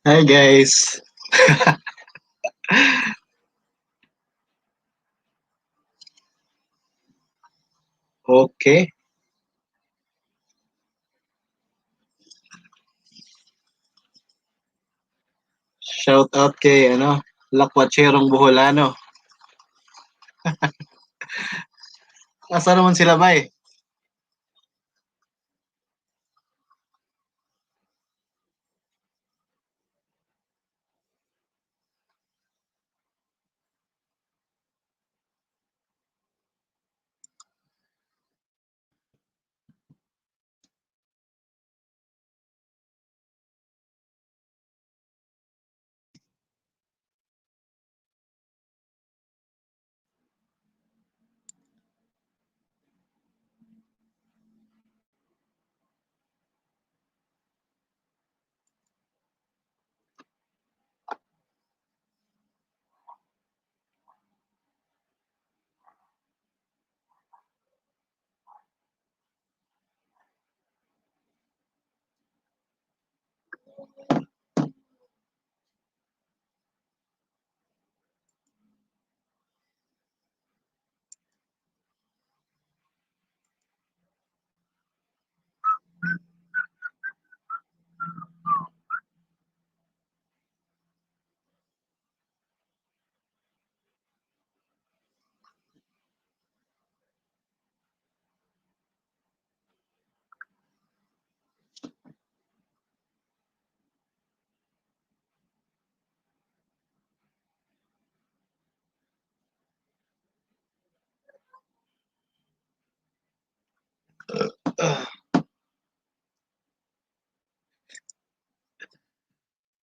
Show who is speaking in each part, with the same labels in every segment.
Speaker 1: Hi guys. Okay. Shout out kay Lakwatserong Boholano. Asa naman sila bay?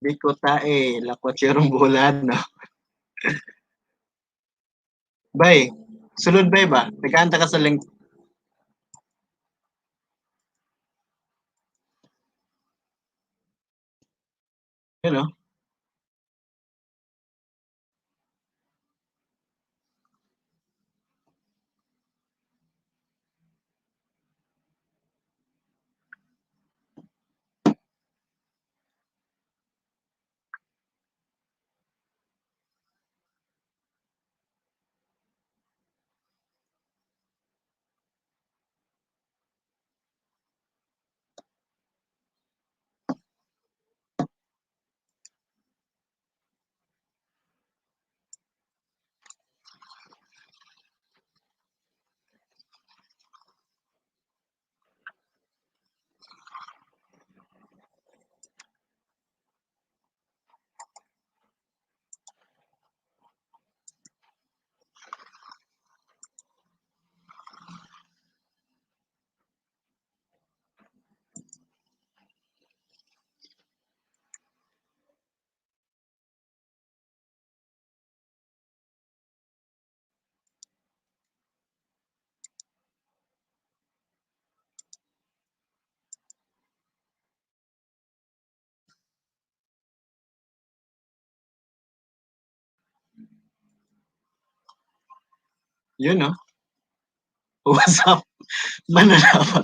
Speaker 1: Di ko tae, Lakwatserong Boholano. Bay, sulod bay ba? Nagkanta ka sa link, you know? You know? What's up? Mananapa.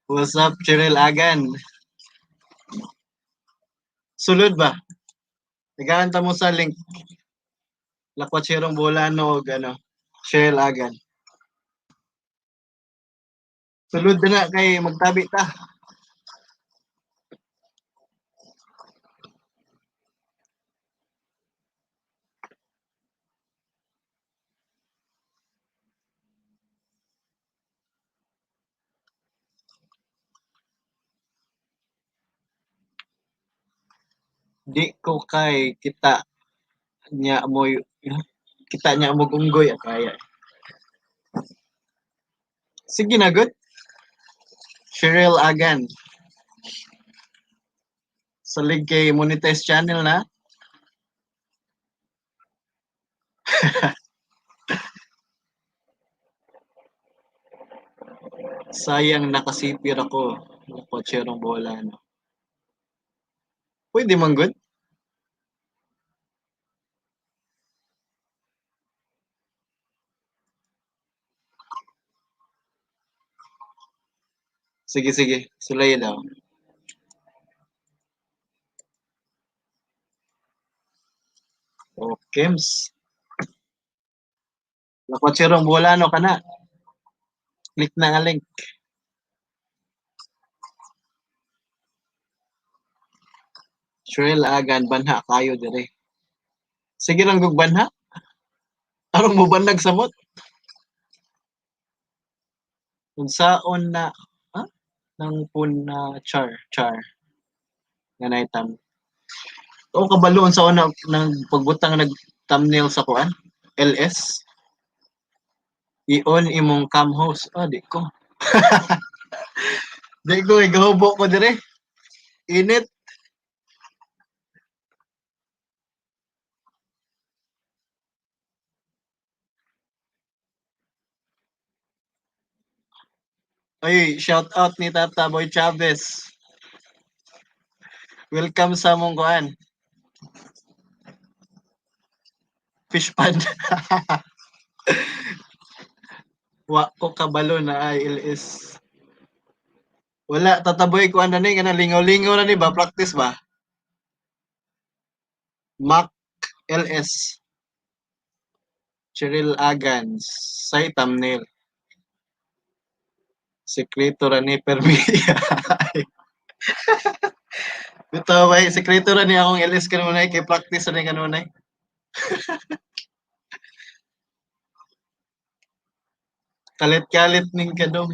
Speaker 1: What's up, Cheryl Agan? Sulod ba? Nagkanta mo sa link, Lakwatserong Boholano o Cheryl Agan. Sulod na kay magtabi ta. Di ko kay nya mo kita niya mo unggoy kaya. Sige na good. Cheryl Agan. Salig kay monetize channel na. Sayang nakasipir ako. Nakotserong bola. No? Pwede man good. Sige, sige. Sulay daw. O Kims. Lakwatserong Buholano ka na. Click na nga link. Shrel Agan, banha kayo dire. Sige lang gug banha. Aron mo bandag samot. Unsaon na nang pun na char nga naitam. O kabalo unsaon na nang pagbutang nag thumbnail sa kuan? LS. I-on imong cam host. Di ko. Di ko igahubo ko dire. Init. Ay, shout out ni Tata Boy Chavez. Welcome sa mong kuan. Fish pond. Wa ko kabalo na LS. Wala, tataboy ko ano ni, kana lingaw-lingaw na ni ba? Practice ba? Mac LS. Cheryl Agans. Say thumbnail. Sekreto ra ni Permedia. Ito ba, sekreto ra ni akong LS kanunay, kay practice ra ni kanunay. Kalit-kalit ning kadong.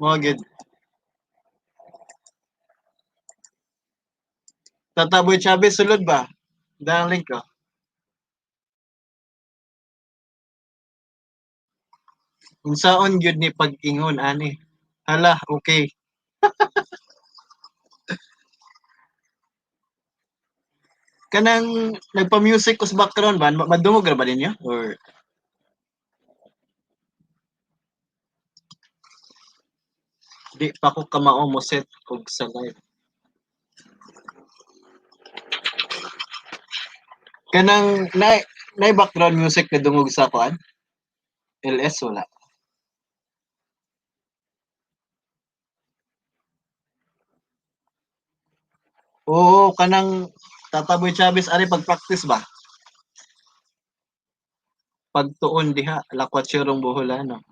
Speaker 1: Mo gid. Tataboy Chavez sulod ba? Dang link ko. Unsaon gyud ni pag-ingon ani? Hala, okay. Kanang nagpa-music ko sa background ba? Madungog ra ba ninyo? Or di pa ko kamao mo set og sa live. Kanang na background music na dungog sa kuan? LS wala. Oo, kanang Tataboy Chavez ari pag-practice ba? Pagtuon diha, lakwatserong Boholano.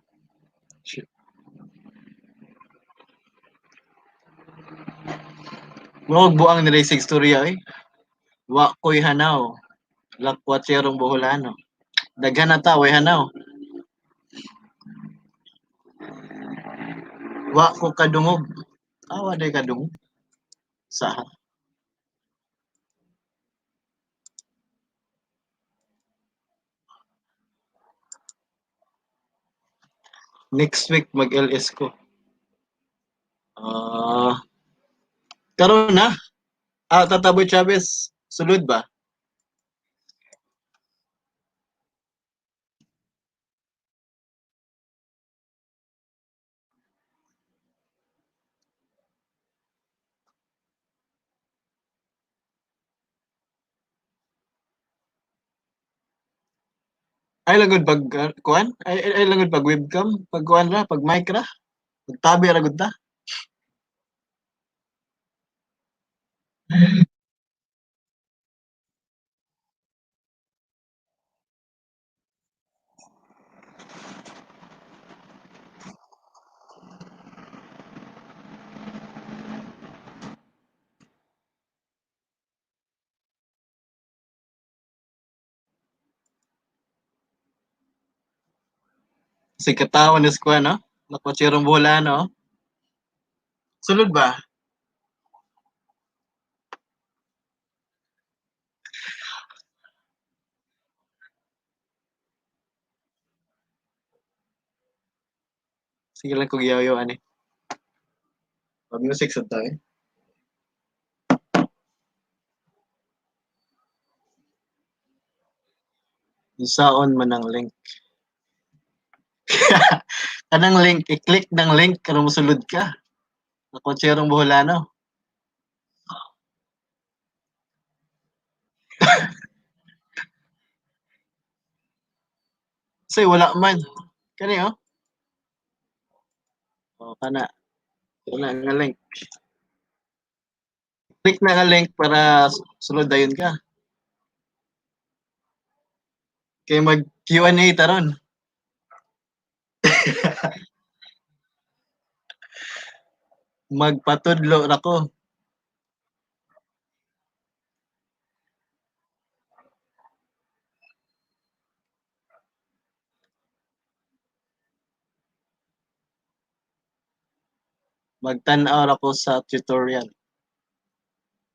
Speaker 1: Mo buang ni Racing Storya eh. Wa ko'y hanaw, lakwatserong Boholano. Daghan na ta, way hanaw. Wa ko kadungog. Wa day kadungog. Sa next week mag-LS ko. Karon na. Tataboy Chavez, sulod ba? Ay lagod pag kuan? Ay lagod pag webcam, pag kuan ra, pag mic ra. Magtabi ra gud ta. Si katawan ni kuan no? Lakwatserong Boholano. Sulod ba? Sige lang kog yaw ani. Pag music sa tayo. Isaon man ang link. Kanang link, i-click ng link karon mosulod ka. Lakwatserong Boholano. Say wala man. Kani oh. Kana. Wala nga link. Click na nga link para sulod dayon ka. Kay mag Q&A taron. Magpatudlo ra ko. Magtan-aw ra ko sa tutorial.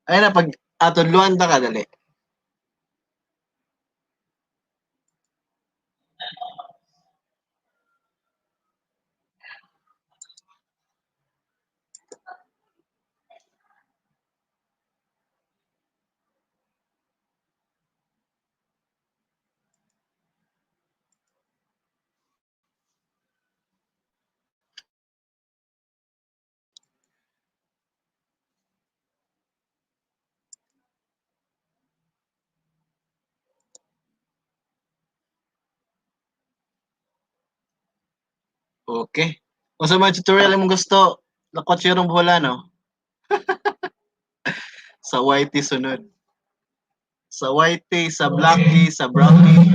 Speaker 1: Ay na pag atudluan ta ka dali. Okay. Kung sa mga tutorial imong gusto, lakwat siya rong bola, no? Sa YT sunod. Sa YT, sa Blacky, sa Brownie.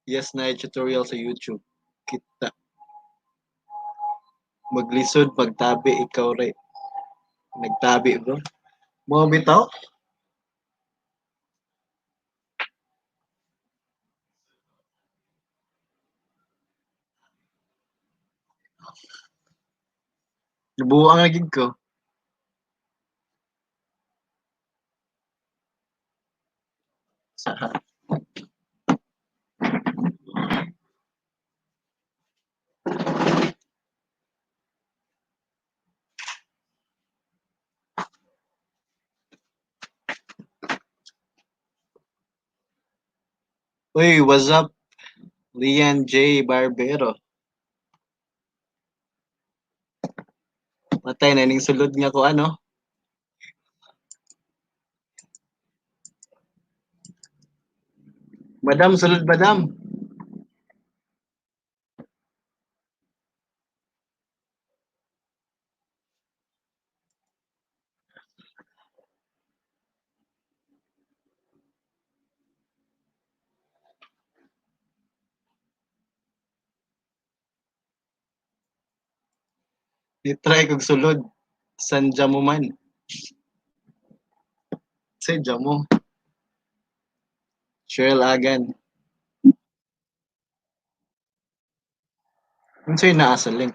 Speaker 1: Yes, na tutorial sa YouTube. Kita. Maglisod, pagtabi, ikaw rin. Nagtabi, bro. Mo bitaw? Nabuang na gid ko. Sa Uy, what's up? Lian J. Barbero. Matay na ning sulod nga ko ano. Madam, sulod madam. Di-try kog sulod. Sanja mo man. Sadya mo. Cheryl Agan. Unsay naa sa link?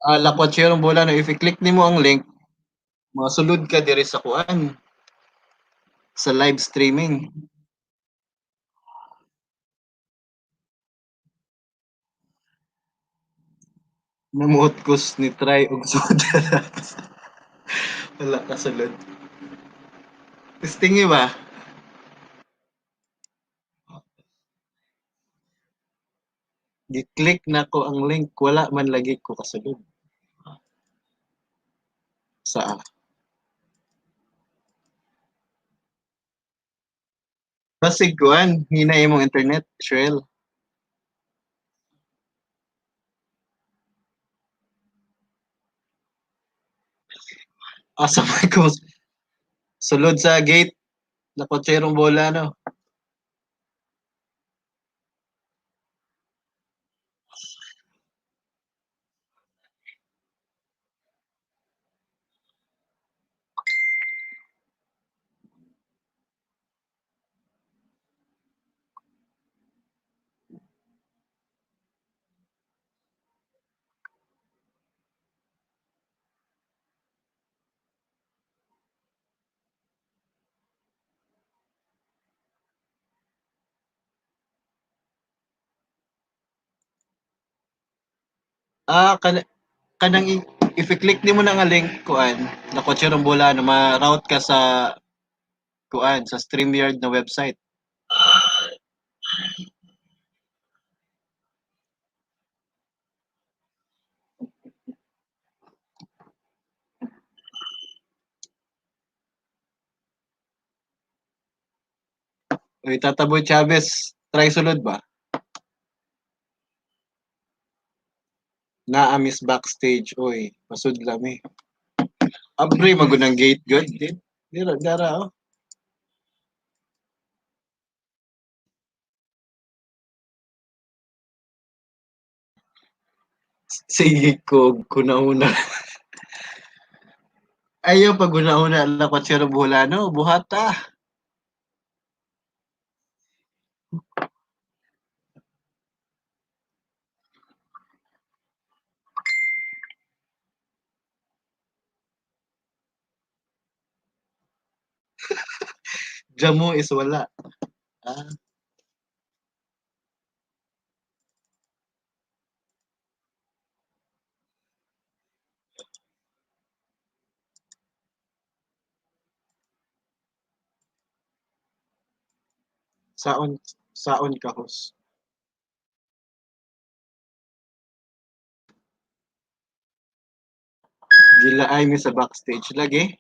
Speaker 1: Lakwat siya rong bola, no? If i-click nimo ang link, masulod ka diri sa kuan. Sa live streaming. Namuot kus ni try og soda. Wala ka sulod. Testingi ba? Gi-click na ko ang link, wala man lagi ko kasulod. Sa Basig kuan, hina imong internet, Cheryl. Asa may ko sulod sa gate, nakotserong bola, no? Kanang if i-click nimo na nga link kuan, nakotserong bola, no, ma-route ka sa kuan, sa StreamYard na website. Uy, Tataboy Chavez, try sulod ba? Naa miss backstage, oy, pasudlan mi. Abre magunang gate good, din. Dira dara oh. Sige ko kuna-una. Ayaw pag una-una la kwatsero Buholano, buhata. Jamo is wala. Ah, saon saon ka host. Gilaay mi sa backstage lagi.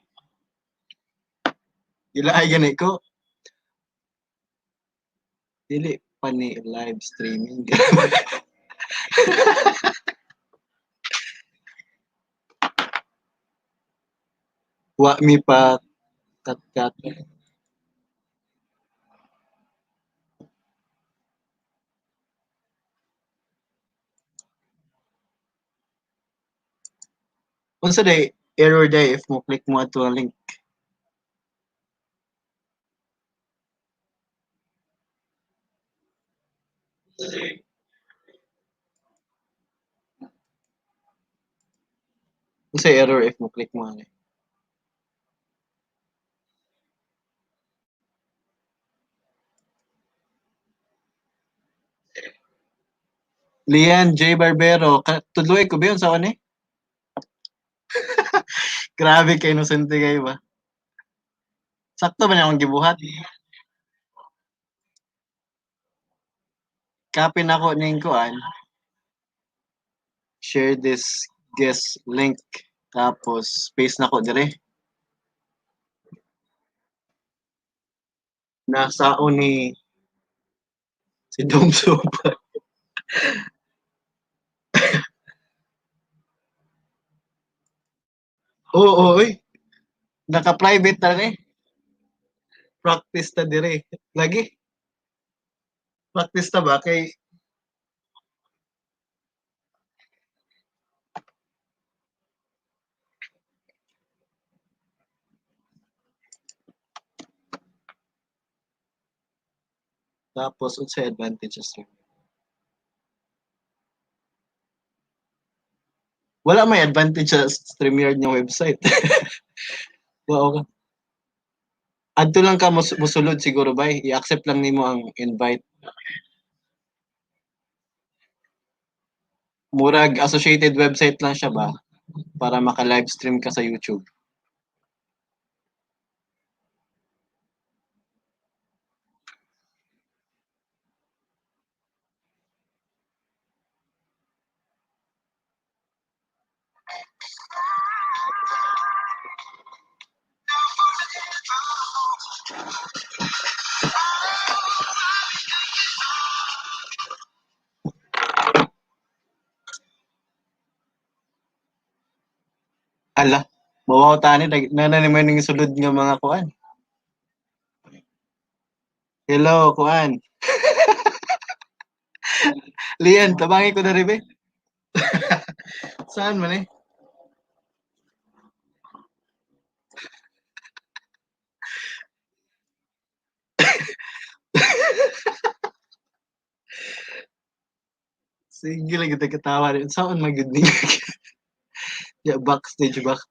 Speaker 1: Gilaay gani ko. Dili pa ni live streaming. Wa mi pa kat-kat. Unsa day error day if mo click mo ato ang link. Unsa error if mo click mo ani. Lian J. Barbero, tudloy ko ba yun sa ani? Grabe kay inosente kayo ba? Sakto ba niya akong gibuhat? Copy na ko ning kuan, share this guest link. Tapos paste na ko dire. Nasaon ni si Dom Soba. Oo, oy. Naka-private na ni. Practice ta dire. Lagi, practice ta ba kay tapos unsay advantages rin. Wala may advantage sa StreamYard nga website. Wow ka. Adto lang ka mosulod siguro bay. I-accept lang nimo ang invite. Murag associated website lang siya ba para maka-live stream ka sa YouTube. Ala, mawaw tani naman ning sulod nga mga kuan. Hello, kuan. Lian, tabangi ko na rin be. Saan man eh? Sige lang kita katawa rin. Saan man gud ni? Ya backstage back.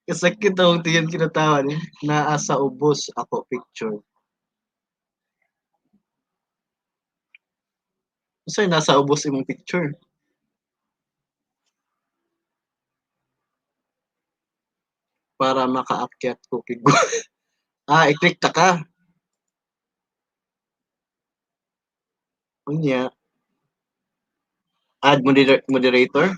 Speaker 1: Kasakit ang tiyan kinatawa ni. Naa sa ubos ako picture. Unsay nasa ubos imong picture? Para makaakyat ko kig Ah, i-click ta ka. Unya, add moderator.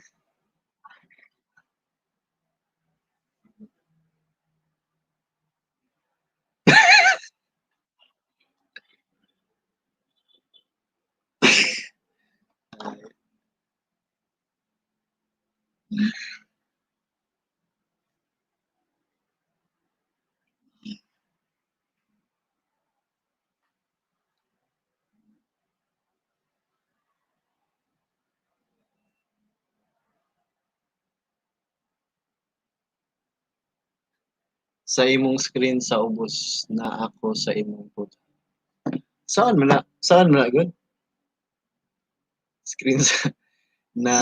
Speaker 1: Sa imong screen sa ubos na ako sa imong photo. Saan man na good? Screen sa na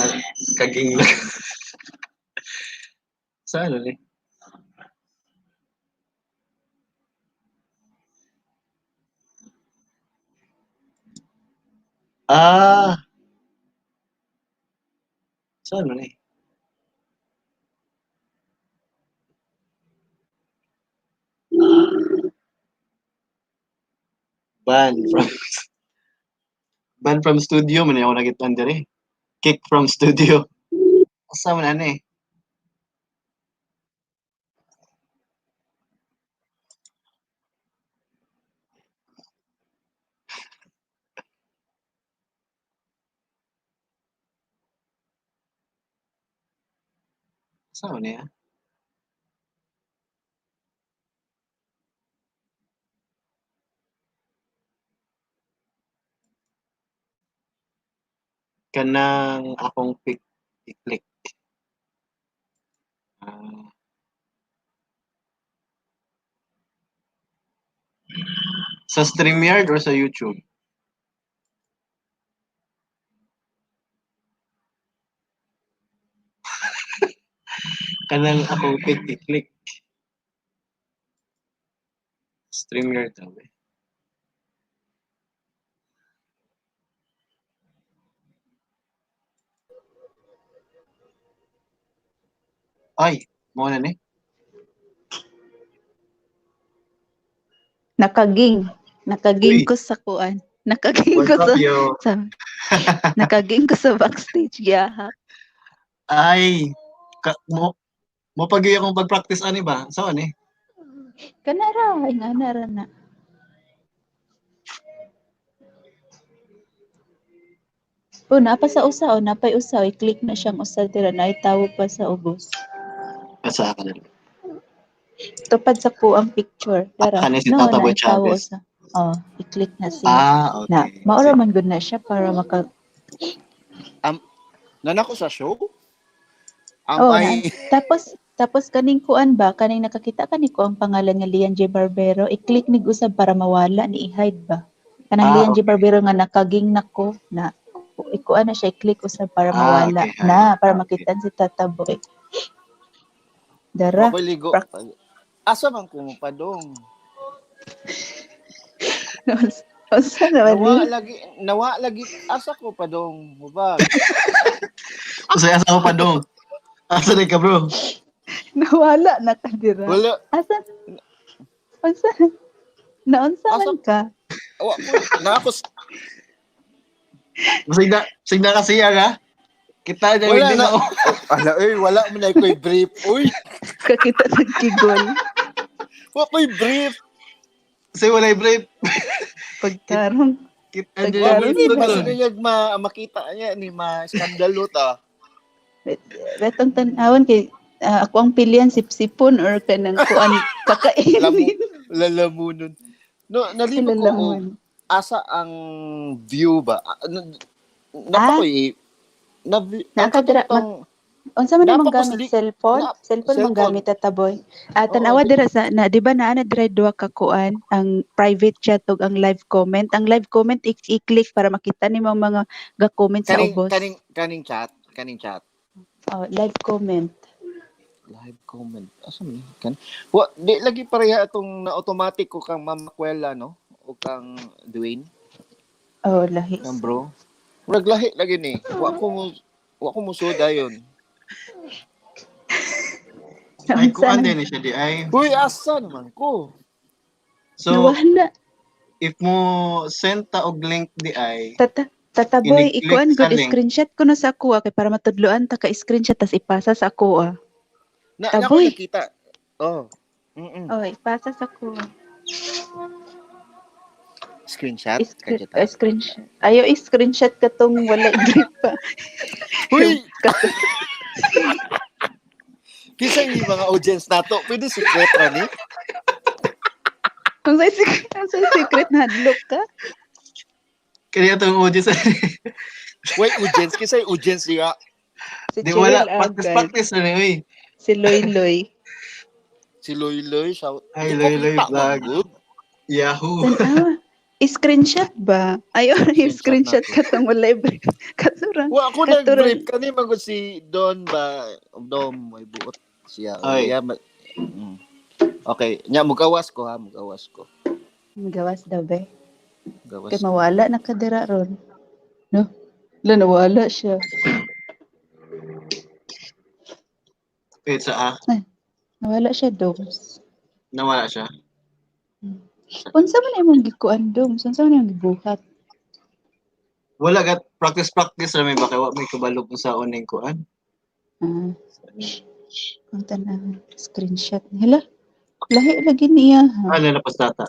Speaker 1: kaging lang. Saan na ni? Ah, saan man ni? Ban from ban from studio man ako nakitaan diri. Kick from studio. Asa man ani? Asa man niya? Kanang akong pick i-click. Ah, sa StreamYard or sa YouTube? Kanang akong pick i-click. StreamYard daw eh. Ay, mo na ni.
Speaker 2: Nakaging. Nakaging
Speaker 1: Uy,
Speaker 2: ko sa kuan. Nakaging
Speaker 1: what's
Speaker 2: ko
Speaker 1: up
Speaker 2: sa,
Speaker 1: yo?
Speaker 2: sa nakaging ko sa backstage gihahak.
Speaker 1: Ay, mo pag akong pag-practice ani ba? Saan eh?
Speaker 2: Kanara, ay nga nara na. O, napa sa usa o, napay usa, i-click na siyang usa dira na itawo pa sa ubos.
Speaker 1: Asa ka na.
Speaker 2: Tupad sa ko ang picture. Dara,
Speaker 1: Kani si
Speaker 2: no,
Speaker 1: Tata
Speaker 2: na
Speaker 1: Boy
Speaker 2: itawo
Speaker 1: Chavez.
Speaker 2: usa. Oh, i-click na siya.
Speaker 1: Ah,
Speaker 2: Na,
Speaker 1: okay.
Speaker 2: maura
Speaker 1: Sige.
Speaker 2: man gud na siya para maka
Speaker 3: Nanako sa show?
Speaker 2: Oh,
Speaker 3: Ay,
Speaker 2: tapos kaning kuan ba, kaning nakakita kani ko ang pangalan nga Lian J. Barbero, i-click nig usab para mawala ni i-hide ba. Kanang
Speaker 1: Ah,
Speaker 2: Lian J.
Speaker 1: okay.
Speaker 2: Barbero nga nakaging nako na ikuan na siya i-click usab para
Speaker 1: Ah,
Speaker 2: mawala
Speaker 1: okay. Hi.
Speaker 2: na para
Speaker 1: Okay.
Speaker 2: makita si Tata Boy. Dara,
Speaker 3: makoy ligo.
Speaker 2: prak-
Speaker 3: Asa man ko padong?
Speaker 2: unsa naman ni?
Speaker 3: Nawa lagi asa ko padong. Mubag.
Speaker 1: Usay asa ko pa dong. Asa na ka bro?
Speaker 2: Nawala na ka dira.
Speaker 3: Wala.
Speaker 2: Asa? Unsa? Naunsa
Speaker 3: Asa
Speaker 2: man ka?
Speaker 3: wa ko na ako
Speaker 1: Sig na kasi ha. Kita na
Speaker 3: wala
Speaker 1: hindi
Speaker 3: na.
Speaker 1: na.
Speaker 3: Ala wala man ay koy brief. Uy,
Speaker 2: Kakita ng kigol.
Speaker 3: wa koy brief.
Speaker 1: Kasi walay brief.
Speaker 2: Pagtarong.
Speaker 1: Kita
Speaker 3: Wa
Speaker 1: na
Speaker 2: Pagkaroon
Speaker 3: brief
Speaker 2: ba?
Speaker 3: kasi
Speaker 1: ron.
Speaker 3: niya makita niya ni ma-skandalo ta.
Speaker 2: Betong tanawon kay ako ang pilihan sipsipon or kanang kuan kakainin.
Speaker 3: Lalamunon. No, nalibog ko og
Speaker 2: Lalaman.
Speaker 3: asa ang view ba? Napakoy na
Speaker 2: Nakadra unsa man imong
Speaker 3: Napakos
Speaker 2: gamit
Speaker 3: li-
Speaker 2: cellphone?
Speaker 3: na-
Speaker 2: Cellphone mong
Speaker 3: cellphone.
Speaker 2: gamit tataboy. At
Speaker 3: Oo,
Speaker 2: tanawa dira sa na di ba naa na dira duha ka kuan ang private chat ug ang live comment. Ang live comment i-click para makita nimo ang mga ga-comment sa ubos.
Speaker 3: Kaning chat.
Speaker 2: Oh, live comment.
Speaker 3: Live comment. Asa man kan? Wa di lagi pareha atong na automatic ko kang mamakwela no o kang Dwayne,
Speaker 2: Oh, lahi.
Speaker 3: kang bro. Naglahi lagi ni. Wa ko musod ayon.
Speaker 1: Ay,
Speaker 2: Unsa
Speaker 1: kuan
Speaker 2: na?
Speaker 1: din siya di ay.
Speaker 3: Uy, asa naman ko?
Speaker 1: So,
Speaker 2: Nawala.
Speaker 1: if mo send ta og link di ay,
Speaker 2: Tataboy,
Speaker 1: Ini-click
Speaker 2: ikuan
Speaker 1: sa
Speaker 2: good
Speaker 1: link.
Speaker 2: screenshot ko na sa ako kay para matudloan ta ka screenshot tas ipasa sa ako
Speaker 3: Na ako
Speaker 2: Taboy.
Speaker 3: nakita. Oh.
Speaker 2: Oh, ipasa sa ako.
Speaker 3: Screenshot kay
Speaker 2: Screenshot. Ayo i-screenshot ka tong wala grip pa.
Speaker 3: Uy,
Speaker 2: Kato-
Speaker 3: kisa yung mga audience nato, pwede secret ra ni.
Speaker 2: Kung sa secret na hadlok ka.
Speaker 1: kaya itong audience,
Speaker 3: Wait, audience kisa yung audience niya.
Speaker 2: Si
Speaker 1: di
Speaker 2: Cheryl
Speaker 1: wala,
Speaker 2: Agad.
Speaker 1: practice na rin, uy.
Speaker 2: Si Loy Loy.
Speaker 3: Si Loy shout.
Speaker 1: Ay,
Speaker 3: Di ko
Speaker 1: Loy
Speaker 3: kita,
Speaker 1: Vlog.
Speaker 3: good.
Speaker 1: Yahoo.
Speaker 2: Tanawa. I-screenshot ba? Ayaw na
Speaker 3: Screenshot
Speaker 2: i-screenshot
Speaker 3: natin.
Speaker 2: ka itong live. Katurang.
Speaker 3: Wa ako
Speaker 2: Katurang.
Speaker 3: nag-brief kani magod si Don ba Dom may buot siya.
Speaker 1: Ay.
Speaker 3: Okay, nya mugawas ko ha, mugawas ko.
Speaker 2: Gawas daw ba?
Speaker 3: Gawas.
Speaker 2: Kay mawala na kadira ron. No? Wala, nawala siya.
Speaker 1: Wait, sa
Speaker 2: Nawala siya, Doms.
Speaker 1: nawala siya.
Speaker 2: Unsa man imong gikuan, Doms? Unsa man imong gibuhat?
Speaker 1: Wala gat practice ra may baka wa may kabalo kung sa uning kuan.
Speaker 2: Ah, ang tanang screenshot. Hala, lahi lagi niya. Ha?
Speaker 1: Ano na pastata?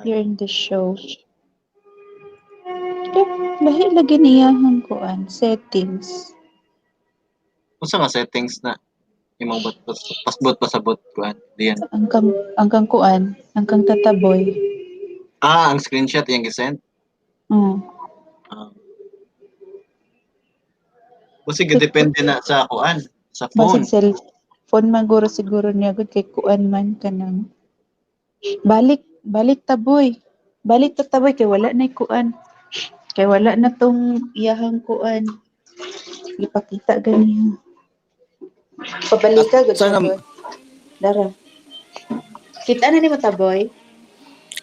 Speaker 2: Here in the show. Lahi lagi niya ang kuan. Settings.
Speaker 1: Unsa nga settings na imong pasbot pasabot kuan diyan.
Speaker 2: Ang kang kuan. Ang kang tataboy.
Speaker 1: Ang screenshot yang gisend.
Speaker 2: Hmm.
Speaker 1: O sige, depende na sa kuan, sa phone.
Speaker 2: Basig cellphone maguro siguro niya gud kay kuan man kanang balik taboy. Balik ta taboy kay wala na kuan. Kay wala na tong iyahang kuan. Ipakita ganiya. Pabalik ka gud
Speaker 3: Sana-
Speaker 2: taboy. Dara. Kita na ni mo taboy.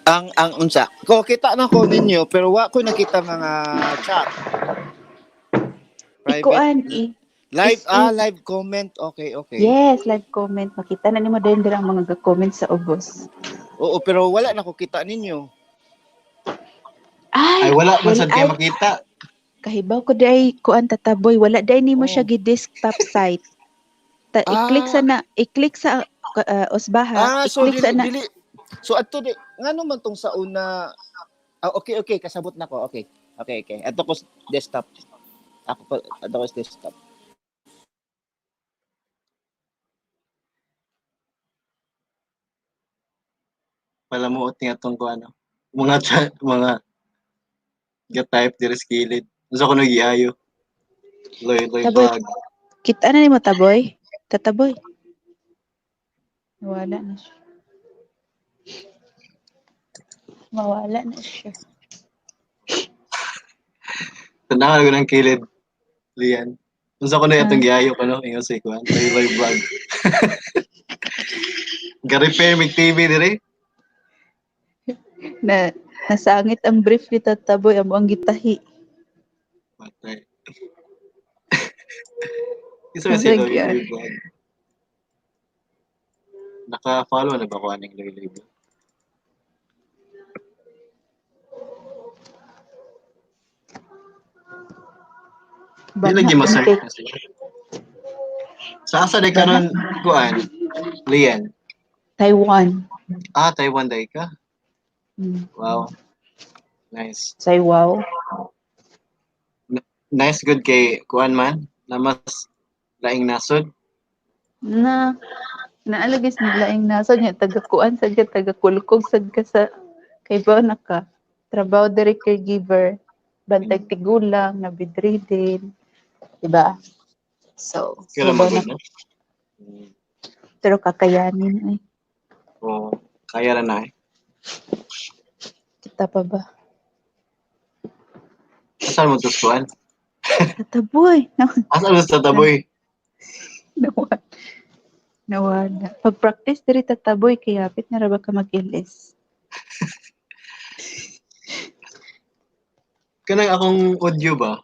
Speaker 3: Ang unsa. Ko kita na ko ninyo pero wa ko nakita nga chat.
Speaker 2: Ikuan
Speaker 3: Live
Speaker 2: is-
Speaker 3: live comment. Okay.
Speaker 2: Yes, live comment. Makita na nimo din ang mga ga-comment sa ubos.
Speaker 3: Oo, pero wala na ko kita ninyo.
Speaker 1: Ay wala man sad kay
Speaker 2: ay,
Speaker 1: makita.
Speaker 2: kahibaw ko day kuan tataboy. Wala day nimo
Speaker 3: Oh.
Speaker 2: siya gi-desktop site. I-click sa usbaha.
Speaker 3: So
Speaker 2: I-click sa na.
Speaker 3: dili. So adto di ngano man tong sa una okay, kasabot na ko. Okay. Adto ko desktop. Adto ko desktop.
Speaker 1: Palamuot niya tong kuan. Mga chat, mga ga-type diri sa kilid. Unsa ko nagiayo. Loy
Speaker 2: Taboy.
Speaker 1: vlog.
Speaker 2: Kita na nimo taboy. Tataboy. Wala na siya. Mawala na siya.
Speaker 1: Tanaw ko ng kilid. Lian. Unsa ko na itong giayo ko no, ingon sa kuan. Loy vlog. Ga-repair mig TV diri.
Speaker 2: Na nasangit ang brief ni tataboy amo ang gitahi.
Speaker 1: Patay. Isa si
Speaker 2: Nasag yan.
Speaker 1: Loy vlog. Naka-follow na ba ko aning Loy vlog? Di lagi ma-search na siya. Sa asa day karon kuan? Lian.
Speaker 2: Taiwan.
Speaker 1: Taiwan day ka.
Speaker 2: Hmm.
Speaker 1: Wow. Nice.
Speaker 2: Say wow.
Speaker 1: Nice good kay kuan man na mas laing nasod.
Speaker 2: Naalagis nila ang nasa niya taga-kuan sad ka taga-kulkog sad ka sa kay ba naka trabaho diri caregiver bantay tigulang na bedridden diba so
Speaker 1: Kaya
Speaker 2: diba
Speaker 1: magod
Speaker 2: na,
Speaker 1: no.
Speaker 2: pero kakayanin ay
Speaker 1: Oo. Kaya ra na eh.
Speaker 2: kita pa ba
Speaker 1: Asal mo tus kuan?
Speaker 2: tataboy
Speaker 1: Asal mo sa taboy?
Speaker 2: nawala pag-practice diri tataboy kay hapit na ra ba ka mag-LS
Speaker 1: Kanang akong audio ba?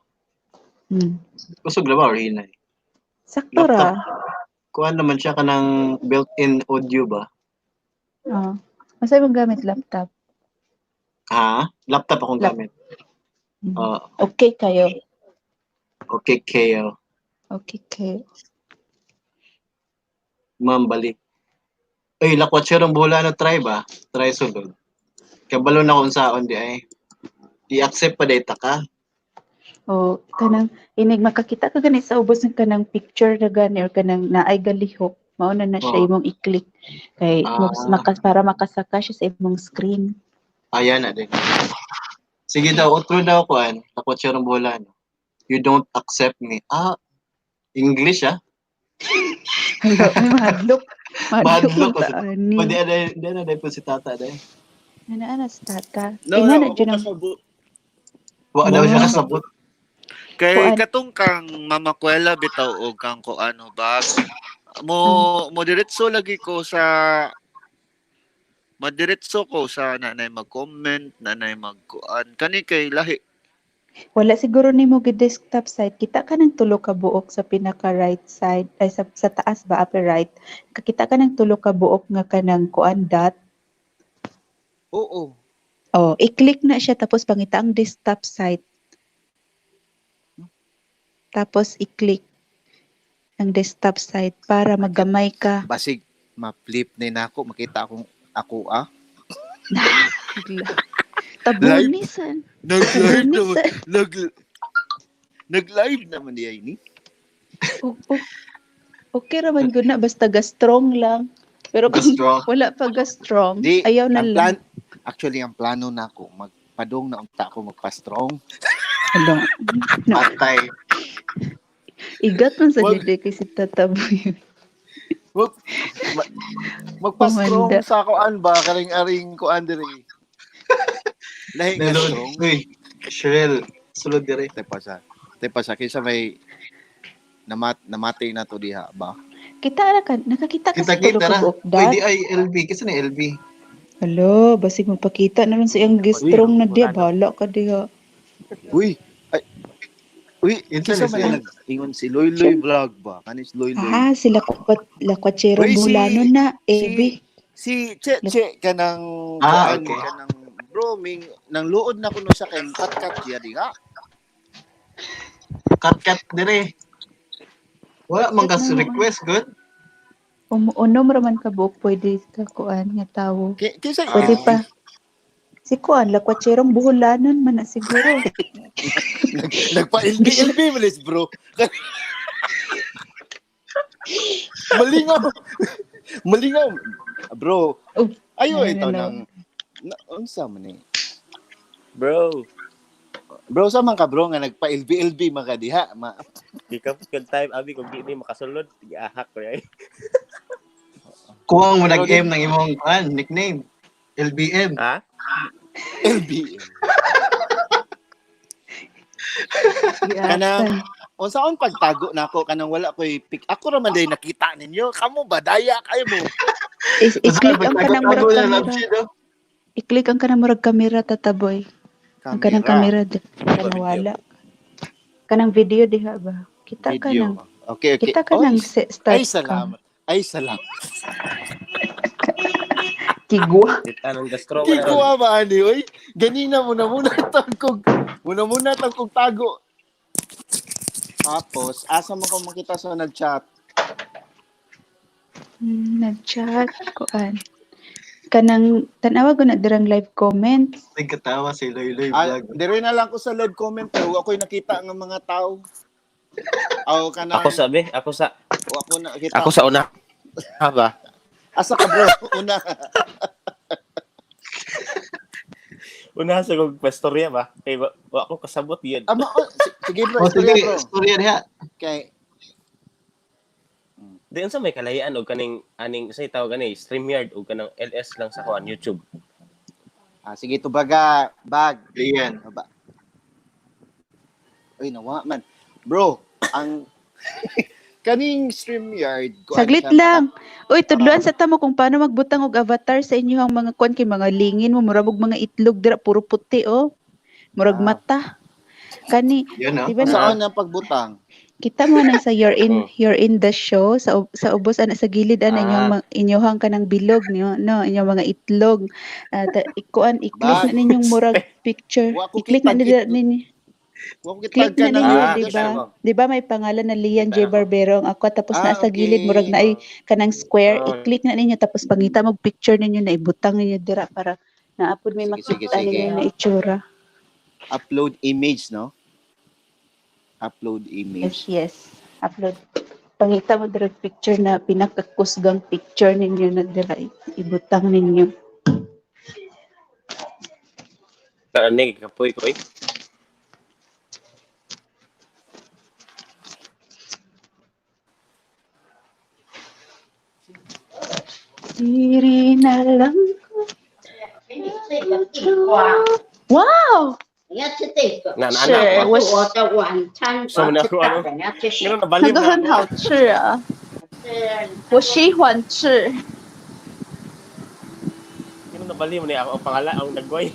Speaker 1: Kusog na ba or hinay?
Speaker 2: sakto ra
Speaker 1: Kuan naman siya kanang built-in audio ba?
Speaker 2: masay mong gamit laptop
Speaker 1: Laptop akong gamit.
Speaker 2: okay kayo
Speaker 1: Okay kayo. Ma'am balik. Uy, lakwat siya ng bola na try ba? Try sulod. Kabalo na kung saon di ay. I-accept pa data ka.
Speaker 2: o kanang inig makakita ka gani sa ubos ng kanang picture na gani or kanang naay galihok mao na siya imong i-click kay para makasaka siya sa imong screen
Speaker 1: Ayan na din. Sige daw, outro daw kuan. Lakwat siya ng bola no. You don't accept me. English
Speaker 2: Hello, ay mahadlok.
Speaker 1: Mahadlok
Speaker 2: Mahadlok
Speaker 1: kasi.
Speaker 2: ta
Speaker 1: Pwede
Speaker 2: ani.
Speaker 1: na po si tata dahil.
Speaker 2: Ana sa tata.
Speaker 3: No,
Speaker 2: Ingon na
Speaker 3: ako
Speaker 2: dyan ang
Speaker 3: kasabot.
Speaker 1: Wa daw siya
Speaker 2: Wow.
Speaker 1: kasabot.
Speaker 3: Kay
Speaker 2: Kuan.
Speaker 3: katong kang mamakwela bitaw og kang ko ano bag. Mo diretso lagi ko sa madiretso ko sa nanay mag-comment, nanay magkuan. Kani kay lahi.
Speaker 2: Wala siguro nimo gi desktop side. Kita ka ng tulo ka buok sa pinaka right side ay sa taas ba upper right. Kakita ka ng tulo ka buok nga kanang kuan dot.
Speaker 3: Oo.
Speaker 2: Oh, i-click na siya tapos pangita ang desktop site. Tapos i-click ang desktop site para magamay ka.
Speaker 3: Basig ma-flip ni nako makita akong ako
Speaker 2: Tabunisan.
Speaker 3: Nag-live naman.
Speaker 2: Tabunisan.
Speaker 3: Nag-live naman niya ini.
Speaker 2: Okay raman gud na basta ga-strong lang. Pero kung
Speaker 1: Ga-strong.
Speaker 2: wala pa ga-strong,
Speaker 3: Di,
Speaker 2: ayaw na
Speaker 3: ang
Speaker 2: lang.
Speaker 3: actually ang plano nako magpadong na unta ako magpa-strong.
Speaker 2: Hello. No,
Speaker 1: Patay.
Speaker 2: igat man sa
Speaker 3: Wag-
Speaker 2: jud kay si Tataboy.
Speaker 3: Mag, magpa-strong
Speaker 2: Pumanda.
Speaker 3: sa kuan ba karing-aring kuan diri. Lahi nga
Speaker 1: Nelon.
Speaker 3: strong.
Speaker 1: Uy, Shrel. Sulod dire.
Speaker 3: Tepa sa kinsa may namatay na to diha ba?
Speaker 2: Nakakita ka sa tulo
Speaker 1: Kita-kita
Speaker 2: ka
Speaker 1: ra.
Speaker 2: buok
Speaker 1: Uy,
Speaker 2: dot.
Speaker 1: di ay LB. Kasi na LB.
Speaker 2: Hello, basig magpakita na ron sa iyang gistrong na diya. Bala ka diya.
Speaker 3: Uy,
Speaker 1: Kinsa
Speaker 3: kinsa
Speaker 1: ni
Speaker 3: man
Speaker 1: siya?
Speaker 3: nag-ingon si Loy Vlog ba? Kanis Loy.
Speaker 2: Ah, sila lakwatsero
Speaker 3: Uy,
Speaker 2: bulanon na. Ebi.
Speaker 3: Si Che kanang
Speaker 1: Ah,
Speaker 3: kuan,
Speaker 1: okay.
Speaker 3: kanang bro ming nang luod na kuno sa kay kat ya diha.
Speaker 1: Cut dire. Wala man ka request, good?
Speaker 2: Unom raman ka buok pwede ka kuan nga tawo.
Speaker 3: Kinsa
Speaker 2: Pwede
Speaker 3: LB?
Speaker 2: pa. Si kuan lakwatserong buhulanon man na siguro.
Speaker 3: Nagpa-LB malis bro. Malingaw. Bro.
Speaker 2: Oh,
Speaker 3: Ayo
Speaker 2: ay,
Speaker 3: ito
Speaker 2: ano.
Speaker 3: unsa man ni? Bro, sa man ka bro nga nagpa-LB mga diha.
Speaker 4: Di ka good time abi kung di ni makasulod, giahak ko yay.
Speaker 1: Kuwang mo
Speaker 3: Pero
Speaker 1: nag-M ng imong nickname. LBM.
Speaker 4: Ha?
Speaker 3: LB.
Speaker 2: Kanang
Speaker 3: Unsaon pagtago nako kanang wala ko'y pick. Ako ra man day nakita ninyo. Kamo ba daya kayo mo?
Speaker 2: i-click ang kanang murag
Speaker 1: Tago na love
Speaker 2: kamera.
Speaker 1: shit, oh.
Speaker 2: I-click ang kanang murag kamera Tataboy. Ang kanang kamera para nawala. Kanang video diha ba? Kita ka
Speaker 3: Video.
Speaker 2: nang
Speaker 3: Okay.
Speaker 2: kita ka nang start
Speaker 3: Ay salamat. Ay salamat.
Speaker 2: Kigwa.
Speaker 4: Kita nang gastro
Speaker 3: Di ko ba ani oy? Ganina muna tagkog. Muna tagkog tago. Tapos asa mo ko makita sa nag-chat?
Speaker 2: Nag-chat kuan. Kanang tanawa ko na dirang live comments.
Speaker 1: Nagkatawa si Loy
Speaker 3: Ah,
Speaker 1: Vlog.
Speaker 3: dire na lang ko sa live comment pero ako'y nakita ng mga tao. Aw kanang
Speaker 4: Ako sa
Speaker 3: ako nakita.
Speaker 4: ako sa una. Ha ba?
Speaker 3: Asa ka bro? Una.
Speaker 4: Una sa kog pastorya ba? Kay wa ako kasabot yun.
Speaker 3: Sige bro,
Speaker 1: Oh, sige,
Speaker 3: bro.
Speaker 1: storya diha.
Speaker 3: Kay
Speaker 4: Diyan sa may kalayaan og kaning aning say tawag gani StreamYard og kanang LS lang sa kuan YouTube.
Speaker 3: sige tubaga bag.
Speaker 1: Ayan.
Speaker 3: Ba? Uy, nawa man. Bro, ang kaning StreamYard
Speaker 2: Saglit lang. Uy, tudloan sa tamo kung paano magbutang og avatar sa inyong mga kuan kay mga lingin mo murag og mga itlog dira puro puti oh. Murag
Speaker 3: Ah.
Speaker 2: mata. Kani,
Speaker 1: Yan, oh.
Speaker 2: di ba na
Speaker 3: Saan ang pagbutang?
Speaker 2: kita mo nang sa you're in the show sa ubos ana sa gilid ana inyong kanang bilog niyo no inyong mga itlog. Ikuan i-click na ninyong murag picture.
Speaker 3: Wa ko
Speaker 2: I-click na
Speaker 3: kitag-
Speaker 2: ninyo.
Speaker 3: Wa ko
Speaker 2: Click
Speaker 3: kitag
Speaker 2: na
Speaker 3: ka
Speaker 2: ninyo,
Speaker 3: ng-
Speaker 2: di ba? Di ba may pangalan na Lian J. Barbero ang ako tapos
Speaker 3: Ah,
Speaker 2: nasa
Speaker 3: okay.
Speaker 2: gilid murag na ay kanang square,
Speaker 4: Oh.
Speaker 2: i-click na ninyo tapos pangita mo picture ninyo na ibutang ninyo dira para naapod may
Speaker 3: Sige,
Speaker 2: makita
Speaker 3: sige.
Speaker 2: ninyo na itsura.
Speaker 3: Upload image, no? Upload image.
Speaker 2: Yes. Upload. Pangita mo dira picture na pinakakusgang picture ninyo na dira ibutang ninyo.
Speaker 4: Ani kapoy ko eh.
Speaker 2: Diri na lang. Wow!
Speaker 4: Naanak ko.
Speaker 5: So,
Speaker 4: Ganun na balim na ako.
Speaker 2: 那个很好吃啊，我喜欢吃。
Speaker 4: Ganun na balim ni ako ang pangalan ang nagway.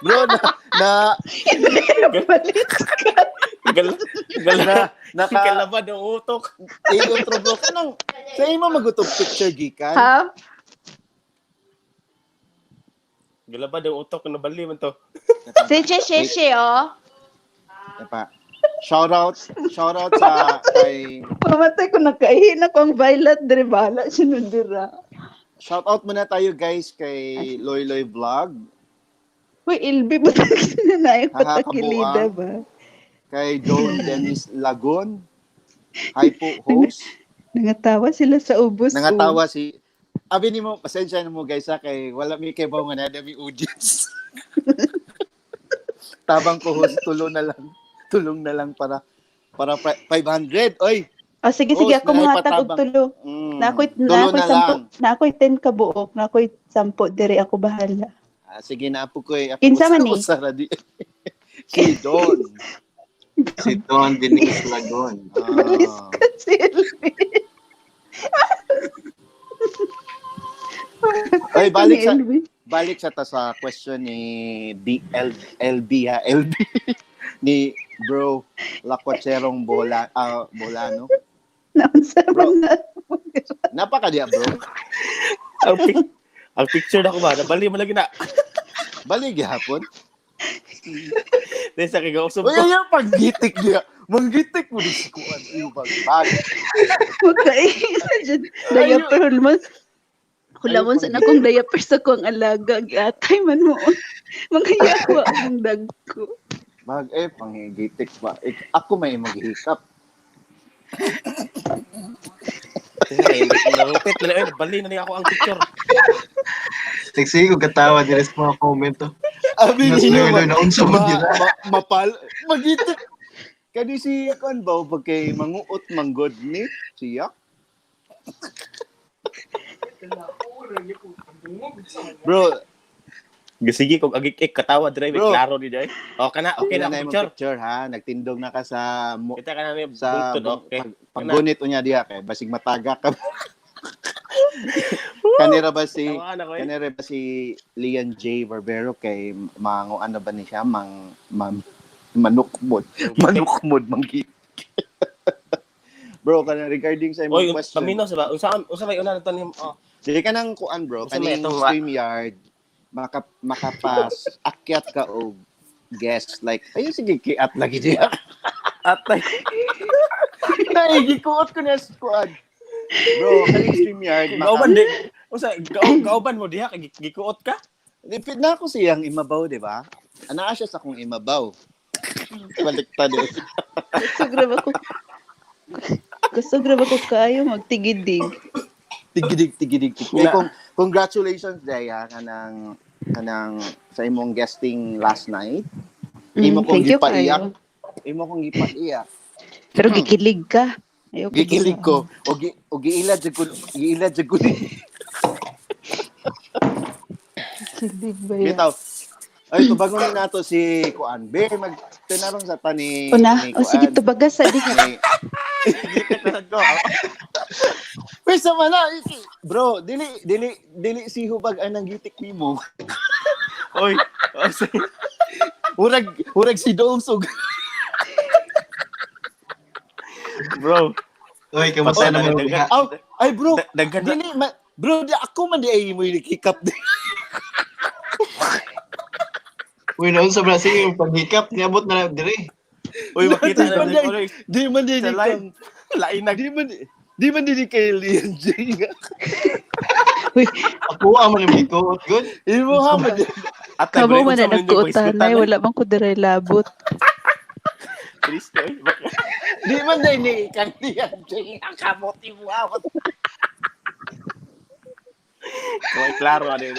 Speaker 3: Bro, naka
Speaker 4: Kalabad ang utok.
Speaker 3: i-outro bro ka nang sa imo magutog picture gikan.
Speaker 2: Ha?
Speaker 4: Galabad ang utok na balim man to.
Speaker 2: 谢谢哦。
Speaker 3: Diba? Shout out sa kay
Speaker 2: Pamatay ko nakahin ako ang violet diri bala sinundira.
Speaker 3: shout out muna tayo guys kay Loy Loy Vlog,
Speaker 2: Uy, Ilbi ba na yung
Speaker 3: Haha,
Speaker 2: patakilida
Speaker 3: kabuang.
Speaker 2: ba?
Speaker 3: kay Don Dennis Lagon. Hi po host.
Speaker 2: Nangatawa sila sa ubos.
Speaker 3: Nangatawa si abi nimo pasensya na mo guys ha kay wala mi kay bawo nga na mi audience. Tabang ko host tulong na lang para 500. Oy.
Speaker 2: Oh, sige, sige,
Speaker 3: Host,
Speaker 2: ako
Speaker 3: na
Speaker 2: mahatag og
Speaker 3: ipatabang.
Speaker 2: tulo. Nakoy
Speaker 3: tulo na lang.
Speaker 2: nakoy 10 ka buok, nakoy 10 diri ako bahala.
Speaker 3: Sige na apo ko eh. Ako
Speaker 2: Kinsa man ni?
Speaker 3: sa radio. Si Don.
Speaker 1: Si Don Denise Lagon.
Speaker 2: Balis ka si Ilbi.
Speaker 3: Ay, balik sa
Speaker 2: Ilbi.
Speaker 3: balik sa ta sa question ni LB ha, LB ni bro Lakwacherong Bolano.
Speaker 2: Naunsa
Speaker 3: Bro.
Speaker 2: man na.
Speaker 3: Napakadiya bro.
Speaker 4: Ang picture na ko ba? Nabali mo lagi na.
Speaker 3: Balik gihapon.
Speaker 4: Dahil sa kagausap
Speaker 3: Oy,
Speaker 4: ko.
Speaker 3: yung paggitik niya. Manggitik mo din si Kuan. Yung pag
Speaker 2: Magkaisa dyan. Diaper hulman. Hulamon sa nakong diaper sa kong alaga. Gatay man mo. Mga ko ang dagko.
Speaker 3: panggitik ba? Ako may maghihikap.
Speaker 4: Narupit na na. Bali na niya ako ang picture.
Speaker 1: Sige ko katawa diri sa mga comment to.
Speaker 3: Abi
Speaker 1: Mas
Speaker 3: niyo
Speaker 1: lalo na unsa man yun.
Speaker 3: mapal magitik. Kani si Kuan ba pag kay manguot manggod ni siya? Bro,
Speaker 4: Sige kung agik katawa drive
Speaker 3: Bro.
Speaker 4: klaro di day. Okay na
Speaker 3: na
Speaker 4: ang
Speaker 3: yung
Speaker 4: picture.
Speaker 3: picture ha. Nagtindog na ka sa
Speaker 4: Kita ka na niya
Speaker 3: sa
Speaker 4: bungtod okay.
Speaker 3: paggunit unya diha kay basig mataga ka. Kanira ba si
Speaker 4: Tawa na ko eh.
Speaker 3: kanira ba si Lian J Barbero kay mango ano ba ni siya manukmod manggit. Bro, kana regarding sa
Speaker 4: Oy,
Speaker 3: imong question.
Speaker 4: pamino sa ba? Unsa may una nato ni
Speaker 3: Dili ka nang kuan bro,
Speaker 4: Unsa may
Speaker 3: kaning
Speaker 4: itong
Speaker 3: StreamYard makapas akyat ka og guest like ayun sige kiat lagi diya.
Speaker 4: atay.
Speaker 3: Gikuot ko na squad. Bro, kaning StreamYard
Speaker 4: Gauban di. Unsa gauban mo diha kay gikuot ka?
Speaker 3: Lipid na ako siyang imabaw, di ba? Anaa siya sa akong imabaw. Baliktad eh.
Speaker 2: Gusto graba ko kayo magtigidig.
Speaker 3: Tigidig. Eh, congratulations, Daya, kanang sa imong guesting last night. Imo kong
Speaker 2: Thank you
Speaker 3: gipaiyak.
Speaker 2: kayo.
Speaker 3: Imo kong gipaiyak.
Speaker 2: Pero gikilig ka. Ayoko
Speaker 3: Gikilig
Speaker 2: ba?
Speaker 3: ko. O giilad jud ko.
Speaker 2: Kilig ba yan?
Speaker 3: Bitaw. Ay, tubagon na nato si Kuan. Be, magtinarong sa ta ni
Speaker 2: Una,
Speaker 3: ni
Speaker 2: o sige,
Speaker 3: Kuan.
Speaker 2: tubagas sa diha.
Speaker 3: Wait, sama na. Bro, dili si hubag ang nanggitik nimo.
Speaker 4: Oy.
Speaker 3: Hurag si Donsog.
Speaker 4: Bro.
Speaker 1: Uy, kamusta naman
Speaker 4: dagan-
Speaker 1: diha?
Speaker 3: Ay bro,
Speaker 4: Daghan na.
Speaker 3: dili bro, ako man di ay mo hikap.
Speaker 1: Uy, naunsa ba sige yung paghikap niabot na diri.
Speaker 4: Uy, makita na
Speaker 3: Di man
Speaker 4: ni
Speaker 3: Di man di
Speaker 4: sa live. Lain na.
Speaker 3: Di man di kay Lian J.
Speaker 1: Ako ang man gikuot good.
Speaker 3: Imo ha man.
Speaker 4: Atay
Speaker 2: Kabo man na
Speaker 4: unsa
Speaker 2: nagkuutan ay wala man ko dire labot.
Speaker 4: Cristo.
Speaker 3: Di man di ni kay Lian J. Kamot mo awat.
Speaker 4: Oy, klaro ano yun.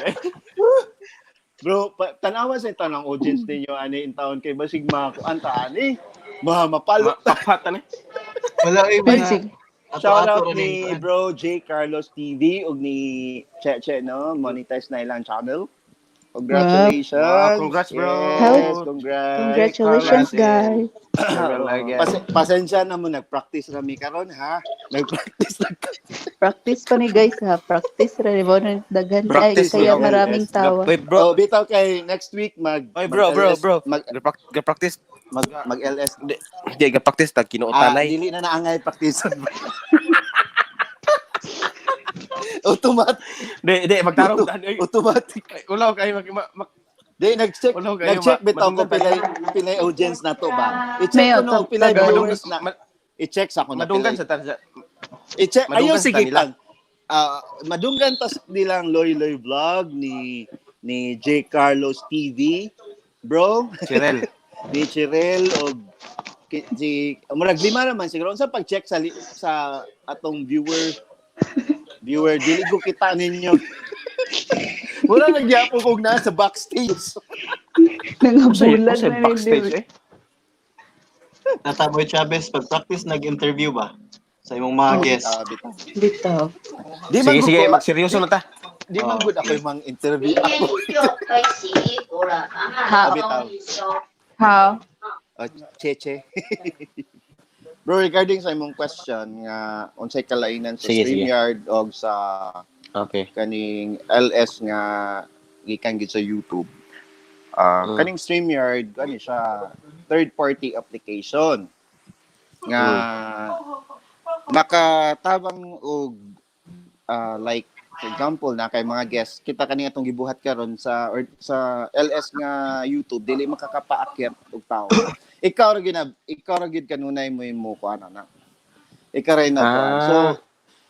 Speaker 3: Bro, tanawa sa tanang audience ninyo ani in town kay basig makuan ta ani. Mapalo ta.
Speaker 4: Papatan eh.
Speaker 1: Wala
Speaker 2: Ay, sige.
Speaker 3: shout out
Speaker 1: Ato-ato rin
Speaker 3: ni
Speaker 1: yung-
Speaker 3: Bro J. Carlos TV ug ni Cheche, no? Monetize na ilang channel. Congratulations.
Speaker 4: Wow, congrats, bro.
Speaker 3: Yes, congrats.
Speaker 2: Congratulations,
Speaker 4: Carlos,
Speaker 2: guys.
Speaker 3: Pasensya na mo, nag-practice rami karon ha. Nag-practice na
Speaker 2: Practice pa ni guys ha. Practice ra mo na daghan ay
Speaker 4: Practice,
Speaker 2: kaya
Speaker 3: bro.
Speaker 2: maraming tawa.
Speaker 4: Wait,
Speaker 3: Bro,
Speaker 4: bro.
Speaker 3: bitaw kay next week
Speaker 4: Oy, bro.
Speaker 3: mag
Speaker 4: Ga-practice.
Speaker 3: mag LS.
Speaker 4: Hindi, ga-practice tag kinuutanay.
Speaker 3: Dili na naangay practice. Automatic.
Speaker 4: Di, magtarong dan. Ay,
Speaker 3: Automatic.
Speaker 4: ulaw kayo
Speaker 3: Di nag-check.
Speaker 4: Wala kayo,
Speaker 3: Nag-check bitaw ko
Speaker 4: madunggan
Speaker 3: pilay audience na to ba. I-check
Speaker 2: Mayo,
Speaker 3: ko no
Speaker 2: tap-
Speaker 3: pilay
Speaker 2: taga-
Speaker 3: viewers na. I-check sa ko na
Speaker 4: madunggan
Speaker 3: pilay.
Speaker 4: sa tarja.
Speaker 3: I-check. Ayun,
Speaker 4: madunggan
Speaker 3: sige
Speaker 4: sa nila.
Speaker 3: lang. Madunggan tas nilang Loy Loy Vlog ni J. Carlos TV. Bro,
Speaker 4: Chirel.
Speaker 3: ni Chirel o si murag lima naman siguro sa pag-check sa atong viewer dili ko kita ninyo. Wala nagyapo kog nasa backstage.
Speaker 2: Nangabulan
Speaker 4: Usay
Speaker 2: na
Speaker 4: backstage
Speaker 2: nila.
Speaker 4: eh.
Speaker 1: Tataboy Chavez, pag-practice, nag-interview ba? Sa imong mga guests.
Speaker 3: Bitaw.
Speaker 2: Bitaw.
Speaker 3: Di man
Speaker 4: Sige,
Speaker 3: gud-
Speaker 4: magseryoso na ta.
Speaker 3: Di man gud ako yung interview ako. Bitaw.
Speaker 2: How?
Speaker 3: Cheche. Bro, regarding sa imong question nga unsay kalainan sa
Speaker 4: Sige, sige.
Speaker 3: StreamYard o sa
Speaker 4: Okay.
Speaker 3: kaning LS nga gikan gid sa YouTube. Kaning StreamYard kani siya third party application nga makatabang og like for example na kay mga guests kita kani atong gibuhat karon sa LS nga YouTube dili makakapaakyat og tao. Ikaw ra gid kanunay mo ko ana na. Ikaw ra na. So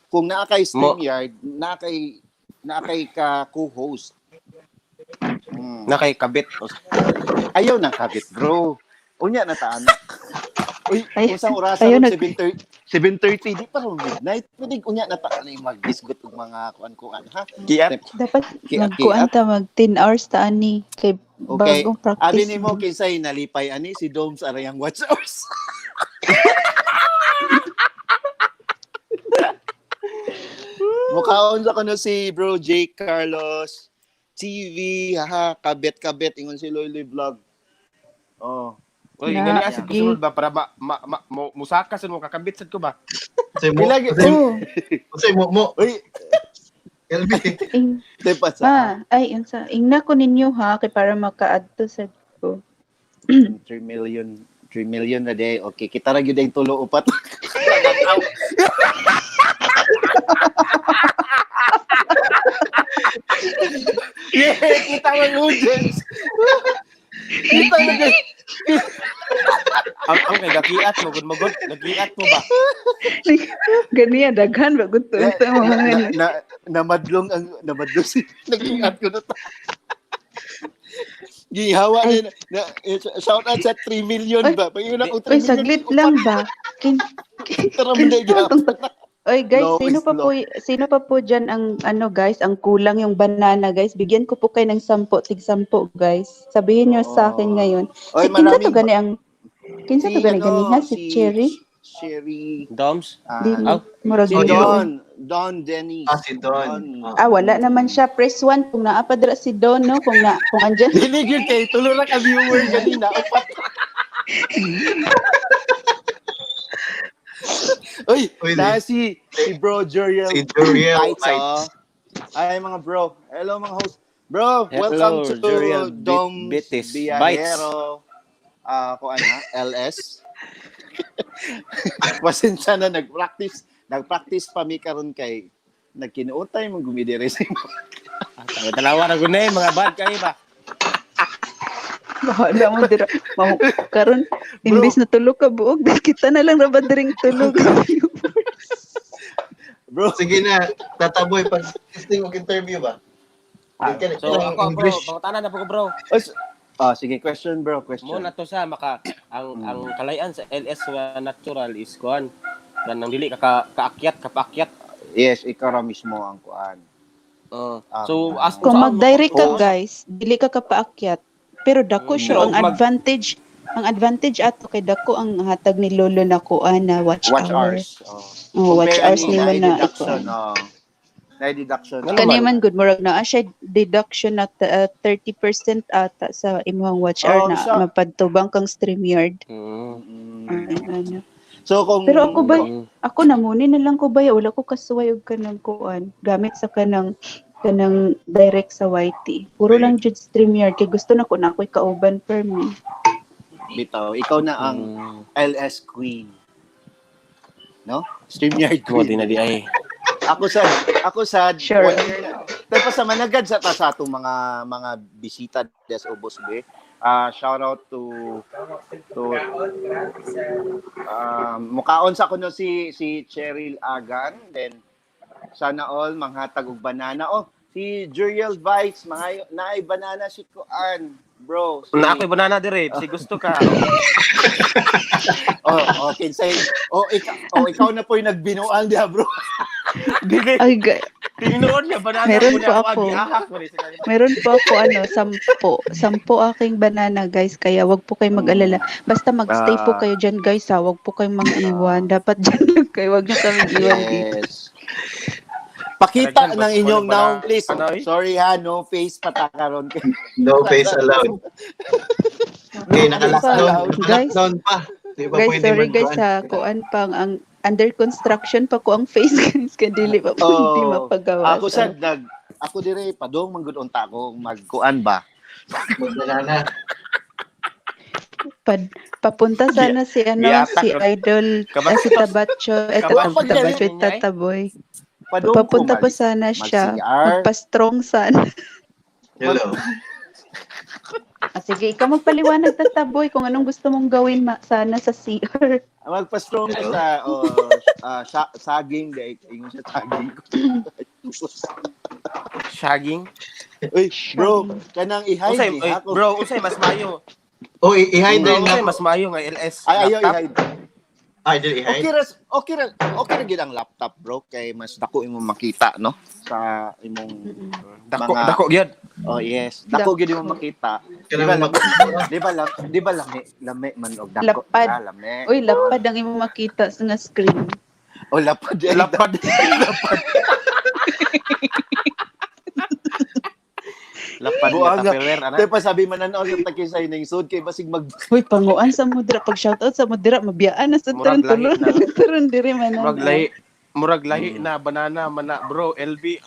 Speaker 3: kung naa kay StreamYard, naa kay ka co-host.
Speaker 4: Nakay kabit.
Speaker 3: Ayaw na kabit, bro. Unya na ta anak. Uy,
Speaker 2: Ay-
Speaker 3: usang oras
Speaker 2: ayaw
Speaker 3: 7:30 di pa ron midnight. Pwede unya na ta ani magdisgot og mga kuan ha.
Speaker 4: Kiat.
Speaker 2: Dapat
Speaker 3: Kiat.
Speaker 2: magkuan ta mag 10 hours ta ani kay
Speaker 3: Okay.
Speaker 2: bagong
Speaker 3: Abi
Speaker 2: practice.
Speaker 3: nimo kinsay nalipay ani si Doms arayang watch hours. Mukhaon sa kuno si Bro J. Carlos TV, haha, kabet ingon si Loy Loy Vlog. Oh.
Speaker 4: Uy,
Speaker 2: Na-
Speaker 4: gani asig
Speaker 2: Gi-
Speaker 4: kusunod ba para musaka sa mo kakabit sad ko ba?
Speaker 1: Kasi mo,
Speaker 3: Pilagi.
Speaker 2: Oh,
Speaker 1: kasi mo,
Speaker 3: Uy,
Speaker 1: LB.
Speaker 2: ing,
Speaker 3: tepa sa
Speaker 2: ay unsa ingna ko ninyo ha kay para makaadto sa ko.
Speaker 3: 3 million na day. Okay, kita ra gyud ang tulo upat. Yeah, kita ang audience. Kita na guys.
Speaker 4: Ang kay gakiat mo gud magod, gakiat mo ba?
Speaker 2: Ganiya daghan ba gud to sa mga
Speaker 3: Namadlong si nag-ingat ko na to. Gihawa din shout out sa 3 million ba? Pagin ako 3
Speaker 2: Oy,
Speaker 3: million.
Speaker 2: saglit lang ba?
Speaker 3: Tara mo na gyapon.
Speaker 2: Oy guys,
Speaker 3: Lowest
Speaker 2: sino pa po diyan ang ano guys, ang kulang yung banana guys. Bigyan ko po kayo ng 10, tig 10 guys. Sabihin niyo sa akin ngayon.
Speaker 3: Oy,
Speaker 2: Kinsa to
Speaker 3: maraming
Speaker 2: gani ang kinsa to gani ganiha si Cherry?
Speaker 3: Cherry.
Speaker 4: Doms.
Speaker 2: Di
Speaker 4: Aw.
Speaker 2: murag
Speaker 3: Si
Speaker 2: yun.
Speaker 3: Don Dennis.
Speaker 1: Si Don.
Speaker 2: Wala naman siya. Press 1 kung naa pa dira si Don no, kung andyan.
Speaker 3: Dinig yun kay tulo ra ka viewer ganina upat. Uy,
Speaker 1: Uy,
Speaker 3: na si Bro Juriel.
Speaker 1: Si Juriel
Speaker 3: Lights,
Speaker 1: Lights.
Speaker 3: Ay mga bro. Hello mga host. Bro,
Speaker 4: Hello,
Speaker 3: welcome to
Speaker 4: Juriel
Speaker 3: Dom
Speaker 4: Bitis.
Speaker 3: Biahero. Kung ano, LS. Pasensya na nagpractice pa mi karon kay nagkinuutay mong gumidire sa imo.
Speaker 4: Dalawa na gud na mga bad kay ba?
Speaker 2: Bahala mo dira. Karon imbis na tulog ka buog, kita na lang ra ba diring tulog.
Speaker 3: Bro,
Speaker 1: Sige na, tataboy, pag-testing og interview ba?
Speaker 4: So ako bro, pangutanan na po ko bro.
Speaker 3: sige, question bro, question.
Speaker 4: Mo na to sa ang kalayan sa LS nga natural is kuan. Nang dili kaakyat.
Speaker 3: Yes, ikaw ra mismo ang kuan.
Speaker 4: So as
Speaker 2: Kung mag-direct ka
Speaker 3: Oh.
Speaker 2: guys, dili ka kapaakyat. Pero dako siya ang
Speaker 4: Mag-
Speaker 2: advantage. Ang advantage ato kay dako ang hatag ni lolo na kuan na watch hour.
Speaker 3: hours.
Speaker 2: Oh, watch
Speaker 3: Compare
Speaker 2: hours
Speaker 3: ani,
Speaker 2: nimo
Speaker 3: na
Speaker 2: na
Speaker 3: deduction,
Speaker 2: ikuan.
Speaker 3: na deduction.
Speaker 4: Ano
Speaker 2: Kani
Speaker 4: man?
Speaker 2: man good murag na siya deduction at 30% ata sa imong watch hour
Speaker 3: Oh,
Speaker 2: na
Speaker 3: siya.
Speaker 2: mapadtubang kang StreamYard.
Speaker 3: Mm. So kung
Speaker 2: Pero ako ba,
Speaker 4: Mm.
Speaker 2: ako namuni na lang ko ba, wala ko kasuway og kanang kuan gamit sa kanang direct sa YT. Puro lang jud StreamYard kay gusto na ko na ako'y kauban per me.
Speaker 3: bitaw, ikaw na ang LS Queen. No? StreamYard
Speaker 4: Mo
Speaker 3: Queen.
Speaker 4: di na di ay.
Speaker 3: Ako sa
Speaker 2: Sure.
Speaker 3: 1 year na. Tapos sa managad sa atong mga bisita des Ubos be. Shout out to mukaon sa kuno si Cheryl Agan, then sana all manghatag og banana. Oh, si Juriel Vice, mga naay banana si Kuan, bro.
Speaker 4: Na ako'y banana dire, si gusto ka.
Speaker 3: Okay, say. Ikaw na po yung nagbinuan dia, bro.
Speaker 4: Dili.
Speaker 2: Ay,
Speaker 4: Tinuod niya banana
Speaker 2: Meron
Speaker 4: ko
Speaker 2: po
Speaker 4: na
Speaker 2: ako.
Speaker 4: gihahak ko ni sila.
Speaker 2: meron po ako 10 aking banana guys, kaya wag po kayong mag-alala. Basta magstay po kayo dyan guys ha, wag po kayong mang-iwan. Dapat dyan lang kayo, wag niyo kami iwan dito.
Speaker 3: Yes. Pakita
Speaker 4: Talagang
Speaker 3: ng
Speaker 4: basta
Speaker 3: inyong
Speaker 4: wala
Speaker 3: noun, please.
Speaker 4: ano, eh?
Speaker 3: Sorry ha, no face patakaron.
Speaker 1: No face allowed. Okay,
Speaker 3: Allowed.
Speaker 1: naka-lockdown pa. Di ba
Speaker 2: Guys,
Speaker 1: pwede
Speaker 2: sorry
Speaker 1: mag-kuan?
Speaker 2: guys ha, kuan pang ang under construction pa ko ang face guys, kaya dili pa pwede
Speaker 3: Oh,
Speaker 2: mapagawa.
Speaker 3: ako sad ako dire padong manggod unta ko magkuan ba.
Speaker 1: Mag-banana.
Speaker 2: Papunta sana si
Speaker 4: Giatak
Speaker 2: si
Speaker 4: ko.
Speaker 2: Idol si Tabacho,
Speaker 3: Kabastos.
Speaker 2: Tabacho Tataboy.
Speaker 3: Padong
Speaker 2: Papunta
Speaker 3: ko
Speaker 2: pa sana siya.
Speaker 3: mag-CR.
Speaker 2: Magpa-strong sana.
Speaker 1: Hello.
Speaker 2: Sige, ikaw magpaliwanag Tataboy kung anong gusto mong gawin sana sa CR.
Speaker 3: Magpa-strong ko sa saging dai ingon sa saging ko.
Speaker 4: Shagging.
Speaker 3: Uy, bro, kanang
Speaker 4: Usay,
Speaker 3: i-hide ako.
Speaker 4: bro, usay mas mayo.
Speaker 1: Oh, i-hide
Speaker 4: Bro,
Speaker 1: din
Speaker 4: usay
Speaker 1: na.
Speaker 4: mas mayo nga LS.
Speaker 3: Ay, ayaw
Speaker 4: laptop.
Speaker 3: i-hide.
Speaker 1: Ay, dili i-hide.
Speaker 3: Okay ra gid ang laptop, bro, kay mas dako imong makita, no? Sa imong
Speaker 4: Dako gyud.
Speaker 3: Oh, yes. Dako gid imong makita.
Speaker 1: Kanang
Speaker 3: Di ba lami man og dako.
Speaker 2: Lapad.
Speaker 3: Lami.
Speaker 2: Uy, lapad ang imong makita sa nga screen.
Speaker 3: Oh, lapad.
Speaker 4: Lapad. Lapad
Speaker 3: Buang
Speaker 4: nga
Speaker 3: nga.
Speaker 4: tupperware ana.
Speaker 3: Tay pa sabi man ano yung takisay ning sud kay basig mag
Speaker 2: Uy, panguan sa mudra. Pag shoutout sa mudra, mabiyaan na sa
Speaker 4: Murag
Speaker 2: taron tulon.
Speaker 4: lahi na.
Speaker 2: Taron diri man.
Speaker 4: Murag lahi na banana mana bro LB.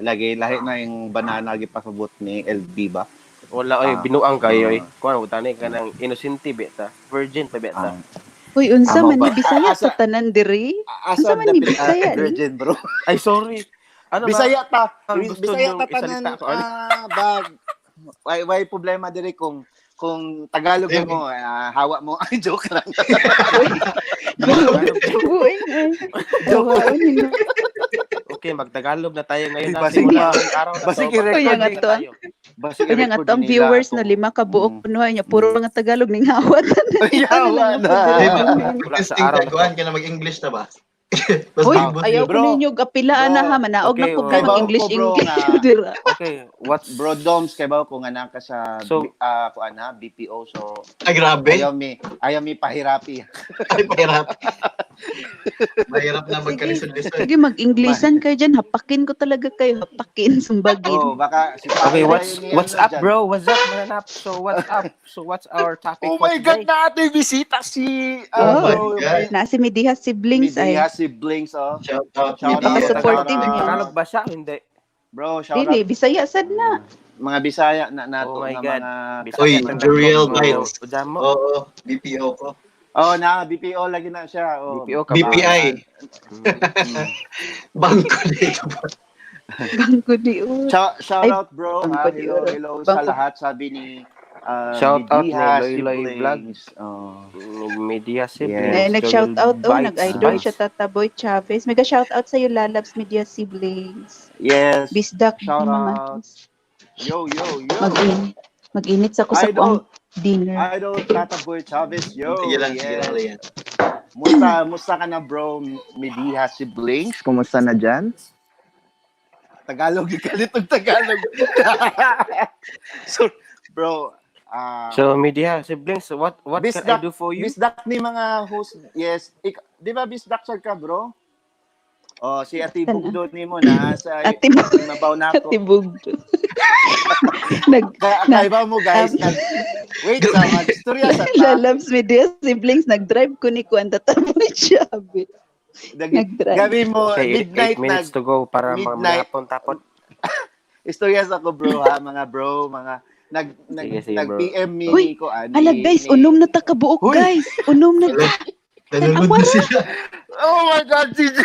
Speaker 3: lahi na yung banana gipasabot ni LB ba?
Speaker 4: Wala oy binuang kayo oy. Kuan utani ka nang innocent beta. Virgin pa beta.
Speaker 2: Uy, unsa
Speaker 3: Amo
Speaker 2: man
Speaker 3: ba?
Speaker 2: ni Bisaya
Speaker 3: Asa-
Speaker 2: sa tanan diri?
Speaker 3: Asa
Speaker 2: Unsa man ni
Speaker 3: the
Speaker 2: Bisaya, ni?
Speaker 3: virgin, bro?
Speaker 4: Ay sorry. Ano
Speaker 3: Bisaya ta.
Speaker 4: Ang gusto
Speaker 3: Bisaya
Speaker 4: niyong
Speaker 3: ta tanan.
Speaker 4: isalita ko, ano?
Speaker 3: Bag. Why problema diri kung Tagalog
Speaker 1: Ayun.
Speaker 3: mo, hawa mo. Ay, joke lang.
Speaker 2: Uy, ay. Dawaon hino.
Speaker 4: Okay, magtagalog na tayo ngayon na
Speaker 3: Basig
Speaker 4: simula
Speaker 3: na.
Speaker 4: ng araw na
Speaker 3: Basig
Speaker 4: to.
Speaker 3: i-record
Speaker 2: Kuya nga
Speaker 4: na
Speaker 2: to,
Speaker 4: tayo.
Speaker 3: Basi
Speaker 2: Kanya nga to, ang viewers na 5 ka buok punuhay niya, puro nga Tagalog ning hawat.
Speaker 3: Hawa na.
Speaker 4: Wala sa araw na to.
Speaker 1: Kuan ka na mag-English ta ba? Mas
Speaker 2: Uy,
Speaker 1: libot
Speaker 2: ayaw
Speaker 1: yun.
Speaker 2: ko
Speaker 3: Bro,
Speaker 2: ninyo gapilaan na ha, manaog
Speaker 4: okay,
Speaker 2: na po
Speaker 4: okay.
Speaker 2: ka mag-English
Speaker 3: Kay Bauko, bro,
Speaker 2: English dira.
Speaker 4: Okay, what's
Speaker 3: Bro Doms kay ba kung anak ka sa
Speaker 4: So-
Speaker 3: BPO so
Speaker 1: Ay, grabe.
Speaker 3: ayaw mi pahirapi.
Speaker 1: Ay, mahirap. Mahirap na magkalisod-lisod.
Speaker 2: Sige, mag-Englishan kayo dyan. Hapakin ko talaga kayo. Hapakin, sumbagin.
Speaker 3: Oh, baka si
Speaker 4: Okay,
Speaker 3: Papa
Speaker 4: what's
Speaker 3: yun,
Speaker 4: up
Speaker 3: dyan.
Speaker 4: bro? What's up mananap? So what's up? So what's our topic
Speaker 3: Oh
Speaker 4: for
Speaker 3: my God,
Speaker 4: today?
Speaker 3: na ating bisita si
Speaker 1: Oh my
Speaker 3: bro,
Speaker 1: God.
Speaker 2: Na si Midihas siblings ay.
Speaker 3: Midiha siblings oh.
Speaker 1: Shout out.
Speaker 3: Shout out.
Speaker 2: Napaka-supportive
Speaker 3: Shout out.
Speaker 2: niyo.
Speaker 4: Tagalog ba siya? Hindi.
Speaker 3: Bro, shout
Speaker 2: Dili,
Speaker 3: out
Speaker 2: Bisaya sad na.
Speaker 3: mga Bisaya na nato
Speaker 4: Oh my
Speaker 3: na
Speaker 4: God.
Speaker 3: mga
Speaker 4: Bisaya
Speaker 1: Uy,
Speaker 4: ng
Speaker 1: Juriel
Speaker 4: Tagalog,
Speaker 1: Bites.
Speaker 4: bro. Ujan mo.
Speaker 1: Oo, BPO ko.
Speaker 3: Oh, na BPO lagi na siya. Oh.
Speaker 4: BPO ka ba?
Speaker 1: BPI.
Speaker 3: Mm.
Speaker 1: Bangko dito ba?
Speaker 2: Ganggo di o.
Speaker 3: Shout
Speaker 2: Ay,
Speaker 3: out bro.
Speaker 2: bangko di
Speaker 3: Hello
Speaker 2: oras.
Speaker 3: sa
Speaker 2: Bangko.
Speaker 3: lahat sabi ni
Speaker 4: Shout out ni
Speaker 3: Midiha
Speaker 4: Loy Loy
Speaker 3: siblings. Oh.
Speaker 4: Media siblings.
Speaker 3: Yes.
Speaker 2: Nag-shoutout
Speaker 4: Joel
Speaker 2: nag-idol
Speaker 4: Bites.
Speaker 2: siya Tataboy Chavez. Mega shoutout sa iyo Lalabs Media siblings.
Speaker 3: Yes.
Speaker 2: Bisdak
Speaker 3: Shout
Speaker 2: mga
Speaker 3: out. Yo.
Speaker 2: mag-init sa ko sa
Speaker 3: Idol.
Speaker 2: kuang dinner.
Speaker 3: Idol Tata Boy Chavez. Yo.
Speaker 1: Sige lang yan.
Speaker 3: Musta ka na bro? Midiha siblings. Kumusta na dyan? Tagalog, ikalit ng Tagalog. So, bro,
Speaker 4: So, media, siblings, what can I
Speaker 3: Bisdak,
Speaker 4: do for you?
Speaker 3: Bisdak ni mga host. Yes. Di ba Bisdak sad ka, bro? Oh, si Ati
Speaker 2: Sana.
Speaker 3: Bugdo ni mo na sa
Speaker 2: Ati Bug-
Speaker 3: mabaw na ako.
Speaker 2: Ati Bugdo. Nag
Speaker 3: Kaiba mo guys, wait sa magstorya sa ta.
Speaker 2: Lalabs media siblings nag-drive ko ni Kuan tataboy siya. Nag-drive.
Speaker 3: Gabi mo
Speaker 4: Okay, 8
Speaker 3: midnight
Speaker 4: minutes to go para
Speaker 3: midnight.
Speaker 4: maghapon tapon.
Speaker 3: Istorya sa ko bro ha, mga bro, mga
Speaker 4: Sige, bro.
Speaker 3: PM me
Speaker 2: Uy,
Speaker 3: ko ani.
Speaker 2: Hala guys, unom na ta kabuok
Speaker 3: Uy.
Speaker 2: guys. Unom na ta.
Speaker 1: Nalulod na sila.
Speaker 3: Oh my god, CJ.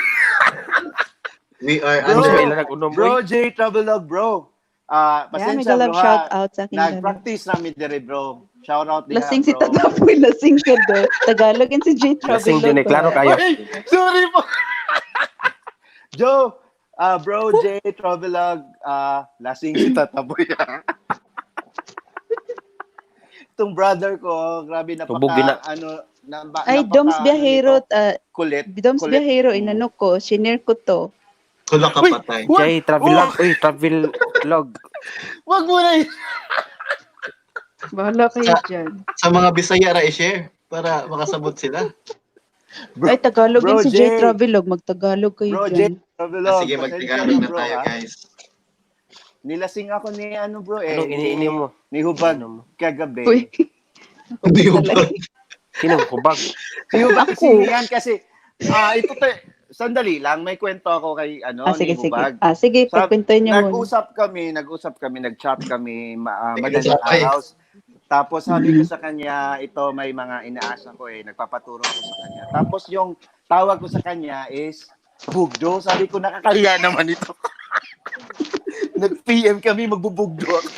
Speaker 1: We are
Speaker 3: Bro.
Speaker 4: Ano
Speaker 1: under.
Speaker 4: sila nag-unom, boy?
Speaker 3: Bro, J Travelog bro.
Speaker 2: Yeah, may
Speaker 3: Pasensya
Speaker 2: galab
Speaker 3: bro
Speaker 2: shout
Speaker 3: ha.
Speaker 2: out sa akin. Lalab.
Speaker 3: Nag-practice namin dire bro. Shout out diha,
Speaker 2: Lasing si
Speaker 3: bro.
Speaker 2: Tataboy, lasing ka do. Tagalog yan si J
Speaker 4: Lasing
Speaker 2: Travelog.
Speaker 4: din, klaro kayo.
Speaker 3: Ay, sorry po. Joe, bro, J Travelog, lasing si Tataboy. Itong brother ko, grabe
Speaker 4: Tubog din na.
Speaker 2: Ay, Doms Biyahero,
Speaker 3: kulit.
Speaker 2: Doms
Speaker 3: kulit.
Speaker 2: Biyahero, inano ko, shinare ko to.
Speaker 1: Kula ka patay.
Speaker 3: Uy,
Speaker 4: Jay, travel log. Uy, travel log.
Speaker 3: Wag mo na
Speaker 2: Bahala kayo
Speaker 1: Sa-
Speaker 2: dyan.
Speaker 1: Sa mga Bisaya ra i-share para makasabot sila.
Speaker 2: Ay, Tagalog
Speaker 3: Bro,
Speaker 2: yan si
Speaker 3: Jay.
Speaker 2: J Travelog. Magtagalog kayo
Speaker 3: Bro, J
Speaker 2: dyan.
Speaker 3: Travelog.
Speaker 1: Sige,
Speaker 3: pasensya
Speaker 1: magtagalog na
Speaker 3: bro,
Speaker 1: tayo,
Speaker 3: ha.
Speaker 1: guys.
Speaker 3: Nilasing ako ni bro
Speaker 4: Anong iniinom mo?
Speaker 3: Ni Hubag
Speaker 4: Ano mo?
Speaker 3: kagabi.
Speaker 2: Uy.
Speaker 1: Hindi mo ba?
Speaker 4: Sinong hubag?
Speaker 3: Si Hubag
Speaker 2: Ako.
Speaker 3: kasi yan kasi sandali lang, may kwento ako kay
Speaker 2: Sige,
Speaker 3: ni
Speaker 2: sige.
Speaker 3: Hubag.
Speaker 2: Sige, pagpintoy niyo muna.
Speaker 3: Nag-usap kami, nag-chat kami
Speaker 1: Sige,
Speaker 3: madaling
Speaker 1: okay.
Speaker 3: araw. Tapos sabi ko sa kanya, ito may mga inaasa ko nagpapaturo ako sa kanya. Tapos yung tawag ko sa kanya is Bugdo. Sabi ko, nakakaliya naman ito. Nag-PM kami, magbubugdo ako.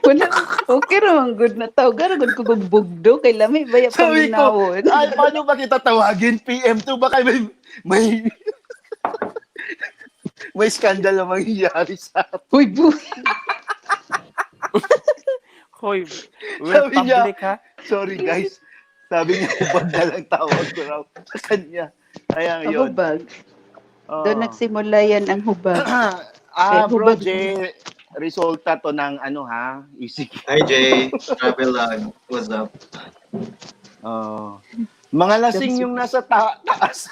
Speaker 2: Wala, okay raman, good na tao. Gara, good ko bugdo. Kay lamay, baya pang
Speaker 3: Sabi ko,
Speaker 2: ginawon.
Speaker 3: ay, paano ba kita tawagin? PM2, baka may may skandal na mangyayari sa
Speaker 2: Uy, bu.
Speaker 4: Hoy, we're
Speaker 3: Sabi niya,
Speaker 4: public, ha?
Speaker 3: sorry guys. Sabi niya, Hubag na lang tawag ko raw sa kanya. Kaya
Speaker 2: Ang
Speaker 3: yun.
Speaker 2: hubag.
Speaker 3: Oo.
Speaker 2: Doon nagsimula yan ang hubag.
Speaker 3: Bro,
Speaker 2: Hubag.
Speaker 3: J, resulta to ng isig.
Speaker 1: Hi, Jay. Travel log. What's up?
Speaker 3: Mga lasing yung nasa taas.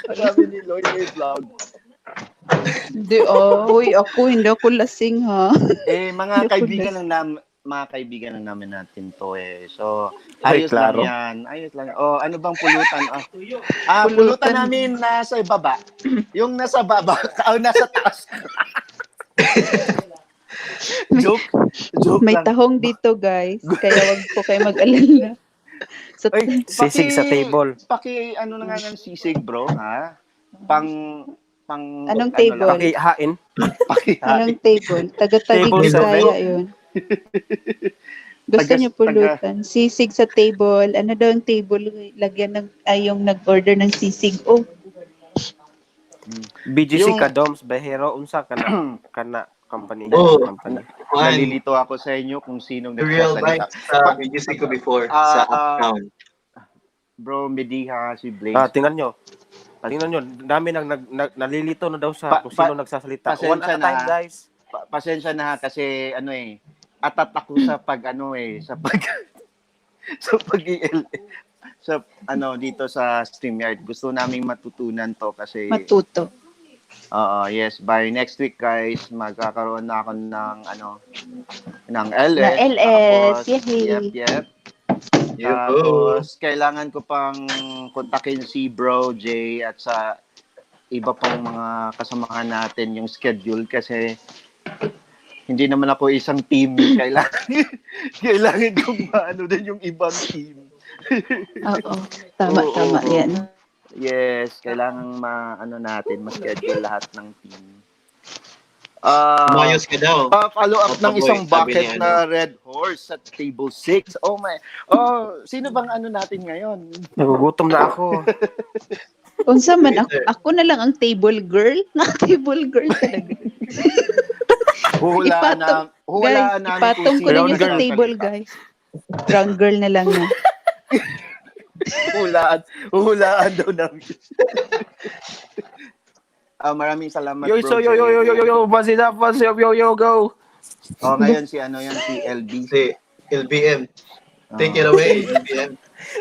Speaker 3: Marami ni Lloyd may vlog.
Speaker 2: Hindi, uy, hindi ako lasing, ha?
Speaker 3: Mga
Speaker 2: Hindi ko
Speaker 3: kaibigan mga kaibigan lang namin natin to So,
Speaker 4: Ay,
Speaker 3: ayos lang
Speaker 4: klaro.
Speaker 3: yan. Ayos lang. Ano bang pulutan? Pulutan namin nasa baba. Yung nasa baba, nasa taas. Joke
Speaker 2: May
Speaker 3: lang.
Speaker 2: tahong dito, guys. Kaya wag po kayo mag-alala. So,
Speaker 3: Ay,
Speaker 4: Sisig sa table.
Speaker 3: Na nga ng sisig, bro, ha? Pang
Speaker 2: Anong table?
Speaker 4: Pakihain.
Speaker 2: anong table? Taga-tagig
Speaker 4: Table
Speaker 2: Bisaya yun. Gusto
Speaker 3: Taga-
Speaker 2: niyo pulutan. Sisig sa table. Ano daw ang table? Lagyan ng, yung nag-order ng sisig. Oh,
Speaker 4: BGC
Speaker 3: Yung-
Speaker 4: ka, Doms, Behero, unsa ka na company.
Speaker 1: Oh.
Speaker 4: company.
Speaker 1: One,
Speaker 3: Nalilito ako sa inyo kung sinong
Speaker 1: the real
Speaker 3: nagsasalita.
Speaker 1: bike sa BGC ko before. Sa uptown.
Speaker 3: Bro, Mediha, si Blaze.
Speaker 4: Tingnan nyo. Dami nalilito na daw sa kung
Speaker 3: Pa-
Speaker 4: sino nagsasalita.
Speaker 3: pasensya
Speaker 4: One at a time,
Speaker 3: na.
Speaker 4: guys.
Speaker 3: Pasensya na kasi atat ako sa sa dito sa StreamYard. Gusto naming matutunan to kasi
Speaker 2: matuto.
Speaker 3: yes, by next week guys, magkakaroon na ako ng LS.
Speaker 2: Na LS,
Speaker 3: Tapos,
Speaker 2: yay.
Speaker 3: yep.
Speaker 1: Yoo.
Speaker 3: Tapos, kailangan ko pang kontakin si Bro J at sa iba pang mga kasamahan natin yung schedule kasi hindi naman ako isang team. Kailangan kong maano din yung ibang team.
Speaker 2: Oo. Tama
Speaker 3: Oo.
Speaker 2: yan.
Speaker 3: Yes, kailangan ma-schedule lahat ng team.
Speaker 1: Umayos ka daw.
Speaker 3: Follow up ng
Speaker 1: Opo,
Speaker 3: isang
Speaker 1: boy, sabi
Speaker 3: bucket
Speaker 1: niya,
Speaker 3: na Red Horse at table 6. Oh my. Sino bang natin ngayon?
Speaker 4: Nagugutom na ako.
Speaker 2: Unsa man ako na lang ang table girl. Table girl talaga.
Speaker 3: Huhulaan
Speaker 2: Guys,
Speaker 3: namin
Speaker 2: ipatong ko
Speaker 3: kung
Speaker 2: na
Speaker 3: sino
Speaker 2: niya sa
Speaker 3: ang
Speaker 2: table,
Speaker 3: nagsasalita.
Speaker 2: guys. Brown girl na lang na.
Speaker 3: Huhulaan daw namin. Maraming salamat,
Speaker 4: Yo,
Speaker 3: bro.
Speaker 4: so, yo,
Speaker 3: Jay.
Speaker 4: what's it up? What's up, yo, go.
Speaker 3: Oh, ngayon si ano yan, si LB.
Speaker 1: Si LBM. Take it
Speaker 3: Oh.
Speaker 1: away, LBM.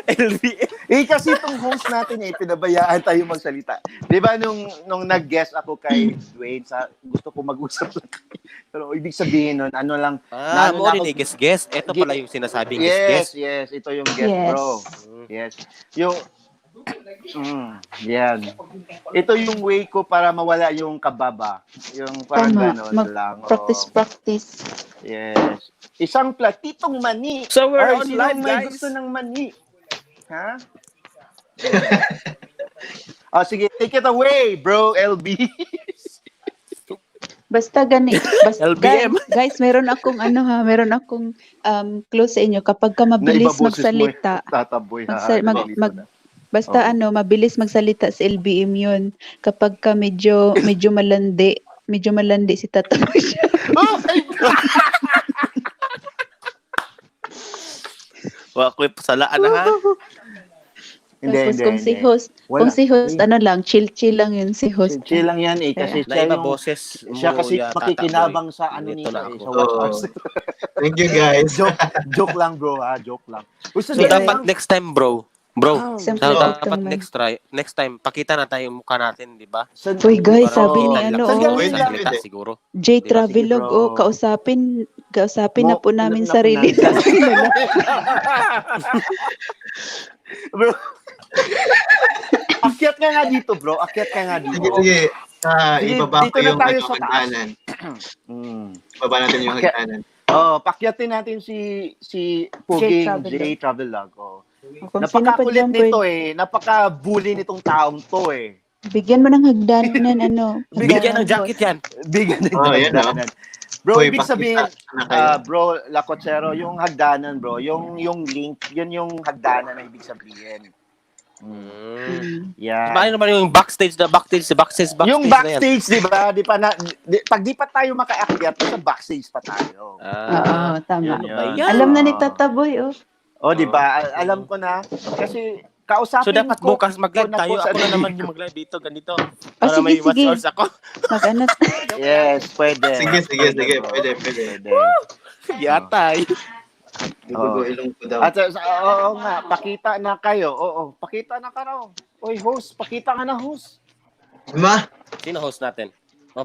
Speaker 4: LBM.
Speaker 3: Kasi itong host natin pinabayaan tayo magsalita. Di ba nung nag-guest ako kay Dwayne, gusto ko mag-usap lang. Pero ibig sabihin nun, ano lang, naano
Speaker 4: Mo
Speaker 3: na
Speaker 4: rin
Speaker 3: ako-
Speaker 4: guess. Ito pala yung sinasabing guess.
Speaker 3: Yes, ito yung guest,
Speaker 2: Yes.
Speaker 3: bro. Yes. Yung, yan. Ito yung way ko para mawala yung kababa. Yung parang
Speaker 2: Tama.
Speaker 3: gano'n lang. oo.
Speaker 2: Practice.
Speaker 3: Yes. Isang platitong mani.
Speaker 4: So we're
Speaker 3: Or
Speaker 4: on
Speaker 3: sino
Speaker 4: live,
Speaker 3: may
Speaker 4: guys.
Speaker 3: gusto ng mani? Ha? Sige, take it away, bro, LB.
Speaker 2: Basta gani.
Speaker 4: LBM.
Speaker 2: Guys, meron akong close sa inyo. Kapag ka mabilis magsalita,
Speaker 3: Tataboy ha.
Speaker 2: basta
Speaker 3: Oo.
Speaker 2: mabilis magsalita si LBM yun. Kapag ka medyo malandi si Tataboy siya.
Speaker 3: Oh, ay,
Speaker 4: Wa ko salaan na ha.
Speaker 2: Tapos kung si
Speaker 3: hindi.
Speaker 2: host,
Speaker 3: Wala.
Speaker 2: ano lang, chill lang yun si host.
Speaker 3: Chill lang yan kasi
Speaker 4: Na
Speaker 3: siya
Speaker 4: iba
Speaker 3: yung,
Speaker 4: boses
Speaker 3: siya
Speaker 4: mo,
Speaker 3: kasi
Speaker 4: ya,
Speaker 3: makikinabang
Speaker 4: Tataboy.
Speaker 3: sa ano
Speaker 4: Dito
Speaker 3: nito
Speaker 4: na
Speaker 3: sa
Speaker 4: ako.
Speaker 3: watch
Speaker 1: Oo.
Speaker 3: hours.
Speaker 1: Thank you, guys.
Speaker 3: joke lang bro ha, joke lang. Gusto
Speaker 4: So
Speaker 3: niyo
Speaker 4: dapat next time, bro.
Speaker 2: Siyempre,
Speaker 4: So,
Speaker 1: Oo.
Speaker 4: dapat next time pakita na tayo yung mukha natin, di ba?
Speaker 2: Uy, guys,
Speaker 4: Para
Speaker 2: sabi ni
Speaker 4: makita nila
Speaker 2: ano,
Speaker 4: kung
Speaker 3: Saan
Speaker 4: sino
Speaker 3: gawin
Speaker 4: sa
Speaker 3: yan?
Speaker 4: salita
Speaker 1: Pwede.
Speaker 4: siguro.
Speaker 2: J
Speaker 3: Sige,
Speaker 2: Travelog,
Speaker 3: bro.
Speaker 2: kausapin na po namin sarili
Speaker 3: na-
Speaker 2: namin.
Speaker 3: Bro. Akyat ka nga dito, bro. Akyat ka nga
Speaker 1: Sige,
Speaker 3: dito.
Speaker 1: sige.
Speaker 3: Sige,
Speaker 1: Ibaba
Speaker 3: dito
Speaker 1: ko
Speaker 3: na
Speaker 1: yung
Speaker 3: tayo sa taas.
Speaker 1: hagdanan.
Speaker 3: Mm.
Speaker 1: Ibaba natin yung
Speaker 3: Okay.
Speaker 1: hagdanan.
Speaker 3: Pakyatin natin si Puging
Speaker 2: Travelog.
Speaker 3: J Travelog. Oh.
Speaker 2: Kung sino pa
Speaker 3: Napakakulit
Speaker 2: dyan,
Speaker 3: nito napaka-bully nitong taong to
Speaker 2: bigyan mo ng hagdanan,
Speaker 4: Bigyan ng jacket yan.
Speaker 3: Bigyan ng
Speaker 1: Oh, yan,
Speaker 3: hagdanan. Bro,
Speaker 1: Hoy,
Speaker 3: ibig sabihin,
Speaker 1: pakita na kayo.
Speaker 3: bro, Lacotsero, yung hagdanan, bro, yung link, yun yung hagdanan na ibig sabihin. Yeah.
Speaker 4: Paano naman yung backstage
Speaker 3: Yung
Speaker 4: na yan?
Speaker 3: backstage, di ba? Pag di pa tayo makaakyat, sa backstage pa tayo.
Speaker 2: Oo, tama.
Speaker 3: Yun.
Speaker 2: Alam na ni Tataboy,
Speaker 3: Di ba? Alam ko na. Kasi, kausapin
Speaker 4: So dapat
Speaker 3: ko.
Speaker 4: bukas mag-live
Speaker 3: ko na
Speaker 4: tayo.
Speaker 3: po sa
Speaker 4: Ako na naman
Speaker 3: sarili
Speaker 4: yung mag-live dito, ganito.
Speaker 2: Oh,
Speaker 4: Para may
Speaker 2: sige.
Speaker 4: watch hours ako.
Speaker 2: Mag-ano,
Speaker 3: Yes, pwede.
Speaker 1: Sige,
Speaker 3: bro.
Speaker 1: pwede.
Speaker 4: Yatay.
Speaker 1: Dugo ilong ko daw.
Speaker 3: At oo nga, pakita na kayo. Oo, pakita na ka raw. Oy, host, pakita ka na, host.
Speaker 1: Ma,
Speaker 4: Sino host natin?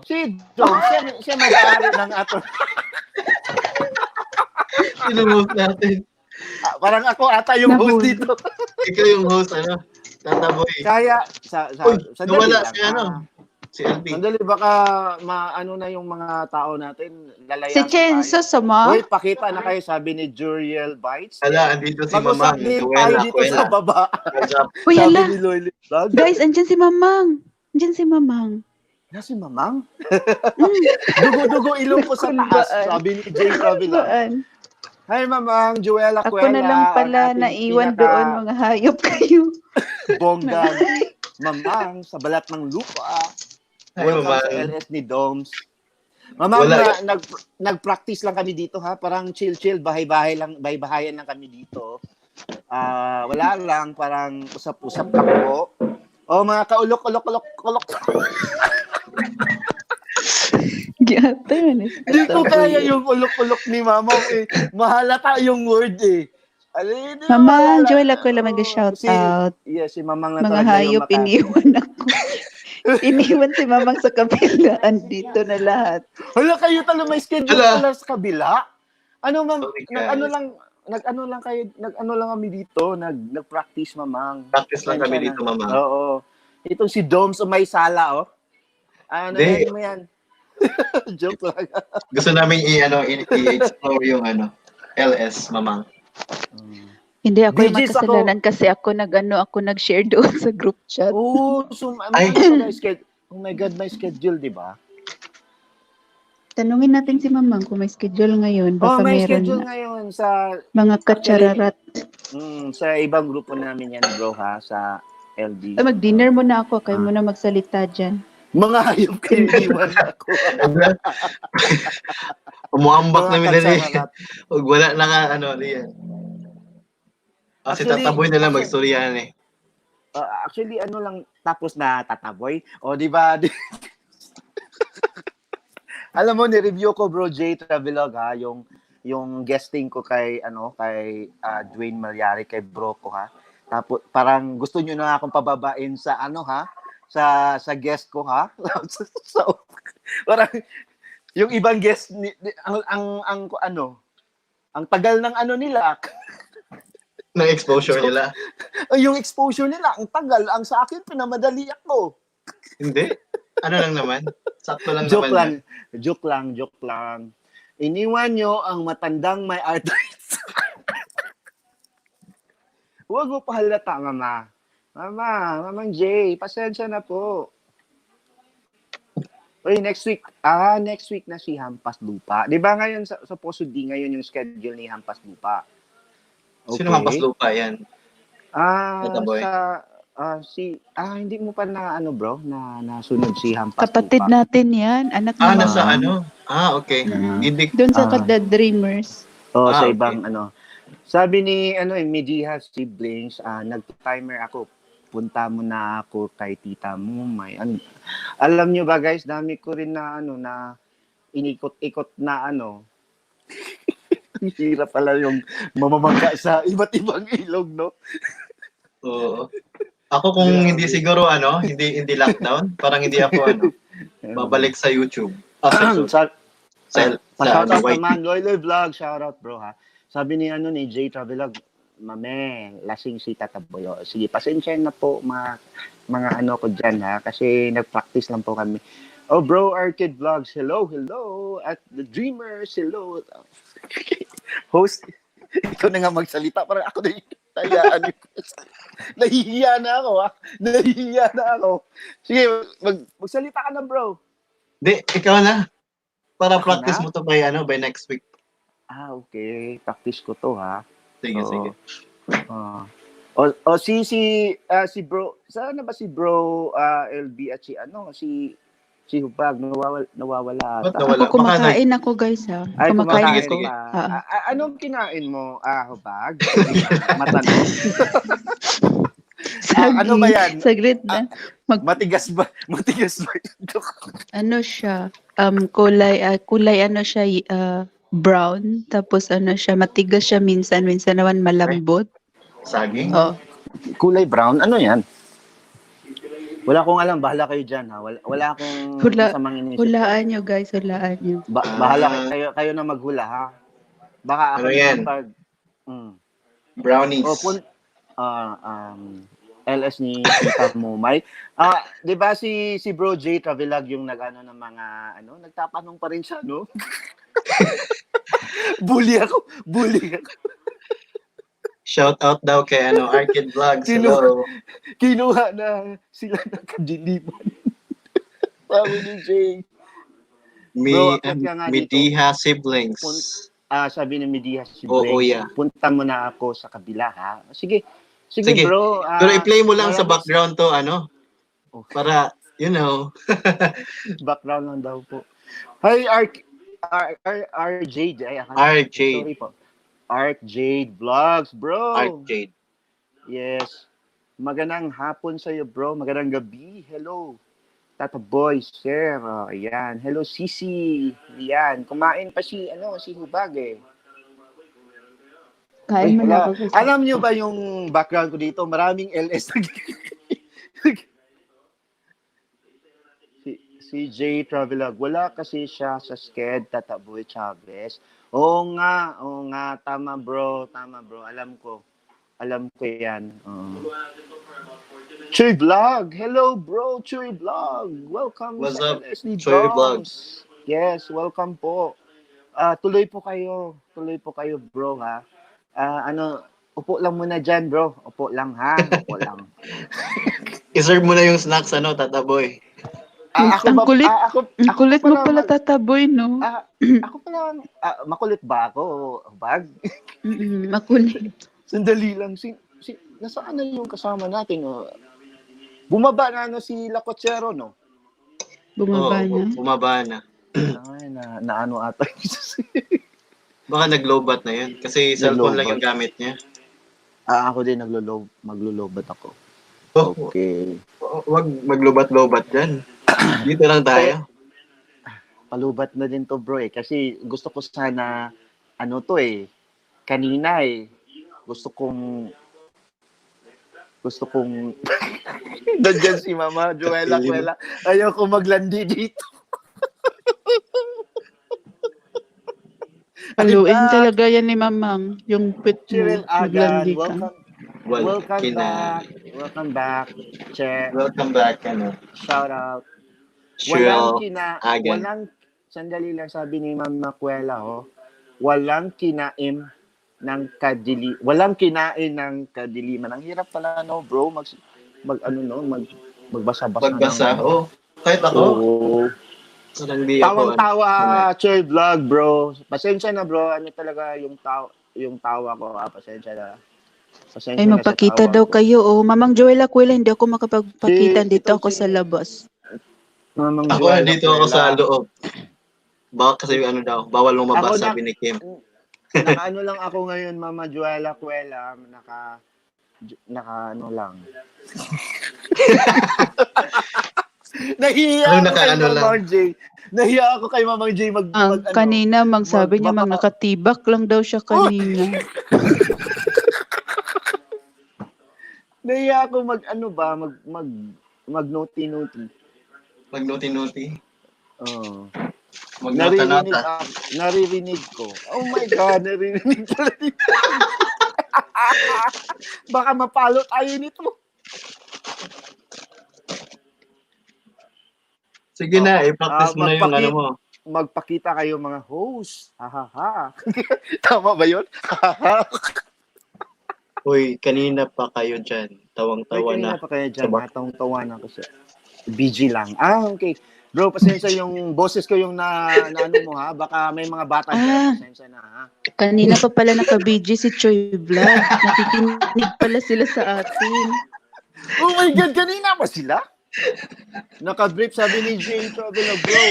Speaker 3: Si John, siya mag-aari ng ato.
Speaker 1: sinumove natin.
Speaker 3: Parang ako ata yung host
Speaker 2: Nahuli.
Speaker 3: dito.
Speaker 1: Ikaw yung host, Tataboy.
Speaker 3: Kaya,
Speaker 1: Uy,
Speaker 3: sandali
Speaker 1: nawala
Speaker 3: lang,
Speaker 1: si si LB.
Speaker 3: Sandali, baka maano na yung mga tao natin. Lalayan
Speaker 2: si Chenzo sama.
Speaker 3: Hoy, pakita na kayo, sabi ni Juriel Bites.
Speaker 1: Hala, andito si
Speaker 3: Mag-usap
Speaker 1: Mamang.
Speaker 3: din tayo dito sa baba.
Speaker 2: Uy,
Speaker 3: Sabi
Speaker 2: hala.
Speaker 3: ni Loyli.
Speaker 2: Guys, andyan si Mamang.
Speaker 3: Na si Mamang?
Speaker 2: Mm.
Speaker 3: Dugo-dugo ilong ko sa taas.
Speaker 2: Kulbaan.
Speaker 3: Sabi ni Jay Travila.
Speaker 2: Baan?
Speaker 3: Hi, Mamang. Juela
Speaker 2: Ako
Speaker 3: Cuela.
Speaker 2: na lang pala
Speaker 3: ang ating
Speaker 2: naiwan doon, mga hayop kayo.
Speaker 3: bonggang Mamang sa balat ng lupa.
Speaker 1: Hi,
Speaker 3: Welcome
Speaker 1: Mamang.
Speaker 3: sa LS ni Doms. Mamang,
Speaker 1: Wala.
Speaker 3: nag-practice lang kami dito ha. Parang chill-chill, bahay-bahayan lang kami dito. Wala lang, parang usap-usap lang po. Mga kaulok-ulok-ulok-ulok.
Speaker 2: Giyata yun.
Speaker 3: Hindi ko kaya yung ulok-ulok ni Mamang Mahalata yung word
Speaker 2: Mamang, Joel, ako lang mag-shout out.
Speaker 3: Yes, si Mamang na
Speaker 2: Mga
Speaker 3: talaga
Speaker 2: hayop, iniwan ako. Iniwan si Mamang sa kabilaan. Dito na lahat.
Speaker 3: Hala, kayo talaga may schedule
Speaker 1: Hala.
Speaker 3: pala sa kabila? Ano, Ma'am?
Speaker 1: Sorry, guys.
Speaker 3: Nag-ano lang kami dito. Nag-practice, Mamang.
Speaker 1: Practice lang kami
Speaker 3: Pasensya
Speaker 1: dito,
Speaker 3: na.
Speaker 1: Mamang.
Speaker 3: Oo. Itong si Doms o may sala, Ano
Speaker 1: Hindi.
Speaker 3: yan mo yan? Joke lang.
Speaker 1: Gusto namin i-explore yung LS, Mamang.
Speaker 2: Hindi ako yung
Speaker 3: DJs
Speaker 2: makasalanan kasi ako nag-share doon sa group chat.
Speaker 1: Ay.
Speaker 3: Oh my God, may schedule, di ba?
Speaker 2: Tanungin natin si Mamang kung may schedule ngayon. Baka
Speaker 3: May
Speaker 2: meron
Speaker 3: schedule
Speaker 2: na.
Speaker 3: ngayon sa
Speaker 2: Mga katsararat.
Speaker 3: sa ibang grupo namin yan, bro, ha, sa LD.
Speaker 2: Mag-dinner muna ako. Kayo muna magsalita dyan.
Speaker 3: Mga hayop kayo, iwan ako.
Speaker 1: Umuambak
Speaker 3: Mga
Speaker 1: namin na
Speaker 3: katsararat.
Speaker 1: Huwag wala na nga, liyan. Si
Speaker 3: Actually,
Speaker 1: Tataboy na lang magstoryahan
Speaker 3: Actually, ano lang, tapos na Tataboy. O, di ba? Alam mo, ni-review ko, bro, J Travelog, ha, yung guesting ko kay Dwayne Malyari, kay bro ko, ha. Tapos parang gusto niyo na akong pababain sa sa guest ko, ha. So, parang yung ibang guest ang tagal ng nila.
Speaker 1: ng exposure nila.
Speaker 3: Yung exposure nila, ang tagal. Ang sa akin, pinamadali ako.
Speaker 1: Hindi. Ano lang naman? Sakto lang
Speaker 3: Joke
Speaker 1: naman.
Speaker 3: lang. Joke lang. Iniwan nyo ang matandang may arthritis. Huwag mo pahalata, Mama. Mamang Jay, pasensya na po. Uy, next week na si Hampas Lupa. Di ba ngayon sa Poso D, ngayon yung schedule ni Hampas Lupa? Okay.
Speaker 1: Sino Hampas Lupa yan? Tataboy.
Speaker 3: Hindi mo pa na bro, na nasunod si Hampas
Speaker 2: Kapatid
Speaker 3: Lupa.
Speaker 2: natin yan. Anak ni
Speaker 1: Nasa
Speaker 2: Mama.
Speaker 1: okay.
Speaker 2: Mhm.
Speaker 1: Hindi.
Speaker 2: Doon sa Kada Dreamers.
Speaker 3: Sa
Speaker 1: okay.
Speaker 3: ibang Sabi ni Mediha Siblings, nag-timer ako. Punta mo na ako kay tita mo. Alam nyo ba guys, dami ko rin na na inikot-ikot na Hirap pala yung mamamangka sa iba't ibang ilog, no?
Speaker 1: Oo. Ako kung hindi siguro hindi lockdown, parang hindi ako babalik sa YouTube.
Speaker 3: Pa-shoutout
Speaker 1: White.
Speaker 3: naman, Loyloy Vlog, shoutout bro ha. Sabi ni J Travelog, mame, lasing si Tata Boy. Sige, pasensya na po mga ko dyan ha, kasi nag-practice lang po kami. Oh bro, Arcade Vlogs, hello. At The Dreamers, hello. Host, ikaw na nga magsalita, parang ako na tayaan. Nahihiya na ako. Sige, magsalita ka na bro.
Speaker 1: Hindi, ikaw na. Para
Speaker 3: Ako
Speaker 1: practice
Speaker 3: na?
Speaker 1: mo to by next week.
Speaker 3: Okay. Practice ko to ha.
Speaker 1: Sige.
Speaker 3: Si bro, saan na ba si bro LB at si Hubag nawawala
Speaker 1: Ba't
Speaker 3: ata.
Speaker 1: nawala?
Speaker 2: Ako kumakain ako guys ha.
Speaker 3: Ay,
Speaker 2: Kumakain
Speaker 1: sige,
Speaker 2: ako.
Speaker 1: sige.
Speaker 3: Anong kinain mo, Hubag? Matanong. Ano ba yan?
Speaker 2: Saglit na.
Speaker 3: Matigas ba?
Speaker 2: Ano siya? Kulay siya brown. Tapos siya, matigas siya minsan naman malambot.
Speaker 1: Saging?
Speaker 2: Oh.
Speaker 3: Kulay brown? Ano yan? Wala akong alam. Bahala kayo dyan, ha? Wala akong masamang inisip.
Speaker 2: Hulaan nyo guys, hulaan nyo.
Speaker 3: Bahala kayo na maghula, ha? Baka ako
Speaker 1: yan? Brownies.
Speaker 3: LS ni Tita Mumay. 'Di ba si Bro J Travelog yung ng mga nagtatanong pa rin siya, no? Bully ako.
Speaker 1: Shout out daw kay Arcade Vlogs. Hello.
Speaker 3: Kinuha na sila ng kadiliman. Sabi ni Jay. Bro, akit ka nga
Speaker 1: Mediha siblings.
Speaker 3: Sabi ni Mediha si
Speaker 1: Oo, yeah.
Speaker 3: Punta mo na ako sa kabila, ha? Sige
Speaker 1: Sige.
Speaker 3: bro.
Speaker 1: Pero i-play mo lang sa background to, para,
Speaker 3: background lang daw po. Hi, RJ.
Speaker 1: RJ.
Speaker 3: Sorry po. Jade Vlogs, bro.
Speaker 1: Arcade.
Speaker 3: Yes. Magandang hapon sa iyo, bro. Magandang gabi. Hello. Tata Boy, sir. Ayan. Hello, Sisi. Ayan. Kumain pa si Hubag eh.
Speaker 2: Kain mo na ako guys.
Speaker 3: Alam niyo ba yung background ko dito? Maraming LS. si J Travelog, wala kasi siya sa sked, Tata Boy Chavez. Oo nga, tama bro. Alam ko yan. Chuy Vlog, hello bro, Chuy Vlog. Welcome
Speaker 1: What's
Speaker 3: sa
Speaker 1: up,
Speaker 3: LSD
Speaker 1: Chuy
Speaker 3: Vlogs. Yes, welcome po. Tuloy po kayo bro ha. Upo lang muna dyan bro. Upo lang ha. Upo lang.
Speaker 1: I-serve mo na yung snacks, Tata Boy.
Speaker 2: Ang kulit mo pala, Tata Boy, no?
Speaker 3: Ako pala, makulit ba ako? Bag?
Speaker 2: Makulit.
Speaker 3: Sandali lang. Nasaan na yung kasama natin? Bumaba na si Lacochero, no?
Speaker 2: Bumaba na.
Speaker 1: Bumaba na.
Speaker 3: Ay, na ano ata.
Speaker 1: Baka nag-lowbat na yun. Kasi cellphone lang yung gamit niya.
Speaker 3: Ako din maglo-lowbat ako. Okay.
Speaker 1: Huwag maglobat-lobat dyan. Dito lang tayo.
Speaker 3: palubat na din to bro kasi gusto ko sana ano to kanina gusto kong nandiyan si Mama Joella
Speaker 1: Kapilim.
Speaker 3: Kuela. Ayaw ko maglandi dito.
Speaker 2: Paluin
Speaker 3: I'm back.
Speaker 2: talaga yan ni Mamang, yung pit mo,
Speaker 3: Cheryl Agan,
Speaker 2: naglandi ka.
Speaker 3: welcome
Speaker 1: Kina,
Speaker 3: back. Che,
Speaker 1: welcome back,
Speaker 3: shout out.
Speaker 1: Cheryl Agan.
Speaker 3: Walang, sandali lang sabi ni Mama Kuela, walang kinain ng kadiliman. Ang hirap pala, no, bro, magbasa-basa.
Speaker 1: Pagbasa, kahit ako,
Speaker 3: Oo.
Speaker 1: parang di ako,
Speaker 3: Tawang-tawa, Choy Vlog, bro. Pasensya na, bro. Ano talaga yung tawa ko, pasensya na. Pasensya
Speaker 2: Ay,
Speaker 3: na sa
Speaker 2: magpakita
Speaker 3: tawa
Speaker 2: daw
Speaker 3: ko.
Speaker 2: kayo. Mamang Joella Kuela, hindi ako makapagpakita.
Speaker 3: Si-
Speaker 2: Dito
Speaker 3: ito
Speaker 2: ako
Speaker 3: si-
Speaker 2: sa labas.
Speaker 3: Mamang
Speaker 1: ako
Speaker 3: Joella
Speaker 1: dito ako
Speaker 3: Kuela.
Speaker 1: sa loob. Baka kasi bawal lumabas,
Speaker 3: Ako
Speaker 1: sabi ni Kim.
Speaker 3: Naka-ano lang ako ngayon, Mama Joella Kuela. Naka ano lang. Nahiya
Speaker 1: Anong
Speaker 3: ako kay
Speaker 1: naka-ano lang?
Speaker 3: Mamang J. Nahiya ako kay Mamang J
Speaker 2: Kanina, sabi niya,
Speaker 3: baka-
Speaker 2: nakatibak lang daw siya kanina.
Speaker 3: Nahiya ako mag-noti-noti.
Speaker 1: Mag-noti-noti.
Speaker 3: Oh.
Speaker 1: Mag-nota-nota.
Speaker 3: Naririnig ko. Oh my God, naririnig ko. Baka mapalo tayo nito.
Speaker 1: Sige na, i-practice mo na yung ano mo.
Speaker 3: Magpakita kayo mga host. Ha ha ha. Tama ba yun? Ha ha.
Speaker 1: Uy, kanina pa kayo dyan. Tawang-tawa na.
Speaker 3: Kanina pa kayo dyan.
Speaker 1: Sabak.
Speaker 3: Natawang-tawa na ako siya. BG lang. Okay. Bro, pasensya yung boses ko yung na ano mo ha. Baka may mga bata dyan. Pasensya na ha.
Speaker 2: Kanina pa pala naka-BG si Choy Vlog. Nakikinig pala sila sa atin.
Speaker 3: Oh my God, kanina pa sila? Naka-brief sabi ni Jane Travelo, bro.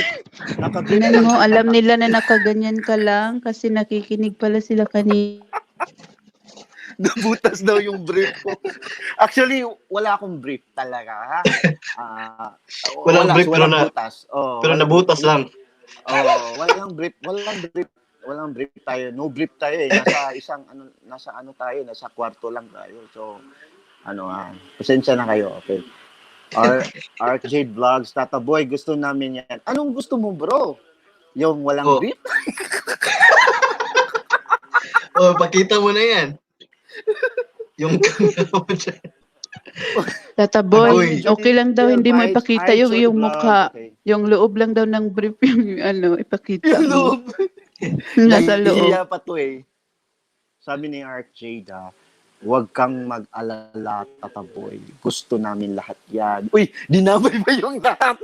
Speaker 3: Naka-brief.
Speaker 2: Tingnan mo, alam nila na nakaganyan ka lang kasi nakikinig pala sila kanina.
Speaker 3: Nabutas daw yung brief ko. Actually, wala akong brief talaga, ha?
Speaker 1: Walang brief, pero
Speaker 3: butas. Oh,
Speaker 1: pero nabutas lang.
Speaker 3: Walang brief tayo. No brief tayo eh. Nasa kwarto lang tayo. So, pasensya na kayo, okay? RJ Vlogs, Tata Boy, gusto namin yan. Anong gusto mo, bro? Yung walang brief?
Speaker 1: Pakita mo na yan. Yung mo dyan.
Speaker 2: Tata Boy,
Speaker 1: Uy.
Speaker 2: okay lang daw hindi mo ipakita yung
Speaker 3: Choy
Speaker 2: iyong
Speaker 3: Vlog,
Speaker 2: mukha.
Speaker 3: okay.
Speaker 2: Yung loob lang daw ng brief yung ipakita
Speaker 3: Yung
Speaker 2: mo.
Speaker 3: loob.
Speaker 2: Nasa loob.
Speaker 3: Nahihiya pa to eh. Sabi ni RJ huwag kang mag-alala, Tata Boy. Gusto namin lahat yan. Uy, dinamay ba yung lahat?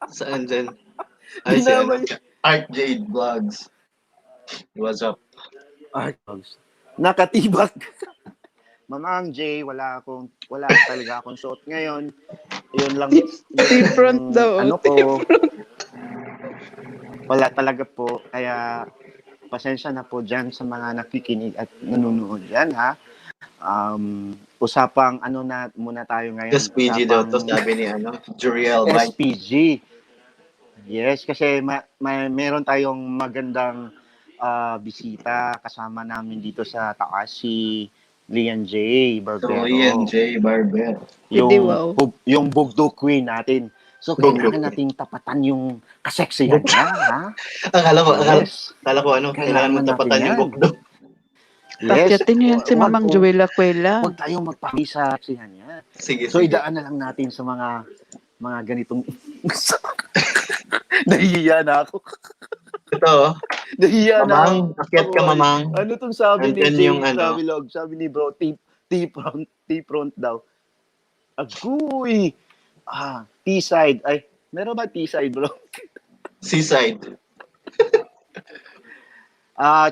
Speaker 1: Saan dyan? Ay, si
Speaker 3: Dinamay.
Speaker 1: Art Jade Vlogs. What's up?
Speaker 3: Vlogs. Nakatibak. Mamang J, wala talaga akong suot ngayon. Yun lang.
Speaker 2: T-front daw.
Speaker 3: Ano ko. Wala talaga po. Kaya, pasensya na po dyan sa mga nakikinig at nanonood dyan, ha? Usapang na muna tayo ngayon.
Speaker 1: SPG daw to, sabi ni Juriel Mike.
Speaker 3: SPG. Yes, kasi meron tayong magandang bisita kasama namin dito sa taas, si Lian J. Barbero.
Speaker 1: So, Lian J. Barbero.
Speaker 3: Yung Bugdo Queen natin. So, kailangan nating tapatan yung kaseksihan niya, ha?
Speaker 1: Akala ko
Speaker 3: Kailangan
Speaker 1: kailangan mo tapatan
Speaker 3: natin
Speaker 1: yung
Speaker 3: yan.
Speaker 1: bukdo.
Speaker 2: Pakyatin niyo yan si Mamang Joella Kuela.
Speaker 3: Huwag tayong magpahuli sa kaseksihan niya.
Speaker 1: Sige,
Speaker 3: So, idaan na lang natin sa mga ganitong... Nahihiya na ako.
Speaker 1: Ito,
Speaker 3: Nahihiya na ako.
Speaker 1: Mamang, akyat ka, Mamang.
Speaker 3: Ano tong sabi ni
Speaker 1: Andyan yung
Speaker 3: James Travelog? Sabi ni bro, T-front daw. Agoy! T-side. Ay, meron ba T-side, bro?
Speaker 1: Seaside.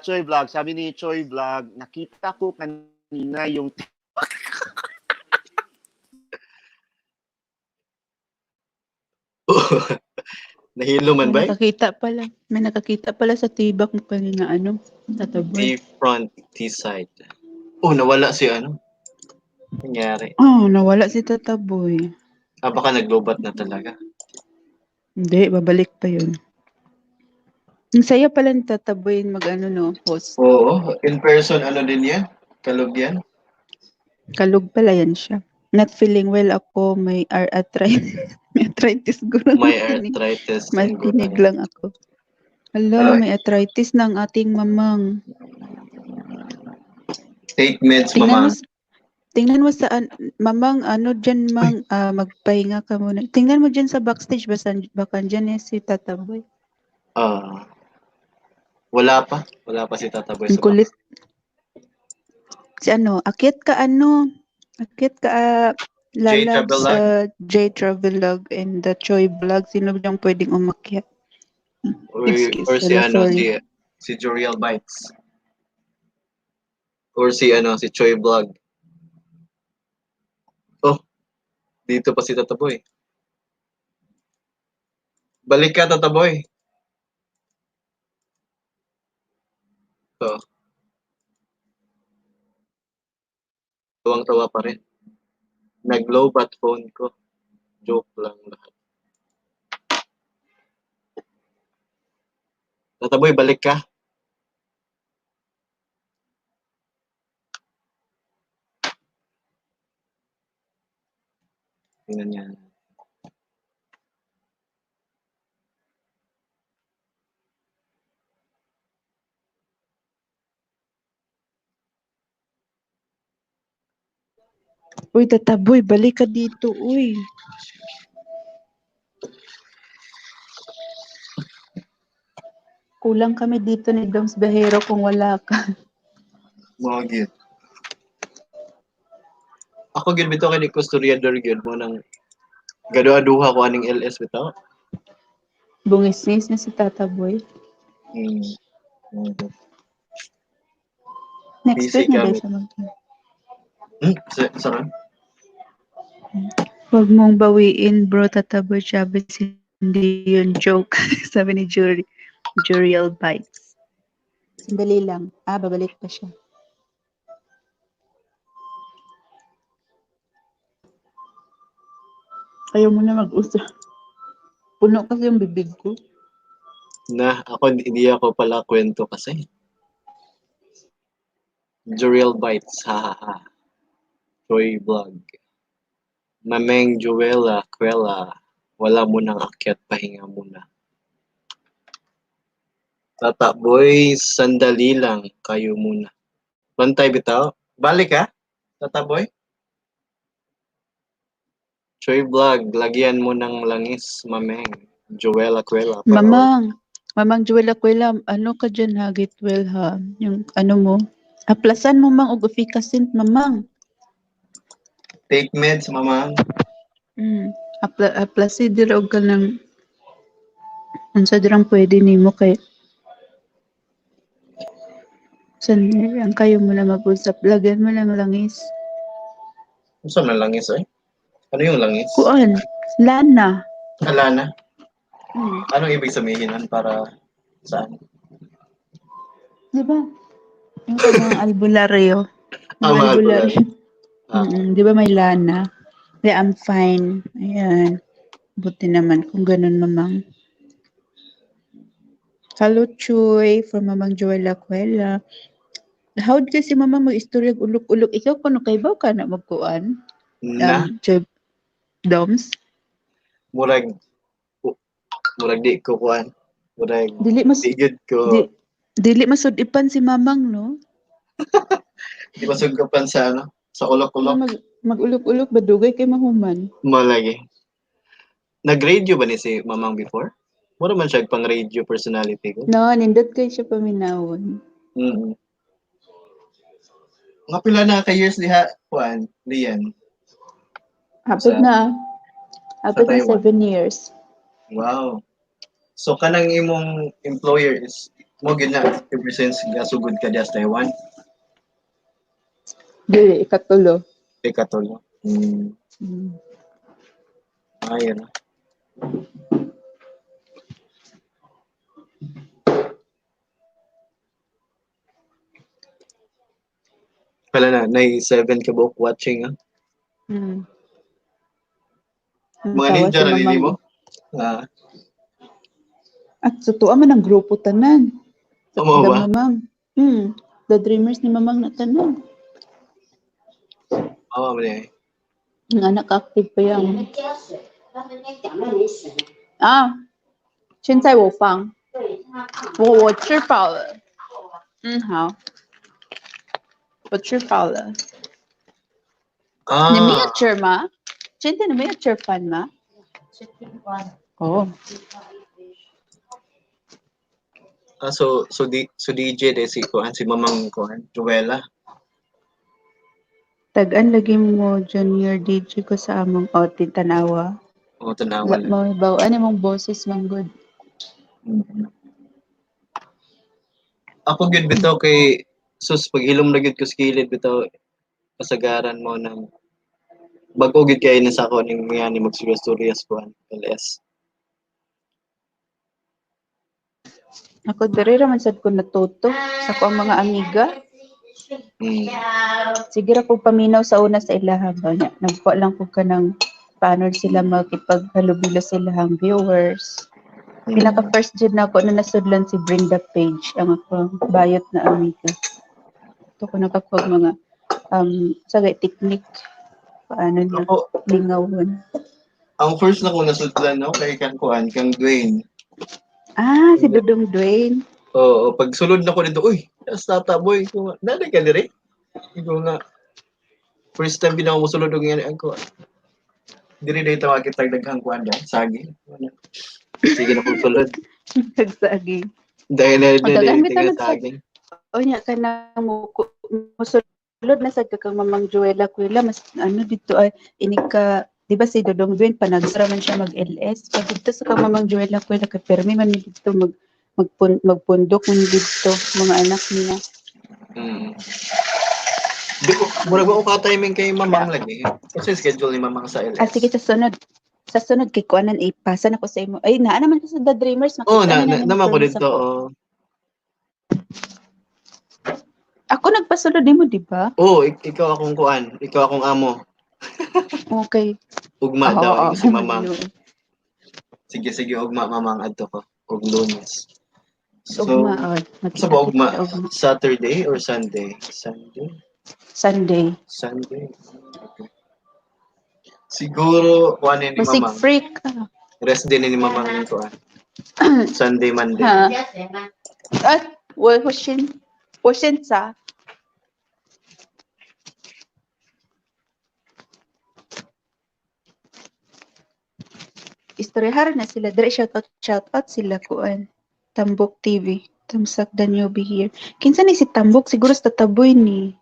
Speaker 3: Choy Vlog. Sabi ni Choy Vlog, nakita ko kanina yung...
Speaker 1: Nahilo man ba?
Speaker 2: May nakakita pala sa tibak mo kanina, Tata Boy.
Speaker 1: T-front, T-side. Nawala si Nangyari.
Speaker 2: Nawala si Tata Boy.
Speaker 1: Baka naglobat na talaga.
Speaker 2: Hindi, babalik pa yun. Ang saya pala ni Tata Boy mag-ano no, host.
Speaker 1: Oo, in person ano din yan? Kalog yan?
Speaker 2: Kalug pala yan siya. Not feeling well ako, may arthritis. May arthritis guro.
Speaker 1: May arthritis and
Speaker 2: Makinig
Speaker 1: gulay.
Speaker 2: lang ako. Hala,
Speaker 1: Ano,
Speaker 2: may arthritis ng ating mamang.
Speaker 1: take meds,
Speaker 2: Tingnan mo,
Speaker 1: mama.
Speaker 2: tingnan mo saan, mamang, ano dyan, mang, magpahinga ka muna. Tingnan mo dyan sa backstage, baka dyan si Tata Boy.
Speaker 1: Ah, wala pa. Wala pa si Tata Boy
Speaker 2: Ang
Speaker 1: sa
Speaker 2: kulit.
Speaker 1: box.
Speaker 2: Si ano, akit ka lalab
Speaker 1: Travelog.
Speaker 2: sa J Travelog and the Choi Vlog. Sino bang pwedeng umakyat? Excuse,
Speaker 1: Or si
Speaker 2: hello,
Speaker 1: ano,
Speaker 2: sorry.
Speaker 1: si Joriel Bites. Or si ano, si Choi Vlog. Oh, dito pa si Tata Boy. Balik ka, Tata Boy. So, tuwang-tawa pa rin. Nag-low-bat phone ko. Joke lang lahat. Tata Boy, balik ka. Tingnan niya.
Speaker 2: Uy, Tata Boy, balik ka dito, uy. Kulang kami dito ni Doms Behero kung wala ka.
Speaker 1: Mga gid. Ako gid bitaw kay ni Custodiador gid mo nang gado-aduha ko aning LS bitaw.
Speaker 2: Bungis-ngis na si Tata Boy.
Speaker 1: Hmm. Mhm.
Speaker 2: Next
Speaker 1: Busy
Speaker 2: week na
Speaker 1: kami.
Speaker 2: dahil sa mag.
Speaker 1: Saan?
Speaker 2: Huwag mong bawiin, bro, Tata Boy Chavez. Hindi yun joke. Sabi ni Juriel Bites. Sandali lang. Babalik pa siya. Ayaw mo na mag-usap. Puno kasi yung bibig ko.
Speaker 1: Ako hindi ako pala kwento kasi. Joriel Bites, hahaha. Joy Vlog. Mameng Joella, Kwela. Wala mo nang akyat, pahinga muna. Tata Boy, sandali lang, kayo muna. Bantay bitaw. Balik ka, Tata Boy. Joy Vlog, lagyan mo ng langis, Mameng. Joella, Kwela.
Speaker 2: Mamang Joel Aquila, ano ka dyan ha, get well ha. Yung ano mo, aplasan mo mang og efficacy, mamang.
Speaker 1: Take meds, Mamang.
Speaker 2: Aplasi dira og ka ng unsa dirang pwede nimo kay ang kayo mo na mag-usap, lagyan mo ng langis.
Speaker 1: Saan na langis eh? Ano yung langis?
Speaker 2: Kuan, lana.
Speaker 1: Wala na.
Speaker 2: Hmm.
Speaker 1: Anong ibig sabihin nun para saan?
Speaker 2: Di ba? Yung kanang albularyo. Yung
Speaker 1: Mga
Speaker 2: albularyo.
Speaker 1: Ah,
Speaker 2: Di ba may lana? Yeah, I'm fine. Ayan. Buti naman kung ganun, mamang. Hello, Chuy, from Mamang Joel Aquela. How kasi mamang mag-istorya ulok-ulok? Ikaw kuno kay ba ka na magkuan?
Speaker 1: na,
Speaker 2: Chuy Doms?
Speaker 1: murag, di ko kuan. Murag,
Speaker 2: Dili mas
Speaker 1: di good ko.
Speaker 2: dili masudipan si mamang, no?
Speaker 1: Di masugapan sa ano, sa ulok-ulok.
Speaker 2: Mag-ulok-ulok ba dugay kay mahuman?
Speaker 1: Malagi. Nag-radio ba ni si Mamang before? Mura man siya pang radio personality ko.
Speaker 2: No, nindot kay siya paminawon.
Speaker 1: Mm. Nga pila na ka years diha, kuan, Lian.
Speaker 2: Hapit
Speaker 1: Sa-
Speaker 2: na. Hapit na
Speaker 1: Taiwan.
Speaker 2: 7 years.
Speaker 1: Wow. So kanang imong employer is mo gid na ever since gasugod ka diha sa Taiwan.
Speaker 2: Dili, ikatulo.
Speaker 1: Katol. Ayun. Wala na, 7 ka buok watching ha.
Speaker 2: Hmm.
Speaker 1: Mga
Speaker 2: Tawa
Speaker 1: ninja
Speaker 2: si
Speaker 1: na
Speaker 2: mamang.
Speaker 1: nini mo?
Speaker 2: At sa tuwa man ang grupo tanan.
Speaker 1: Oo
Speaker 2: The
Speaker 1: ba?
Speaker 2: mamang. The dreamers ni mamang na tanan.
Speaker 1: Oo ba eh.
Speaker 2: Ang anak active pa yan. Ah, 现在我放，我吃饱了。好，我吃饱了。你没有
Speaker 1: Ah,
Speaker 2: 吃吗？今天你没有吃饭吗？哦，
Speaker 1: so DJ de si kuan si Mamang kuan, Joella.
Speaker 2: tagaan lagi mo junior DJ ko sa among outing tanawa.
Speaker 1: O tanawa lang.
Speaker 2: Mo baw ani mong boses man good.
Speaker 1: Mhm. Ako gyud bitaw kay sus paghilom na gyud ko sa kilid bitaw kasagaran mo ng bag-o gyud kay na sa ako ning nga ni magsurias-surias kuan LS.
Speaker 2: Ako diri ra man sad ko natuto sa ko ang mga amiga.
Speaker 1: Mm.
Speaker 2: Sige ra ko paminaw sa una sa ilaha ba nya. Nagkuha lang ko kanang paano sila makipaghalubilo sa ilahang viewers. Pinaka first jud na ako na nasudlan si Brenda Page, ang akong bayot na amiga. Ito ko nakapag mga sagay technique paano na
Speaker 1: Ako
Speaker 2: lingawon.
Speaker 1: ang first na ko nasudlan no kay kan kuan kang Dwayne.
Speaker 2: Ah, si Dudong Dwayne.
Speaker 1: Oo, pag sulod na ko dito, uy, tas tata boy, ko nanay ka dire. Ikaw nga first time binaw mo sulod og yan ko. Diri day tawag kita daghang kuan da, sagi. Sige na kung sulod.
Speaker 2: Nagsagi.
Speaker 1: Dahil na
Speaker 2: O dagan
Speaker 1: dili
Speaker 2: bitaw
Speaker 1: tinggal
Speaker 2: nagsag.
Speaker 1: saging.
Speaker 2: O nya ka na musulod na sad ka kang Mamang Joella Cuela mas ano dito ay ini ka di ba si Dudong Dwayne panagsara man siya mag LS pag dito sa kang Mamang Joella Cuela ka permi man ni dito magpundok man dito mga anak niya.
Speaker 1: Mm. Di ko mura ba ka timing kay Mamang lagi. Kasi schedule ni Mamang sa LS.
Speaker 2: Sige sa sunod kay kuanan ipasa na ko sa imo. Ay naa naman ko sa The Dreamers
Speaker 1: Oh,
Speaker 2: makita na
Speaker 1: naman ko
Speaker 2: permis
Speaker 1: dito.
Speaker 2: ako.
Speaker 1: Oh.
Speaker 2: Ako nagpasulod nimo di ba?
Speaker 1: Oh, ikaw akong kuan, ikaw akong amo.
Speaker 2: Okay.
Speaker 1: Ugma daw ang si Mamang.
Speaker 2: Ano.
Speaker 1: Sige, ugma Mamang adto ko. Og Lunes. So,
Speaker 2: Ugma
Speaker 1: sa ba ugma?
Speaker 2: magkita ugma.
Speaker 1: Saturday or Sunday? Sunday.
Speaker 2: Sunday.
Speaker 1: Sunday. Okay. Siguro kuan ni
Speaker 2: Music
Speaker 1: Mamang.
Speaker 2: freak.
Speaker 1: Rest din ni Mamang ng kuan. Sunday, Monday.
Speaker 2: Ha? At, well, Hushin sa. Istoryahan na sila. Dire shout out sila kuan. Tambok TV. Tamsak the newbie here. Kinsa ni si Tambok? Siguro sa Tataboy ni.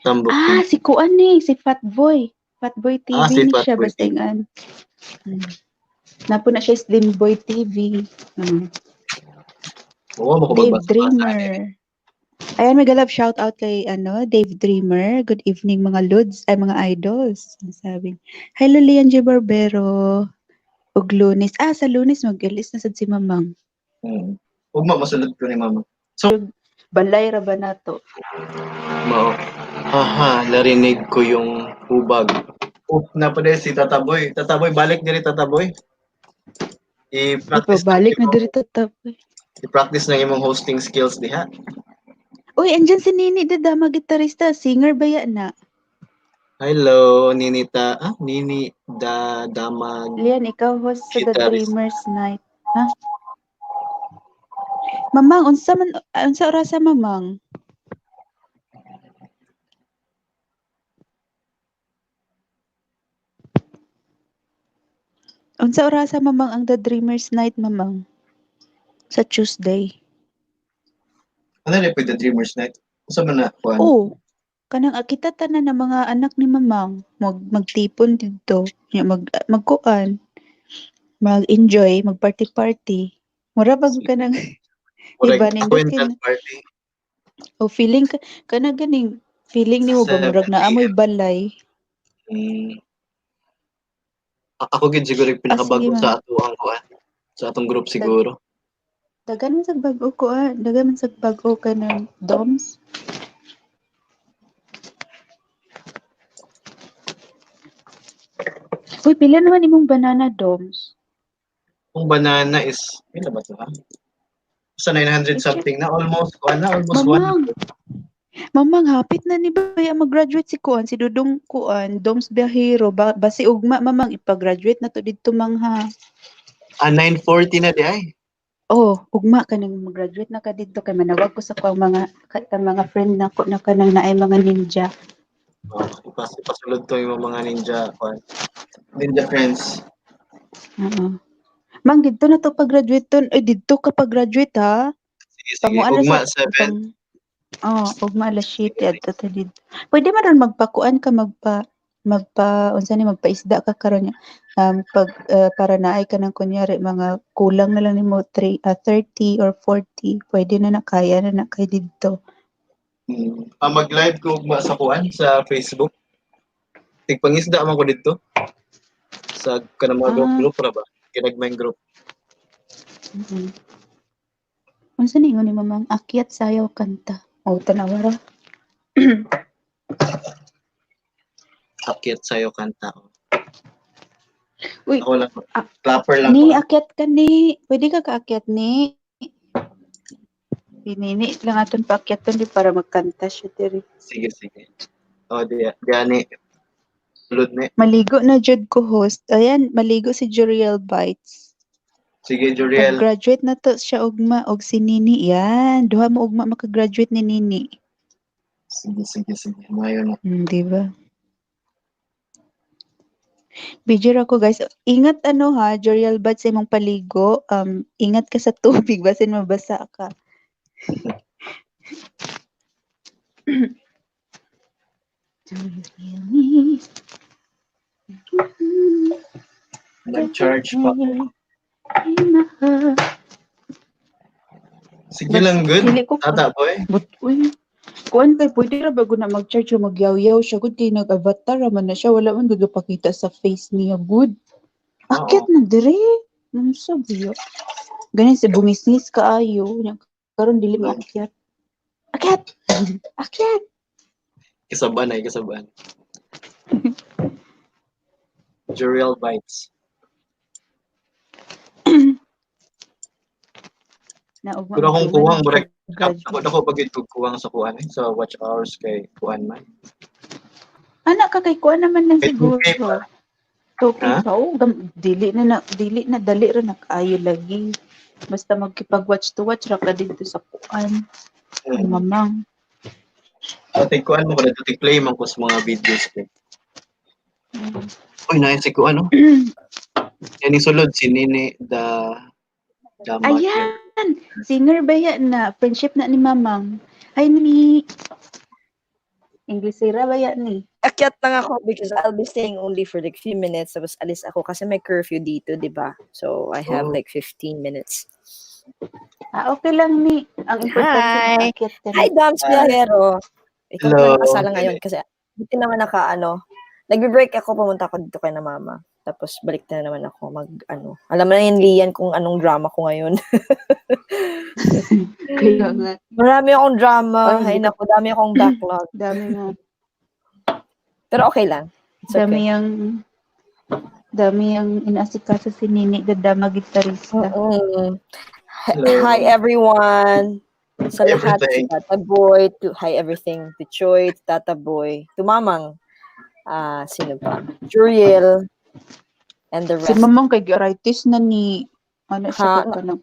Speaker 1: Tambok.
Speaker 2: Si kuan ni. Si Fatboy. Fatboy TV
Speaker 1: Si
Speaker 2: ni siya.
Speaker 1: Fatboy
Speaker 2: Basta yung Napo na siya Slim Boy TV.
Speaker 1: Oo,
Speaker 2: Dave
Speaker 1: makababasa.
Speaker 2: Dreamer. Ayan, may galap shout out kay Dave Dreamer. Good evening mga Lods, ay mga idols. Sabi. Hi Lilian G. Barbero. Ug Lunes. Sa Lunes mag-ilis na sad si Mamang.
Speaker 1: Ugma masulod ko ni Mama.
Speaker 2: Balay ra ba nato?
Speaker 1: Mao. Haha, narinig ko yung hubag. Napaday si Tataboy. Tataboy, balik diri Tataboy. I-practice
Speaker 2: Balik na diri tatapoy.
Speaker 1: I-practice na imong hosting skills diha.
Speaker 2: Uy, andyan si Nini Dama gitarista, singer ba yan na?
Speaker 1: Hello, Ninita. Nini Damag.
Speaker 2: Lian, ikaw host sa The
Speaker 1: Guitarist.
Speaker 2: Dreamers Night. Ha? Mamang, unsa oras sa Mamang? Unsa oras sa Mamang ang The Dreamers Night, Mamang? Sa Tuesday.
Speaker 1: Ano na po the Dreamers Night? Usa man na kuan?
Speaker 2: Oo. Kanang kita tanan ng mga anak ni Mamang magtipon dito. Magkuan. Mag-enjoy, mag-party-party. Mura bag ka nang iba nindot
Speaker 1: Acquaintance party.
Speaker 2: O feeling ka kana ganing feeling nimo ba murag na amoy balay.
Speaker 1: Ako gid siguro yung pinakabago
Speaker 2: Sige,
Speaker 1: sa ato ang kuan. Sa atong group siguro.
Speaker 2: Dagan man sa bago ko dagan man sa bago ka ng DOMS. Uy, pila naman imong banana DOMS?
Speaker 1: Kung banana is, pila ba to ha? Sa 900 something na, almost, almost
Speaker 2: Mamang,
Speaker 1: 1.
Speaker 2: mamang hapit na ni Baya mag-graduate si Kuan, si Dudong Kuan, Doms Biyahero, basi ugma mamang ipa-graduate na to dito mangha.
Speaker 1: 940 na di ay.
Speaker 2: Oh, ugma ka nang mag-graduate na ka dito kay manawag ko sa kuang mga friend nako na kanang naay mga ninja.
Speaker 1: Oh, ipasulod to yung mga ninja friends.
Speaker 2: Oo. Mang dito na to pag-graduate ton. Ay dito ka pag-graduate ha.
Speaker 1: Sige, sige.
Speaker 2: Panguan na
Speaker 1: Ugma,
Speaker 2: sa
Speaker 1: 7.
Speaker 2: ugma alas 7 adto ta dito. Pwede man ron magpakuan ka unsa ni magpaisda ka karon niya. Para naay ka ng kunyari mga kulang na lang nimo 30 or 40 pwede na kaya na kay dito.
Speaker 1: Mag-live ko ugma sa sa Facebook. Tigpangisda man ko dito. Sa kanang mga group ra ba? Kinagmayng group.
Speaker 2: Unsa ni ingon ni mamang akyat sayaw kanta? O tanawa ra.
Speaker 1: Akyat sayo kanta.
Speaker 2: Uy,
Speaker 1: Ako lang. Clapper lang
Speaker 2: ni
Speaker 1: ko.
Speaker 2: akyat ka ni. Pwede ka kaakyat ni. Pinini lang aton paakyat di para magkanta siya diri.
Speaker 1: Sige, sige. O, gani. Sulod ni.
Speaker 2: Maligo na jud ko host. Ayan, maligo si Juriel Bites.
Speaker 1: Sige, Juriel.
Speaker 2: Pag-graduate na to siya ugma og si Nini. Yan, duha mo ugma maka-graduate ni Nini.
Speaker 1: Sige, sige, sige. Ngayon na.
Speaker 2: Di ba? Bijir ako guys. Ingat ha, Juriel Bites sa imong paligo. Ingat ka sa tubig basin mabasa ka.
Speaker 1: Nag-charge pa. Sige lang, good.
Speaker 2: Dili ko
Speaker 1: Tata, boy.
Speaker 2: But, uy, kuan kay pwede ra bago na mag-charge o magyaw-yaw siya good kay nag-avatar man na siya wala man gagapakita sa face niya good. Akyat na dire. Ano sabi yo? Ganin si bungisnis kaayo. Karon dili mo akyat. Akyat! Akyat!
Speaker 1: Kasaban ay, kasaban. Juriel Bites.
Speaker 2: Naugma
Speaker 1: Pero akong kuwang, murag,
Speaker 2: graduate.
Speaker 1: ako pagit kuwang sa kuwan sa watch hours kay kuwan man.
Speaker 2: Anak ka kay kuan naman lang
Speaker 1: Kay
Speaker 2: siguro.
Speaker 1: 2K pa.
Speaker 2: 2K
Speaker 1: Ha?
Speaker 2: pa. Oh, dili na dali ra nakaayo lagi. Basta magkipag-watch to watch ra ka dito sa kuan. Mamang.
Speaker 1: Ate kuan mo ko dito play man ko sa mga videos ko. Uy, nain si kuan no. Yan yung sulod si Nini the
Speaker 2: Ayan! Singer ba yan na? Friendship na ni Mamang. Ay, ni... Inglesera ba yan ni?
Speaker 5: Akyat lang ako because I'll be staying only for like few minutes. Tapos alis ako kasi may curfew dito, di ba? So, I have like 15 minutes.
Speaker 2: Okay lang ni. Ang importante
Speaker 5: Hi!
Speaker 2: akyat ka
Speaker 5: Hi, Doms Biyahero! Ikaw
Speaker 1: Hello.
Speaker 5: na nakasala ngayon kasi hindi naman nagbe-break ako, pumunta ako dito kay na mama. Tapos balik na naman ako alam mo na yun, Lian, kung anong drama ko ngayon.
Speaker 2: Kaya nga.
Speaker 5: Marami akong drama.
Speaker 2: Ay,
Speaker 5: Ay, naku, dami akong backlog.
Speaker 2: Dami nga.
Speaker 5: Pero okay lang. It's okay.
Speaker 2: Dami yung inasikaso si Nini, dadama gitarista.
Speaker 5: Mm-mm.
Speaker 1: Hello.
Speaker 5: Hi, everyone. Sa lahat,
Speaker 1: Everything.
Speaker 5: si Tata Boy, hi everything, to Choy, to Tata Boy, to Mamang, sino pa? Juriel, and the
Speaker 2: Si
Speaker 5: rest.
Speaker 2: Mamang kay arthritis na ni... Ano siya
Speaker 5: Ha?
Speaker 2: ka ng...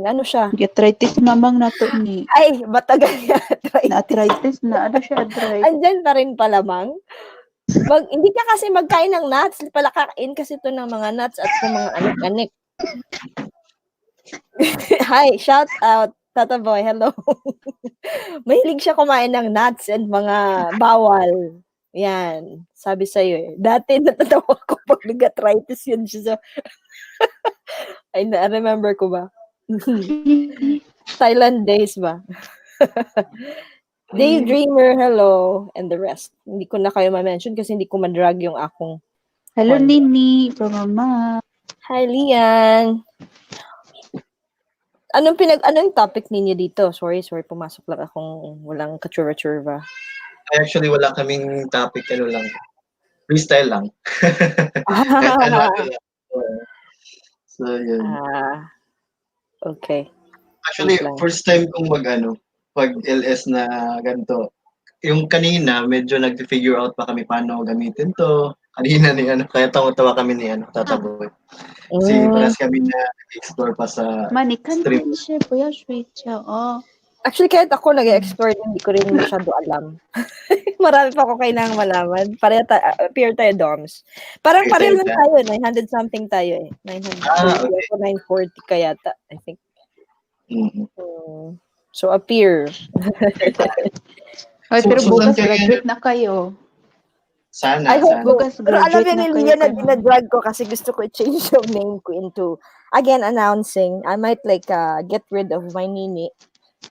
Speaker 5: Ano siya?
Speaker 2: Arthritis si Mamang na to ni...
Speaker 5: Ay, matagal yan.
Speaker 2: Na-arthritis na. Ano siya arthritis?
Speaker 5: Andyan pa rin pala, Mang. Hindi ka kasi magkain ng nuts. Palakain kasi ito ng mga nuts at ng mga anik-anik. Hi, shout out, Tata Boy, hello. Mahilig siya kumain ng nuts and mga bawal. Yan, sabi sa'yo eh. Dati natatawa ko pag nag-arthritis yun siya. I remember ko ba? Thailand days ba? Daydreamer, hello, and the rest. Hindi ko na kayo ma-mention kasi hindi ko ma-drag yung akong
Speaker 2: Hello, Nini, from Mama.
Speaker 5: Hi, Lian. Anong topic ninyo dito? Sorry, pumasok lang akong walang kachurva-churva.
Speaker 1: Actually, wala kaming topic, lang. Freestyle lang. Lang. So, yun.
Speaker 5: Okay.
Speaker 1: Actually,
Speaker 5: Wait lang.
Speaker 1: first time kong pag LS na ganito. Yung kanina, medyo nag-figure out pa kami paano gamitin to. Kanina kaya tawa-tawa kami ni Tataboy. Kasi
Speaker 5: Mm.
Speaker 1: paras kami na explore pa sa
Speaker 2: Money kan
Speaker 1: stream.
Speaker 2: siya, kuya, sweet siya. Oh.
Speaker 5: Actually, kahit ako nag-explore, hindi ko rin masyado alam. Marami pa ako kailangang malaman. Appear tayo DOMs. Parang
Speaker 1: Okay,
Speaker 5: pareho
Speaker 1: tayo
Speaker 5: lang tayo. 900 something tayo eh. 940
Speaker 1: okay.
Speaker 5: ako, 940 ka yata. I think.
Speaker 1: Mhm.
Speaker 5: So, appear.
Speaker 2: Ay,
Speaker 1: So-
Speaker 2: pero
Speaker 1: so
Speaker 2: bukas
Speaker 1: saan kayo
Speaker 2: graduate na kayo.
Speaker 1: Sana,
Speaker 5: I hope
Speaker 1: sana.
Speaker 5: so.
Speaker 2: Bukas
Speaker 5: Pero alam
Speaker 2: graduate
Speaker 5: niyo
Speaker 2: na
Speaker 5: ni
Speaker 2: kayo.
Speaker 5: Lian na
Speaker 2: pa.
Speaker 5: dinadrag ko kasi gusto ko i-change yung name ko into, again, announcing. I might get rid of my Nini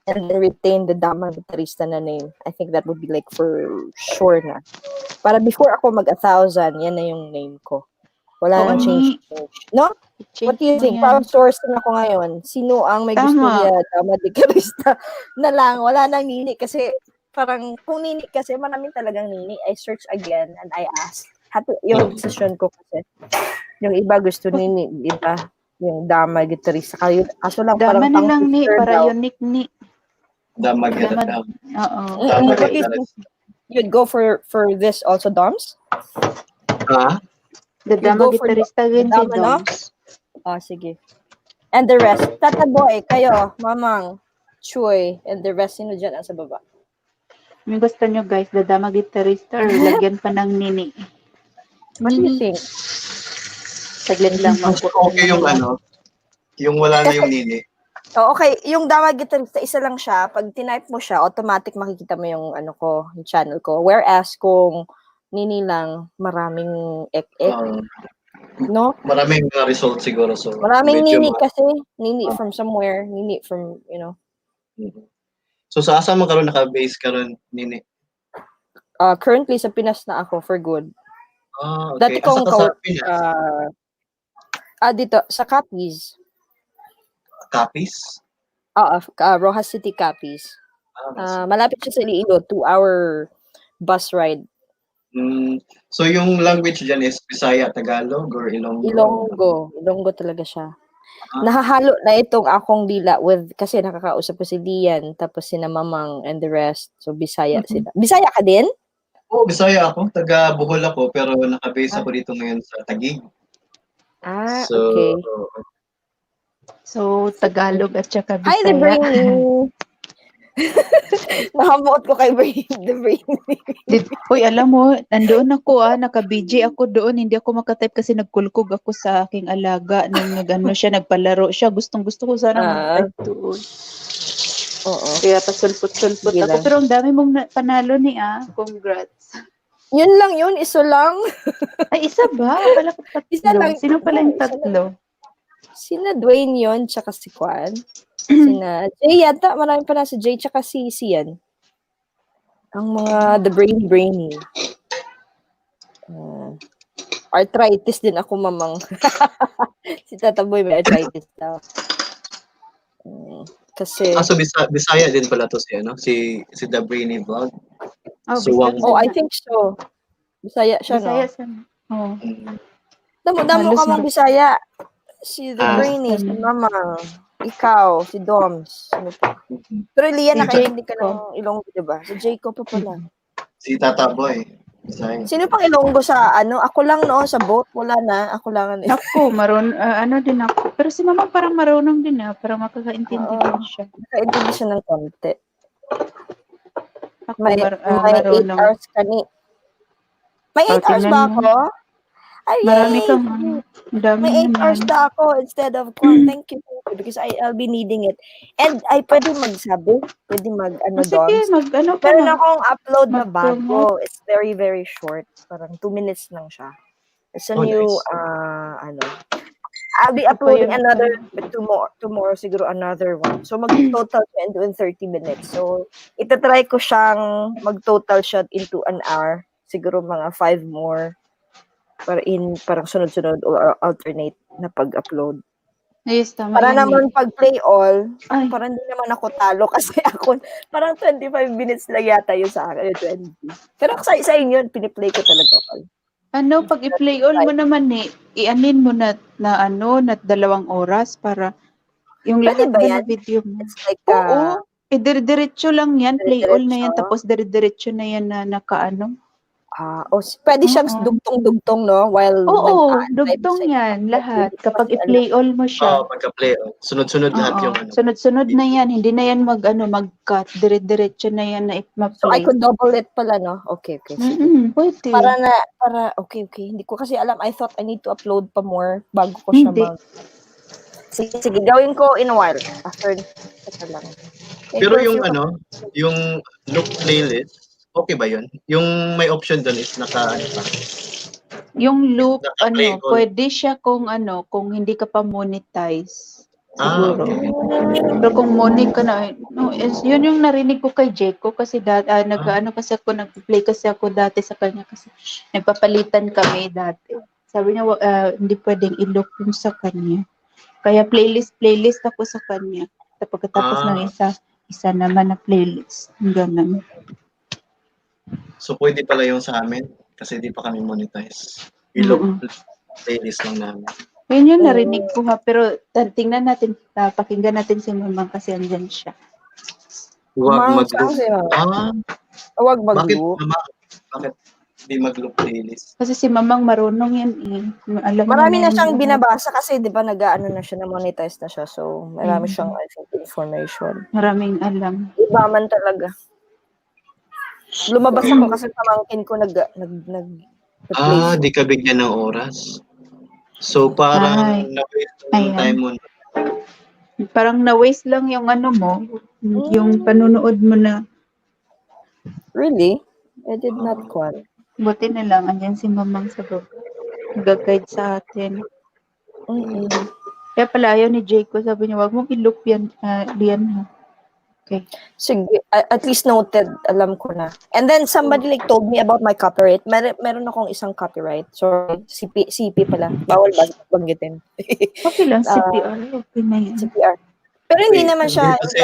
Speaker 5: and then retain the Dama Guitarista na name. I think that would be like for sure na. Para before ako mag-1,000, yan na yung name ko. Wala
Speaker 2: Oo,
Speaker 5: nang change. No? What do you think? Crowdsourcing ako ngayon. Sino ang may gusto
Speaker 2: Tama.
Speaker 5: niya? Dama Guitarista na lang. Wala nang Nini kasi parang kung Nini kasi maraming talagang Nini. I search again and I ask. Yung decision ko kasi yung iba gusto Nini, iba yung Dama Guitarista. Kaso lang
Speaker 2: Dama
Speaker 5: parang
Speaker 2: nilang ni,
Speaker 5: pang-sister
Speaker 2: para
Speaker 5: daw.
Speaker 2: unique ni.
Speaker 1: Damag yan.
Speaker 2: Damag. Oo.
Speaker 1: Damag
Speaker 5: What
Speaker 1: yan.
Speaker 5: is you'd go for this also, Doms?
Speaker 1: Ha?
Speaker 2: The
Speaker 5: You
Speaker 2: Dama
Speaker 5: go for
Speaker 2: Guitarista rin si
Speaker 5: Dama, no?
Speaker 2: Doms.
Speaker 5: Sige. And the rest. Tata Boy, kayo, Mamang, Chuy, and the rest, sino dyan sa baba?
Speaker 2: May gusto nyo guys, the Dama Guitarista or lagyan pa ng Nini.
Speaker 5: What do you think?
Speaker 2: Saglit lang
Speaker 1: Mas okay yung yung wala na yung Nini.
Speaker 5: Okay, yung Dama Guitarista, isa lang siya. Pag tinype mo siya, automatic makikita mo yung yung channel ko. Whereas kung Nini lang, maraming ek-ek, no?
Speaker 1: Maraming mga results siguro. So,
Speaker 5: Maraming
Speaker 1: medyo
Speaker 5: Nini kasi. Nini from somewhere. Nini from,
Speaker 1: So, sa asa mo karon naka-base karon Nini?
Speaker 5: currently sa Pinas na ako for good.
Speaker 1: Okay.
Speaker 5: Dati kong
Speaker 1: Asa ka sa Pinas?
Speaker 5: dito, sa Capiz.
Speaker 1: Capiz?
Speaker 5: Rojas City, Capiz.
Speaker 1: Mas-
Speaker 5: Malapit siya sa Iloilo, 2-hour bus ride.
Speaker 1: So, yung language dyan is Bisaya, Tagalog, or Ilonggo?
Speaker 5: Ilonggo talaga siya. Nahahalo na itong akong dila kasi nakakausap ko si Lian, tapos si Mamang and the rest. So, Bisaya sila. Bisaya ka din?
Speaker 1: Oo, Bisaya ako. Taga Bohol ako, pero naka-base ako dito ngayon sa Taguig. So,
Speaker 5: Okay.
Speaker 2: So, Tagalog at saka Bisaya.
Speaker 5: Hi, the Brainy! Nakamuot ko kay the Brainy.
Speaker 2: Uy, alam mo, nandoon ako naka-BJ ako doon, hindi ako makatype kasi nagkulkog ako sa aking alaga nung siya, nagpalaro siya. Gustong-gusto ko sana mag-type doon.
Speaker 5: Oo.
Speaker 2: Kaya pasulpot-sulpot
Speaker 5: Sige
Speaker 2: ako.
Speaker 5: lang.
Speaker 2: Pero ang dami mong panalo ni Congrats.
Speaker 5: Yun lang yun, iso lang.
Speaker 2: Ay, isa ba? Pala ko tatlo.
Speaker 5: Isa lang.
Speaker 2: Sino pala yung
Speaker 5: Isa
Speaker 2: tatlo?
Speaker 5: Sina Dwayne yun, tsaka si Kwan. Sina Jay yata, marami pa na si Jay, tsaka si Sian. Ang mga the brainy. Arthritis din ako, Mamang. Si Tata Boy may arthritis daw. Kasi
Speaker 1: so Bisaya din pala to si The Brainy Vlog. Suwang.
Speaker 5: I think so. Bisaya siya,
Speaker 2: Bisaya
Speaker 5: no?
Speaker 2: siya. Oo.
Speaker 5: Damo ka mong Bisaya. Si The Brainy, si
Speaker 2: Ano?
Speaker 5: Mamang, ikaw, si Doms. Pero Lian, nakaintindi ka ng Ilonggo, diba? Si Jacob pa pala.
Speaker 1: Si Tata Boy. Bisaya.
Speaker 5: Sino pang Ilonggo sa Ako lang noon sa boat. Wala na. Ako lang.
Speaker 2: Ako, din ako. Pero si Mama parang marunong din parang makakaintindi din siya.
Speaker 5: Nakaintindi siya ng konti.
Speaker 2: Ako,
Speaker 5: May 8
Speaker 2: marunong.
Speaker 5: hours kani. May 8 hours ba ako? Ay,
Speaker 2: Marami
Speaker 5: yay!
Speaker 2: kang dami
Speaker 5: May 8 hours na ako instead of thank you because I'll be needing it. And ay pwede magsabi, pwede
Speaker 2: Sige,
Speaker 5: Doms.
Speaker 2: ka
Speaker 5: Meron
Speaker 2: na.
Speaker 5: akong upload na
Speaker 2: Mag-promote.
Speaker 5: bago. It's very, very short. Parang 2 minutes lang siya. It's a new, I'll be uploading another, tomorrow siguro another one. So, mag-total siya into 30 minutes. So, itatry ko siyang mag-total siya into an hour. Siguro mga 5 more. Parang sunod-sunod or alternate na pag-upload.
Speaker 2: Yes, tama
Speaker 5: Para
Speaker 2: yan.
Speaker 5: naman pag-play all,
Speaker 2: Ay.
Speaker 5: parang hindi naman ako talo kasi ako, parang 25 minutes lang yata yun sa akin, 20. Pero sa inyo, piniplay ko talaga all.
Speaker 2: Pag i-play all mo naman i-anin mo na 2 oras para Yung
Speaker 5: Pwede
Speaker 2: lahat
Speaker 5: ba
Speaker 2: ba
Speaker 5: yan?
Speaker 2: na video mo?
Speaker 5: It's like,
Speaker 2: Oo. Dire-diretso lang yan. Play all na yan.
Speaker 5: Dire-diretso?
Speaker 2: Tapos dire-diretso na yan na nakaano.
Speaker 5: pwede siyang
Speaker 2: Oo.
Speaker 5: dugtong-dugtong, no? While
Speaker 2: Oo,
Speaker 5: nag-live
Speaker 2: dugtong
Speaker 5: sa
Speaker 2: yan. Lahat.
Speaker 5: Hindi ko
Speaker 2: Kapag
Speaker 5: kasi alam.
Speaker 2: i-play all mo siya.
Speaker 1: Pagka-play. Sunod-sunod lahat
Speaker 2: Oo.
Speaker 1: yung ano.
Speaker 2: Sunod-sunod na yan. Hindi na yan mag-cut. Dire-diretso na yan na
Speaker 5: So, I
Speaker 2: ma-play.
Speaker 5: could double it pala, no? Okay, sige.
Speaker 2: Pwede.
Speaker 5: Okay. Hindi ko kasi alam. I thought I need to upload pa more bago ko siya
Speaker 2: Hindi.
Speaker 5: Sige, gawin ko in a while. After, ito lang.
Speaker 1: Pero yung yung loop playlist, okay ba yun? Yung may option doon is naka, ano pa?
Speaker 2: Yung loop,
Speaker 1: Naka-play all.
Speaker 2: pwede siya kung hindi ka pa monetize. Siguro.
Speaker 1: Okay.
Speaker 2: Pero kung money ka na, yun yung narinig ko kay Jeko kasi kasi ako, nag-play kasi ako dati sa kanya kasi nagpapalitan kami dati. Sabi niya, hindi pwedeng i-loop yung sa kanya. Kaya playlist ako sa kanya. Pagkatapos ng isa naman na playlist. Ganun.
Speaker 1: So pwede pala yung sa amin kasi di pa kami monetize. I-loop playlist lang namin.
Speaker 2: Yun yung narinig ko ha. Pero tingnan natin, pakinggan natin si Mamang kasi andyan siya.
Speaker 1: Huwag mag-loop.
Speaker 5: Huwag
Speaker 1: Bakit
Speaker 5: mag-loop.
Speaker 1: Bakit di mag-loop playlist?
Speaker 2: Kasi si Mamang marunong yan eh. Alam
Speaker 5: Marami na
Speaker 2: yan.
Speaker 5: siyang binabasa kasi 'di ba nag-aano na siya, na-monetize na siya. So, marami siyang I think, information.
Speaker 2: Maraming alam.
Speaker 5: Iba man talaga. Lumabas ako kasi pamangkin ko nag
Speaker 1: Di ka bigyan ng oras. So parang na-waste yung time mo.
Speaker 2: Parang na-waste lang yung mo, yung panunood mo na.
Speaker 5: Really? I did not quite.
Speaker 2: Buti na lang, andyan si Mamang sa baba. Nag-guide sa atin. Kaya pala ayaw ni Jayco, sabi niya, wag mong i-loop yan, Lian ha. Okay.
Speaker 5: Sige, at least noted, alam ko na. And then somebody like told me about my copyright. Meron akong isang copyright. Sorry, CP pala. Bawal ba banggitin?
Speaker 2: Okay lang, CPR. Okay na yan.
Speaker 5: CPR. Pero hindi naman siya.
Speaker 1: Kasi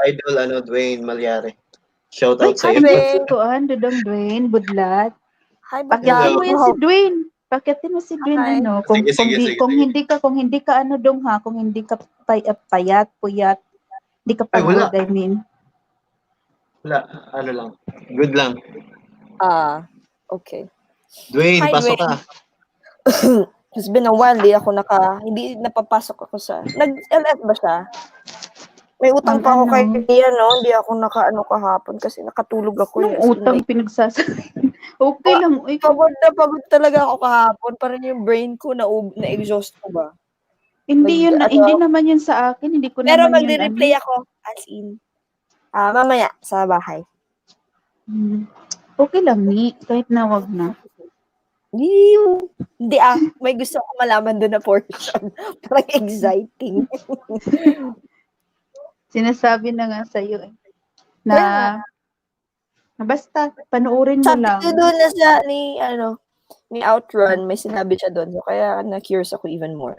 Speaker 1: idol Dwayne Malyari. Shout out sa iyo.
Speaker 2: Dudong Dwayne, budlat.
Speaker 5: Hi,
Speaker 2: Pakyatin mo yan si Dwayne. Pakyatin mo si Dwayne,
Speaker 1: Sige.
Speaker 2: Kung hindi ka dong ha, kung hindi ka payat, hindi ka pagod, I mean.
Speaker 1: Wala, lang. Good lang.
Speaker 5: Okay.
Speaker 1: Dwayne,
Speaker 5: Hi,
Speaker 1: pasok ka.
Speaker 5: It's been a while, hindi napapasok ako sa, nag-LF ba siya? May utang pa ako kay Ian, no? Hindi ako kahapon kasi nakatulog ako.
Speaker 2: Utang pinagsasakay. Okay lang.
Speaker 5: Pagod talaga ako kahapon. Parang yung brain ko na-exhaust ko ba?
Speaker 2: Hindi naman yun sa akin. Hindi ko
Speaker 5: pero
Speaker 2: naman yun.
Speaker 5: Pero magre-replay ako as in. Mamaya sa bahay.
Speaker 2: Okay lang, ni. Kahit na wag na.
Speaker 5: Hindi may gusto ko malaman doon na portion. Parang exciting.
Speaker 2: Sinasabi na nga sa'yo eh. Na basta, panoorin mo lang.
Speaker 5: Sabi doon na siya ni Outrun, may sinabi siya doon. So, kaya na-curious ako even more.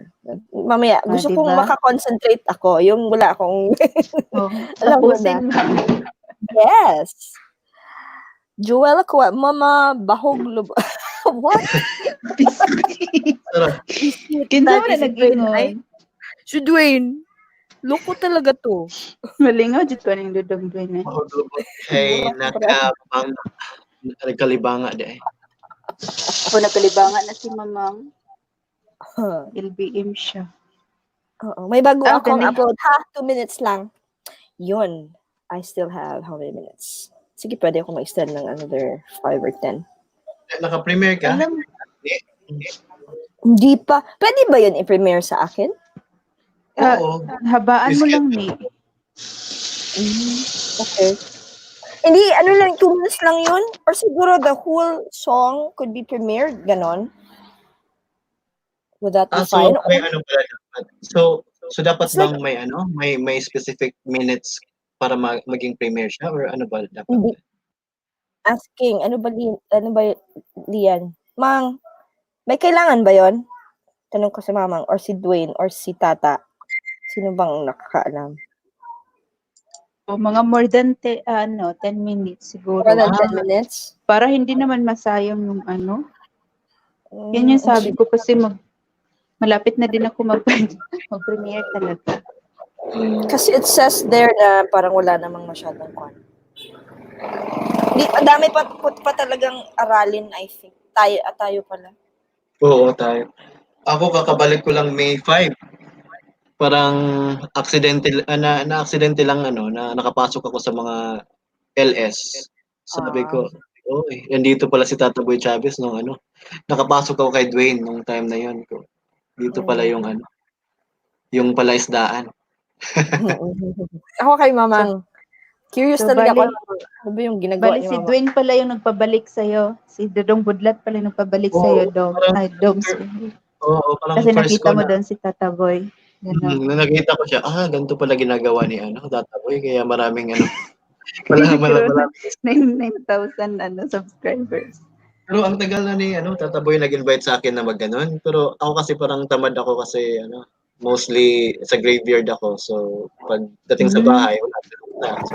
Speaker 5: Mamaya, gusto kong makakoncentrate ako. Yung wala akong...
Speaker 2: Tapusin lang.
Speaker 5: Yes. Joel ako, Mama, bahog lubo. What?
Speaker 2: Kinsa mo na nag-ingon?
Speaker 5: Si Dwayne. Loko talaga to.
Speaker 2: Malingaw, dito ko ng Dudong Dwayne.
Speaker 1: Hey, nagkalibanga di eh.
Speaker 2: Ako nagkalibangan na si Mamang. LBM siya.
Speaker 5: Oo. May bago akong upload. 2 minutes lang. Yun. I still have how many minutes? Sige, pwede ako ma-extend ng another 5 or 10.
Speaker 1: Naka-premiere ka?
Speaker 5: Hindi pa. Pwede ba yun i-premiere sa akin?
Speaker 2: Habaan mo lang ni.
Speaker 5: Okay. Hindi, lang, 2 minutes lang yun? Or siguro the whole song could be premiered, ganon? Would that be fine?
Speaker 1: So, may pala dapat. So dapat bang may specific minutes para maging premiere siya or ano ba dapat?
Speaker 5: Hindi. Asking, ano ba Lian? Mang, may kailangan ba yon? Tanong ko si Mamang or si Dwayne or si Tata. Sino bang nakakaalam?
Speaker 2: Mga more than 10 minutes siguro.
Speaker 5: More than 10 minutes?
Speaker 2: Para hindi naman masayang yung Yan yung sabi ko kasi malapit na din ako mag-premiere talaga.
Speaker 5: Kasi it says there na parang wala namang masyadong kwan. Di, ang dami pa talagang aralin, I think. Tayo pala.
Speaker 1: Oo, tayo. Ako kakabalik ko lang May 5. Parang accidental na-aksidente lang na nakapasok ako sa mga LS. Sabi ko, "Oy, nandito pala si Tata Boy Chavez nung nakapasok ako kay Dwayne nung time na yon ko. Dito pala yung yung palaisdaan."
Speaker 5: Ako kay Mamang. Curious
Speaker 2: So,
Speaker 5: talaga ako.
Speaker 2: bali-
Speaker 5: Ano ba yung ginagawa
Speaker 2: Bali
Speaker 5: ni
Speaker 2: si
Speaker 5: Mama?
Speaker 2: Dwayne pala yung nagpabalik sa'yo. Si Dodong Budlat pala yung nagpabalik
Speaker 1: Oo,
Speaker 2: sa'yo, Dom.
Speaker 1: parang-
Speaker 2: Ay, Doms.
Speaker 1: Oo, parang
Speaker 2: Kasi
Speaker 1: first
Speaker 2: nakita
Speaker 1: ko
Speaker 2: mo
Speaker 1: na
Speaker 2: doon si Tata Boy. Gano'n.
Speaker 1: nung nakita ko siya, ganito pala ginagawa ni Tata Boy kaya maraming
Speaker 2: Hindi
Speaker 1: wala
Speaker 2: nagkaroon ng 9,000 subscribers.
Speaker 1: Pero ang tagal na ni Tata Boy nag-invite sa akin na mag-ganon. Pero ako kasi parang tamad ako kasi mostly sa graveyard ako. So pagdating sa bahay, wala na. So,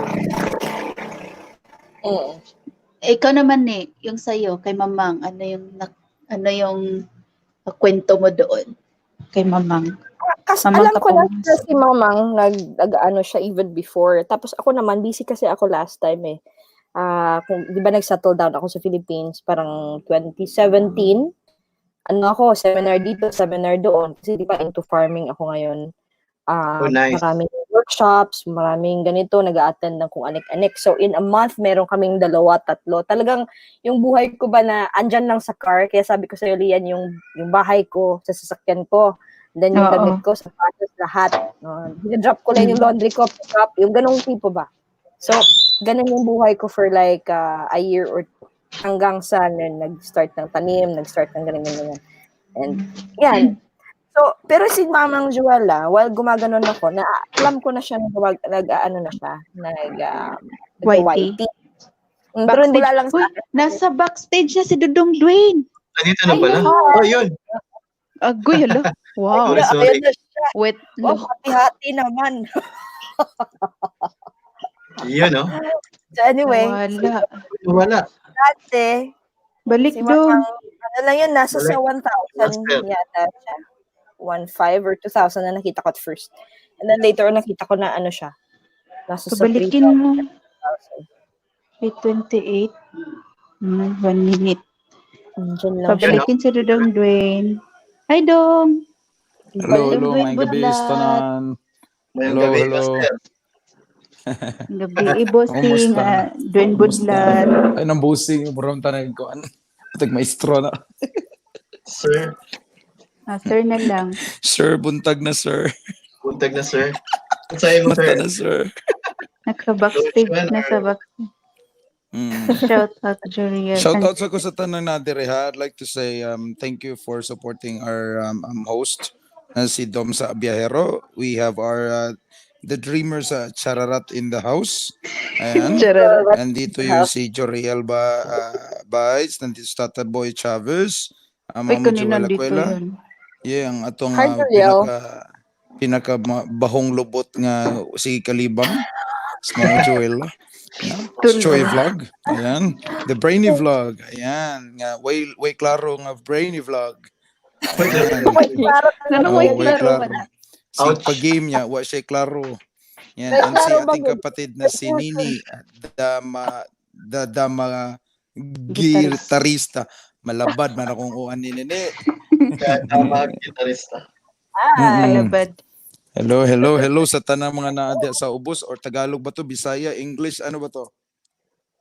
Speaker 2: Ikaw naman yung sa'yo, kay Mamang, ano yung kwento mo doon kay Mamang?
Speaker 5: Kasi
Speaker 2: Mamang
Speaker 5: alam ko na
Speaker 2: Kapumas.
Speaker 5: si Mamang nag-ano siya even before. Tapos ako naman, busy kasi ako last time eh. Kung, di ba nag-settle down ako sa Philippines, parang 2017. Ano ako, seminar dito, seminar doon. Kasi di ba into farming ako ngayon.
Speaker 1: nice.
Speaker 5: Maraming workshops, maraming ganito, nag-a-attend ng kung anik-anik. So, in a month, meron kaming 2, 3. Talagang, yung buhay ko ba na andyan lang sa car, kaya sabi ko sa'yo, Lian, yung bahay ko, sa sasakyan ko, then yung
Speaker 2: Oo.
Speaker 5: damit ko, sapatos, lahat. Drop ko lang yung laundry ko, pick up, yung ganong tipo ba. So, ganun yung buhay ko for like a year or two. Hanggang sa nag-start ng tanim, nag-start ng ganyan. And, yan. So, pero si Mamang Joella, while gumaganon ako, alam ko na siya
Speaker 2: YT.
Speaker 5: Pero hindi lang sa
Speaker 2: Uy, nasa backstage na si Dodong Dwayne.
Speaker 1: Nandito na pala. Yun.
Speaker 2: Agoy, hala. Wow.
Speaker 1: Sorry.
Speaker 5: Ayun na siya.
Speaker 2: Wait,
Speaker 5: Oh, hati-hati naman.
Speaker 1: Yun, no?
Speaker 5: So anyway,
Speaker 1: Wala.
Speaker 5: dati,
Speaker 2: Balik
Speaker 5: si
Speaker 2: doon.
Speaker 5: Mamang, ano lang yun, nasa sa 1,000 yata siya. 1,500 or 2,000 na nakita ko at first. And then later on, nakita ko na ano siya. Nasa sa 3,000.
Speaker 2: Pabalikin mo. 8:28. 1 minute.
Speaker 5: Diyan lang siya.
Speaker 2: Pabalikin si Dodong Dwayne. Hi, Dong.
Speaker 6: Hello, may gabi sa tanan.
Speaker 1: Mayang
Speaker 6: Hello,
Speaker 1: gabi,
Speaker 6: hello.
Speaker 1: Master.
Speaker 2: Gabi, bossing.
Speaker 6: Kumusta?
Speaker 2: Dwayne Budlan.
Speaker 6: Ay, nang busing. Murang tanay ko. Tag maestro na.
Speaker 1: Sir.
Speaker 2: Sir na lang.
Speaker 6: Sir, buntag na, sir.
Speaker 1: Buntag na, sir. Sa'yo mo,
Speaker 6: Mata
Speaker 1: sir.
Speaker 6: na, sir.
Speaker 2: Naka-backstage na sa backstage. Shout out, Juriel.
Speaker 6: Shout out sa ko sa tanan na dire ha. I'd like to say thank you for supporting our host si Dom sa Biyahero. We have our the dreamers Chararat in the house. Ayan. Nandito yung si Joriel Baez, nandito si Tata Boy Chavez,
Speaker 2: Uy,
Speaker 6: Mama
Speaker 2: kanina
Speaker 6: Joella
Speaker 2: dito
Speaker 6: Cuela.
Speaker 2: yun.
Speaker 6: Yeah, ang atong
Speaker 5: Hi, Joriel.
Speaker 6: pinaka bahong lubot nga si Kalibang. Si Mama Joella. Si Joy Vlog. Ayan. The Brainy Vlog. Ayan. Nga, way klaro nga Brainy Vlog. Ayan.
Speaker 2: Way klaro.
Speaker 6: Si pag-game niya, wa siya klaro. Yan. And si ating kapatid na si Nini, Dama gitarista. Malabad man akong uan ni Nene.
Speaker 1: Tama, gitarista.
Speaker 2: Malabad.
Speaker 6: Hello sa tanang mga naadya sa ubos or Tagalog ba to, Bisaya, English, ano ba to?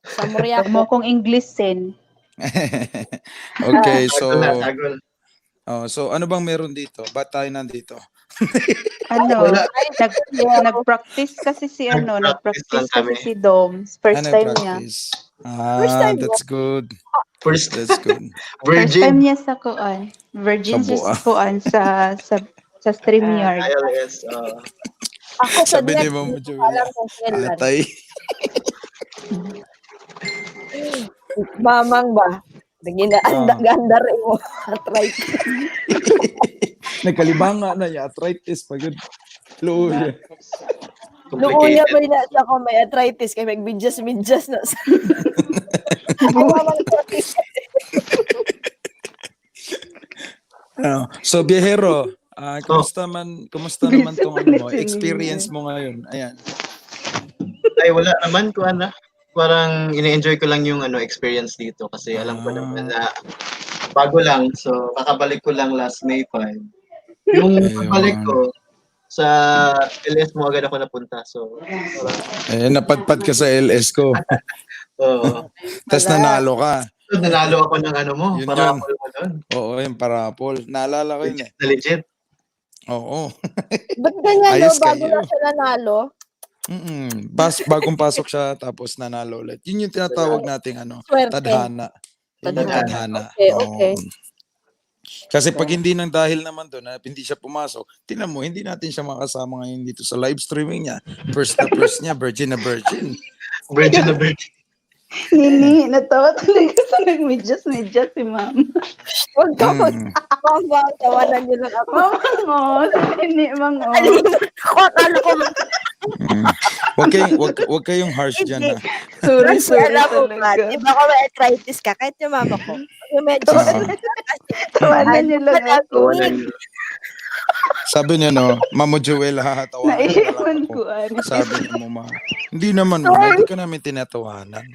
Speaker 5: Sa
Speaker 2: Huwag
Speaker 5: Moriaco.
Speaker 2: mo akong English sen.
Speaker 6: Okay, so
Speaker 1: Tagol.
Speaker 6: so ano bang meron dito? Ba't tayo nandito?
Speaker 2: Nag-practice kasi si
Speaker 1: Nag-practice lang kami.
Speaker 2: si Dom. First time niya.
Speaker 6: practice?
Speaker 5: First time
Speaker 6: That's good.
Speaker 1: First,
Speaker 6: That's good.
Speaker 2: First time
Speaker 1: Virgin.
Speaker 2: niya sa kuan. Virgin
Speaker 6: Sa buwa.
Speaker 2: sa kuan sa StreamYard.
Speaker 1: ILS.
Speaker 5: Ako sa
Speaker 6: Sabi ni
Speaker 5: net,
Speaker 6: Mama
Speaker 5: hindi ko alam
Speaker 6: Julia,
Speaker 5: kung kailan.
Speaker 6: atay.
Speaker 5: Mamang ba? Ganda rin mo. Try.
Speaker 6: Nagkalibanga na niya, arthritis pagod. Luya.
Speaker 5: Luuya pa rin na siya kung may arthritis kaya may medyas na sa... Mamang
Speaker 6: So Biyahero, Kumusta naman
Speaker 2: Busy
Speaker 6: tong ano
Speaker 2: pala
Speaker 6: mo,
Speaker 2: si
Speaker 6: experience
Speaker 2: Nina.
Speaker 6: mo ngayon? Ayan.
Speaker 1: Ay, wala naman ko parang ini-enjoy ko lang yung experience dito kasi alam ko naman
Speaker 6: Ah,
Speaker 1: na bago lang. So, kakabalik ko lang last May 5. Yung pagbalik
Speaker 6: ayun.
Speaker 1: ko, sa LS mo agad ako napunta. So, parang,
Speaker 6: Napadpad ka sa LS ko.
Speaker 1: oo.
Speaker 6: Tapos nanalo ka.
Speaker 1: So, nanalo ako ng mo,
Speaker 6: Yun
Speaker 1: para
Speaker 6: yun.
Speaker 1: ako mo doon.
Speaker 6: Oo, yung parapol. Naalala ko yun
Speaker 1: Legit
Speaker 6: eh.
Speaker 1: na legit.
Speaker 6: Oo.
Speaker 5: Ba't ganyan, no?
Speaker 6: Ayos
Speaker 5: Bago
Speaker 6: kayo.
Speaker 5: lang siya nanalo.
Speaker 6: Bagong pasok siya tapos nanalo ulit. Yun yung tinatawag nating
Speaker 5: Swerte.
Speaker 6: tadhana. Yun yung
Speaker 5: Tadhana.
Speaker 6: tadhana.
Speaker 5: Okay,
Speaker 6: Oo.
Speaker 5: okay.
Speaker 6: Kasi pag hindi nang dahil naman doon na hindi siya pumasok, tingnan mo, hindi natin siya makasama ngayon dito sa live streaming niya. First na first niya, virgin na virgin.
Speaker 1: Virgin na virgin.
Speaker 2: Nini, natawa talaga sa nagmedyas-medyas si ma'am.
Speaker 5: Huwag ka mo.
Speaker 6: Mm.
Speaker 5: Mama, tawanan niyo lang ako.
Speaker 2: Mangos, Nini, mangos.
Speaker 5: Ako, akala ko,
Speaker 6: Mm. Wag kayong harsh diyan ha.
Speaker 2: Sorry,
Speaker 5: kasi
Speaker 2: sorry
Speaker 5: alam mo ba,
Speaker 2: talaga.
Speaker 5: di ba ako may arthritis ka, kahit yung mama ko, yung medyo
Speaker 2: Tawanan niyo lang ako.
Speaker 6: Sabi niya Mamo Joel, hahatawanan na lang
Speaker 2: Naiwan
Speaker 6: ako.
Speaker 2: ko, ano.
Speaker 6: Sabi niya mo, ma. Hindi naman, hindi ka namin tinatawanan.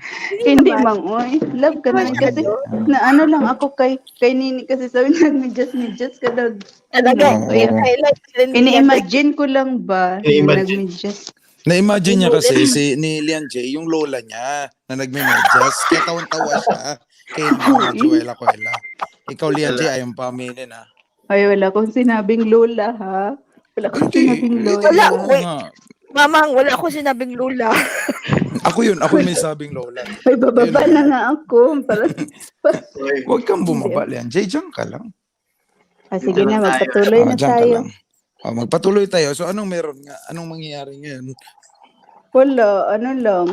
Speaker 2: Hindi, mangoy. Love ka naman kasi na ano lang ako kay Nini kasi sabi niya medyas-medyas ka daw.
Speaker 5: Talaga,
Speaker 6: Oo.
Speaker 5: yung highlight din
Speaker 2: Ini-imagine ko lang ba na
Speaker 1: Ini-imagine.
Speaker 2: nagmedyas.
Speaker 6: Na-imagine niya kasi ni Lian J, yung lola niya na nagme-medyas. Kaya tawan-tawa siya kay Mama Joela Cuela. Ikaw, Lian J, ayaw pa aminin ha.
Speaker 2: Ay, wala akong sinabing lola, ha? Wala akong
Speaker 6: Hindi.
Speaker 2: sinabing lola.
Speaker 5: Wala,
Speaker 6: Oo
Speaker 5: wait.
Speaker 6: nga.
Speaker 5: Mamang, wala akong sinabing lula.
Speaker 6: Ako may sabing lola.
Speaker 2: Ay, bababa
Speaker 6: Yun.
Speaker 2: na nga ako.
Speaker 6: Huwag kang bumaba, Lian J, diyan ka lang.
Speaker 2: Sige
Speaker 1: Diyan
Speaker 2: na,
Speaker 1: lang tayo.
Speaker 2: magpatuloy na
Speaker 6: Diyan ka
Speaker 2: tayo.
Speaker 6: lang. Magpatuloy tayo. So, anong meron nga? Anong mangyayari ngayon?
Speaker 2: Wala, ano lang.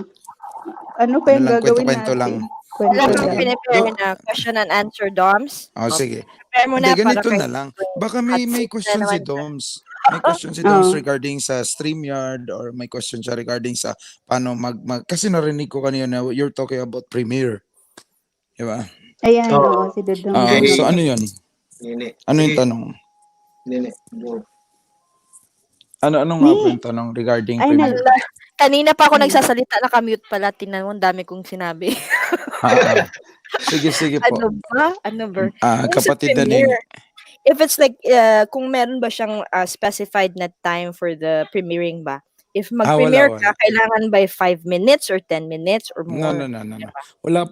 Speaker 2: Ano pa yung
Speaker 6: lang,
Speaker 2: gagawin
Speaker 6: kwento-kwento
Speaker 2: natin?
Speaker 6: lang.
Speaker 2: Kwento
Speaker 5: Wala
Speaker 6: Sige.
Speaker 5: kang
Speaker 2: lang.
Speaker 5: pinipare na question and answer, Doms.
Speaker 6: Sige.
Speaker 5: Prepare mo
Speaker 6: Hindi,
Speaker 5: na para
Speaker 6: ganito
Speaker 5: kay
Speaker 6: na lang. Baka may
Speaker 5: hot seat
Speaker 6: question
Speaker 5: na
Speaker 6: si
Speaker 5: naman.
Speaker 6: Doms. May question si Doms
Speaker 2: Oh.
Speaker 6: regarding sa StreamYard or may question siya regarding sa paano kasi narinig ko kanina na you're talking about Premiere. Diba?
Speaker 2: Ayan,
Speaker 1: Oo.
Speaker 2: si Dodong.
Speaker 1: Okay.
Speaker 6: So ano yun?
Speaker 1: Nini.
Speaker 6: Ano yung
Speaker 1: Sige,
Speaker 6: tanong?
Speaker 1: Nini. Go.
Speaker 6: Ano nga po yung tanong regarding
Speaker 2: Ay,
Speaker 6: Premiere?
Speaker 5: Kanina pa ako nagsasalita, naka-mute pala. Tingnan mo, ang dami kong sinabi.
Speaker 6: Sige po.
Speaker 5: Ano ba?
Speaker 6: Kapatid na
Speaker 5: Premiere.
Speaker 6: Nini.
Speaker 5: If it's like, kung meron ba siyang specified na time for the premiering ba? If mag-premiere
Speaker 6: wala.
Speaker 5: ka, kailangan by 5 minutes or 10 minutes or more?
Speaker 6: No. Wala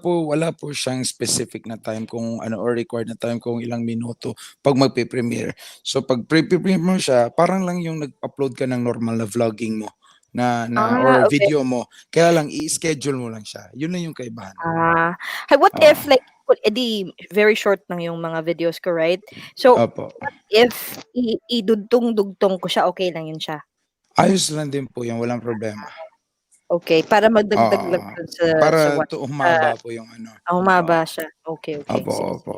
Speaker 6: po siyang specific na time kung ano or required na time kung ilang minuto pag magpe-premiere. So pag pre-premiere mo siya, parang lang yung nag-upload ka ng normal na vlogging mo or
Speaker 5: okay.
Speaker 6: video mo. Kaya lang i-schedule mo lang siya. Yun lang yung kaibahan.
Speaker 5: What if like edi very short lang yung mga videos ko, right? So
Speaker 6: Opo.
Speaker 5: if idugtong-dugtong ko siya, okay lang yun siya.
Speaker 6: Ayos lang din po yan, walang problema.
Speaker 5: Okay, para magdagdag lang dun sa
Speaker 6: Para
Speaker 5: what,
Speaker 6: humaba po yung ano.
Speaker 5: humaba siya. Okay.
Speaker 6: Opo,
Speaker 5: Sige.
Speaker 6: opo.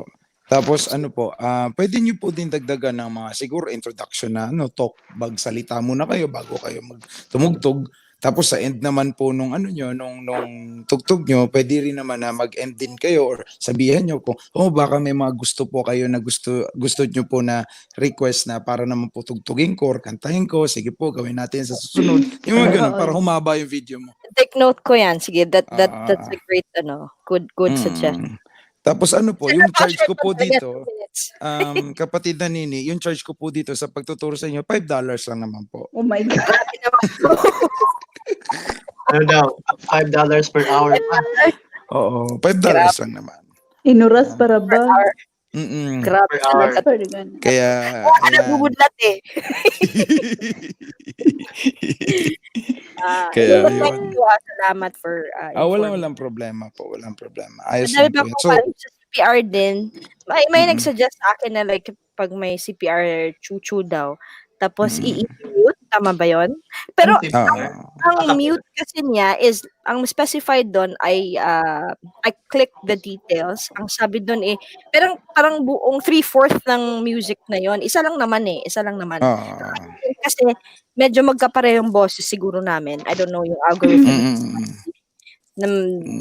Speaker 6: Tapos ano po, pwede niyo po din dagdagan ng mga siguro introduction na talk, salita muna kayo bago kayo magtumugtog. Tapos sa end naman po nung tugtog nyo, pwede rin naman na mag-end din kayo or sabihan nyo kung baka may mga gusto po kayo na gusto nyo po na request na para naman po tugtugin ko or kantahin ko. Sige po, gawin natin sa susunod. Yung mga ganun, para humaba yung video mo.
Speaker 5: Take note ko yan. Sige, that's a great good suggestion.
Speaker 6: Tapos ano po, yung charge ko po dito,
Speaker 5: 2 minutes.
Speaker 6: kapatid na Nini, yung charge ko po dito sa pagtuturo sa inyo, $5 lang naman po.
Speaker 2: Oh my God.
Speaker 1: Ano daw? $5 per hour.
Speaker 6: Oo, $5 lang naman.
Speaker 2: Inuras para ba?
Speaker 5: Grabe.
Speaker 1: Per hour.
Speaker 6: Kaya, ayan.
Speaker 5: Nabubudlat eh.
Speaker 6: Kaya
Speaker 5: Thank
Speaker 6: yun.
Speaker 5: you. Salamat for
Speaker 6: Walang problema po, walang problema. Ayos
Speaker 5: Madami
Speaker 6: lang
Speaker 5: pa
Speaker 6: po yun.
Speaker 5: po
Speaker 6: So,
Speaker 5: sa CPR din. May nagsuggest sa akin na like pag may CPR chuchu daw, tapos i-mute, tama ba yun? Pero ang mute kasi niya is, ang specified doon ay I click the details. Ang sabi doon parang buong 3/4 ng music na yon. Isa lang naman. Kasi medyo magkaparehong boses siguro namin. I don't know yung algorithm.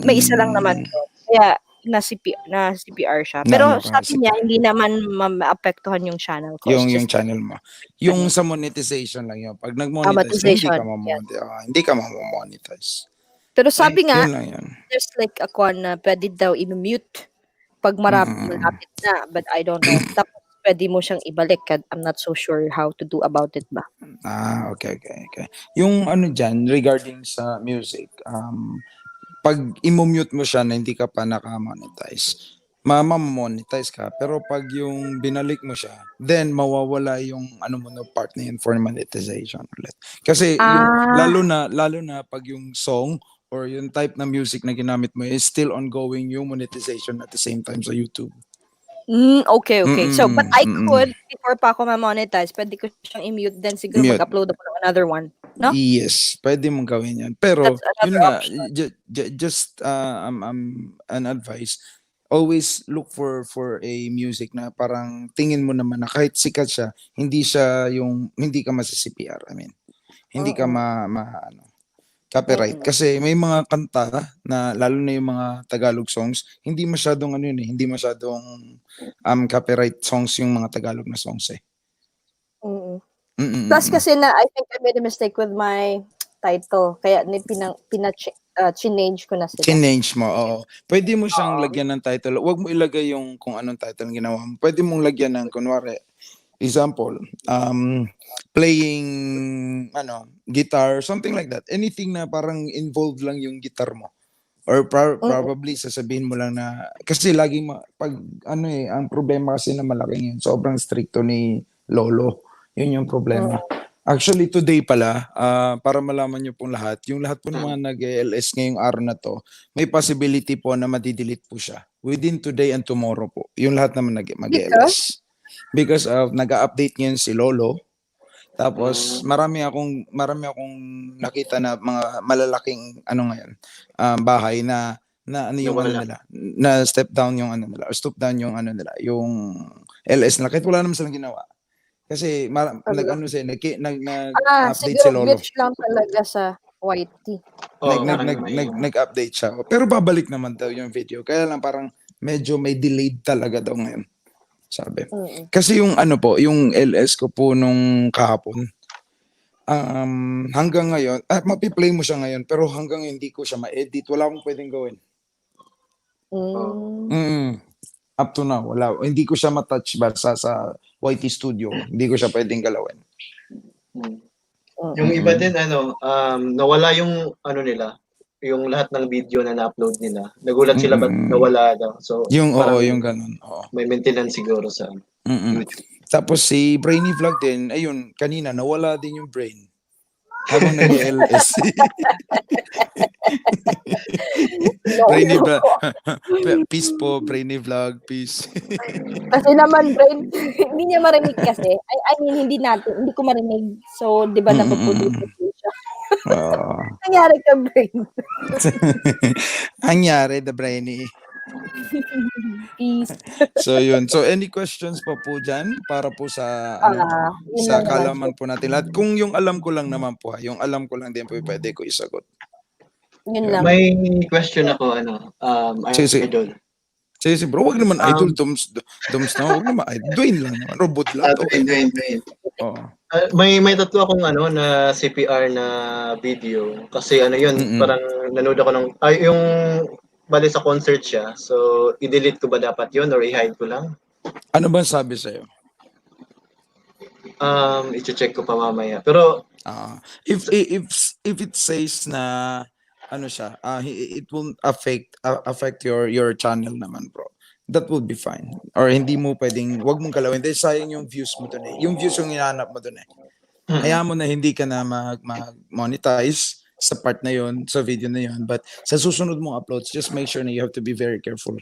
Speaker 5: May isa lang naman doon. Kaya na CPR siya.
Speaker 6: Na
Speaker 5: Pero
Speaker 6: ano ka,
Speaker 5: sabi niya, hindi naman maapektuhan yung channel ko. It's
Speaker 6: yung
Speaker 5: just
Speaker 6: channel mo. Yung sa monetization lang yun. Pag nag-monetize ka,
Speaker 5: monetization.
Speaker 6: hindi ka mamomonetize.
Speaker 5: Pero sabi nga,
Speaker 6: Yun lang yun.
Speaker 5: there's like a kwan na pwede daw i-mute pag malapit na. But I don't know. Tapos pwede mo siyang ibalik. I'm not so sure how to do about it ba.
Speaker 6: Okay. Yung ano dyan, regarding sa music, pag i-mute mo siya na hindi ka pa naka-monetize, mamamonetize ka. Pero pag yung binalik mo siya, then mawawala yung ano mo na part na yun for monetization ulit. Kasi yung lalo na pag yung song or yung type na music na ginamit mo is still ongoing yung monetization at the same time sa YouTube.
Speaker 5: Okay. So, but I could, before pa ako ma-monetize, pwede ko siyang i-mute, then siguro
Speaker 6: Mute.
Speaker 5: mag-upload ako ng another one. No?
Speaker 6: Yes, pwede mong gawin yan. Pero,
Speaker 5: That's another
Speaker 6: yun nga,
Speaker 5: option.
Speaker 6: just an advice, always look for a music na parang tingin mo naman na kahit sikat siya, hindi ka masa-CPR. I mean, hindi ka copyright. Kasi may mga kanta na, lalo na yung mga Tagalog songs, hindi masyadong hindi masyadong copyright songs yung mga Tagalog na songs eh.
Speaker 5: Plus kasi I think I made a mistake with my title. Kaya chinage ko na sila.
Speaker 6: Change mo, oo. Pwede mo siyang lagyan ng title. Huwag mo ilagay yung kung anong title ang ginawa mo. Pwede mong lagyan ng, kunwari, example, playing, guitar, something like that. Anything na parang involved lang yung guitar mo. Or probably sasabihin mo lang na, kasi laging, ang problema kasi na malaking yun, sobrang stricto ni Lolo. Yun yung problema. Actually, today pala, para malaman nyo pong lahat, yung lahat po ng mga nag-LS ngayong araw na to, may possibility po na madidelete po siya. Within today and tomorrow po. Yung lahat naman mag-LS. Because of, nag-update ngayon si Lolo. Tapos, marami akong nakita na mga malalaking, bahay na yung nila, na step down yung nila, or stop down yung nila, yung LS na, kahit wala naman silang ginawa. Kasi nag-update si
Speaker 5: siguro
Speaker 6: Lolo.
Speaker 5: glitch lang talaga sa YT.
Speaker 6: Nag-update siya. Pero babalik naman daw yung video. Kaya lang parang medyo may delayed talaga daw ngayon. Sabi. Kasi yung yung LS ko po nung kahapon, hanggang ngayon, mapi-play mo siya ngayon, pero hanggang hindi ko siya ma-edit, wala akong pwedeng gawin. Up to now, wala. Hindi ko siya matouch basta sa YT Studio. Hindi ko siya pwedeng galawin.
Speaker 1: Yung iba din, nawala yung nila, yung lahat ng video na na-upload nila. Nagulat sila ba't nawala daw. So,
Speaker 6: Yung
Speaker 1: parang
Speaker 6: yung ganun. Oo.
Speaker 1: may maintenance siguro sa YouTube.
Speaker 6: Tapos si Brainy Vlog din, ayun, kanina nawala din yung brain. Habang nag-LS. Brainy Vlog. Peace po, Brainy Vlog. Peace.
Speaker 5: Kasi naman, Brain, hindi niya marinig kasi. I mean, hindi ko marinig. So, di ba napapulito siya? Nangyari ka, Brain.
Speaker 6: Nangyari, the Brainy.
Speaker 5: Peace.
Speaker 6: So, yun. So, any questions pa po dyan para po sa,
Speaker 5: yun
Speaker 6: sa
Speaker 5: lang naman
Speaker 6: kalaman po natin lahat? Kung yung alam ko lang naman po, yung alam ko lang din po, pwede ko isagot.
Speaker 5: Yun lang.
Speaker 1: May question ako,
Speaker 6: Sige.
Speaker 1: idol.
Speaker 6: Sige, bro, wag naman idol, Doms na, wag naman idol. Dwayne lang naman, robot lang. Okay.
Speaker 1: Dwayne.
Speaker 6: Oo.
Speaker 1: May tatlo akong na CPR na video. Kasi parang nanood ako ng, yung bali sa concert siya. So, i-delete ko ba dapat yun or i-hide ko lang?
Speaker 6: Ano ba sabi sa'yo?
Speaker 1: I-check ko pa mamaya. Pero,
Speaker 6: if it says na it won't affect your channel naman, bro, that would be fine. Or hindi mo pwedeng, wag mong galawin dahil sayang yung views mo dun eh. Yung views yung hinahanap mo dun eh. Hayaan mo na hindi ka na mag-monetize sa part na yon, sa video na yon, but sa susunod mong uploads, just make sure na you have to be very careful.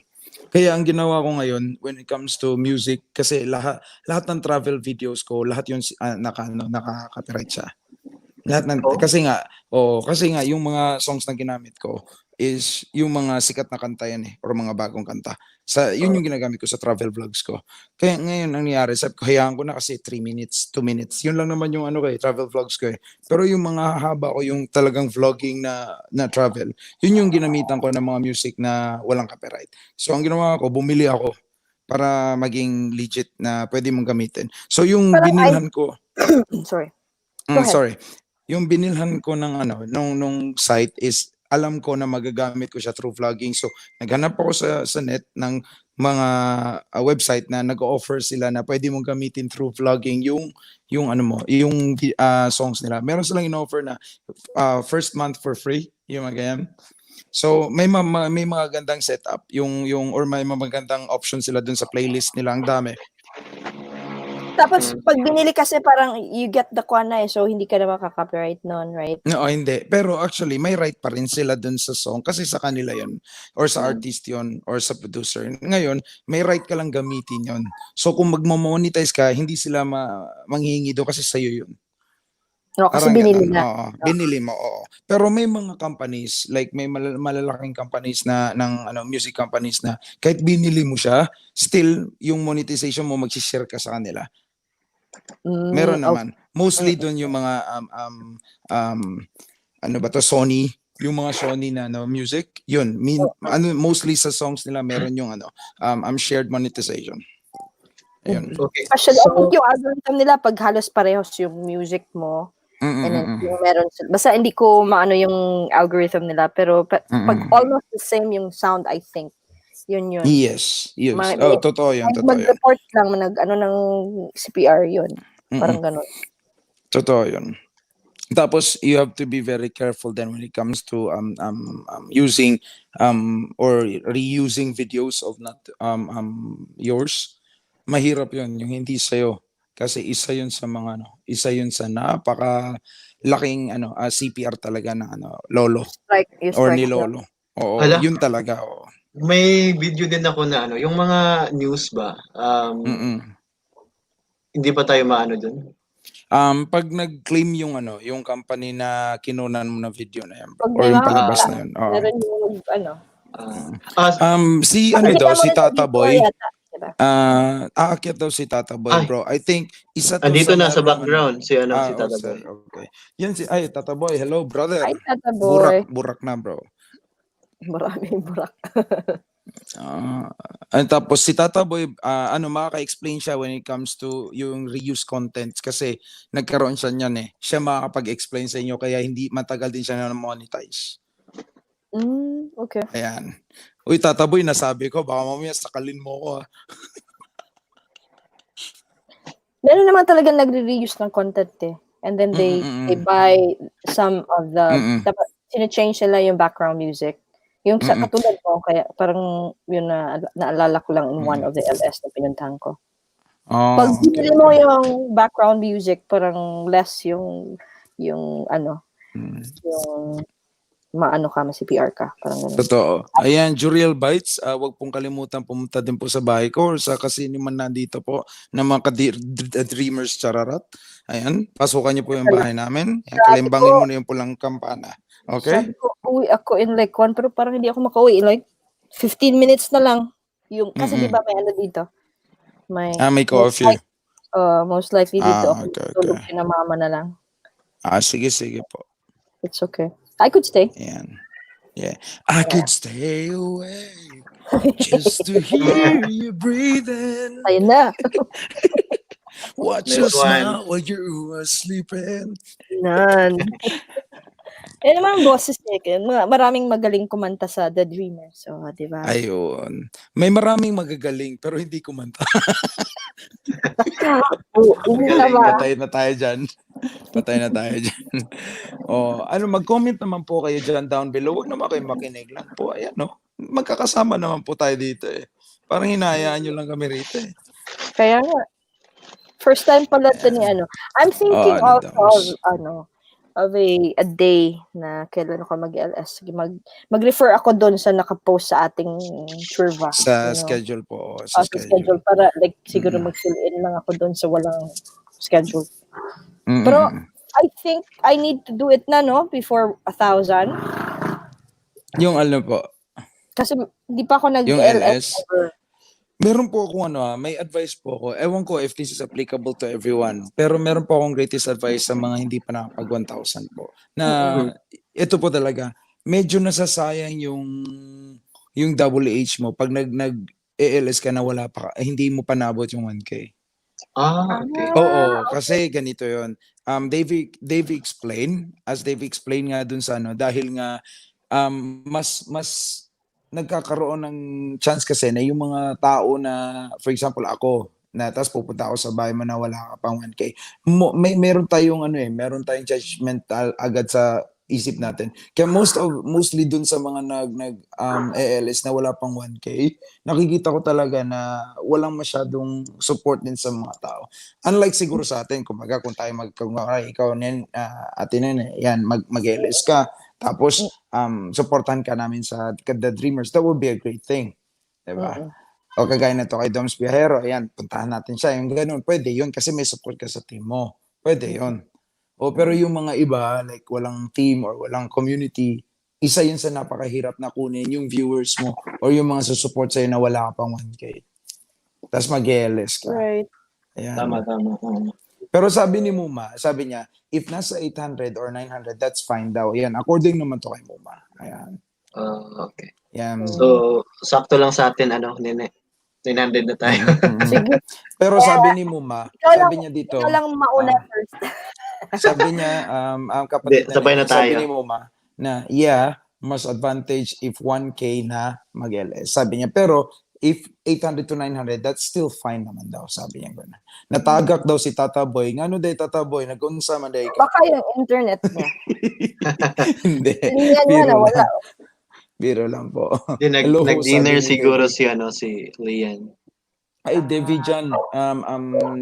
Speaker 6: Kaya ang ginawa ko ngayon when it comes to music, kasi lahat ng travel videos ko, lahat yun naka-copyright siya. Lahat ng,
Speaker 1: Oh.
Speaker 6: kasi nga yung mga songs na ginamit ko is yung mga sikat na kanta yan or mga bagong kanta. Yun yung ginagamit ko sa travel vlogs ko. Kaya ngayon ang nangyari, sabi ko, hayaan ko na kasi 3 minutes, 2 minutes. Yun lang naman yung travel vlogs ko . Pero yung mga haba ko, yung talagang vlogging na travel, yun yung ginamitan ko ng mga music na walang copyright. So ang ginawa ko, bumili ako para maging legit na pwede mong gamitin. So yung
Speaker 5: Parang
Speaker 6: binilhan ko,
Speaker 5: sorry. Go ahead.
Speaker 6: sorry. Yung binilhan ko ng nung site is alam ko na magagamit ko siya through vlogging. So naghanap ako sa net ng mga website na nag-offer sila na pwede mong gamitin through vlogging yung songs nila. Meron silang in-offer na first month for free, yung mga ganyan. So may mga gandang setup or may mga magandang option sila dun sa playlist nila, ang dami.
Speaker 5: Tapos, pag binili kasi parang you get the kwana so hindi ka na makaka-copyright nun, right?
Speaker 6: No, hindi. Pero actually, may right pa rin sila dun sa song kasi sa kanila yun. Or sa artist yun. Or sa producer. Ngayon, may right ka lang gamitin yun. So kung magmo-monetize ka, hindi sila manghihingi doon kasi sa'yo yun.
Speaker 5: No, kasi
Speaker 6: Parang
Speaker 5: binili
Speaker 6: ganun.
Speaker 5: na.
Speaker 6: Oo, binili mo, oo. Pero may mga companies, like may malalaking companies na, music companies na kahit binili mo siya, still, yung monetization mo, mag-share ka sa kanila. Meron naman. Mostly doon yung mga Sony, yung mga Sony na music, yun. Mostly sa songs nila meron yung shared monetization. Ayun.
Speaker 1: Okay.
Speaker 5: Actually, I
Speaker 1: So,
Speaker 5: think yung algorithm nila pag halos parehos yung music mo, and then yung meron, basta hindi ko maano yung algorithm nila, pero pag almost the same yung sound, I think, yun.
Speaker 6: Yes. Totoo yan.
Speaker 5: Mag-report lang, ng CPR yun. Parang ganun.
Speaker 6: Totoo yun. Tapos you have to be very careful then when it comes to using or reusing videos of not yours. Mahirap yun, yung hindi sa'yo. Kasi isa yun sa napaka laking CPR talaga ng lolo
Speaker 5: You
Speaker 6: or
Speaker 5: strike
Speaker 6: ni
Speaker 5: them.
Speaker 6: lolo. Oo,
Speaker 1: Ala.
Speaker 6: yun talaga. Oo.
Speaker 1: may video din ako na yung mga news ba, hindi pa tayo maano dun?
Speaker 6: Pag nag-claim yung company na kinunan mo na video na yan, bro,
Speaker 5: Pag
Speaker 6: or
Speaker 5: may
Speaker 6: yung
Speaker 5: mga
Speaker 6: palabas na yun. Oo.
Speaker 5: meron yung
Speaker 6: Si
Speaker 5: Nakita mo
Speaker 6: si
Speaker 5: na sa
Speaker 6: Tata
Speaker 5: video
Speaker 6: Boy,
Speaker 5: yata, diba?
Speaker 6: aakyat daw si Tata Boy,
Speaker 1: Ay.
Speaker 6: bro. I think isa to
Speaker 1: Andito na sa
Speaker 6: merong
Speaker 1: background si Tata
Speaker 6: sir,
Speaker 1: Boy.
Speaker 6: okay. Yan Tata Boy, hello brother.
Speaker 5: Hi, Tata Boy.
Speaker 6: Burak na, bro.
Speaker 5: Maraming burak.
Speaker 6: Tapos si Tata Boy, makaka-explain siya when it comes to yung reuse contents kasi nagkaroon siya niyan . Siya makakapag-explain sa inyo kaya hindi matagal din siya na monetize.
Speaker 5: Okay.
Speaker 6: Ayan. Uy, Tata Boy, nasabi ko, baka mamaya sakalin mo ko .
Speaker 5: Meron naman talaga nagre-reuse ng content And then they buy some of the, dapat sine-change nila yung background music. Yung sa katulad mo, kaya parang yun na naalala ko lang in one of the LS na pinuntahan ko. Pag binili mo yung background music, parang less yung maano ka, ma-CPR ka. Parang ganun.
Speaker 6: Totoo. Ayan, Juriel Bites, wag pong kalimutan pumunta din po sa bahay ko or sa kasino man nandito po ng mga Dreamers Chararat. Ayan, pasukan niyo po yung bahay namin. Ayan, kalimbangin mo na yung pulang kampana. Okay?
Speaker 5: Sabi ko, uwi ako in like 1, pero parang hindi ako makauwi. Like, 15 minutes na lang. Kasi di ba may dito?
Speaker 6: May coffee.
Speaker 5: Most likely dito.
Speaker 6: Okay.
Speaker 5: Tulog na mama na lang.
Speaker 6: Sige po.
Speaker 5: It's okay. I could stay.
Speaker 6: Ayan. Yeah. I could stay away just to hear you breathing.
Speaker 5: Ayun na.
Speaker 6: Watch you smile while you were sleeping.
Speaker 5: Nan. Naman boses maraming magaling kumanta sa The Dreamer. So, di ba?
Speaker 6: Ayun. May maraming magagaling pero hindi kumanta. Patay na tayo dyan. Mag-comment naman po kayo dyan down below. Huwag naman kayo makinig lang po. Ayan, magkakasama naman po tayo dito . Parang hinahayaan nyo lang kami rito .
Speaker 5: Kaya nga. First time pala ito ni I'm thinking of a day na kailan ako mag-LS. Mag-refer ako doon sa nakapost sa ating Churva.
Speaker 6: Sa schedule po.
Speaker 5: Sa schedule para like siguro mag-fill in lang ako doon sa walang schedule. Pero I think I need to do it na, no? Before 1,000.
Speaker 6: Yung ano po,
Speaker 5: Kasi hindi pa ako
Speaker 6: yung
Speaker 5: nag-LS
Speaker 6: LS.
Speaker 5: ever.
Speaker 6: Meron po ako may advice po ako. Ewan ko if this is applicable to everyone. Pero meron po akong greatest advice sa mga hindi pa nakapag 1,000 po. Na ito po talaga, medyo nasasayang yung double H mo pag nag ALS ka na wala pa, hindi mo pa nabot yung 1K.
Speaker 1: Okay.
Speaker 6: Oo, kasi ganito 'yon. They've explained, as they've explained nga dun sa dahil nga mas nagkakaroon ng chance kasi na yung mga tao na, for example ako, na tapos pupunta ako sa bahay mo na wala ka pang 1K. Meron tayong meron tayong judgmental agad sa isip natin. Kaya mostly dun sa mga ALS na wala pang 1K, nakikita ko talaga na walang masyadong support din sa mga tao. Unlike siguro sa atin, kumbaga kung tayo ikaw ate yan, mag-ALS ka, tapos supportan ka namin sa The Dreamers, that would be a great thing. Diba? O kagaya na to kay Doms Viajero, ayan, puntahan natin siya. Yung ganun, pwede yun kasi may support ka sa team mo. Pwede yun. O pero yung mga iba, like walang team or walang community, isa yun sa napakahirap na kunin yung viewers mo or yung mga susupport sa'yo na wala ka pang 1K. Tapos mag-LS ka.
Speaker 5: Right.
Speaker 6: Ayan.
Speaker 1: Tama.
Speaker 6: Pero sabi ni Muma, sabi niya, if nasa 800 or 900, that's fine daw. Yan, according naman to kay Muma. Ayan.
Speaker 1: Okay.
Speaker 6: Yan.
Speaker 1: So, sakto lang sa atin, Nene. 900 na tayo.
Speaker 5: Sige.
Speaker 6: Pero sabi ni Muma, sabi niya dito,
Speaker 5: Ikaw lang mauna first.
Speaker 6: sabi niya, kapatid
Speaker 1: Sabay na
Speaker 6: sabi
Speaker 1: tayo.
Speaker 6: ni Muma, na mas advantage if 1K na mag-LS. Sabi niya, pero if 800 to 900, that's still fine naman daw, sabi niya gano'n. Natagak daw si Tata Boy. Ngano day Tata Boy? Nag-unsa man day ka?
Speaker 5: Baka yung internet niya.
Speaker 6: Hindi.
Speaker 5: Linya niya
Speaker 6: Biro
Speaker 5: na wala.
Speaker 6: lang. Biro lang po. Hello,
Speaker 1: Nag-dinner
Speaker 6: sabi ni
Speaker 1: siguro
Speaker 6: Devi.
Speaker 1: si Lian.
Speaker 6: Ay, Devi Jan.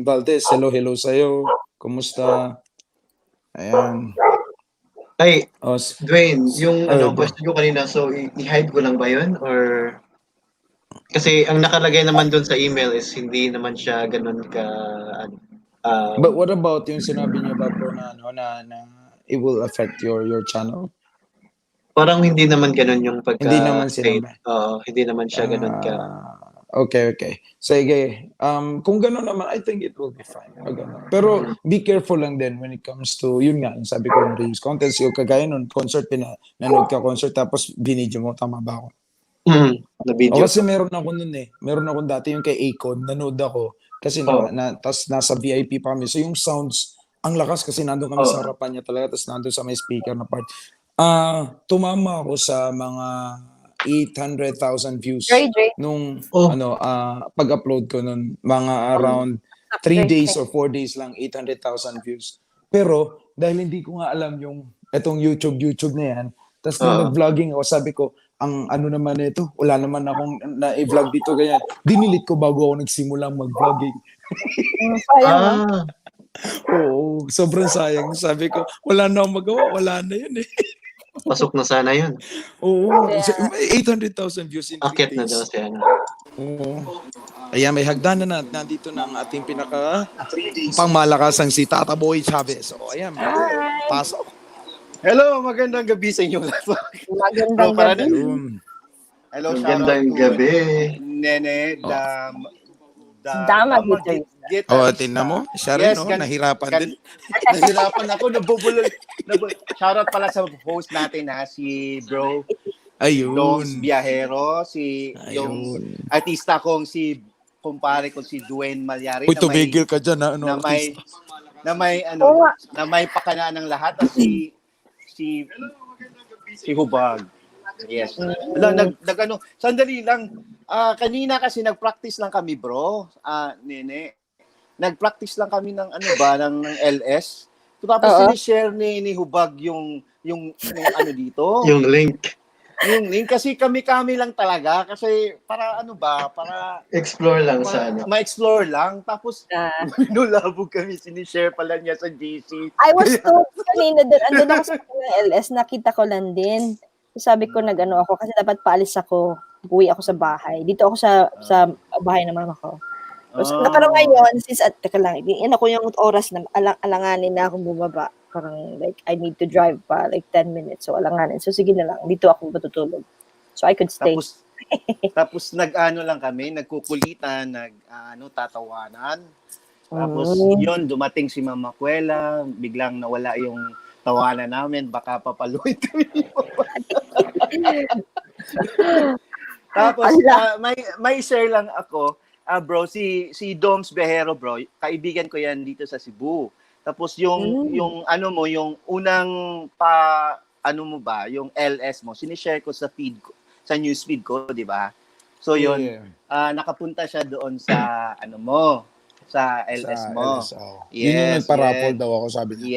Speaker 6: Valdez, hello sa'yo. Kumusta? Ayan.
Speaker 1: Ay,
Speaker 6: Oh,
Speaker 1: Dwayne, yung
Speaker 6: Go.
Speaker 1: question ko kanina, so i-hide ko lang ba yun? Or kasi ang nakalagay naman doon sa email is hindi naman siya ganun ka
Speaker 6: But what about yung sinabi niyo ba bro na it will affect your channel?
Speaker 1: parang hindi naman ganun yung
Speaker 6: Hindi naman
Speaker 1: pagka-state.
Speaker 6: sinabi.
Speaker 1: Hindi naman siya ganun ka.
Speaker 6: Okay. Sige. Kung gano'n naman, I think it will be fine. Pero be careful lang din when it comes to, yun nga, yung sabi ko yung reels contest, yung kagaya nun, concert, nanood ka concert, tapos binidyo mo, tama ba ako?
Speaker 1: Na
Speaker 6: O
Speaker 1: video.
Speaker 6: kasi meron ako nun meron ako dati yung kay Akon, nanood ako, kasi tas nasa VIP pa kami. So yung sounds, ang lakas kasi nandun kami sa harapan niya talaga, tas nandun sa may speaker na part. Tumama ako sa mga 800,000 views nung pag-upload ko nun, mga around 3 days or 4 days lang, 800,000 views. Pero dahil hindi ko nga alam yung etong YouTube na yan, tapos nung nag-vlogging ako, sabi ko, ang ano naman ito, wala naman akong na-vlog dito, ganyan. Dinilit ko bago ako nagsimulang mag-vlogging.
Speaker 5: Sayang.
Speaker 6: Oo, sobrang sayang. Sabi ko, wala na akong magawa, wala na yun eh.
Speaker 1: Pasok na sana yun.
Speaker 6: Oo, 800,000 views in 3
Speaker 1: Akit na
Speaker 6: days.
Speaker 1: daw siya.
Speaker 6: Oo. Ayan, may hagdanan na nandito ng ating pinaka pangmalakasang si Tata Boy Chavez. So, ayan, pasok.
Speaker 3: Hello, magandang gabi sa inyo lahat.
Speaker 5: Magandang
Speaker 3: Bro,
Speaker 5: gabi.
Speaker 3: Hello,
Speaker 1: Magandang gabi.
Speaker 3: Nene,
Speaker 5: Dama
Speaker 3: Guitar.
Speaker 6: Tingnan mo, siya rin, nahirapan din.
Speaker 3: Nahirapan ako, nabubulol. Shoutout pala sa host natin si Bro Doms
Speaker 6: Ayun.
Speaker 3: Viajero, yung artista kong kumpare ko si Dwayne Malyari.
Speaker 6: Uy, tumigil ka dyan,
Speaker 3: na may pakana ng lahat at si Hubag. Yes. Sandali lang. Kanina kasi nag-practice lang kami, bro. Nene. Nag-practice lang kami ng ng LS. Tapos sinishare ni Hubag yung dito.
Speaker 1: Yung link.
Speaker 3: Yung link kasi kami lang talaga kasi para para
Speaker 1: Explore lang sa
Speaker 3: ma-explore lang. Tapos nulabog kami, sinishare pala niya sa GC.
Speaker 5: I was told kanina andun ako sa LS, nakita ko lang din. Sabi ko ako kasi dapat paalis ako. Uwi ako sa bahay. Dito ako sa bahay ng mama ko. Pero ngayon, teka lang, yan ako yung oras na alanganin na akong bumaba. parang like I need to drive pa like 10 minutes. So alanganin. So sige na lang, dito ako matutulog. So I could stay.
Speaker 3: Tapos nag-ano lang kami, nagkukulitan, tatawanan. Tapos yun, dumating si Mama Kuela, biglang nawala yung tawanan namin, baka papaluin kami. Tapos may share lang ako, bro, si Doms Behero, bro, kaibigan ko yan dito sa Cebu. Tapos yung yung unang yung LS mo, sinishare ko sa feed ko, sa newsfeed ko, di ba? So yun, nakapunta siya doon sa sa LS mo.
Speaker 6: LSO.
Speaker 3: Yes,
Speaker 6: Yun yung nagparapol
Speaker 3: yes.
Speaker 6: daw ako, sabi niya.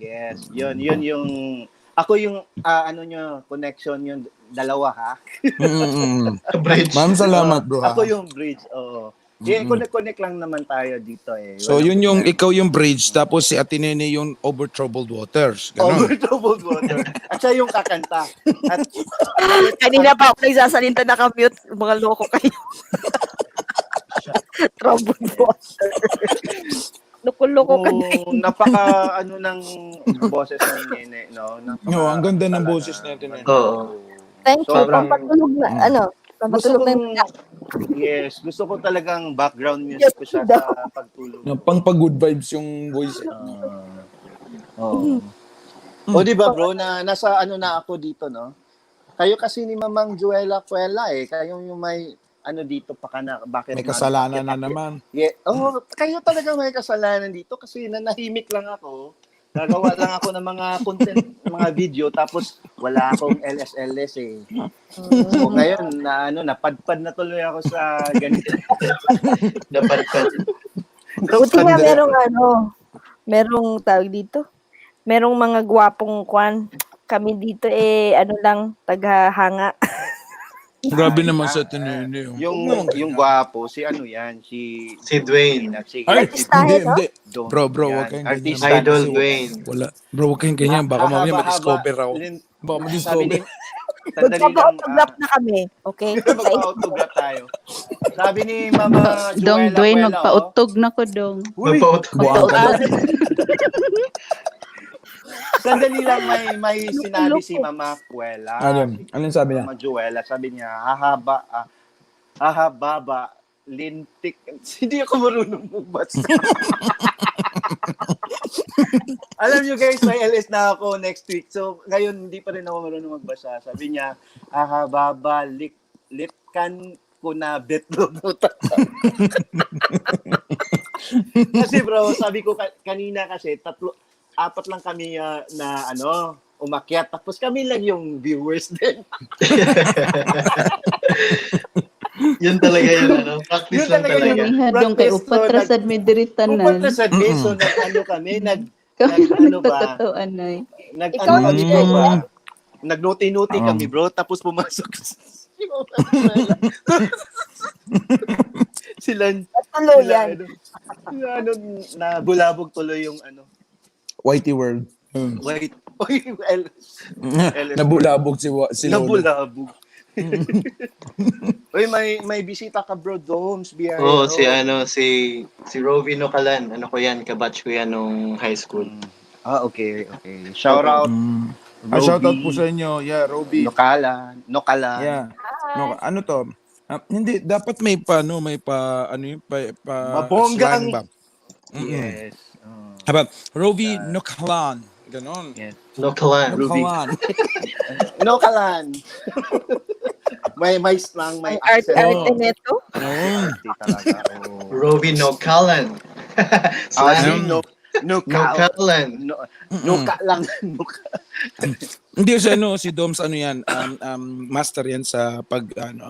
Speaker 3: Yes. Yun yung ako yung connection yung dalawa ha.
Speaker 1: Bridge.
Speaker 6: Ma'am, salamat bro.
Speaker 3: Ako yung bridge. Oo. Connect lang naman tayo dito eh.
Speaker 6: So yun yung ikaw yung bridge tapos si Ate Nene yung over troubled waters. Ganun.
Speaker 3: Over troubled water. At siya yung kakanta. At
Speaker 5: Kanina pa ako nagsasalita naka-mute. Mga loko kayo. Troubled water. Loko-loko ka na.
Speaker 3: napaka ng boses ni Nene, no?
Speaker 6: No, ang ganda ng
Speaker 3: talaga.
Speaker 6: boses natin.
Speaker 1: Oo.
Speaker 5: Thank you.
Speaker 3: Sobrang-
Speaker 5: Pampatulog na, pampatulog na yung
Speaker 3: Yes, gusto ko talagang background music ko siya sa pagtulog.
Speaker 6: Pang good vibes yung voice.
Speaker 3: Oo. O di ba bro, nasa na ako dito, no? Kayo kasi ni Mamang Juela Cuela kayo yung may dito pa na bakit
Speaker 6: May kasalanan na naman.
Speaker 3: Yeah. Oh, kayo talaga may kasalanan dito kasi nanahimik lang ako. Gagawa lang ako ng mga content, mga video tapos wala akong LSLS eh. So ngayon napadpad na tuloy ako sa ganito.
Speaker 1: Napadpad.
Speaker 5: Buti nga merong tawag dito. Merong mga gwapong kwan. Kami dito taghahanga.
Speaker 6: Grabe naman sa Ate Nene.
Speaker 3: Yung gwapo, si
Speaker 1: Si Dwayne.
Speaker 5: Artistahe, no?
Speaker 6: Hindi. Bro, wag kayong ganyan.
Speaker 3: Artista.
Speaker 1: Idol
Speaker 6: Kasi
Speaker 1: Dwayne.
Speaker 6: Wala. Bro, wag kayong ganyan. Baka mamaya ma-discover ako. Baka
Speaker 3: Sabi
Speaker 6: ma-discover.
Speaker 3: ni sandali lang.
Speaker 5: Magpapa-autograph na kami. Okay?
Speaker 3: Magpa-autograph tayo. Sabi ni Mama Juela
Speaker 2: Dong Dwayne,
Speaker 3: Cuela,
Speaker 2: magpautog na ko, Dong.
Speaker 1: Magpautog.
Speaker 3: Sandali lang may sinabi si Mama Cuela.
Speaker 6: Anong sabi niya?
Speaker 3: Mama Juela, sabi niya, baba, lintik. Hindi ako marunong magbasa. Alam niyo guys, may LS na ako next week. So, ngayon, hindi pa rin ako marunong magbasa. Sabi niya, baba, litkan ko na betlo. Kasi bro, sabi ko kanina kasi, 4 lang kami umakyat. Tapos kami lang yung viewers din.
Speaker 1: Yun talaga yun. Practice
Speaker 3: Yun
Speaker 1: lang
Speaker 3: talaga
Speaker 1: talaga.
Speaker 3: yun.
Speaker 2: Ihadong kay
Speaker 3: Practice,
Speaker 2: upat
Speaker 3: so,
Speaker 2: rasad may diritanan.
Speaker 3: Pupunta sa so kami,
Speaker 2: Kami
Speaker 3: ba?
Speaker 2: nagtatatuan ay.
Speaker 5: Ikaw,
Speaker 3: Nagnuti-nuti kami, bro. Tapos pumasok sila
Speaker 5: Tuloy yan.
Speaker 3: bulabog tuloy yung
Speaker 6: Whitey World.
Speaker 3: wait.
Speaker 6: Nabulabog si Lolo.
Speaker 3: Nabulabog. Uy, may bisita ka bro, Doms, BR.
Speaker 1: Oo, si Rovi Nocalan. Ko yan, kabatch ko yan nung high school.
Speaker 3: Okay. Shout out.
Speaker 6: Shout out po sa inyo. Yeah, Roby.
Speaker 3: Nocalan.
Speaker 6: Yeah. No, ano to? Hindi dapat may
Speaker 3: Mabonggang.
Speaker 6: slang ba?
Speaker 3: Yes.
Speaker 6: About Roby Nocalan. Ganon.
Speaker 3: Yes.
Speaker 1: Nocalan.
Speaker 6: Nocalan.
Speaker 3: Nocalan. may slang, may
Speaker 5: Ang arte
Speaker 3: accent.
Speaker 5: neto.
Speaker 3: Arte talaga.
Speaker 1: Rovi Nocalan. Nocalan.
Speaker 3: Nuka lang.
Speaker 6: Hindi si Doms yan, master yan sa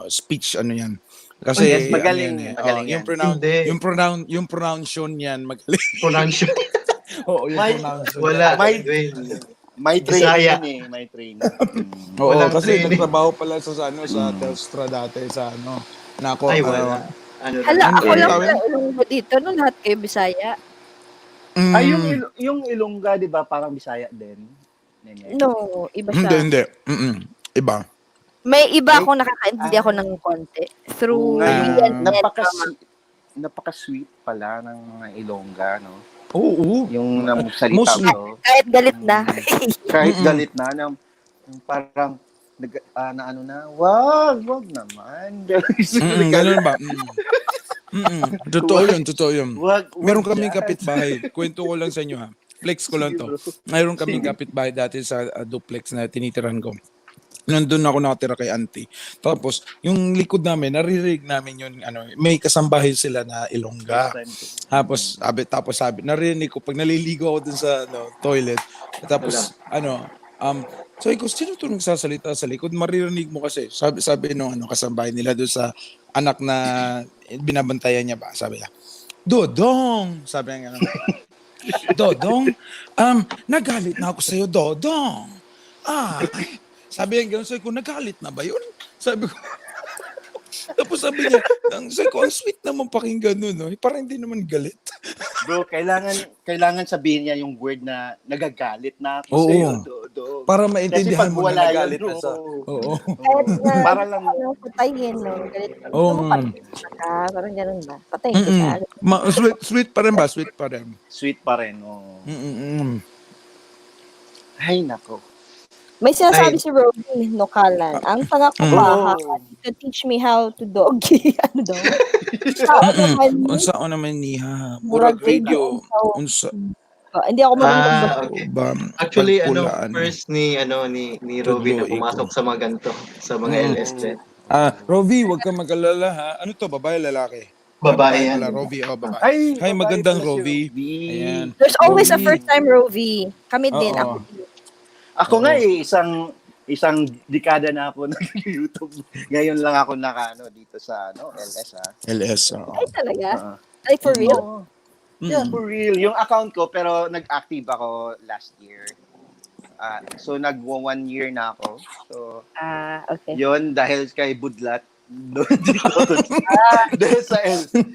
Speaker 6: speech yan. Kasi
Speaker 3: Yes, magaling
Speaker 6: yan,
Speaker 3: yan.
Speaker 1: Hindi.
Speaker 6: yung pronunciation yan magaling.
Speaker 1: Pronunciation.
Speaker 6: Oo, yung
Speaker 3: May-
Speaker 6: pronunciation.
Speaker 1: Wala.
Speaker 3: May-
Speaker 1: Dwayne.
Speaker 3: May
Speaker 1: Bisaya.
Speaker 3: training may training.
Speaker 6: Oo,
Speaker 1: Walang
Speaker 6: kasi
Speaker 1: training.
Speaker 6: nagtrabaho pala sa Telstra dati sa Nako.
Speaker 1: Ay, wala.
Speaker 5: Hala, ako
Speaker 6: Ano
Speaker 5: lang
Speaker 6: tawag?
Speaker 5: na Ilonggo dito. No, lahat kayo Bisaya.
Speaker 3: Ay, yung Ilongga, di ba, parang Bisaya din? Nene.
Speaker 5: No, iba siya.
Speaker 6: Hindi. Iba.
Speaker 5: May iba akong nakakaintindi ako ng konti. Through
Speaker 3: Ngayon,
Speaker 5: real net
Speaker 3: napaka
Speaker 5: drama.
Speaker 3: napaka-sweet pala ng mga Ilongga, no?
Speaker 6: Oo.
Speaker 3: Yung salita
Speaker 6: Mostly.
Speaker 3: ko.
Speaker 5: Kahit galit na.
Speaker 3: Kahit
Speaker 6: Mm-mm.
Speaker 3: galit na, yung parang, na ano na, wag naman.
Speaker 6: Ganun ba? Totoo yun.
Speaker 3: Wag
Speaker 6: Meron kaming
Speaker 3: dyan.
Speaker 6: kapitbahay. Kwento ko lang sa inyo ha. Flex ko lang
Speaker 3: Sige,
Speaker 6: to.
Speaker 3: bro.
Speaker 6: Mayroon kaming
Speaker 3: Sige.
Speaker 6: kapitbahay dati sa duplex na tinitiran ko. Nandun ako nakatira kay auntie. Tapos, yung likod namin, naririnig namin yung, may kasambahay sila na Ilongga. Tapos sabi, narinig ko, pag naliligo ako dun sa toilet, tapos, sabi ko, sino to nagsasalita sa likod? Maririnig mo kasi. Sabi nung kasambahay nila doon sa anak na binabantayan niya ba? Sabi niya, Dodong! Sabi niya, Dodong, nagalit na ako sa'yo, Dodong. Sabi niya, sabi ko, nagalit na ba yun? Sabi ko, tapos sabi niya, sabi ko, ang sweet naman pakinggan nun, no? Parang hindi naman galit.
Speaker 3: Bro, kailangan sabihin niya yung word na nagagalit na ako
Speaker 6: Oo.
Speaker 3: sa'yo, Dodo.
Speaker 6: Para
Speaker 3: Kasi
Speaker 6: maintindihan
Speaker 3: pag
Speaker 6: mo na
Speaker 3: wala
Speaker 6: nagalit
Speaker 3: yun,
Speaker 6: na sa...
Speaker 3: bro.
Speaker 6: Oo.
Speaker 5: Kahit na
Speaker 3: Para lang,
Speaker 5: patayin, no? Galit.
Speaker 6: Oo.
Speaker 5: Gusto mo patayin ka, parang ganun ba? Patayin kita.
Speaker 6: Sweet pa rin ba? Sweet pa rin.
Speaker 3: sweet pa rin. Oh.
Speaker 6: Mm-mm.
Speaker 3: Ay, nako.
Speaker 5: May sinasabi si Roby Nokalan. Ang pangako pa, to teach me how to doggy. Ano daw? Sao naman ni?
Speaker 6: Unsa naman niha?
Speaker 5: Murag
Speaker 6: Murag radio.
Speaker 5: radio.
Speaker 6: Unsa
Speaker 5: Hindi ako marunong
Speaker 1: Ah,
Speaker 5: magbasa.
Speaker 6: ba?
Speaker 1: Actually,
Speaker 6: pagpulaan.
Speaker 1: first ni Robin na
Speaker 6: Tudlo,
Speaker 1: pumasok
Speaker 6: iko.
Speaker 1: sa mga ganito, sa mga LS din.
Speaker 6: Rovi, wag kang mag-alala ha. Ano to, babae, lalaki?
Speaker 1: Babae yan.
Speaker 6: Pala, Rovi, babae.
Speaker 3: Ay,
Speaker 6: Hi,
Speaker 3: babae
Speaker 6: magandang
Speaker 3: pala si
Speaker 6: Rovi.
Speaker 3: Rovi.
Speaker 6: Ayan.
Speaker 5: There's always a
Speaker 6: Roby.
Speaker 5: first time, Roby. Kami din.
Speaker 6: Oo.
Speaker 5: Ako din.
Speaker 3: Ako nga isang dekada na ako nag-YouTube. Ngayon lang ako dito sa LS ha.
Speaker 6: LS.
Speaker 5: Ay, talaga?
Speaker 3: Oo.
Speaker 5: Like, for real?
Speaker 3: Oo. Yeah, for real. Yung account ko, pero nag-active ako last year. So, nag-1 year na ako. So,
Speaker 5: Okay.
Speaker 3: yun, dahil kay Budlat, doon dito. Dahil sa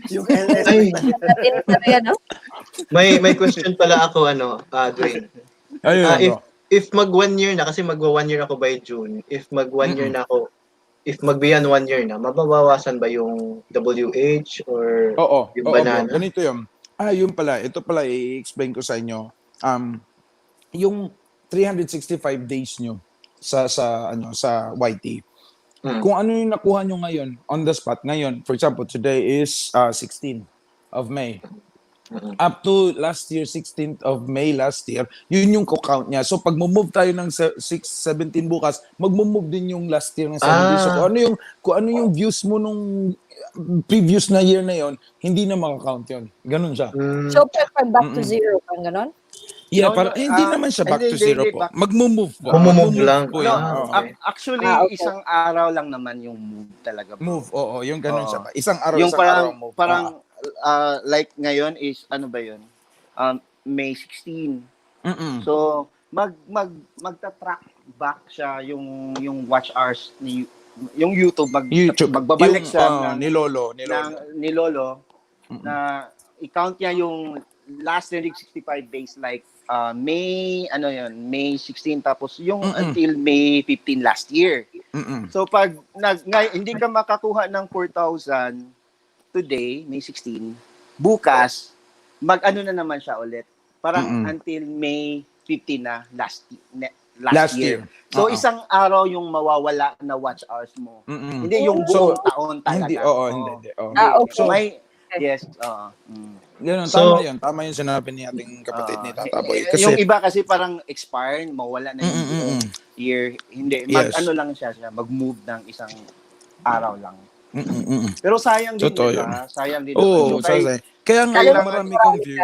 Speaker 3: yung LS.
Speaker 1: Ay,
Speaker 5: Talaga, no?
Speaker 1: may question pala ako, Dwayne.
Speaker 6: Ayun,
Speaker 1: If mag 1 year na, kasi magwa 1 year ako by June, if mag 1 year na ako, if mag-beyond 1 year na, mababawasan ba yung WH or
Speaker 6: Oo,
Speaker 1: yung
Speaker 6: bro.
Speaker 1: banana?
Speaker 6: Ganito yun. Yun pala. Ito pala i-explain ko sa inyo. Yung 365 days nyo sa YT. Kung ano yung nakuha nyo ngayon on the spot ngayon, for example, today is 16th of May. Up to last year, 16th of May last year, yun yung count niya. So pag move tayo ng 17 bukas, mag-move din yung last year ng 17. So kung ano yung views mo nung previous na year na yon, hindi na maka-count yun. Ganun siya.
Speaker 5: So, pag back to zero, parang ganon?
Speaker 6: Yeah,
Speaker 3: No,
Speaker 6: hindi naman siya back to
Speaker 3: hindi,
Speaker 6: zero
Speaker 3: hindi,
Speaker 6: po.
Speaker 3: back-
Speaker 6: Mag-move po.
Speaker 1: Move lang.
Speaker 6: po
Speaker 3: No,
Speaker 6: yun.
Speaker 1: okay.
Speaker 3: actually,
Speaker 5: Okay.
Speaker 3: isang araw lang naman yung move talaga. Bro.
Speaker 6: Move, oo. Yung ganun
Speaker 3: Oo.
Speaker 6: siya ba? Isang araw,
Speaker 3: Yung
Speaker 6: isang araw move.
Speaker 3: like ngayon is, ano ba yun? May 16. So, magta-track back siya yung watch hours yung YouTube,
Speaker 6: YouTube.
Speaker 3: magbabalik
Speaker 6: Yung,
Speaker 3: siya
Speaker 6: ni Lolo.
Speaker 3: ni Lolo na i-count niya yung last 365 days like May 16 tapos yung until May 15 last year. So pag hindi ka makakuha ng 4,000 today, May 16, bukas mag-ano na naman siya ulit. Parang until May 15 na last year. So isang araw yung mawawala na watch hours mo. Hindi yung buong taon talaga.
Speaker 6: Hindi.
Speaker 5: Okay.
Speaker 3: So yes,
Speaker 6: Ganun,
Speaker 1: So,
Speaker 6: tama yun sinabi ni ating kapatid ni Tata Boy. Kasi,
Speaker 3: yung iba kasi parang expire, mawala na yung buong year. Hindi, ano lang siya, mag-move ng isang araw lang. Pero sayang din
Speaker 6: Totoo
Speaker 3: yun,
Speaker 6: yun.
Speaker 3: sayang din.
Speaker 6: Oo,
Speaker 3: Yung kay-
Speaker 6: kaya nga
Speaker 3: kailangan-
Speaker 6: marami kang view.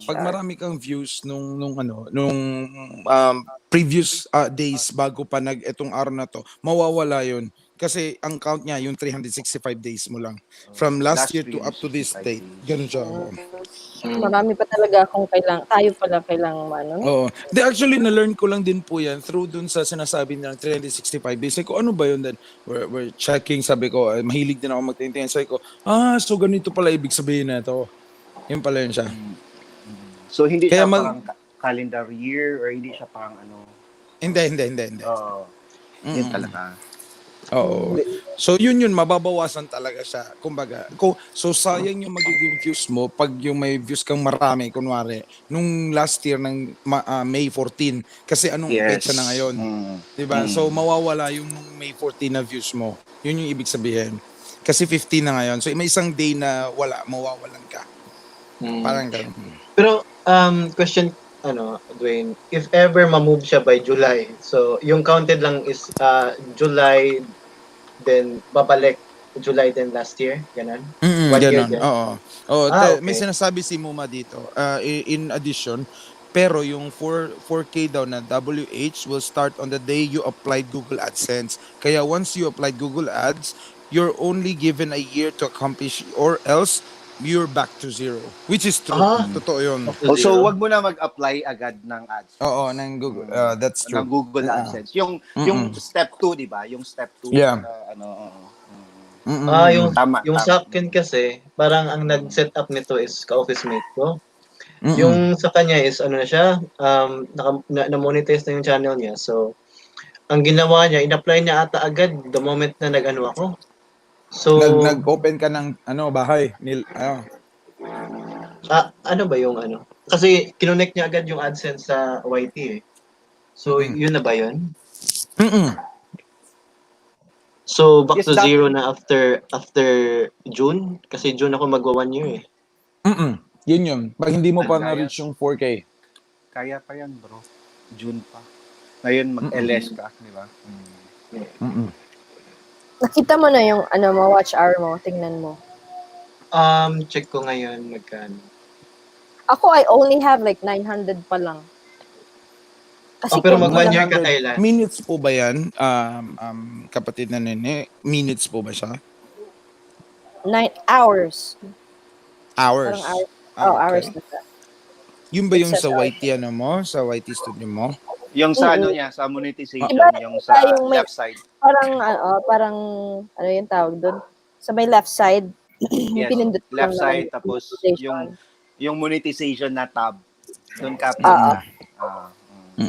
Speaker 6: Pag marami kang views nung previous days bago pa etong araw na to, mawawala yun. Kasi ang count niya yung 365 days mo lang. From last year to up to this
Speaker 3: 365
Speaker 6: date.
Speaker 3: days.
Speaker 6: Ganun siya.
Speaker 5: Marami pa talaga akong tayo pala kailangan
Speaker 6: Oo. Actually, na-learn ko lang din po yan through dun sa sinasabi nilang 365 days. Sabi ko, ano ba yun? Then, we're checking, sabi ko, mahilig din ako magtintin. Sabi ko, so ganito pala ibig sabihin na ito. Yun pala yun siya.
Speaker 3: So hindi
Speaker 6: Kaya
Speaker 3: siya parang calendar year or hindi siya parang ano.
Speaker 6: Hindi.
Speaker 3: Yun talaga.
Speaker 6: Oo. So yun mababawasan talaga siya. Kumbaga, so sayang yung magiging views mo pag yung may views kang marami kunwari nung last year ng May 14 kasi anong petsa na ngayon, 'di ba? So mawawala yung May 14 na views mo. Yun yung ibig sabihin. Kasi 15 na ngayon. So may isang day na mawawalan ka. Parang ganun.
Speaker 1: Pero question Dwayne, if ever ma-move siya by July, so yung counted lang is July, then babalik July then last year, ganun? 1 year
Speaker 6: Ganun.
Speaker 1: din?
Speaker 6: Oo. Oo,
Speaker 1: Okay.
Speaker 6: may sinasabi si Muma dito. In addition, pero yung 4K daw na WH will start on the day you applied Google AdSense. Kaya once you applied Google Ads, you're only given a year to accomplish or else you're back to zero. Which is true. Totoo yun.
Speaker 3: So, wag mo na mag-apply agad ng ads.
Speaker 6: Oo, ng Google. That's true.
Speaker 3: Ng Google AdSense. Yung step 2, 'di ba? Yung step 2
Speaker 6: Yeah.
Speaker 3: Tama.
Speaker 1: Sa akin kasi, parang ang nag-set up nito is ka-office mate ko. Yung sa kanya is na siya, na-monetize na yung channel niya. So, ang ginawa niya, in-apply niya ata agad the moment na ako. So,
Speaker 6: nag-open ka ng bahay.
Speaker 1: ano ba yung Kasi kinonect niya agad yung AdSense sa YT eh. So, yun na ba yun? So, back
Speaker 3: Yes,
Speaker 1: to zero na after June? Kasi June ako magwa 1 year eh.
Speaker 6: Yun. Pag hindi mo pa
Speaker 3: Kaya.
Speaker 6: na-reach yung 4K.
Speaker 3: Kaya pa yan, bro. June pa. Ngayon mag-LS ka, di ba?
Speaker 5: Nakita mo na yung mo, watch hour mo, tingnan mo.
Speaker 1: Check ko ngayon magkano.
Speaker 5: Ako, I only have like 900 pa lang. Kasi
Speaker 1: pero
Speaker 5: kung
Speaker 1: mag 1 year
Speaker 6: 100
Speaker 1: ka kailan?
Speaker 6: minutes po ba yan? Kapatid na nene, minutes po ba siya?
Speaker 5: 9 hours.
Speaker 6: Hours.
Speaker 5: Parang hours.
Speaker 6: Ah, okay.
Speaker 5: Hours na siya.
Speaker 6: Yun ba yung
Speaker 5: It's
Speaker 6: sa
Speaker 5: a-
Speaker 6: YT sa YT studio mo?
Speaker 3: Yung sa niya, sa monetization,
Speaker 5: Iba,
Speaker 3: yung sa
Speaker 5: yung may-
Speaker 3: left side.
Speaker 5: Parang, ano yung tawag doon? Sa may left side, yung
Speaker 3: Yes,
Speaker 5: pinindot ko
Speaker 3: left
Speaker 5: lang
Speaker 3: side,
Speaker 5: naman
Speaker 3: tapos
Speaker 5: monetization.
Speaker 3: yung monetization na tab. Doon ka
Speaker 5: Oo.
Speaker 3: pinta.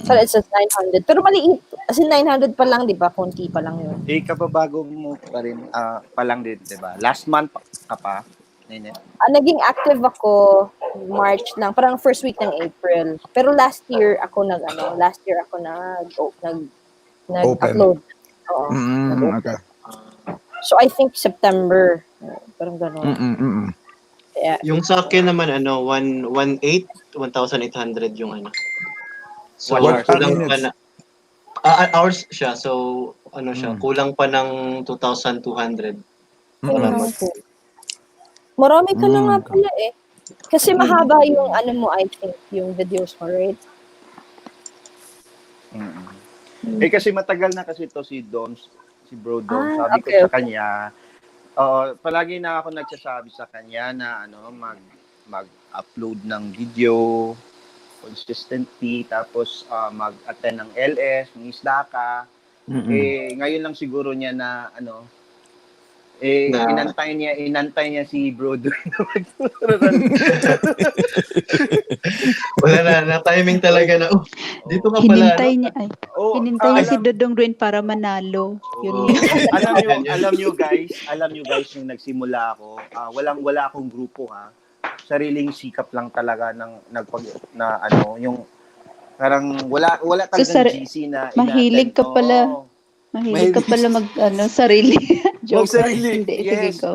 Speaker 5: So, it says 900. Pero maliit. As in, 900 pa lang, di ba? Konti pa lang yun.
Speaker 3: Kababago mo pa rin, pa lang din, di ba? Last month ka pa, Nene.
Speaker 5: Naging active ako March lang, parang first week ng April. Pero last year ako nag-upload. Oo.
Speaker 6: Okay.
Speaker 5: So I think September. Parang gano'n. Kaya,
Speaker 1: Yung sa akin naman 1,800 yung So,
Speaker 3: What
Speaker 1: kulang pa
Speaker 6: minutes?
Speaker 1: na hours siya. So, siya, kulang pa ng 2,200.
Speaker 5: tingnan ko. Marami ka na nga pala eh. Kasi mahaba yung mo, I think, yung videos mo, right?
Speaker 3: Kasi matagal na kasi to si Doms, si Bro Doms. Sabi ko
Speaker 5: okay,
Speaker 3: sa kanya, palagi na ako nagsasabi sa kanya na mag-upload ng video consistently, tapos mag-attend ng LS, ng isda ka. Ngayon lang siguro niya na inantay niya si Bro Dwayne na
Speaker 1: Wala na timing talaga na. Dito ka pala.
Speaker 2: Hinintay niya, hinintay niya si Dodong Dwayne para manalo. Yun yun.
Speaker 3: alam nyo guys, nung nagsimula ako, wala akong grupo ha. Sariling sikap lang talaga yung parang wala talagang GC na
Speaker 2: mahilig ka pala. Mahilig ka pala sarili. Joke.
Speaker 3: Sarili.
Speaker 2: Hindi, sige
Speaker 3: Yes.
Speaker 2: ko.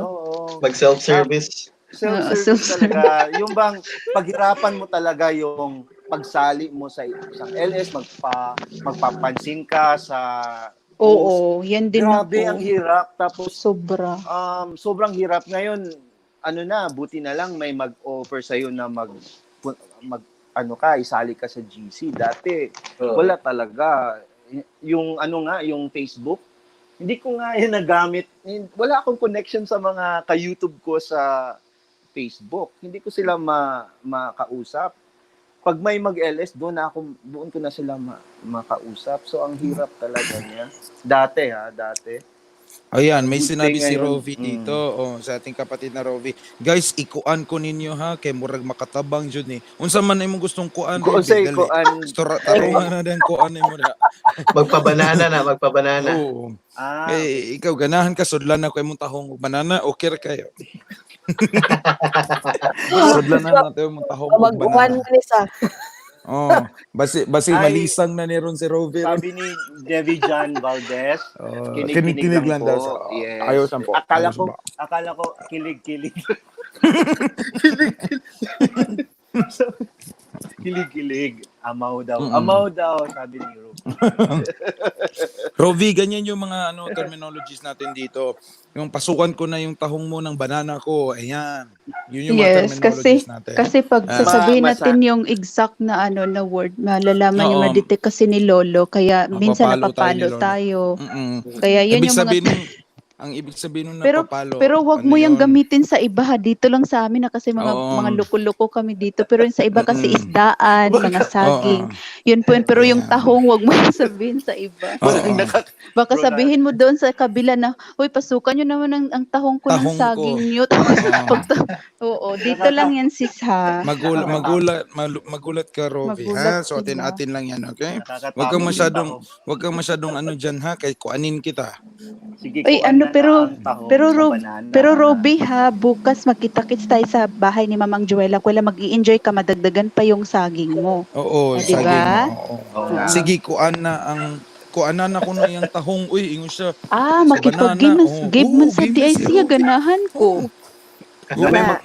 Speaker 1: Mag self-service.
Speaker 3: Self-service talaga. Yung bang paghirapan mo talaga yung pagsali mo sa isang LS, magpapansin ka sa
Speaker 2: Oo, yan din
Speaker 3: grabe
Speaker 2: ako.
Speaker 3: ang hirap. Tapos
Speaker 2: Sobra.
Speaker 3: sobrang hirap ngayon. Buti na lang may mag-offer sa na isali ka sa GC. Dati wala talaga. Yung yung Facebook, hindi ko nga yan nagamit. Wala akong connection sa mga ka-YouTube ko sa Facebook. Hindi ko sila makausap. Pag may mag-LS, doon ko na sila makausap. So, ang hirap talaga niya. Dati.
Speaker 6: Ayan, may
Speaker 3: Good
Speaker 6: sinabi
Speaker 3: thing
Speaker 6: si
Speaker 3: ngayon.
Speaker 6: Rovi dito, sa ating kapatid na Rovi. Guys, ikuan ko ninyo ha, kay murag makatabang jud ni. Unsa man imong gustong kuan,
Speaker 3: Ko
Speaker 6: Rovi,
Speaker 3: say
Speaker 6: dali.
Speaker 3: ko an
Speaker 6: Tarungan na din kuan nimo na.
Speaker 1: Magpabanana na, magpabanana.
Speaker 6: Oo.
Speaker 3: okay.
Speaker 6: Ikaw ganahan ka sudlan na ko imong tahong ug banana, okay ra kayo. Sudlan na natin imong tahong ug
Speaker 5: Mag-one
Speaker 6: banana.
Speaker 5: man isa.
Speaker 6: Oh, basi
Speaker 3: Ay.
Speaker 6: malisang na ni ron si Rovi.
Speaker 3: Sabi ni Devi John Valdez, kinig-kinig
Speaker 6: Kinig
Speaker 3: lang
Speaker 6: daw
Speaker 3: po.
Speaker 6: siya.
Speaker 3: Yes.
Speaker 6: Ayos lang po.
Speaker 3: Akala
Speaker 6: Ayos
Speaker 3: ko,
Speaker 6: ba?
Speaker 3: kilig-kilig. Kilig-kilig. Amaw daw. Amaw daw, sabi ni Ru.
Speaker 6: Rovi, ganyan yung mga terminologies natin dito. Yung pasukan ko na yung tahong mo ng banana ko. Ayan. Yun yung mga
Speaker 2: Yes,
Speaker 6: terminologies natin.
Speaker 2: kasi pag
Speaker 6: Ah.
Speaker 2: sasabihin
Speaker 3: Masa-
Speaker 2: natin yung exact na na word, malalaman niyo
Speaker 6: Oo.
Speaker 2: ma-detect kasi ni Lolo, kaya minsan
Speaker 6: Napapalo tayo ni
Speaker 2: napapalo
Speaker 6: Lolo.
Speaker 2: tayo.
Speaker 6: Mm-mm.
Speaker 2: Kaya yun
Speaker 6: Ibig
Speaker 2: yung mga
Speaker 6: sabihin, ang ibig sabihin nung
Speaker 2: pero
Speaker 6: napapalo.
Speaker 2: pero wag
Speaker 6: ano
Speaker 2: mo yung
Speaker 6: yun?
Speaker 2: gamitin sa iba ha. Dito lang sa amin na kasi
Speaker 6: Oo.
Speaker 2: mga loko-loko kami dito. Pero yung sa iba kasi
Speaker 6: Mm-mm.
Speaker 2: isdaan, mga saging. Yun po yun. Pero yung
Speaker 6: Yeah.
Speaker 2: tahong wag mo yung sabihin sa iba.
Speaker 6: Oo.
Speaker 2: Baka
Speaker 3: Bro,
Speaker 2: sabihin mo doon sa kabila na, "Hoy, pasukan nyo naman ang tahong ko ng
Speaker 6: Tahong ko."
Speaker 2: saging nyo." Tapos,
Speaker 6: Oo.
Speaker 2: oo, dito lang yan sis ha.
Speaker 6: Magulat ka, Rovi,
Speaker 2: Magulat
Speaker 6: ha? So,
Speaker 2: sila.
Speaker 6: atin lang yan, okay?
Speaker 3: Nakakatakot
Speaker 6: Huwag kang
Speaker 3: yung
Speaker 6: masyadong,
Speaker 3: tahong.
Speaker 6: huwag kang masyadong dyan, ha? Kay kuanin kita.
Speaker 3: Sige,
Speaker 2: Ay,
Speaker 3: kuan
Speaker 2: ano,
Speaker 3: na
Speaker 2: pero-
Speaker 3: ang tahong
Speaker 2: Pero
Speaker 3: sa
Speaker 2: Rob,
Speaker 3: banana.
Speaker 2: pero Roby ha, bukas magkita-kits tayo sa bahay ni Mamang Joella. Kuwela mag-i-enjoy ka, madagdagan pa yung saging mo.
Speaker 6: Oo,
Speaker 2: Ah, diba?
Speaker 6: saging. Oo.
Speaker 3: Oo nga.
Speaker 6: Sige, kuanan ako na yung tahong. Uy, ingon siya.
Speaker 2: Ah,
Speaker 6: Sa
Speaker 2: makipag-game
Speaker 6: banana, oo.
Speaker 2: game man
Speaker 6: Oo,
Speaker 2: sa
Speaker 6: game na
Speaker 2: DIC,
Speaker 6: si Roby.
Speaker 2: ganahan ko.
Speaker 3: Na may,
Speaker 2: Na.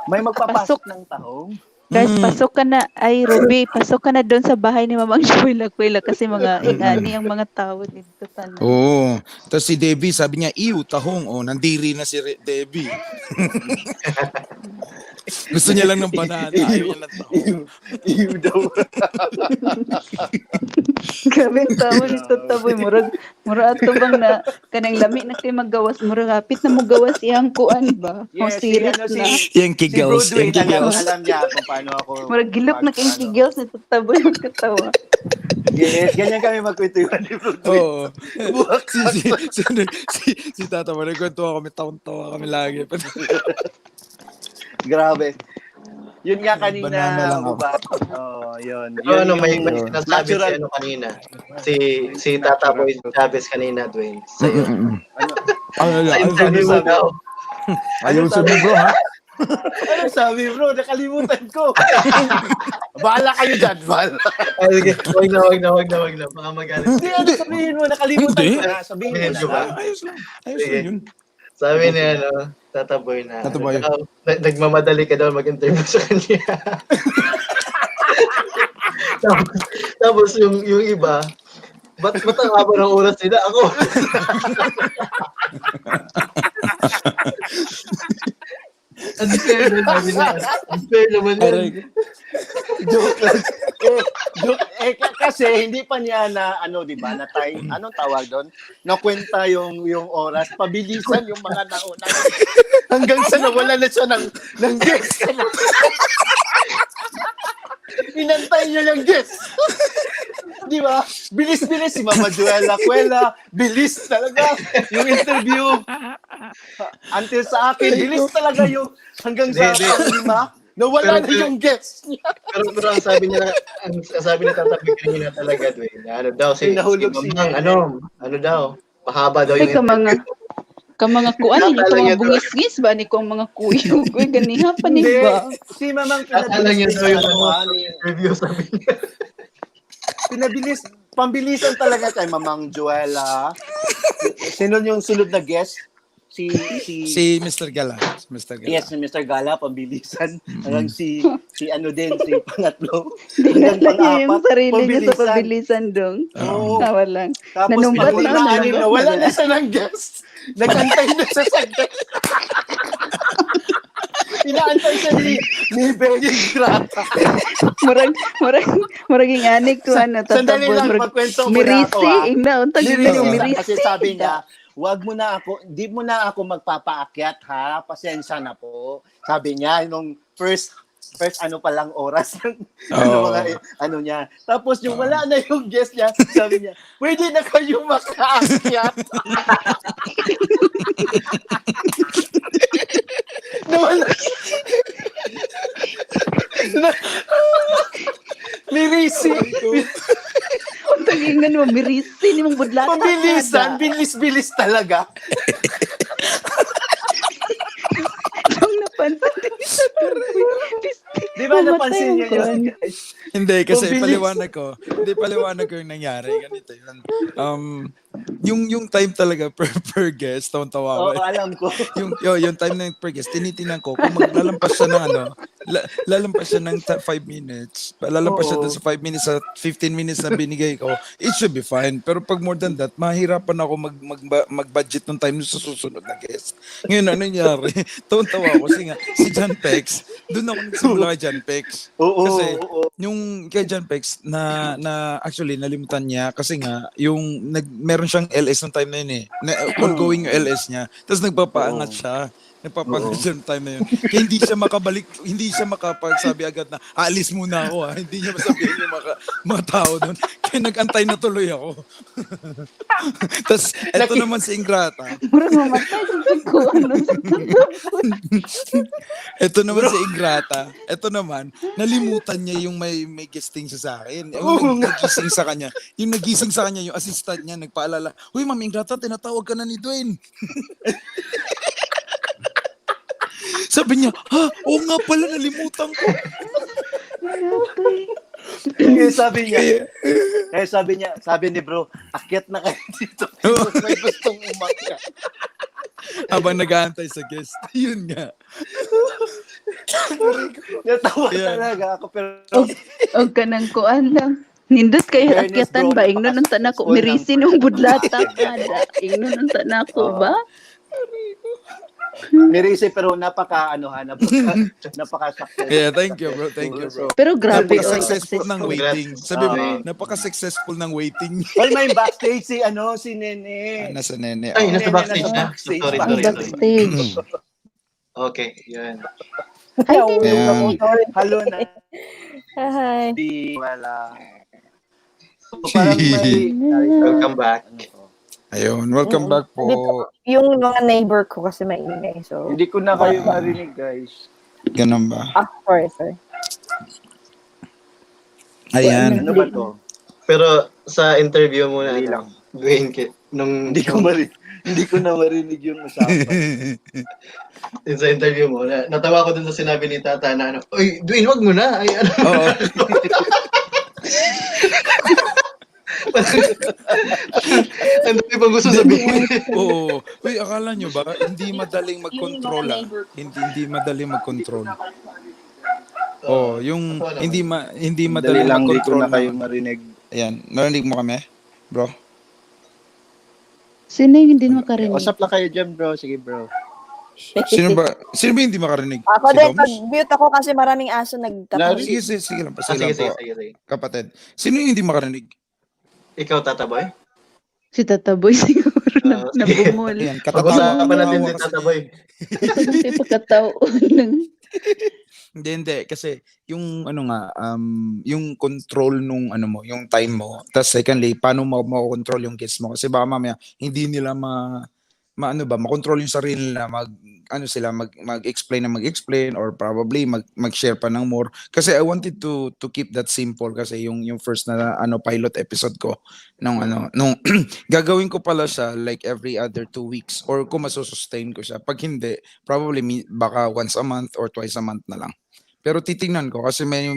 Speaker 3: may magpapasok
Speaker 2: Pasok.
Speaker 3: ng tahong.
Speaker 2: Guys,
Speaker 6: Mm.
Speaker 2: pasok ka na. Ay, Ruby, pasok ka na doon sa bahay ni Mamang Joella kasi mga ingani ang mga tao dito.
Speaker 6: Oo. Tapos si Debbie, sabi niya, iw, tahong. Oh, nandiri na si Debbie. Gusto niya lang ng banana. Ayaw niya ng tahong.
Speaker 3: Iyo daw.
Speaker 2: Grabe ang tao nito taboy. Murag ato bang na kanang lami na kayo maggawas. Murag hapit na mo gawas iyang kuan ba? O
Speaker 3: Yes,
Speaker 2: sirit na.
Speaker 6: Yung
Speaker 3: Si
Speaker 6: kigels.
Speaker 3: Broadway,
Speaker 6: Yung kigels.
Speaker 3: alam niya kung paano ako.
Speaker 2: Murag gilok na kayong kigils nito taboy magkatawa.
Speaker 3: Yes, ganyan kami magkwentuhan ni Broadway.
Speaker 6: Oo. Si Tata, nagkwentuhan kami, taon-tawa kami lagi.
Speaker 3: Grabe. Yun nga kanina,
Speaker 6: Banana lang ako.
Speaker 3: diba? Oh, yun.
Speaker 1: So,
Speaker 3: Yun
Speaker 1: may
Speaker 3: yung
Speaker 1: sinasabi si
Speaker 3: natural.
Speaker 1: ano kanina. Si Tata Boy Chavez kanina, Dwayne. Sa'yo.
Speaker 3: Ano sabi
Speaker 1: daw?
Speaker 6: Ayaw sabi bro, ha?
Speaker 3: Ano sabi bro? Nakalimutan ko. Bahala kayo dyan, bahala.
Speaker 1: Ay, sige. Wag na. Baka magalit.
Speaker 3: Hindi, ano sabihin mo? Nakalimutan
Speaker 6: Hindi.
Speaker 3: ko na. Sabihin mo
Speaker 1: Hindi
Speaker 3: na.
Speaker 1: ba?
Speaker 6: Ayos lang. Ayos
Speaker 1: Sige.
Speaker 6: lang yun.
Speaker 1: Sabi ni Tata Boy na.
Speaker 6: Tata Boy.
Speaker 1: Nagmamadali ka daw mag-interview sa kanya. tapos yung iba, ba't ang haba ng oras nila? Ako. Unfair na sabi niya. Unfair naman yun.
Speaker 6: Aray.
Speaker 3: Joke lang. Kasi hindi pa niya na di ba, na time, anong tawag doon? Nakwenta yung oras, pabilisan yung mga nauna. Hanggang sa nawala na siya ng guest. Inantay niya yung guest. Di ba? Bilis-bilis si Mama Joella Cuela. Bilis talaga yung interview. Until sa akin, bilis talaga yung hanggang sa lima. Nawala na yung guest niya.
Speaker 1: Pero ang sabi niya, ang sabi ni Tata Boy kanina talaga, Dwayne, ano daw, si
Speaker 3: Nahulog
Speaker 1: Mamang, ano daw, pahaba daw
Speaker 2: Ay,
Speaker 1: yung
Speaker 2: ka mga kuan ni
Speaker 1: Akala
Speaker 2: ka
Speaker 1: niya
Speaker 2: mga
Speaker 1: to.
Speaker 2: bungis-ngis ba ni ko ang mga kuyog. Uy, ganiha pa ni
Speaker 3: Hindi.
Speaker 2: ba?
Speaker 3: Si Mamang
Speaker 1: Akala niya daw yung
Speaker 3: pinabilis.
Speaker 1: interview, sabi niya.
Speaker 3: Pambilisan talaga kay Mamang Joella. Sino yung sunod na guest? Si
Speaker 6: Mr. Gala. Mr. Gala.
Speaker 3: Yes, si Mr. Gala, pambilisan. Hanggang si pangatlo.
Speaker 2: Dinala niya yung
Speaker 3: pang-apat,
Speaker 2: sarili niya sa
Speaker 3: pambilisan.
Speaker 2: pabilisan dong.
Speaker 3: Oo.
Speaker 2: Tawa lang.
Speaker 3: Tapos
Speaker 2: Nanumbat
Speaker 3: pag
Speaker 2: na,
Speaker 3: ika-anim na
Speaker 2: nanumbat
Speaker 3: wala
Speaker 2: na.
Speaker 3: na siya ng guest. Nagantay na siya sa guest. Inaantay siya ni Benny Grata.
Speaker 2: Murag yung anik ko ano
Speaker 3: Sandali
Speaker 2: tatabon.
Speaker 3: lang,
Speaker 2: Murag
Speaker 3: magkwento mo na ako,
Speaker 2: mirisi, ina untag
Speaker 3: Mirisi,
Speaker 2: yung
Speaker 3: kasi
Speaker 2: mirisi.
Speaker 3: sabi niya, di mo na ako magpapaakyat ha, pasensya na po. Sabi niya, nung first first ano pa lang oras ng
Speaker 6: Oo.
Speaker 3: ano niya. Tapos yung wala na yung guest niya, sabi niya, pwede na kayong makaakyat. Nawala. Mirisi.
Speaker 2: Kung tagingan mo, mirisin yung budlata.
Speaker 3: Mabilisan, bilis-bilis talaga.
Speaker 2: Ang napansin din sa
Speaker 3: Di ba napansin niyo yun, guys?
Speaker 6: Hindi, kasi
Speaker 3: Mabilis.
Speaker 6: paliwanag ko yung nangyari. Ganito yun. Yung time talaga per guest, tawa
Speaker 3: Oo,
Speaker 6: ko.
Speaker 3: alam ko.
Speaker 6: Yung time na per guest, tinitingnan ko kung maglalampas siya ng lalampas siya ng 5 minutes. Lalampas siya
Speaker 3: Oo.
Speaker 6: doon sa 5 minutes sa 15 minutes na binigay ko, it should be fine. Pero pag more than that, mahirapan ako mag-budget ng time sa susunod na guest. Ngayon, ano nangyari? Tawa ko kasi nga, si John Pex, doon ako nagsimula kay John Pex.
Speaker 3: Oo,
Speaker 6: Kasi,
Speaker 3: oo.
Speaker 6: yung kay John Pex na actually nalimutan niya kasi nga yung meron siyang LS ng time na yun ongoing yung LS niya. Tapos nagpapaangat siya. Nagpapaangat siya ng time na yun. Kaya hindi siya makabalik, hindi siya makapagsabi agad na aalis muna ako ha. Hindi niya masabihin yung mga tao doon. Kaya nag-antay na tuloy ako. Tapos eto naman si Ingrata.
Speaker 2: Murang mamatay ko ano sa
Speaker 6: Ito naman si Ingrata. Ito naman, nalimutan niya yung may guesting siya sa akin. Yung nagising sa kanya. Yung nagising sa kanya, yung assistant niya, nagpaalala, "Uy, Ma'am Ingrata, tinatawag ka na ni Dwayne." Sabi niya, "Ha? Oo nga pala, nalimutan ko."
Speaker 3: Kaya sabi ni bro, akyat na kayo dito. May gustong umakyat.
Speaker 6: Habang nag-aantay sa guest. Yun nga.
Speaker 3: Natawa
Speaker 6: Yan.
Speaker 3: talaga ako, pero
Speaker 2: Og kanang kuan lang. Nindot kayo
Speaker 3: Fairness,
Speaker 2: akyatan
Speaker 3: bro,
Speaker 2: ba? Ingnon ang tanako.
Speaker 3: napaka-successful
Speaker 2: Mirisin yung budlata kada. Ingnon ang tanako ba?
Speaker 3: Mirisi, pero napaka successful.
Speaker 6: Yeah, thank you, bro. Thank you, bro.
Speaker 2: Pero grabe.
Speaker 6: Napaka-successful ng waiting. Sabi mo,
Speaker 3: Ah.
Speaker 6: napaka-successful ng waiting.
Speaker 3: Hoy, may backstage si Nene.
Speaker 6: Nasa nene.
Speaker 1: Ay,
Speaker 6: Oh.
Speaker 1: nasa backstage na.
Speaker 3: Backstage.
Speaker 1: Sorry,
Speaker 2: Ang
Speaker 1: sorry, sorry.
Speaker 2: backstage.
Speaker 1: Okay, yun.
Speaker 2: Hi,
Speaker 6: Ayan.
Speaker 3: Halo na.
Speaker 5: Hi.
Speaker 3: Di wala. So, parang may
Speaker 1: Welcome back.
Speaker 6: Ayun, welcome back po.
Speaker 5: Yung mga neighbor ko kasi maingay. So,
Speaker 3: Hindi ko na kayo marinig, guys.
Speaker 6: Ganun ba?
Speaker 5: sorry.
Speaker 6: Ayan.
Speaker 3: Ano ba to?
Speaker 1: Pero sa interview mo na,
Speaker 3: Hindi lang.
Speaker 1: Dwayne,
Speaker 3: Hindi ko na marinig yung usapan.
Speaker 1: yun sa interview mo, natawa ko dun sa sinabi ni Tata na ano, "Uy, Dwayne, wag mo na." Ay, ano.
Speaker 6: Oo.
Speaker 1: Ang dami pang gusto sabihin.
Speaker 6: Oo. Uy, akala nyo ba, hindi madaling mag-control Hindi madaling mag-control. Yung hindi
Speaker 3: Dali
Speaker 6: madaling
Speaker 3: lang, hindi ko
Speaker 6: mag-control
Speaker 3: na kayo marinig.
Speaker 6: Ayan, narinig mo kami, bro?
Speaker 2: Sino yung hindi makarinig?
Speaker 3: Usap lang kayo dyan, bro. Sige, bro.
Speaker 6: Sino ba hindi makarinig?
Speaker 5: Ako
Speaker 6: Si
Speaker 5: din,
Speaker 6: Doms?
Speaker 5: pag-mute ako kasi maraming aso nagtatabi.
Speaker 6: Sige lang po,
Speaker 1: Ah,
Speaker 6: sige lang
Speaker 1: sige,
Speaker 6: po,
Speaker 1: sige.
Speaker 6: kapatid. Sino yung hindi makarinig?
Speaker 1: Ikaw, Tata Boy?
Speaker 2: Si Tata Boy siguro
Speaker 1: Oo, sige.
Speaker 2: nabumol.
Speaker 6: Ayan,
Speaker 1: Pag-usapan natin si
Speaker 6: kasi.
Speaker 1: Tata Boy.
Speaker 2: Kasi pagkataon ng
Speaker 6: Hindi, kasi yung yung control nung yung time mo. Tapos secondly, paano mo makokontrol yung kids mo? Kasi baka mamaya hindi nila makontrol yung sarili nila, mag-explain or probably mag-share pa ng more. Kasi I wanted to keep that simple kasi yung first na pilot episode ko nung gagawin ko pala siya like every other 2 weeks or kung masusustain ko siya. Pag hindi, probably baka once a month or twice a month na lang. Pero titingnan ko kasi may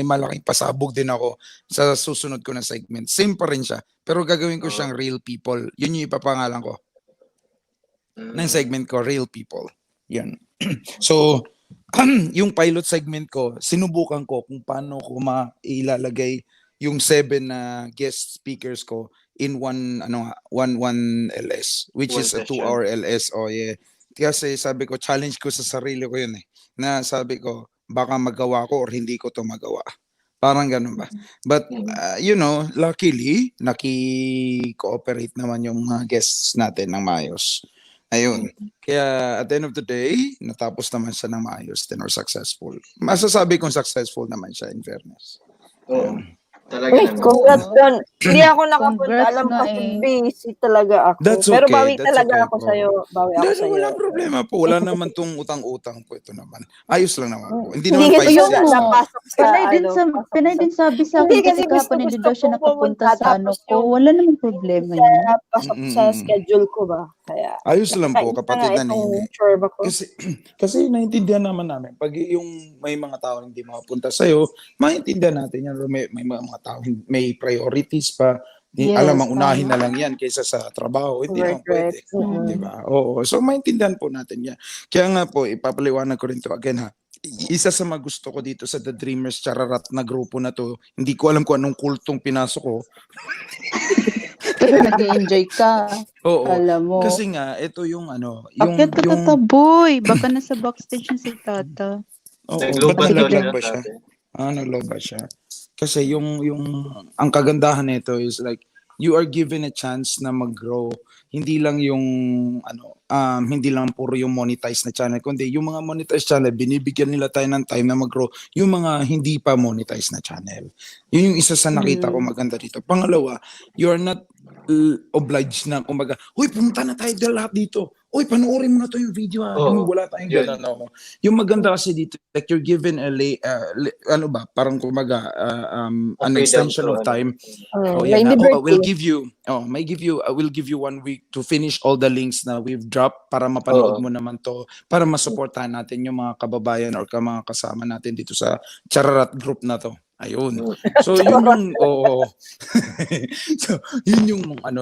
Speaker 6: malaking pasabog din ako sa susunod ko na segment. Same pa rin siya. Pero gagawin ko siyang real people. Yun yung ipapangalan ko ng segment ko, real people. Yan. So, yung pilot segment ko, sinubukan ko kung paano ko mailalagay yung 7 na guest speakers ko in one LS, which
Speaker 1: One
Speaker 6: is a
Speaker 1: session.
Speaker 6: 2-hour LS. Oh, yeah. Kasi sabi ko, challenge ko sa sarili ko yun na sabi ko, baka magawa ko or hindi ko to magawa. Parang ganun ba? But, luckily, naki-cooperate naman yung mga guests natin ng maayos. Ayun. Kaya at the end of the day, natapos naman siya ng maayos din or successful. Masasabi kong successful naman siya in fairness.
Speaker 1: Oo. Talaga
Speaker 5: Uy,
Speaker 1: naman.
Speaker 5: congrats doon. Hindi ako nakapunta.
Speaker 2: Congrats
Speaker 5: Alam
Speaker 2: nga
Speaker 5: kasi
Speaker 2: eh.
Speaker 5: busy talaga ako.
Speaker 6: That's
Speaker 5: Pero
Speaker 6: okay,
Speaker 5: bawi
Speaker 6: that's
Speaker 5: talaga
Speaker 6: okay
Speaker 5: ako
Speaker 6: po.
Speaker 5: sa'yo. Bawi ako
Speaker 6: Dahil
Speaker 5: sa'yo.
Speaker 6: walang problema po. Wala naman tong utang-utang po ito naman. Ayos lang naman po. Hindi
Speaker 5: Hindi
Speaker 6: naman
Speaker 5: kasi
Speaker 2: Ayun
Speaker 5: na,
Speaker 2: mo.
Speaker 5: napasok sa
Speaker 2: Panay din
Speaker 5: ano.
Speaker 2: sa
Speaker 5: pasok
Speaker 2: Panay
Speaker 5: sa-
Speaker 2: din sabi sa
Speaker 5: Hindi
Speaker 2: akin kasi
Speaker 5: kasi
Speaker 2: kahapon hindi daw siya
Speaker 5: kong
Speaker 2: nakapunta
Speaker 5: pumunta,
Speaker 2: sa ano
Speaker 5: tapos
Speaker 2: ko.
Speaker 5: yung
Speaker 2: Wala namang problema yun.
Speaker 5: Kaya pasok sa
Speaker 6: Mm-mm.
Speaker 5: schedule ko ba. Kaya
Speaker 6: Ayos lang po,
Speaker 5: nakakainis na
Speaker 6: kapatid
Speaker 5: nga
Speaker 6: na
Speaker 5: itong
Speaker 6: Nini.
Speaker 5: chorba ko.
Speaker 6: Kasi kasi naiintindihan naman namin pag yung may mga tao hindi makapunta sa maintindihan natin yan. May mga tao may priorities pa.
Speaker 2: Yes,
Speaker 6: Alam ang unahin
Speaker 2: tama.
Speaker 6: na lang yan kaysa sa trabaho. Hindi naman pwede.
Speaker 5: Mm.
Speaker 6: Di ba? Oo. So maintindihan po natin yan. Kaya nga po ipapaliwanag ko rin to again ha. Isa sa mga gusto ko dito sa The Dreamers Chararat na grupo na to, hindi ko alam kung anong kultong pinasok ko.
Speaker 2: Pero nag-enjoy ka.
Speaker 6: Oo.
Speaker 2: Alam mo.
Speaker 6: Kasi nga ito yung yung
Speaker 2: Akyat ka tata boy. Baka nasa backstage na si tata.
Speaker 6: Oo,
Speaker 1: Naglobat
Speaker 2: Sige,
Speaker 1: daw
Speaker 2: sige.
Speaker 1: siya.
Speaker 6: ba siya?
Speaker 1: sabi.
Speaker 6: Nagloba siya. Kasi yung ang kagandahan nito is like you are given a chance na mag-grow. Hindi lang yung hindi lang puro yung monetized na channel, kundi yung mga monetized channel binibigyan nila tayo ng time na mag-grow. Yung mga hindi pa monetized na channel. Yun yung isa sa nakita ko maganda dito. Pangalawa, you are not obliged na kumbaga, "Hoy, pumunta na tayo lahat dito. Uy, panoorin mo na to yung video ha."
Speaker 1: Oo.
Speaker 6: Wala tayong
Speaker 1: Yun.
Speaker 6: ganun. No? Yung maganda kasi dito, like you're given parang kumbaga an
Speaker 1: Freedom
Speaker 6: extension
Speaker 1: to,
Speaker 6: of time.
Speaker 5: May
Speaker 6: Yan.
Speaker 5: liberty.
Speaker 6: I will give you 1 week to finish all the links na we've dropped para mapanood
Speaker 1: Oo.
Speaker 6: mo naman to, para masuportahan natin yung mga kababayan or mga kasama natin dito sa Chararat group na to. Ayun. So yun yung so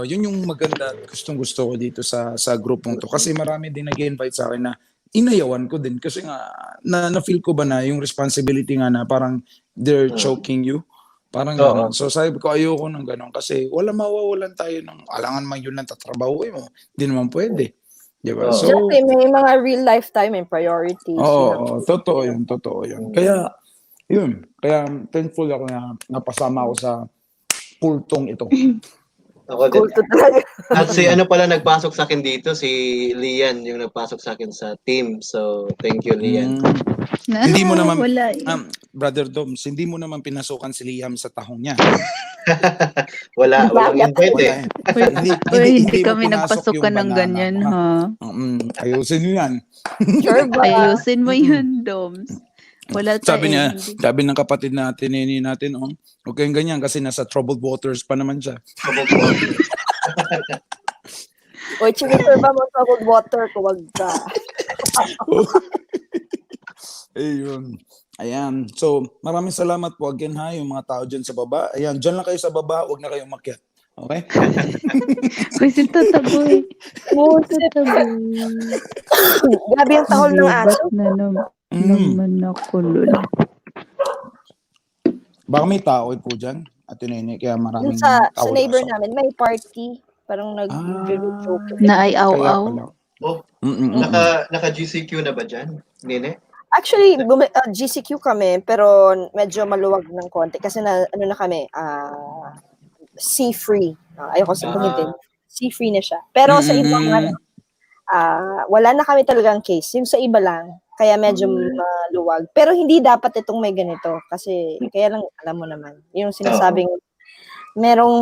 Speaker 6: yun yung maganda at gustong-gusto ko dito sa grupong to kasi marami din nag-invite sa akin na inayawan ko din kasi nga na feel ko ba na yung responsibility nga na parang they're choking you. Parang
Speaker 1: Oo.
Speaker 6: gano'n. So sabi ko ayoko ng gano'n kasi wala mawawalan tayo ng alangan man yun lang tatrabahuin mo. Hindi naman pwede. Di ba?
Speaker 1: Oo.
Speaker 6: So
Speaker 5: Siyempre, may mga real lifetime and priorities.
Speaker 6: oo, totoo yun. Kaya yun. Kaya thankful ako na napasama ako sa kultong ito.
Speaker 1: Ako din.
Speaker 5: Kulto talaga.
Speaker 1: At si ano pala nagpasok sa akin dito, si Lian yung nagpasok sa akin sa team. So, thank you, Lian.
Speaker 6: Hindi mo naman
Speaker 2: Wala eh.
Speaker 6: Brother Doms, hindi mo naman pinasukan si Liam sa tahong niya.
Speaker 1: Walang invite eh.
Speaker 2: Hindi
Speaker 6: mo
Speaker 2: kami
Speaker 6: pinasok
Speaker 2: nagpasukan
Speaker 6: yung
Speaker 2: ng
Speaker 6: banana,
Speaker 2: ganyan,
Speaker 6: ha?
Speaker 2: ha?
Speaker 6: Ayusin mo yan.
Speaker 5: Sure ba?
Speaker 2: Ayusin mo yun, Doms. Wala tayo.
Speaker 6: Sabi niya,
Speaker 2: hindi.
Speaker 6: sabi ng kapatid natin, nini natin, huwag kayong ganyan kasi nasa troubled waters pa naman siya.
Speaker 5: O, chinefer ba mo sa cold water ko? Wag ka.
Speaker 6: Ayun. Ayan. So, maraming salamat po again ha, yung mga tao dyan sa baba. Ayan, dyan lang kayo sa baba, huwag na kayong umakyat. Okay?
Speaker 2: Uy, si Tata Boy.
Speaker 5: Oh,
Speaker 2: Tata Boy.
Speaker 5: Grabe yung tahol ng aso.
Speaker 2: Lubat na naman ako, lol.
Speaker 6: Baka may tao po dyan, Ate Nene, kaya maraming
Speaker 5: Dun sa
Speaker 6: tao
Speaker 5: neighbor
Speaker 6: sa-
Speaker 5: namin, may party. Parang nag-joke.
Speaker 2: Na ay
Speaker 6: Kaya
Speaker 2: aw-aw.
Speaker 6: pala.
Speaker 1: Oh,
Speaker 6: Mm-mm.
Speaker 1: naka GCQ na ba dyan, Nene?
Speaker 5: Actually, GCQ kami, pero medyo maluwag ng konti. Kasi ano na kami, sea-free. Ayoko sabihin. Sea-free na siya. Pero sa ibang wala na kami talagang case. Yung sa iba lang, kaya medyo maluwag. Pero hindi dapat itong may ganito. Kasi, kaya lang, alam mo naman, yung sinasabing, merong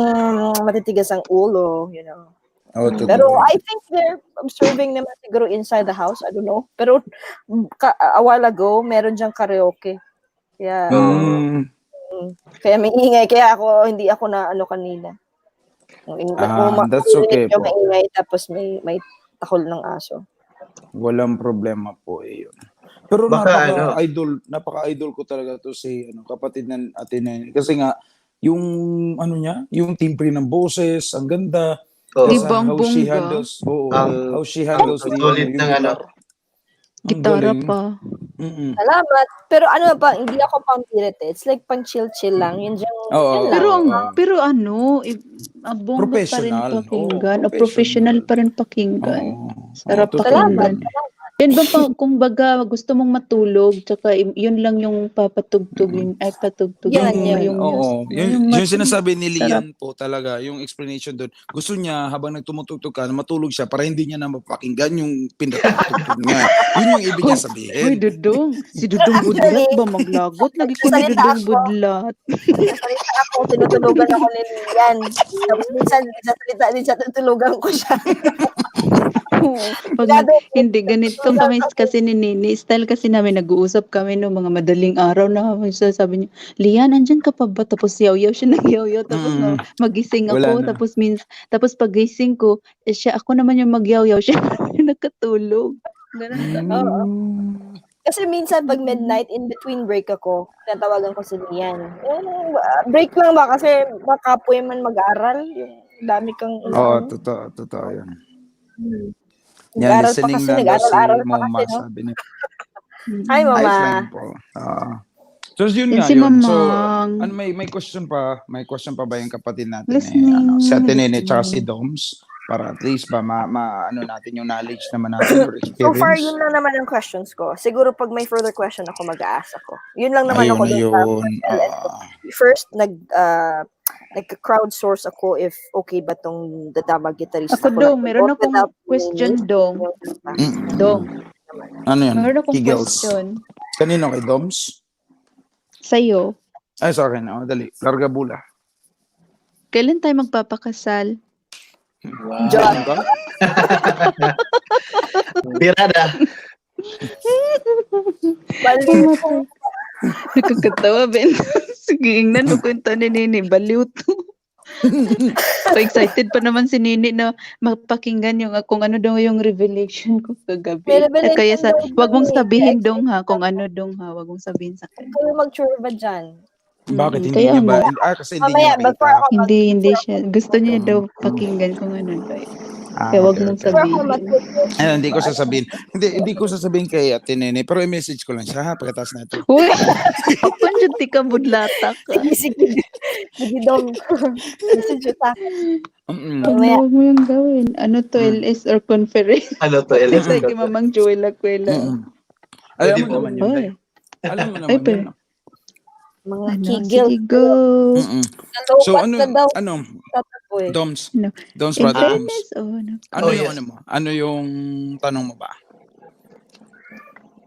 Speaker 5: matitigas ang ulo, you know.
Speaker 6: Oh, totoo.
Speaker 5: Pero I think they're observing naman siguro inside the house. I don't know. Pero a while ago, meron diyang karaoke. Kaya, kaya may ingay. Kaya hindi ako na ano kanina.
Speaker 6: That's okay
Speaker 5: Medyo
Speaker 6: po.
Speaker 5: maingay tapos may takol ng aso.
Speaker 6: Walang problema po eh yun. Pero
Speaker 1: Baka
Speaker 6: napaka-idol ko talaga to si kapatid ng Ate Nene. Kasi nga, yung yung timbre ng boses, ang ganda.
Speaker 1: Oh.
Speaker 2: Di
Speaker 6: Kasi
Speaker 2: ba ang
Speaker 6: how she
Speaker 2: bongga?
Speaker 6: handles,
Speaker 1: Ang-
Speaker 6: how she handles
Speaker 1: ang solid
Speaker 6: yung
Speaker 1: ng
Speaker 6: guitar. Ang
Speaker 2: Gitara
Speaker 6: galing.
Speaker 2: pa.
Speaker 6: Mm-mm.
Speaker 5: Salamat. Pero ano pa, hindi ako pang-pirit eh. It's like pang-chill-chill lang. Yun dyan.
Speaker 6: Oo.
Speaker 5: Yun lang.
Speaker 2: Pero bongga pa rin
Speaker 6: Professional.
Speaker 2: pakinggan.
Speaker 6: Oo,
Speaker 2: O professional pa rin pakinggan.
Speaker 6: Oo.
Speaker 2: Sarap
Speaker 6: Oo, totoo
Speaker 5: Salamat.
Speaker 2: pakinggan. Yan ba pa, kung baga gusto mong matulog, tsaka yun lang yung papatugtugin, ay patugtugin
Speaker 5: Yan,
Speaker 2: mo
Speaker 5: yan.
Speaker 2: yung
Speaker 6: Oo,
Speaker 2: music.
Speaker 6: yung sinasabi ni
Speaker 2: sarap.
Speaker 6: Lian po talaga, yung explanation doon. Gusto niya habang nagtumutugtog ka, matulog siya para hindi niya na mapakinggan yung pinatugtog niya. Yun yung ibig niya
Speaker 2: Hoy,
Speaker 6: sabihin.
Speaker 2: Dudong. Si Dudong Budlat ba maglagot? Lagi ko ni
Speaker 5: Nagsasalita
Speaker 2: Dudong
Speaker 5: ako.
Speaker 2: Budlat.
Speaker 5: Nagsasalita ako, tinutulugan ako ni Lian. Tapos minsan, nagsasalita din siya, tinutulugan ko siya.
Speaker 2: Oo. Pag hindi ganito kami kasi ni Nini, style kasi namin nag-uusap kami no mga madaling araw na sabi niya, Lian, andyan ka pa ba? Tapos yaw-yaw siya nag-yaw-yaw tapos magising
Speaker 6: Wala
Speaker 2: ako
Speaker 6: na.
Speaker 2: tapos pagising ko, siya ako naman yung mag-yaw-yaw siya nakatulog. Ganun ka.
Speaker 5: Oo. Kasi minsan pag midnight, in between break ako, tatawagan ko si Lian. Break lang ba? Kasi makapoy man mag-aral. Yung dami kang
Speaker 6: Oo, totoo yan. Yan,
Speaker 5: Nag-aral pa
Speaker 6: listening
Speaker 5: kasi,
Speaker 6: lang daw si
Speaker 5: nag-aral pa
Speaker 6: Mama,
Speaker 5: kasi, no?
Speaker 6: sabi niya.
Speaker 5: Hi, Mama.
Speaker 6: Ayos lang po. So, yun
Speaker 2: Yan
Speaker 6: nga
Speaker 2: si
Speaker 6: yun. So,
Speaker 2: Mamang.
Speaker 6: may question pa? May question pa ba yung kapatid natin?
Speaker 2: Listening,
Speaker 6: Si Ate Nene tsaka si
Speaker 2: listening.
Speaker 6: Doms? Para at least ba, ano natin yung knowledge naman natin or
Speaker 5: So far,
Speaker 6: experience?
Speaker 5: yun lang naman ang questions ko. Siguro pag may further question ako, mag-a-ask ako. Yun lang naman
Speaker 6: Ayun,
Speaker 5: ako dun sa
Speaker 6: ayun.
Speaker 5: LS ko. First, nag-crowdsource ako if okay ba tong dadama guitarista
Speaker 2: Ako
Speaker 5: ko.
Speaker 2: dong, meron akong question dong. Dong,
Speaker 6: Ano yun?
Speaker 2: meron akong
Speaker 6: Kigels.
Speaker 2: question
Speaker 6: Kanino kay Doms?
Speaker 2: sa'yo.
Speaker 6: Ay, sa akin. Dali. Larga bula.
Speaker 2: Kailan tayo magpapakasal?
Speaker 1: Wow.
Speaker 5: John.
Speaker 1: Birada.
Speaker 5: Baliw.
Speaker 2: Nakakatawa, Ben. Sige, ingnan mo kwento ni Nini. Baliw to. So excited pa naman si Nini na mapakinggan yung kung ano daw yung revelation ko kagabi.
Speaker 5: May revelation
Speaker 2: Kaya
Speaker 5: daw
Speaker 2: wag mong
Speaker 5: Nini.
Speaker 2: sabihin dong ha, kung ano dong ha, wag mong sabihin sa kanya.
Speaker 5: Kayo mag-sure ba dyan?
Speaker 6: Bakit hindi
Speaker 2: Kaya
Speaker 6: niya ba?
Speaker 2: nga.
Speaker 6: Kasi hindi
Speaker 5: Mamaya,
Speaker 6: niya
Speaker 5: before
Speaker 6: nakita.
Speaker 5: ako
Speaker 2: Hindi siya. Gusto niya daw pakinggan kung ano daw. Kaya wag mong
Speaker 5: Before ako
Speaker 2: sabihin.
Speaker 5: mag-request.
Speaker 6: Ayun, hindi ko sasabihin. Hindi ko sasabihin kay Ate Nene, pero i-message ko lang siya ha, pagkatapos na ito.
Speaker 2: Uy! Ako dyan, di ka budlata ka.
Speaker 5: Sige. Sige, Dom. Message sa akin. Mamaya.
Speaker 2: Huwag mo yung gawin. Ano to, LS or conference?
Speaker 1: Ano to,
Speaker 2: Kasi
Speaker 1: LS?
Speaker 2: kay Mamang Joel Acuela.
Speaker 6: Alam
Speaker 1: Pwede
Speaker 6: mo
Speaker 1: po.
Speaker 6: naman yun.
Speaker 2: Hoy.
Speaker 6: Day. Alam mo
Speaker 2: Ay,
Speaker 6: naman
Speaker 2: pero-
Speaker 6: yun. no?
Speaker 5: Mga
Speaker 2: Ano?
Speaker 5: kigil.
Speaker 2: Sige, go.
Speaker 6: So
Speaker 5: Nalopat ka daw. Tatapoy.
Speaker 6: Doms,
Speaker 2: No.
Speaker 6: Doms,
Speaker 2: In
Speaker 6: Brother Doms.
Speaker 2: fairness, ano?
Speaker 6: Ano
Speaker 1: Oh,
Speaker 6: yung
Speaker 1: yes.
Speaker 6: ano mo? Ano yung tanong mo ba?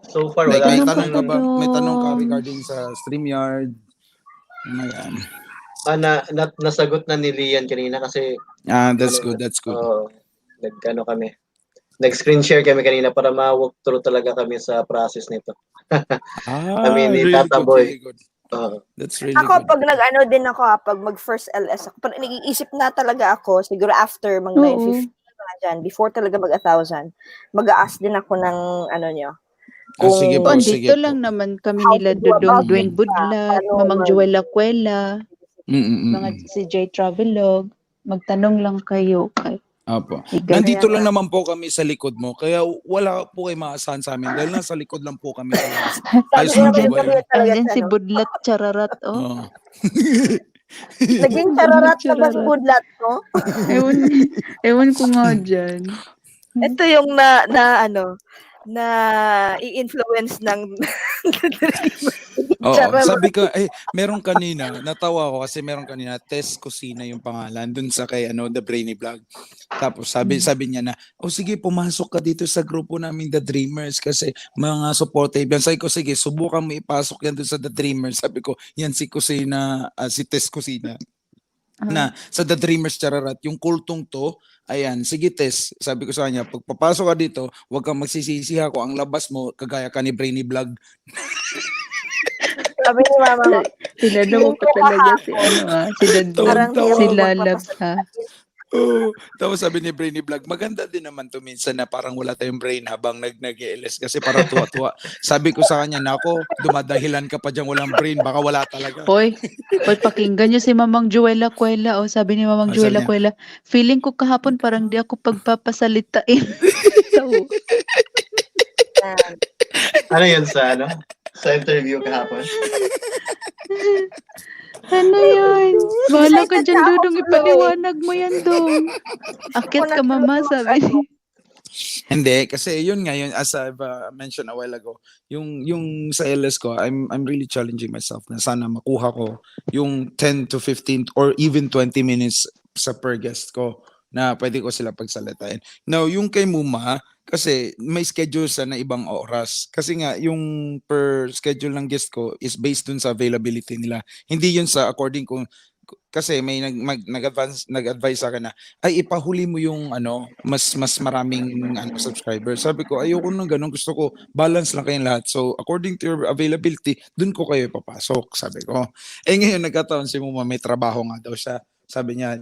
Speaker 1: So far,
Speaker 6: Like,
Speaker 1: wala
Speaker 6: may
Speaker 2: Tanong
Speaker 6: tanong ka
Speaker 2: ko
Speaker 6: ba? May tanong ka
Speaker 2: Doms.
Speaker 6: regarding sa StreamYard? Ano yan?
Speaker 1: Nasagot na ni Lian kanina kasi
Speaker 6: That's good, that's good.
Speaker 1: nag-ano kami. Nag-screen share kami kanina para ma-walk through talaga kami sa process nito. Kami ni
Speaker 6: Really
Speaker 1: Tata
Speaker 6: good,
Speaker 1: Boy.
Speaker 6: really good.
Speaker 1: Oo.
Speaker 6: That's really
Speaker 5: Ako,
Speaker 6: good.
Speaker 5: pag nag-ano din ako, pag mag-first LS ako, pag nag-iisip na talaga ako, siguro after mga
Speaker 2: Oo.
Speaker 5: 950 mga dyan, before talaga mag-1,000, mag-a-ask din ako ng ano nyo.
Speaker 6: Sige po,
Speaker 2: Oh,
Speaker 6: sige
Speaker 2: dito
Speaker 6: po.
Speaker 2: lang naman kami
Speaker 5: How
Speaker 2: nila
Speaker 5: to do
Speaker 2: Dudong
Speaker 5: about
Speaker 2: Dwayne
Speaker 5: it,
Speaker 2: Budlat,
Speaker 5: paano
Speaker 2: Mamang
Speaker 5: mag-
Speaker 2: Joel Acuela, mga
Speaker 6: Mm-mm.
Speaker 2: si J Travelog. Magtanong lang kayo kay
Speaker 6: Opo.
Speaker 2: Igan.
Speaker 6: Nandito lang naman po kami sa likod mo, kaya wala po kayo maasahan sa amin dahil nasa likod lang po kami sa labas.
Speaker 5: Sabi
Speaker 6: Ayos
Speaker 5: ko
Speaker 6: lang
Speaker 5: naman
Speaker 6: po ba yun?
Speaker 5: talaga talaga
Speaker 2: Andyan
Speaker 5: siya,
Speaker 2: si
Speaker 5: no?
Speaker 2: Budlat Chararat, oh.
Speaker 6: Oo.
Speaker 5: Naging chararat na ba si
Speaker 2: Chararat.
Speaker 5: Budlat, no?
Speaker 2: Ewan ko nga dyan.
Speaker 5: Ito yung na i-influence ng
Speaker 6: Oo,
Speaker 5: Chararat.
Speaker 6: sabi ko, meron kanina, natawa ko kasi meron kanina, Tess Kusina yung pangalan, dun sa kay, The Brainy Vlog. Tapos sabi niya na, sige, pumasok ka dito sa grupo namin, The Dreamers, kasi mga supportive yan. Sabi ko, sige, subukan mo ipasok yan dun sa The Dreamers. Sabi ko, yan si Kusina, si Tess Kusina. Na sa The Dreamers Chararat, yung kultong to, ayan, sige Tess, sabi ko sa kanya, pag papasok ka dito, huwag kang magsisisi ha, kung ang labas mo, kagaya ka ni Brainy Vlog.
Speaker 5: Sabi ni mama mo,
Speaker 2: Tinanong ko talaga si si Dadong,
Speaker 5: Parang di ako
Speaker 2: si Lalab
Speaker 5: magpapasal-
Speaker 2: ha.
Speaker 6: Oh, tapos sabi ni Brainy Vlog, maganda din naman to minsan na parang wala tayong brain habang nag-ELS kasi parang tuwa-tuwa. Sabi ko sa kanya, nako, dumadahilan ka pa dyan walang brain, baka wala talaga.
Speaker 2: Hoy, pakinggan niyo si Mamang Joel Acuela. O sabi ni Mamang
Speaker 6: Sabi
Speaker 2: Joel
Speaker 6: niya,
Speaker 2: Acuela, feeling ko kahapon parang di ako pagpapasalitain. So,
Speaker 1: Ano yun sa sa interview kahapon?
Speaker 2: ano yan? Bahala ka
Speaker 5: Excited
Speaker 2: dyan,
Speaker 5: na ako
Speaker 2: Dudong.
Speaker 5: tuloy.
Speaker 2: Ipaliwanag mo yan, Dong. Akit ka, Mama, sabi niya.
Speaker 6: Hindi, kasi yun nga yun, as I've mentioned a while ago, yung sa LS ko, I'm really challenging myself na sana makuha ko yung 10 to 15 or even 20 minutes sa per guest ko na pwede ko sila pagsalitain. Now, yung kay Muma, kasi may schedule sa na ibang oras. Kasi nga, yung per schedule ng guest ko is based dun sa availability nila. Hindi yun sa according kung kasi may nag-advise sa akin na ay ipahuli mo yung mas maraming subscribers. Sabi ko ayoko nang ganun, gusto ko balance lang kayong lahat. So according to your availability, dun ko kayo ipapasok, sabi ko. Ngayon nagkataon si Muma may trabaho nga daw siya. Sabi niya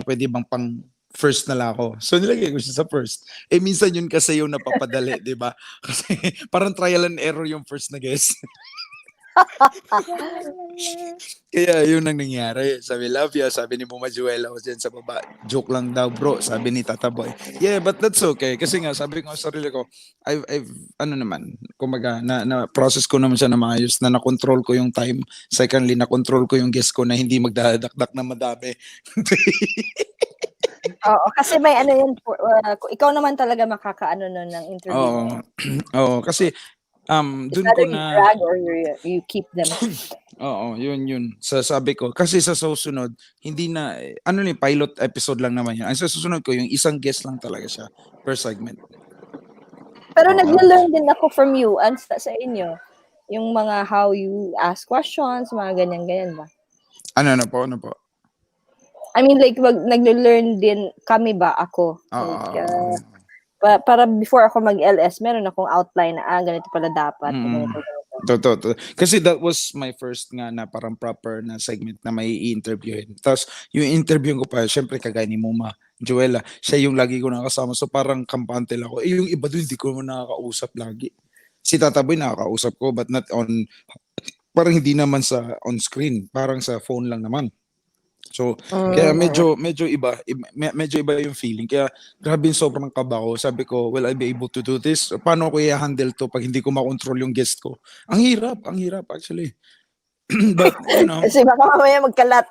Speaker 6: pwede bang pang first na lang ako. So nilagay ko siya sa first. Minsan yun kasi yung napapadali, 'di ba? Kasi parang trial and error yung first na guest. Kaya yun ang nangyari. Sabi, love ya. Sabi ni Mama Juela dyan sa baba. Joke lang daw, bro. Sabi ni Tata Boy. Yeah, but that's okay. Kasi nga, sabi ko sa sarili ko, I've kumaga, na-process ko naman siya na maayos, na na-control ko yung time. Secondly, na-control ko yung guest ko na hindi magdadakdak na madami.
Speaker 5: Oo, kasi may ano yun, ikaw naman talaga makakaano nun ng interview.
Speaker 6: Oo. Oo, kasi
Speaker 5: It's
Speaker 6: dun
Speaker 5: either
Speaker 6: ko
Speaker 5: you
Speaker 6: na
Speaker 5: drag or you keep them.
Speaker 6: Oo, yun. Sabi ko, kasi sa susunod, hindi na, pilot episode lang naman yun. Ang sa susunod ko, yung isang guest lang talaga siya per segment.
Speaker 5: Pero
Speaker 6: Oo.
Speaker 5: nag-learn din ako from you and sa inyo. Yung mga how you ask questions, mga ganyan-ganyan ba?
Speaker 6: Ano po?
Speaker 5: I mean, like, nag-learn din kami ba ako? Like, para before ako mag-LS, meron akong outline na, ganito pala dapat. Ganito.
Speaker 6: Totoo. Kasi that was my first nga na parang proper na segment na may i-interviewin. Tapos, yung interview ko pa, syempre kagaya ni Muma, Joella, siya yung lagi ko nakasama. So, parang kampante lang ako. Yung iba doon, hindi ko naman nakakausap lagi. Si Tata Boy nakakausap ko, but not on, parang hindi naman sa on screen. Parang sa phone lang naman. So, kaya medyo iba yung feeling. Kaya grabe yung sobrang kaba ko. Sabi ko, will I be able to do this? Paano ko i-handle to pag hindi ko makontrol yung guest ko? Ang hirap actually. But,
Speaker 5: Kasi baka mamaya magkalat.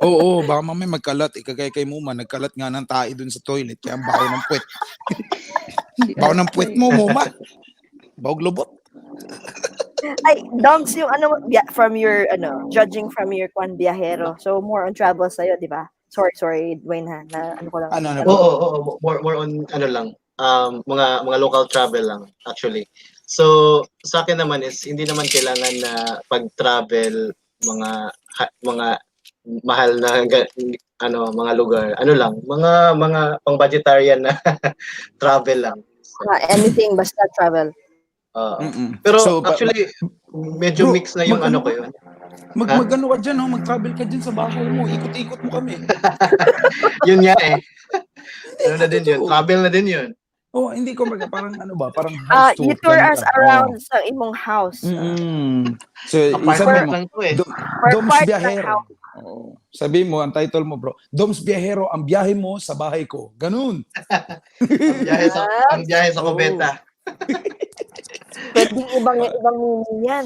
Speaker 6: oo, baka mamaya magkalat. Ikagay kay Muma, nagkalat nga ng tae dun sa toilet. Kaya ang baho ng puwet. Baho ng puwet mo, Muma. Bawag lubot.
Speaker 5: Ay, Doms, yung from your, judging from your biyahero. So, more on travel sa'yo, di ba? Sorry, Dwayne ha. Na, ko lang.
Speaker 6: Ano po?
Speaker 1: Oo. More on lang. Mga local travel lang actually. So sa akin naman is hindi naman kailangan na pag-travel mga mahal na mga lugar. Mga pang-budgetarian na travel lang.
Speaker 5: Anything basta travel.
Speaker 1: Pero
Speaker 6: So,
Speaker 1: actually medyo
Speaker 6: bro,
Speaker 1: mix na yung ko yun.
Speaker 6: Mag-ano ka dyan, mag-travel ka dyan sa bahay mo. Ikot-ikot mo kami.
Speaker 1: Yun nga eh. Na din yun. Travel na din yun.
Speaker 6: Oh, hindi ko parang parang house tour.
Speaker 5: You tour us around sa imong house.
Speaker 6: So, isa mo,
Speaker 1: lang to eh.
Speaker 6: Doms Biyahero. Oo. Sabi mo, ang title mo, bro, Doms Biyahero, ang biyahe mo sa bahay ko. Ganun.
Speaker 1: ang biyahe sa Cubeta.
Speaker 5: Pwedeng ibang meaning yan.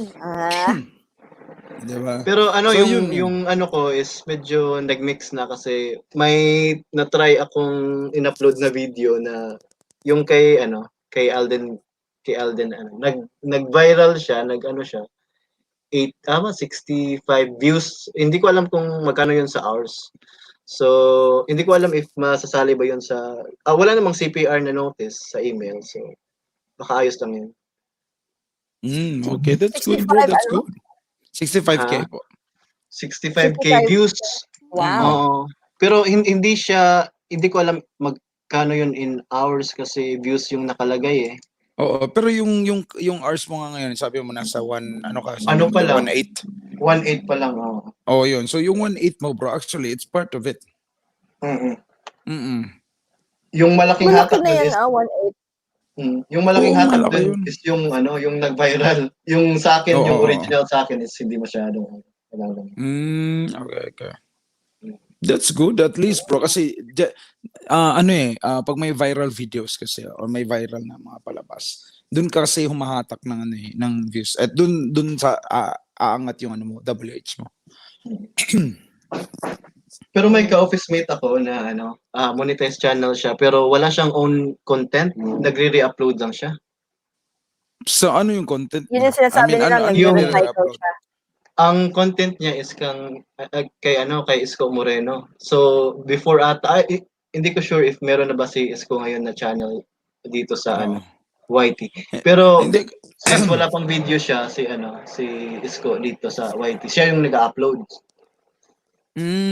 Speaker 6: Diba?
Speaker 1: Pero
Speaker 6: So,
Speaker 1: yung ko is medyo nagmix na kasi may na-try akong in-upload na video na yung kay Alden nag-viral siya, siya 65 views. Hindi ko alam kung magkano yun sa hours. So, hindi ko alam if masasali ba yun sa wala namang CPR na notice sa email. So, baka ayos lang yun.
Speaker 6: Okay, that's good, bro. That's good. 65K po.
Speaker 1: 65K views.
Speaker 5: Wow.
Speaker 1: Pero hindi ko alam magkano yun in hours kasi views yung nakalagay eh.
Speaker 6: Oo, pero yung hours mo nga ngayon, sabi mo nasa 1
Speaker 1: pa lang?
Speaker 6: 1.8.
Speaker 1: 1.8 pa lang.
Speaker 6: Oh, yun. So yung 1.8 mo, bro, actually it's part of it.
Speaker 1: Yung malaking hatak
Speaker 5: na yan,
Speaker 1: is
Speaker 5: 1.8.
Speaker 1: yung malaking hatak
Speaker 6: malaki
Speaker 1: din is yung nag-viral. Yung sa akin, yung original sa akin is hindi masyadong
Speaker 6: Okay. That's good at least, bro, kasi pag may viral videos kasi or may viral na mga palabas, dun kasi humahatak ng views at dun sa aangat yung WH mo.
Speaker 1: Pero may ka-office mate ako na monetized channel siya pero wala siyang own content, nagre-re-upload lang siya.
Speaker 6: So ano yung content
Speaker 5: Yun yung
Speaker 6: niya?
Speaker 5: sinasabi nila,
Speaker 6: Ano
Speaker 1: yung
Speaker 5: nagre-recycle
Speaker 6: nire-upload?
Speaker 5: siya.
Speaker 1: Ang content niya is kay Isko Moreno. So before ata hindi ko sure if meron na ba si Isko ngayon na channel dito sa
Speaker 6: Oo.
Speaker 1: YT. Pero
Speaker 6: Hindi.
Speaker 1: since wala pang video siya si Isko dito sa YT, siya yung nag-upload.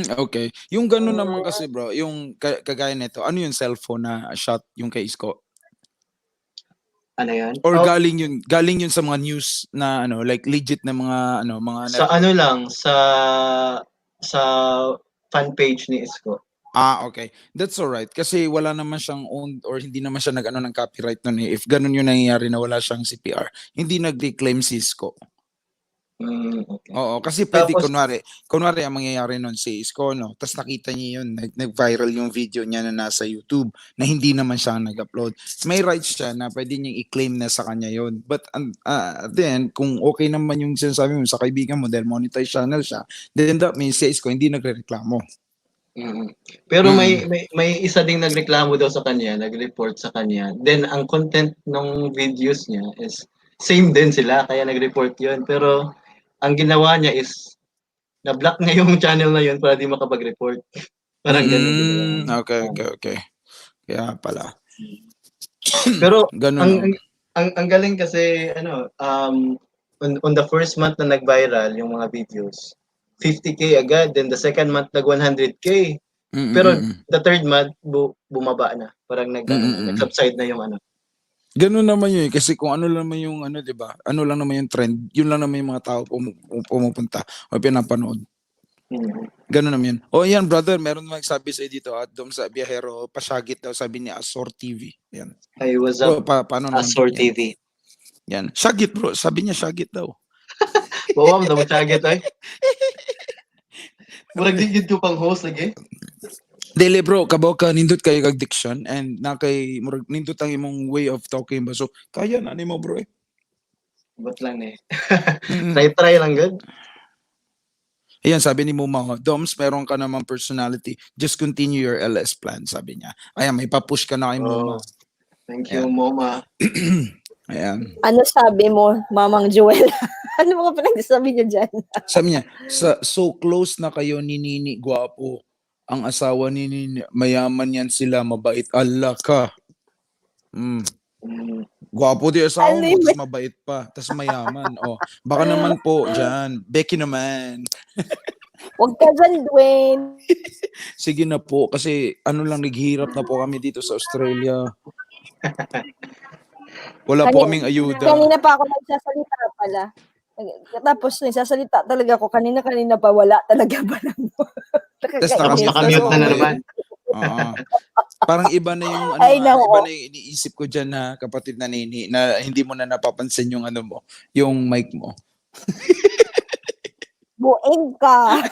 Speaker 6: Okay. Yung gano'n naman kasi bro, yung kagaya nito, ano yung cellphone na shot yung kay Isko?
Speaker 1: Ano 'yan?
Speaker 6: Or galing yun sa mga news na like legit na mga mga
Speaker 1: Sa
Speaker 6: network?
Speaker 1: lang sa fan page ni Isko.
Speaker 6: Okay. That's alright. Kasi wala naman siyang owned or hindi naman siya nag-ano ng copyright nun eh. If ganun yung nangyayari na wala siyang CPR, hindi nag-reclaim si Isko.
Speaker 1: Okay.
Speaker 6: Oo, kasi pwede
Speaker 1: Tapos
Speaker 6: kunwari ang mangyayari nun si Isko, no? Tapos nakita niya yun, nag-viral yung video niya na nasa YouTube na hindi naman siya nag-upload. May rights siya na pwede niyang i-claim na sa kanya yun. But then, kung okay naman yung sinasabi mo sa kaibigan mo dahil monetized channel siya, then that means si Isko hindi nagrereklamo.
Speaker 1: Pero may isa ding nagreklamo daw sa kanya, nag-report sa kanya. Then ang content ng videos niya is same din sila kaya nag-report 'yun. Pero ang ginawa niya is na-block niya yung channel na 'yun para di makapag-report. Parang ganun ginawa niya.
Speaker 6: Okay. Kaya pala.
Speaker 1: Pero
Speaker 6: Ganun.
Speaker 1: ang galing kasi on the first month na nag-viral yung mga videos, 50K agad, then the second month nag 100K. Pero the third month bumaba na. Parang nag-subside na yung
Speaker 6: Ganun naman yun kasi kung ano lang naman yung 'di ba? Ano lang naman yung trend, yun lang naman yung mga tao pumupunta o pinapanood. Ganun naman yun. Yan brother, meron nagsabi sa dito at Dom sa Biyahero, pasyagit daw sabi ni Azor TV. Yan.
Speaker 1: Hey, what's
Speaker 6: Bro,
Speaker 1: up?
Speaker 6: paano naman?
Speaker 1: Azor
Speaker 6: Yan.
Speaker 1: TV.
Speaker 6: Yan. Syagit bro, sabi niya syagit daw.
Speaker 1: Bawa mo daw target ay. Murag digid ko pang host lagi.
Speaker 6: Dili bro, kabaw ka nindot kay kag diction and na kay murag nindot ang imong way of talking ba. So kaya na nimo bro eh.
Speaker 1: But lang eh. Try lang good.
Speaker 6: Ayan, sabi ni Muma, Doms, meron ka namang personality. Just continue your LS plan, sabi niya. Ayan, may papush ka na kay Muma.
Speaker 1: Thank you, Moma.
Speaker 6: Ayan.
Speaker 5: Ano sabi mo, Mamang Joel? Ano mga pinagsasabi niyo dyan?
Speaker 6: Sabi niya, so close na kayo ni Nini, gwapo. Ang asawa ni Nini, mayaman yan sila, mabait. Allah ka. Gwapo di asawa mo, tapos mabait pa, tapos mayaman. Baka naman po dyan. Becky naman.
Speaker 5: Huwag ka dyan, Dwayne.
Speaker 6: Sige na po, kasi lang, naghihirap na po kami dito sa Australia. Wala po kaming ayuda.
Speaker 5: Kanina pa ako nagsasalita pala. Tapos nagsasalita talaga ako. Kanina pa wala talaga ba lang.
Speaker 1: Tapos nakamute na naman.
Speaker 6: Parang iba na yung iba na yung iniisip ko diyan na kapatid na Nini na hindi mo na napapansin yung yung mic mo.
Speaker 5: Buing ka.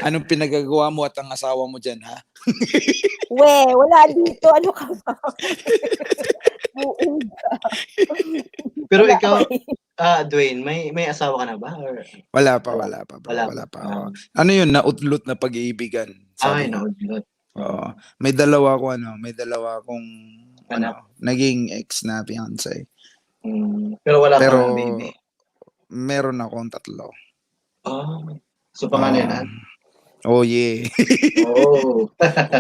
Speaker 6: Anong pinagagawa mo at ang asawa mo diyan ha?
Speaker 5: Wala dito. Ano ka ba? Buing ka.
Speaker 1: Pero ikaw, Dwayne, may asawa ka na ba? Or...
Speaker 6: Wala pa. Ano yun, nautlot na pag-iibigan.
Speaker 1: Ay, nautlot.
Speaker 6: May dalawa akong naging ex na fiancé.
Speaker 1: Pero wala pa baby.
Speaker 6: Meron akong 3.
Speaker 1: So pangalan
Speaker 6: yeah.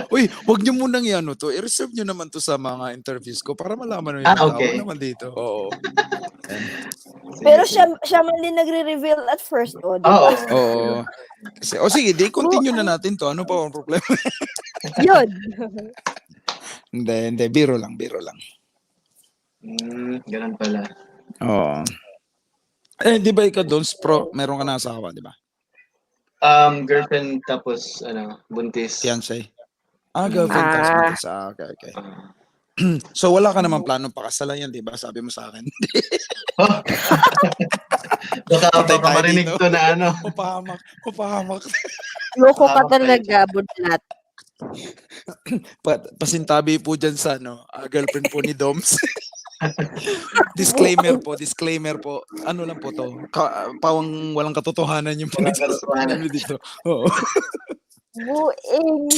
Speaker 6: Uy, wag niyo munang to. I-reserve niyo naman to sa mga interviews ko para malaman niyo
Speaker 1: okay.
Speaker 6: naman dito. Oo.
Speaker 5: Pero siya man din nagre-reveal at first, diba?
Speaker 6: Oo. Kasi, sige, continue na natin to. Ano pa ang problema?
Speaker 5: Yun.
Speaker 6: Hindi, biro lang.
Speaker 1: Ganun pala.
Speaker 6: Oo. Di ba ikaw doon, pro, meron ka na asawa, di ba?
Speaker 1: Girlfriend tapos buntis.
Speaker 6: Fiancé. Girlfriend tapos buntis. Okay. So wala ka naman planong pakasalan yan, di ba? Sabi mo sa akin.
Speaker 1: Baka marinig to na
Speaker 6: Papahamak.
Speaker 5: Loko ka talaga, budlat.
Speaker 6: Pasintabi po dyan sa girlfriend po ni Doms. disclaimer po. Ano lang po to? Pawang walang katotohanan yung pinagsasabi namin dito. Oo.
Speaker 5: Buing.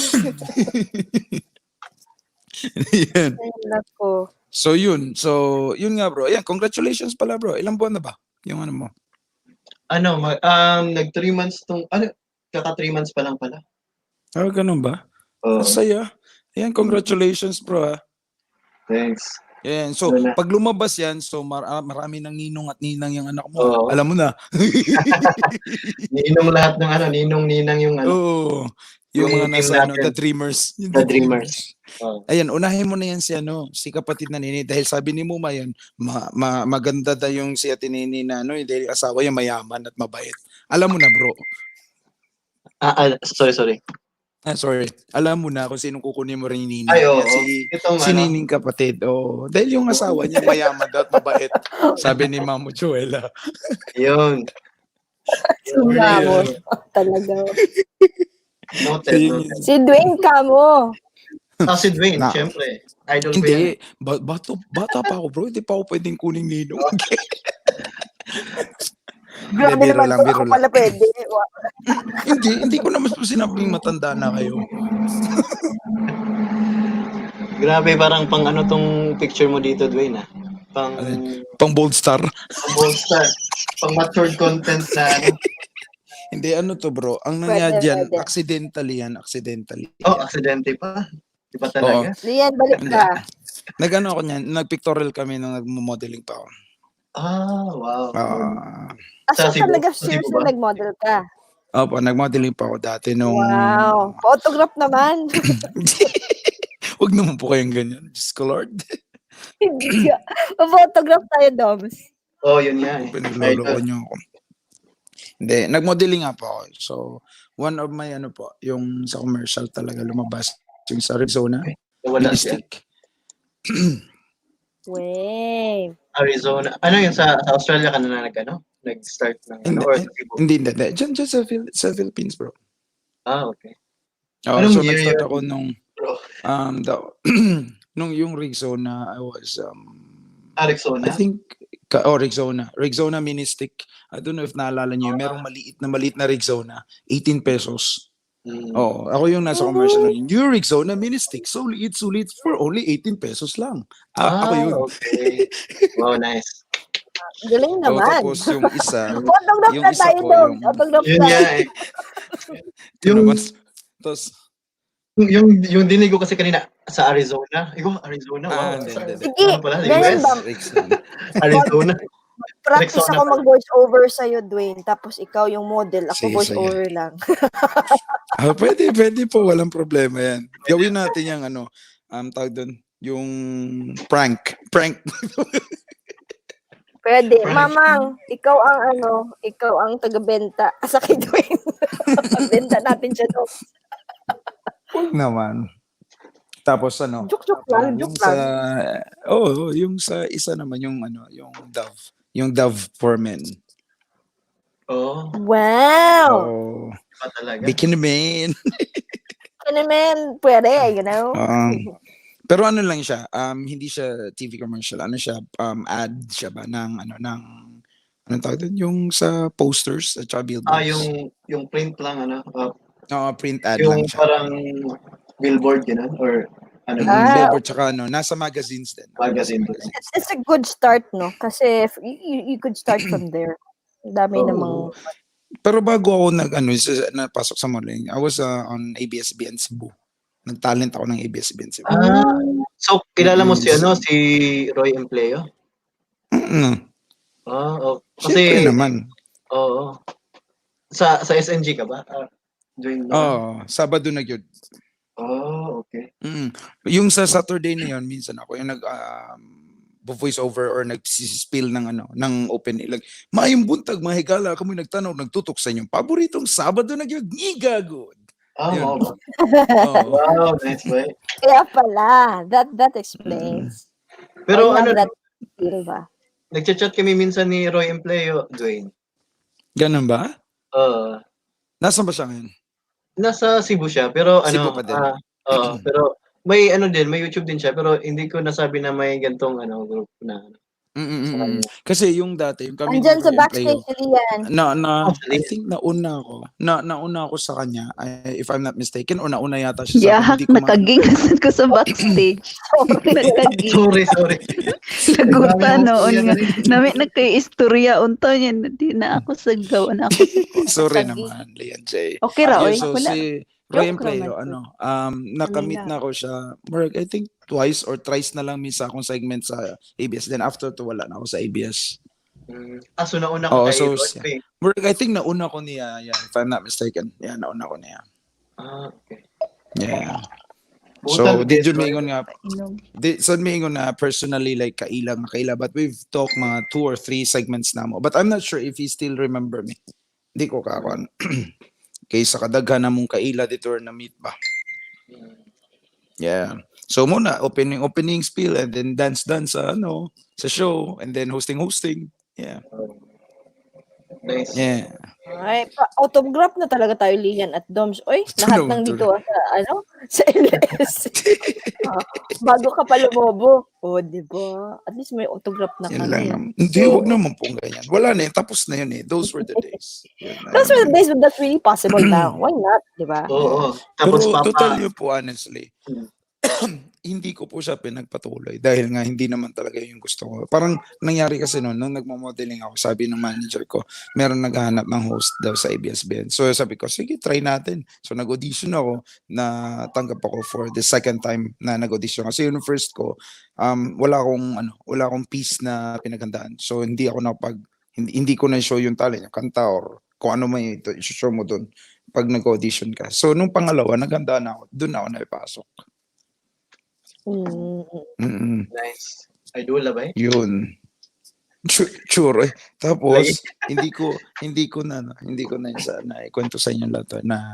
Speaker 6: Yan.
Speaker 5: Ay, nako.
Speaker 6: So yun. So yun nga bro. Ayan, congratulations pala bro. Ilang buwan na ba? Yung ano mo?
Speaker 1: Ano, nag 3 months kaka 3 months pa lang pala.
Speaker 6: Ah, ganun ba?
Speaker 1: Oo,
Speaker 6: Ang saya. Ayan, congratulations bro ah.
Speaker 1: thanks.
Speaker 6: Ayan, so
Speaker 1: Wala.
Speaker 6: pag lumabas yan, so marami ng ninong at ninang yung anak mo.
Speaker 1: Oo.
Speaker 6: Alam mo na.
Speaker 1: Ninong lahat ng ninong-ninang yung
Speaker 6: Oo. Yung
Speaker 1: Yung
Speaker 6: mga
Speaker 1: team
Speaker 6: nasa
Speaker 1: natin.
Speaker 6: the dreamers. Yung
Speaker 1: The Dreamers. Oo.
Speaker 6: Ayan, unahin mo na yan si kapatid na Nini dahil sabi ni Muma yan, maganda daw yung si Ate Nini na dahil asawa yung mayaman at mabait. Alam mo na bro.
Speaker 1: Sorry.
Speaker 6: Sorry. Alam mo na kung sinong kukunin mo rin yung Nini.
Speaker 1: Ay, oo.
Speaker 6: Yan,
Speaker 1: Itong
Speaker 6: si Nining kapatid. Oh, dahil yung asawa niya mayaman daw at mabait. Sabi ni Mamo Joella.
Speaker 1: yun.
Speaker 5: Sumamo. Talaga.
Speaker 1: Noted.
Speaker 6: Ayun yun.
Speaker 5: Si Dwayne Camo.
Speaker 1: Si Dwayne,
Speaker 6: Na.
Speaker 1: syempre. Idol ko yan.
Speaker 6: Hindi. Bata pa ako bro. Hindi pa ako pwedeng kuning Ninong.
Speaker 5: Grabe
Speaker 6: biro
Speaker 5: naman
Speaker 6: lang,
Speaker 5: po,
Speaker 6: biro
Speaker 5: ako
Speaker 6: lang.
Speaker 5: pala pwede.
Speaker 6: hindi ko naman sinabing matanda na kayo.
Speaker 1: Grabe, parang pang tong picture mo dito, Dwayne, ah. Pang
Speaker 6: Pang bold star.
Speaker 1: bold star. Pang matured content na
Speaker 6: Hindi, ano to bro? Ang
Speaker 5: Pwede,
Speaker 6: nangyari dyan,
Speaker 5: pwede.
Speaker 6: accidentally.
Speaker 1: aksidente pa. Di ba talaga?
Speaker 5: Lian, balik ka.
Speaker 6: Nag-ano ako niyan, nag-pictorial kami nung nag-modeling pa ako.
Speaker 1: Wow.
Speaker 5: Asa
Speaker 1: Sa Cebu?
Speaker 5: talaga
Speaker 1: Sa Cebu
Speaker 5: seriously
Speaker 1: ba?
Speaker 5: nag-model ka?
Speaker 6: Opo, nag-modeling pa ako dati nung...
Speaker 5: Wow. Photograph naman.
Speaker 6: Huwag naman po kayong ganyan. Diyos ko Lord.
Speaker 5: Hindi ka. Photograph tayo, Doms.
Speaker 1: Yun nga eh.
Speaker 6: Pinagloloko niyo ako. Hindi, nag-modeling nga po ako. So, one of my yung sa commercial talaga lumabas. Yung sa Arizona,
Speaker 1: Wala siya.
Speaker 6: Mystic.
Speaker 5: Wait.
Speaker 1: Arizona. Ano yun, sa Australia ka na nag-start ng
Speaker 6: Hindi,
Speaker 1: or sa Cebu?
Speaker 6: hindi. Diyan sa Philippines, bro.
Speaker 1: Okay.
Speaker 6: Oh,
Speaker 1: Anong
Speaker 6: so
Speaker 1: year
Speaker 6: nag-start
Speaker 1: yun?
Speaker 6: ako nung
Speaker 1: Bro.
Speaker 6: nung yung Rexona, I was
Speaker 1: Arizona?
Speaker 6: I think Rexona mini stick. I don't know if naalala niyo, merong maliit na Rexona, 18 pesos. Oh, ako yung nasa commercial na yun. Yung Rexona mini stick, sulit for only 18 pesos lang. Ako yun.
Speaker 1: Okay. Wow, nice.
Speaker 5: Galing
Speaker 6: Oh,
Speaker 5: naman.
Speaker 6: tapos yung isa,
Speaker 5: Photograph
Speaker 6: yung
Speaker 5: na
Speaker 6: isa
Speaker 5: tayo,
Speaker 6: po,
Speaker 5: Dom.
Speaker 6: yung-
Speaker 5: Photograph
Speaker 1: Yun
Speaker 5: na.
Speaker 1: nga eh.
Speaker 6: ito
Speaker 1: Yung,
Speaker 6: naman. Tapos,
Speaker 1: yung dinig ko kasi kanina sa Arizona. Arizona. Wow.
Speaker 6: hindi.
Speaker 5: Sige,
Speaker 1: Ano pala?
Speaker 5: ganyan
Speaker 1: US?
Speaker 5: ba?
Speaker 6: Rexona.
Speaker 1: Arizona.
Speaker 5: Practice
Speaker 1: Rexona
Speaker 5: ako
Speaker 1: pala.
Speaker 5: mag-voice over sa'yo, Dwayne. Tapos ikaw yung model. Ako
Speaker 6: Sige,
Speaker 5: voice
Speaker 6: sige.
Speaker 5: over lang.
Speaker 6: Pwede po, walang problema yan. Gawin natin yung tawag doon, yung prank.
Speaker 5: Pwede.
Speaker 1: Right.
Speaker 5: Mamang, ikaw ang taga-benta. Sa kay Dwayne. Benta natin siya, Dom.
Speaker 6: Naman. Tapos
Speaker 5: Joke lang,
Speaker 6: yung
Speaker 5: joke
Speaker 6: sa
Speaker 5: lang.
Speaker 6: yung sa isa naman yung yung Dove for Men.
Speaker 1: Oh,
Speaker 5: Wow.
Speaker 6: Oh,
Speaker 1: pa talaga.
Speaker 6: Bikini Man.
Speaker 5: Ano man, pwede, you know?
Speaker 6: Pero ano lang siya, hindi siya TV commercial. Ano siya, ad siya ba ng anong tawag doon? Yung sa posters at saka billboards.
Speaker 1: Yung print lang,
Speaker 6: Print ad
Speaker 1: yung
Speaker 6: lang siya.
Speaker 1: parang billboard, gano'n? Or ano?
Speaker 6: Billboard tsaka nasa magazines din.
Speaker 1: Magazine.
Speaker 5: It's a good start, no? Kasi you could start from there. Ang dami namang...
Speaker 6: Pero bago ako napasok sa modeling, I was on ABS-CBN Cebu. Nag-talent ako ng ABS-CBN Cebu.
Speaker 1: So, kilala mo si Roy Empleo?
Speaker 6: Siyempre
Speaker 1: Kasi,
Speaker 6: naman.
Speaker 1: oo. Sa SNG ka ba? Join mo?
Speaker 6: Sabado na yun.
Speaker 1: Okay.
Speaker 6: Yung sa Saturday na yun, minsan ako yung voice over or nag-spill ng open like maayong buntag mga higala kami nagtanaw nagtutok sa inyong paboritong Sabado na gyud igagod. Yun.
Speaker 1: Oo.
Speaker 6: Oo.
Speaker 1: Wow, nice boy.
Speaker 5: Kaya pala, that explains.
Speaker 1: Pero
Speaker 5: I love that feel ba?
Speaker 1: nagchat-chat kami minsan ni Roy Empleo, Dwayne.
Speaker 6: Ganun ba?
Speaker 1: Nasaan
Speaker 6: ba siya ngayon?
Speaker 1: Nasa Cebu siya, pero
Speaker 6: Cebu pa din.
Speaker 1: pero may may YouTube din siya, pero hindi ko nasabi na may gantong group na. kanya.
Speaker 6: Kasi yung dati, yung kami
Speaker 5: Andyan sa
Speaker 6: ni Roy and Playo,
Speaker 5: backstage si Lian.
Speaker 6: I think nauna ako sa kanya, if I'm not mistaken, o nauna yata siya sa akin,
Speaker 2: Yahak,
Speaker 6: hindi ko
Speaker 2: nakagingasan ko sa backstage. Nakaging.
Speaker 1: Sorry.
Speaker 2: Laguta noon nga.
Speaker 1: Sorry.
Speaker 2: Nami nagkay-istorya unta niya. Di na ako sagaw. Na ako
Speaker 6: Sorry
Speaker 2: Kagi.
Speaker 6: naman, Lian J.
Speaker 2: Okay ra, oy.
Speaker 6: So
Speaker 2: Wala.
Speaker 6: si Roy and
Speaker 2: Joke
Speaker 6: Playo,
Speaker 2: naman to.
Speaker 6: nakamit
Speaker 2: Kanina.
Speaker 6: na ako siya, I think twice or thrice na lang minsan akong segment sa ABS. Then after to, wala na ako sa ABS.
Speaker 1: So nauna
Speaker 6: Oo,
Speaker 1: ko kay
Speaker 6: so,
Speaker 1: Rodney.
Speaker 6: I think nauna ko niya, if I'm not mistaken. Yeah, nauna ko niya.
Speaker 1: Okay.
Speaker 6: Yeah.
Speaker 1: Butal,
Speaker 6: So, did
Speaker 1: guys,
Speaker 6: you maingon nga,
Speaker 2: Inom.
Speaker 6: maingon na personally, like, kaila, but we've talked mga 2 or 3 segments na mo. But I'm not sure if he still remember me. Hindi ko kakuan. Kaysa kadaghan na mong kaila dito or na meet ba. Yeah. So muna, opening spiel, and then dance sa show, and then hosting. Yeah.
Speaker 1: Nice.
Speaker 6: Yeah.
Speaker 5: Ay, autograph na talaga tayo, Lian at Doms. Oy, lahat
Speaker 6: Ano,
Speaker 5: ng dito sa LS. Bago ka pa lumobo. Di ba? At least may autograph na
Speaker 6: Yan lang
Speaker 5: kami.
Speaker 6: naman. Hindi, wag naman pong ganyan. Wala na tapos na yun Those were the days. Yun na
Speaker 5: Those were
Speaker 6: yun.
Speaker 5: the days when that's really possible now. Why not? Di ba?
Speaker 1: Oo.
Speaker 6: Pero
Speaker 1: Tapos
Speaker 6: to tell
Speaker 1: papa.
Speaker 6: you po honestly, hindi ko po siya pinagpatuloy dahil nga hindi naman talaga yung gusto ko. Parang nangyari kasi noon, nung nagmo-modeling ako, sabi ng manager ko, meron naghahanap ng host daw sa ABS-CBN. So sabi ko, sige, try natin. So nag-audition ako, na tanggap ako for the second time na nag-audition. Kasi yung first ko, wala akong piece na pinaghandaan. So hindi ko na show yung talent, yung kanta or kung ano may i-show mo doon pag nag-audition ka. So nung pangalawa, naghandaan ako, doon ako naipasok.
Speaker 1: Nice. Idol ba?
Speaker 6: Yun. Sure. Tapos hindi ko na ikwento sa inyo lahat to, na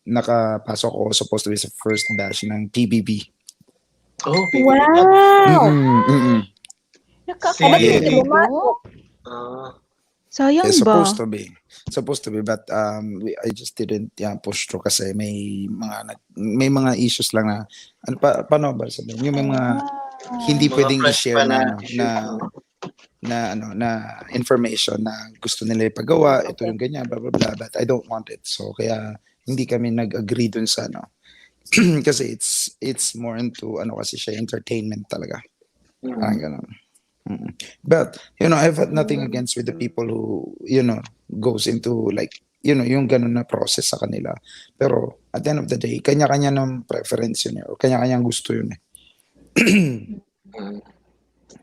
Speaker 6: nakapasok ako supposed to be sa first batch ng PBB.
Speaker 1: Oh,
Speaker 5: Wow!
Speaker 2: Nakakabalik
Speaker 1: Si-
Speaker 2: ka dito? Sayang ba?
Speaker 6: Supposed to be, but I just didn't push through kasi may mga issues lang na paano ba sabihin, yung may mga hindi
Speaker 1: Mga
Speaker 6: pwedeng
Speaker 1: fresh
Speaker 6: i-share
Speaker 1: pa
Speaker 6: na information na gusto nila ipagawa, ito yung ganyan, blah blah blah, but I don't want it. So kaya hindi kami nag-agree dun sa kasi it's more into kasi siya entertainment talaga. Parang ganun. But I've had nothing against with the people who goes into yung ganun na process sa kanila. Pero at the end of the day, kanya-kanya ng preference yun o kanya-kanyang gusto yun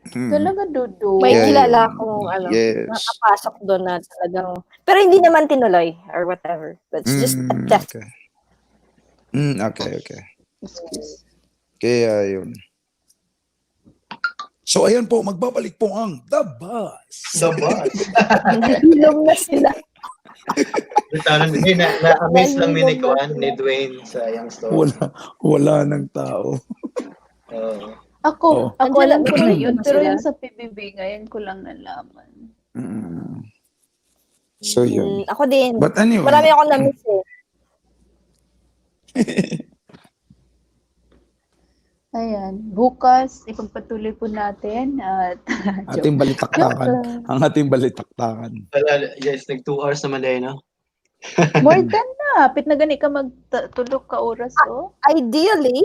Speaker 2: Talaga, Dudu.
Speaker 5: May
Speaker 6: Yeah,
Speaker 5: kilala
Speaker 6: yeah.
Speaker 5: akong
Speaker 6: Yes.
Speaker 5: nakapasok doon na talagang, pero hindi naman tinuloy or whatever. But it's just a test.
Speaker 6: Okay. Kaya yun. So ayan po, magbabalik po ang The Buzz.
Speaker 5: Nahilom na sila.
Speaker 1: Na-amaze lang ni Dwayne sa yung story.
Speaker 6: Wala ng tao.
Speaker 2: Ako
Speaker 5: Andyan
Speaker 2: alam
Speaker 5: na-
Speaker 2: ko na
Speaker 5: andyan
Speaker 2: yun.
Speaker 5: na
Speaker 2: Pero
Speaker 5: sila.
Speaker 2: yung sa PBB, ngayon ko lang nalaman.
Speaker 6: So yun.
Speaker 5: Ako din.
Speaker 6: But anyway.
Speaker 5: Marami akong na-miss eh.
Speaker 2: Ayan. Bukas, ipagpatuloy po natin. At
Speaker 6: Ating balitaktakan. Ang ating balitaktakan.
Speaker 1: Yes, 2 hours naman din, no?
Speaker 2: more than na. Pit na gani ka magtulog ka oras, oh.
Speaker 5: Ideally,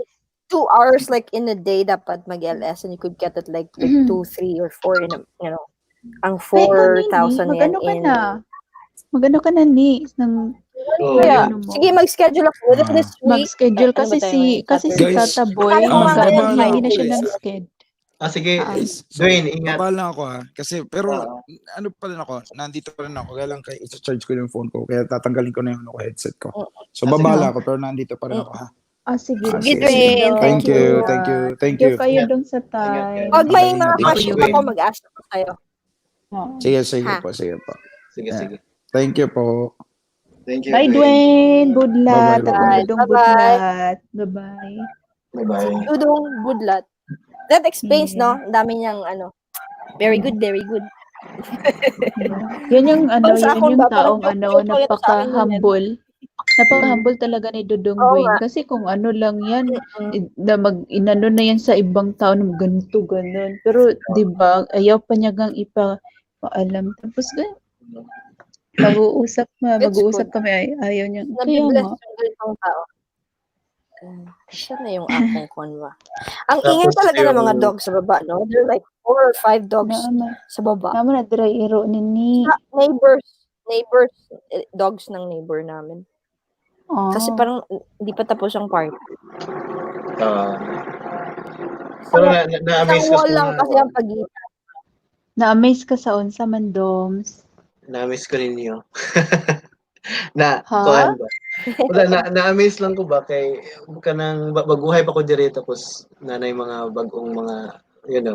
Speaker 5: 2 hours like in a day dapat mag-LS and you could get it like 2, 3, or 4 in a, ang 4,000 yan
Speaker 2: Magano ka
Speaker 5: in...
Speaker 2: na? Magano ka na ni? Ng,
Speaker 5: Kaya,
Speaker 2: ano mo?
Speaker 5: sige, mag-schedule ako within this week.
Speaker 2: mag-schedule
Speaker 5: Ano ba tayo,
Speaker 2: kasi si
Speaker 6: Guys,
Speaker 2: Tata Boy,
Speaker 5: Akala ko nga
Speaker 2: hindi na siya
Speaker 5: guys.
Speaker 2: nag-schedule.
Speaker 1: Sige,
Speaker 6: Guys,
Speaker 1: Dwayne, ingat.
Speaker 6: baba lang ako kasi pero ano pa rin ako, nandito pa rin ako, kaya lang i-charge ko yung phone ko, kaya tatanggalin ko na yung headset ko. So baba lang ako, pero nandito pa rin ako ha.
Speaker 2: Sige.
Speaker 5: Sige, Dwayne.
Speaker 6: Thank you.
Speaker 2: Thank you kayo dong sa time.
Speaker 5: Pag may mga
Speaker 6: Ingat.
Speaker 5: question ako, mag-ask ako sa'yo.
Speaker 6: Sige
Speaker 5: Ha.
Speaker 6: po.
Speaker 1: Sige.
Speaker 6: Thank you po.
Speaker 1: Thank you.
Speaker 2: Bye, Dwayne. Good luck.
Speaker 6: Bye-bye.
Speaker 2: Dong good
Speaker 5: Bye-bye.
Speaker 2: luck. Bye-bye.
Speaker 1: Bye-bye.
Speaker 5: Dudong, good luck. That explains,
Speaker 2: Yeah.
Speaker 5: no? Ang dami niyang, very good, very good.
Speaker 2: Yan yung
Speaker 5: Pag sa
Speaker 2: yan
Speaker 5: akin
Speaker 2: yung
Speaker 5: ba, parang
Speaker 2: taong
Speaker 5: joke-joke lang ito sa akin yun,
Speaker 2: napaka-humble. Napaka-humble talaga ni Dudong
Speaker 5: Oo
Speaker 2: Dwayne.
Speaker 5: nga.
Speaker 2: Kasi kung ano lang yan,
Speaker 5: Mm.
Speaker 2: inano na yan sa ibang tao na ganito, ganun. Pero, di ba, ayaw pa niya gang ipaalam. Tapos,
Speaker 5: It's
Speaker 2: mag-uusap
Speaker 5: good.
Speaker 2: kami, ayaw niya. Kaya
Speaker 5: Nabibless
Speaker 2: nga.
Speaker 5: yung ganitong tao. Siya na yung akong konwa. Ang ingay
Speaker 1: Tapos
Speaker 5: talaga ng mga
Speaker 1: yung
Speaker 5: dogs sa baba, no? There are like 4 or 5 dogs
Speaker 2: Naman,
Speaker 5: sa baba.
Speaker 2: naman na dry iro nini.
Speaker 5: Neighbors, dogs ng neighbor namin. Kasi
Speaker 2: Ah,
Speaker 5: parang hindi pa tapos ang party.
Speaker 1: ah, pero
Speaker 5: Isang
Speaker 1: na-amaze ko
Speaker 5: wall
Speaker 1: sa
Speaker 5: lang kasi ang pagitan.
Speaker 2: na-amaze ka sa unsa man, Doms.
Speaker 1: na-amaze ko ninyo. Na
Speaker 2: Ha?
Speaker 1: kuan ba? Wala na-amaze lang ko ba kay kanang baguhay pa ko diri tapos nanay mga bagong mga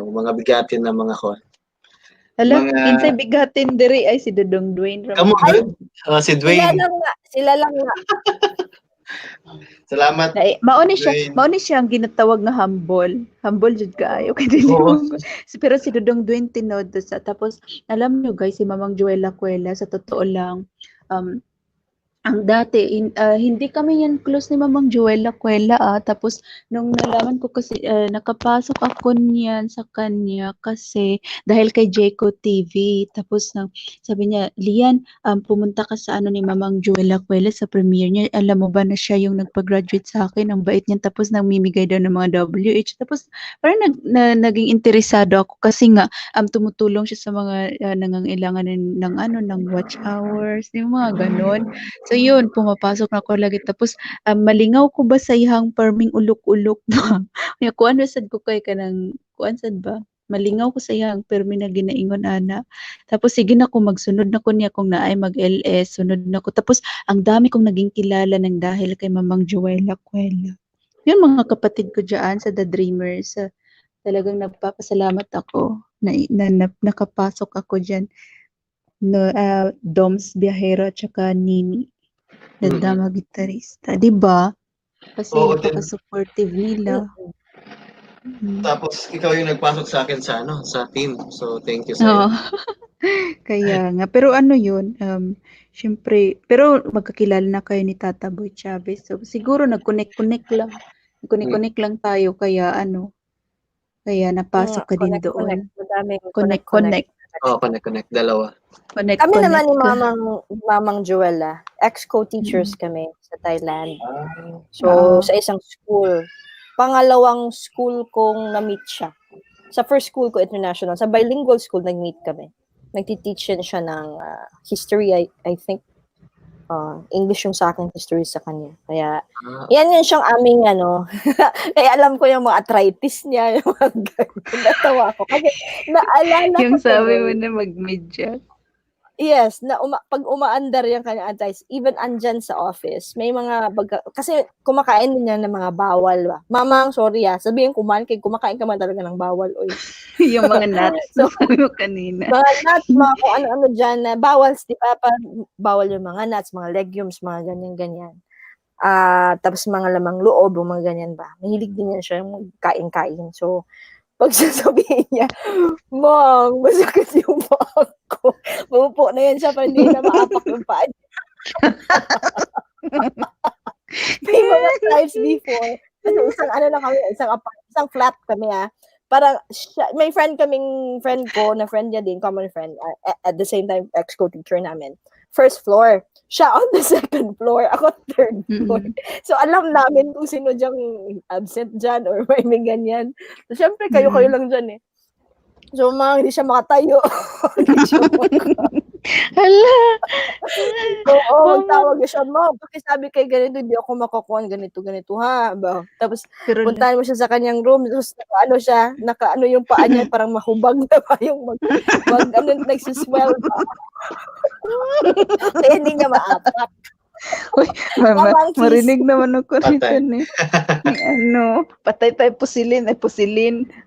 Speaker 1: mga bigatin na mga kuan.
Speaker 2: Hala,
Speaker 1: Mga
Speaker 2: kinsay bigatin diri ay si Dudong Dwayne
Speaker 1: kamo
Speaker 2: Ramon.
Speaker 1: good? Si Dwayne.
Speaker 5: Sila lang nga.
Speaker 1: Salamat
Speaker 2: Mao ni
Speaker 1: Dwayne.
Speaker 2: siya ang ginatawag nga humble. Humble jud kaayo kay dili
Speaker 1: Oo.
Speaker 2: mo. Pero si Dudong Dwayne tinod sa tapos alam nyo guys si Mamang Joella Cuela sa totoo lang ang dati hindi kami yan close ni Mamang Joella Cuela tapos nung nalaman ko kasi nakapasok ako niyan sa kanya kasi dahil kay Jayco TV tapos sabi niya Lian pumunta ka sa ano ni Mamang Joella Cuela sa premiere niya alam mo ba na siya yung nagpa-graduate sa akin ang bait niya tapos namimigay daw ng mga WH tapos parang naging interesado ako kasi nga tumutulong siya sa mga nangangailangan ng watch hours yung mga ganon. So yun, pumapasok na ako lagi. Tapos, malingaw ko ba sa ihang farming ulok-ulok ba? Kaya kuan sad ko kay kanang, kuan sad ba? Malingaw ko sa ihang permi na ginaingon ana. Tapos sige na ko magsunod na ko niya kung naay mag-LS, sunod na ko. Tapos ang dami kong naging kilala ng dahil kay Mamang Joella Cuela. Yun mga kapatid ko diyan sa The Dreamers. Talagang nagpapasalamat ako na nakapasok ako diyan. No, Doms Biyahero at saka Nini. Dadama gitarista, 'di ba? Kasi
Speaker 1: Oo,
Speaker 2: napaka-supportive nila.
Speaker 1: tapos ikaw yung nagpasok sa akin sa team. So thank you sa
Speaker 2: Oo. Kaya nga. Pero ano yun, syempre, pero magkakilala na kayo ni Tata Boy Chavez. So, siguro nag-connect-connect lang. Nag-connect-connect lang tayo. Kaya napasok ka din doon.
Speaker 5: Madaming
Speaker 2: Connect-connect.
Speaker 1: connect dalawa.
Speaker 5: Kami naman ni
Speaker 2: Connect-connect.
Speaker 5: Mamang Joella, ex-co-teachers kami sa Thailand. So,
Speaker 2: Oo.
Speaker 5: sa isang school. Pangalawang school kong na-meet siya. Sa first school ko, international. Sa bilingual school, nag-meet kami. Nagtiteach siya ng history, I think. English yung sa akin, history sa kanya. Kaya, yan siyang aming, kaya alam ko yung mga arthritis niya, yung mga ganyan. Natawa ko. Kasi, naalala
Speaker 2: Yung
Speaker 5: ko
Speaker 2: sabi mo
Speaker 5: tuloy.
Speaker 2: na mag-media.
Speaker 5: Yes, pag umaandar yung kanyang advice, even andyan sa office, may mga kasi kumakain din niya ng mga bawal ba. Mamang, sorry sabihin kumakain ka man talaga ng bawal, oy.
Speaker 2: Yung mga nuts na
Speaker 5: So,
Speaker 2: sabi mo kanina.
Speaker 5: mga nuts, mga kung ano-ano dyan na bawal, di ba? Bawal yung mga nuts, mga legumes, mga ganyan-ganyan. Tapos mga lamang loob, mga ganyan ba. Mahilig din yan siya yung kain-kain. So, pag sasabihin niya, Mang, masakit yung paa ko. Umupo na yan siya para hindi na maapak yung paa niya. May mga times before, kasi isang flat kami Parang, may friend ko, na friend niya din, common friend, at the same time, ex-co-teacher namin. First floor. Siya on the second floor. Ako third floor. So, alam namin kung sino diyang absent dyan or may ganyan. So, syempre, kayo lang dyan So, hindi siya makatayo. Hindi siya
Speaker 2: Hala!
Speaker 5: Magtawag na siya, Mom, sabi kay ganito, hindi ako makukuha ganito, ha? Tapos, puntahan mo siya sa kanyang room, tapos naka yung paa niya, parang mahubag na pa yung nagsiswell pa. Kaya hindi niya maapak.
Speaker 2: Uy, marinig naman ako rito ni patay tayo pusilin,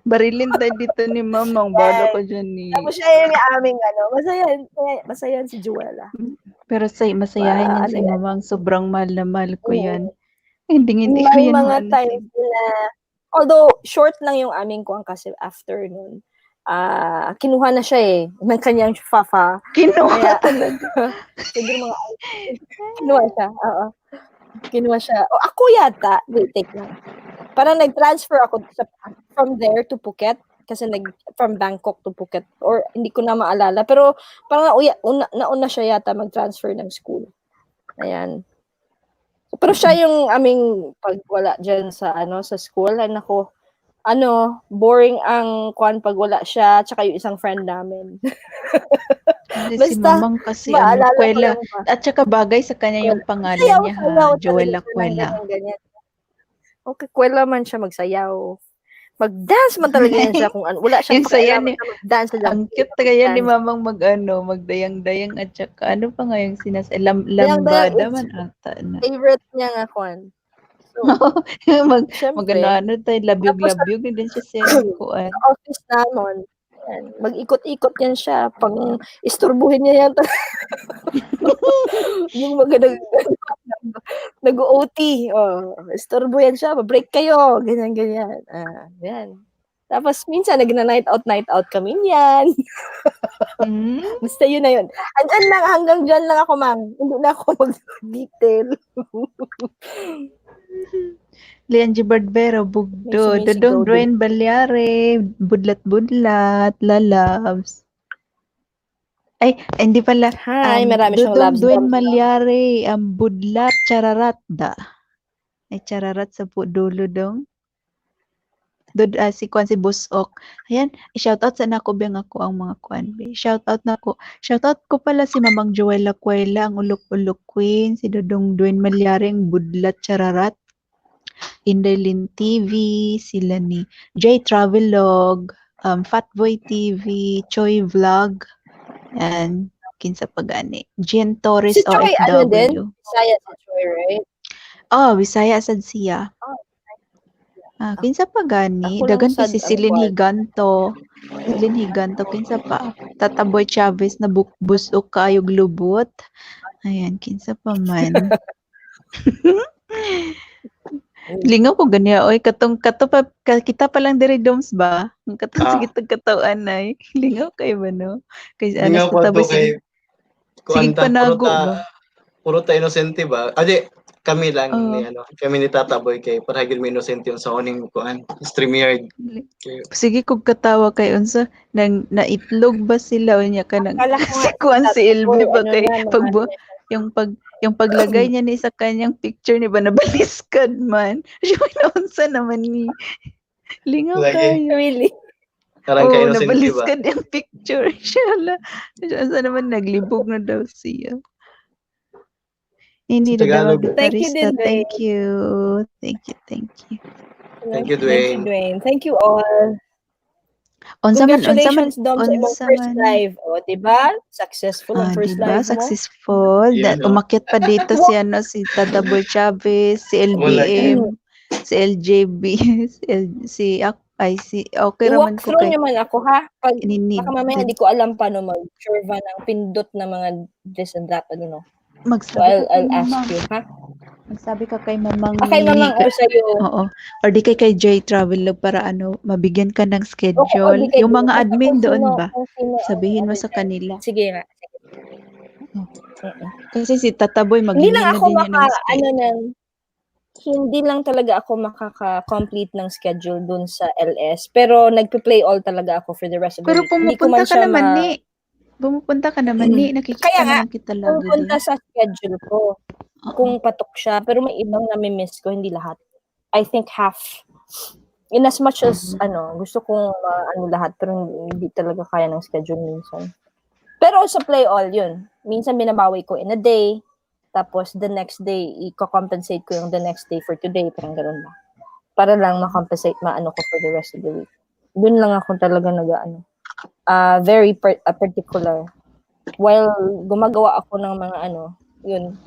Speaker 2: barilin tayo dito ni Mamang, bala ko dyan ni.
Speaker 5: Tapos siya yung aming masaya si Joella.
Speaker 2: Pero masayahin yan si Mamang, sobrang mahal na mahal ko yan. Hindi ko
Speaker 5: May
Speaker 2: yan
Speaker 5: mga times na, although short lang yung aming kuwang kasi after nun, kinuha na siya ng kanyang fafa.
Speaker 2: Kinuha talaga.
Speaker 5: Siguro kinuha siya, oo. Kinuha siya. O, ako yata. Wait, take lang. Parang nag-transfer ako from there to Phuket. Kasi from Bangkok to Phuket. Or hindi ko na maalala. Pero parang nauna siya yata mag-transfer ng school. Ayan. Pero siya yung aming pag wala dyan sa sa school. Ay nako, boring ang pag wala siya, tsaka yung isang friend namin.
Speaker 2: Kasi si
Speaker 5: Basta,
Speaker 2: Mamang kasi
Speaker 5: maalala ko
Speaker 2: Kuwela.
Speaker 5: lang ba?
Speaker 2: At saka bagay sa kanya yung pangalan
Speaker 5: Sayaw,
Speaker 2: niya
Speaker 5: sayaw
Speaker 2: ha, Joella
Speaker 5: talaga siya ng
Speaker 2: Kuwela.
Speaker 5: ganyan. Okay, Kuwela man siya magsayaw. Mag-dance man talaga yan siya kung ano. Wala siyang
Speaker 2: Yung saya
Speaker 5: pakialaman
Speaker 2: ni,
Speaker 5: na mag-dance siya.
Speaker 2: ang cute kaya ni Mamang magdayang-dayang at saka ano pa nga yung
Speaker 5: Dayang-dayang
Speaker 2: lambada
Speaker 5: is
Speaker 2: man ata na.
Speaker 5: favorite niya nga kuan. So, syempre,
Speaker 2: Magano tayo, labyog-labyog din siya sa kuan.
Speaker 5: sa office namin, yan, mag-ikot-ikot yan siya. Pang isturbuhin niya yan. Yung mga nag-OT. Isturbo yan siya. Break kayo. Ganyan-ganyan. Yan. Tapos minsan night out kami niyan. Basta yun na yun. Andyan lang, hanggang dyan lang ako, Mang. Hindi na ako mag-detail.
Speaker 2: Leanji Barbero, Bugdo,
Speaker 5: May sumisigaw
Speaker 2: Dodong
Speaker 5: din.
Speaker 2: Dwayne Balyare, Budlat-Budlat, Lalabs. Ay, hindi pala.
Speaker 5: Hi, marami siyang
Speaker 2: Dodong
Speaker 5: labs.
Speaker 2: Dwayne Balyare, Budlat, Chararat da. Ay, Chararat sa dulo dong. Si Kwan si Busok. Ayan, i-shoutout sa nako biyang ako ang mga Kwan. Shoutout na ko. Shoutout ko pala si Mamang Joella Cuela, ang Ulok-Ulok Queen, si Dodong Dwayne Balyare, ang Budlat, Chararat. Inderlin TV, sila ni J Travelog, Fatboy TV, Choi Vlog, and kinsa pagani. Jen Torres
Speaker 5: Si Choi, ano din?
Speaker 2: OFW.
Speaker 5: Bisaya si Choi, right?
Speaker 2: Bisaya sad siya. Kinsa pagani,
Speaker 5: Ako lang
Speaker 2: dagan
Speaker 5: sad
Speaker 2: si
Speaker 5: ang
Speaker 2: Celine
Speaker 5: Kwan.
Speaker 2: Higanto. Celine Higanto, kinsa pa? Tataboy Chavez na busok kayog lubot. Ayan, kinsa pa man. Lingaw ko ganiya, oy, kita pa lang diri doms ba? Ang sige katawan ay. Lingaw kay ba no? Kay
Speaker 1: Lingaw ko to kay
Speaker 2: sige panago ba?
Speaker 1: puro ta inosente ba? Kami lang ni kami ni Tata Boy kay para gid mi inosente yung sa uning kuan StreamYard.
Speaker 2: Sige kog katawa kay unsa nang naitlog ba sila unya kanang
Speaker 5: Akala ko
Speaker 2: si kuan si Elby ba kay yung paglagay niya ni sa kanyang picture ni ba nabaliskad man. Siya unsa naman ni lingaw
Speaker 1: Lagi.
Speaker 2: kayo.
Speaker 5: Really?
Speaker 1: Karang kay inosente ba?
Speaker 2: Nabaliskad yung picture. Siya naman naglibog na daw siya. Hindi
Speaker 1: Sa
Speaker 2: na daw
Speaker 1: Tagalog.
Speaker 5: Thank you
Speaker 2: gitarista.
Speaker 5: din,
Speaker 2: Thank you. Thank you.
Speaker 1: Thank you, Dwayne.
Speaker 5: Thank you all.
Speaker 2: Unsa man
Speaker 5: Congratulations, Dom, sa imong first
Speaker 2: man.
Speaker 5: live. O, diba? Successful ang first
Speaker 2: Diba?
Speaker 5: live mo.
Speaker 2: Successful.
Speaker 1: Yeah, no?
Speaker 2: Umakyat pa dito si Tataboy Chavez, si LBM, si LJB, okay raman
Speaker 5: I-walk
Speaker 2: ko
Speaker 5: through
Speaker 2: kay
Speaker 5: naman ako, ha?
Speaker 2: Ninid.
Speaker 5: Baka mamaya hindi ko alam paano mag-curve ng pindot na mga this and that, So,
Speaker 2: Magsabi
Speaker 5: I'll ask you, ha?
Speaker 2: Magsabi ka kay Mamang
Speaker 5: Kay Mamang or sa'yo.
Speaker 2: Oo. Or di kay J Travelog para mabigyan ka ng schedule.
Speaker 5: di kay
Speaker 2: Yung mga
Speaker 5: Basta
Speaker 2: admin
Speaker 5: kung
Speaker 2: doon
Speaker 5: sino-
Speaker 2: ba?
Speaker 5: kung sino ang
Speaker 2: Sabihin mo
Speaker 5: ano
Speaker 2: sa
Speaker 5: dyan.
Speaker 2: kanila.
Speaker 5: Sige nga.
Speaker 2: Kasi si Tataboy
Speaker 5: Hindi
Speaker 2: maghingi
Speaker 5: lang
Speaker 2: na
Speaker 5: ako
Speaker 2: din yan ng schedule.
Speaker 5: hindi lang talaga ako makaka-complete ng schedule dun sa LS. Pero nagpe-play all talaga ako for the rest of the
Speaker 2: Pero
Speaker 5: week. Hindi ko man
Speaker 2: pumupunta ka
Speaker 5: siya
Speaker 2: naman ni. Pumupunta ka naman ni. Nakikita
Speaker 5: Kaya nga,
Speaker 2: naman kita lagi
Speaker 5: pupunta
Speaker 2: din.
Speaker 5: sa schedule ko. Kung patok siya. Pero may ibang nami-miss ko, hindi lahat. I think half. In as much as, gusto kong lahat, pero hindi talaga kaya ng schedule minsan. Pero sa play all, yun. Minsan binabawi ko in a day, tapos the next day, i-compensate ko yung the next day for today, parang gano'n ba. Para lang ma-compensate, ko for the rest of the week. Doon lang ako talaga very particular. While gumagawa ako ng mga yun,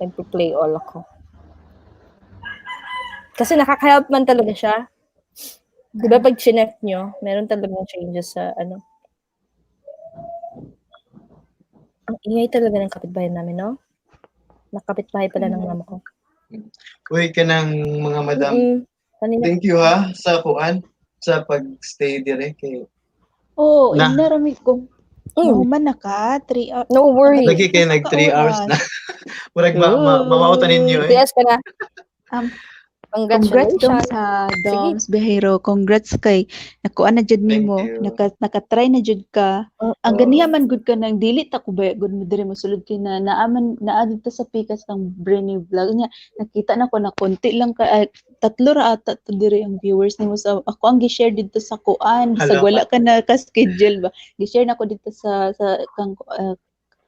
Speaker 5: nagpo-play all ako. Kasi nakaka-help man talaga siya. Di ba pag chinek nyo, meron talagang changes sa Ang ingay talaga ng kapitbahay namin, no? Nakapitbahay pala ng mama ko.
Speaker 1: Uy, ka ng mga madam.
Speaker 5: Kanina.
Speaker 1: Thank you ha sa sa pag-stay dire kay
Speaker 2: Narami ko. Mahuman na ka, 3 hours.
Speaker 5: No worries.
Speaker 1: lagi kayo nag 3 hours na. Murag mawautan ninyo eh.
Speaker 5: Yes ka na.
Speaker 2: Um, Congrats dong
Speaker 5: Congratulations.
Speaker 2: sa
Speaker 5: Sige.
Speaker 2: Doms Behero. Congrats kay nakuha na jud
Speaker 1: Thank
Speaker 2: nimo.
Speaker 1: you.
Speaker 2: Nakatry na jud ka. Ang
Speaker 5: Oo.
Speaker 2: ganiya man gud ka nang dili ta ko ba gud mo diri mo sulod kay na naa dito sa pikas ng Brainy Vlog niya. Nakita na ko na konti lang ka 3 ra ata to diri ang viewers nimo sa ako ang gi-share dito sa kuan
Speaker 1: Hala.
Speaker 2: sa wala ka na ka schedule ba. Gi-share na ko dito sa kang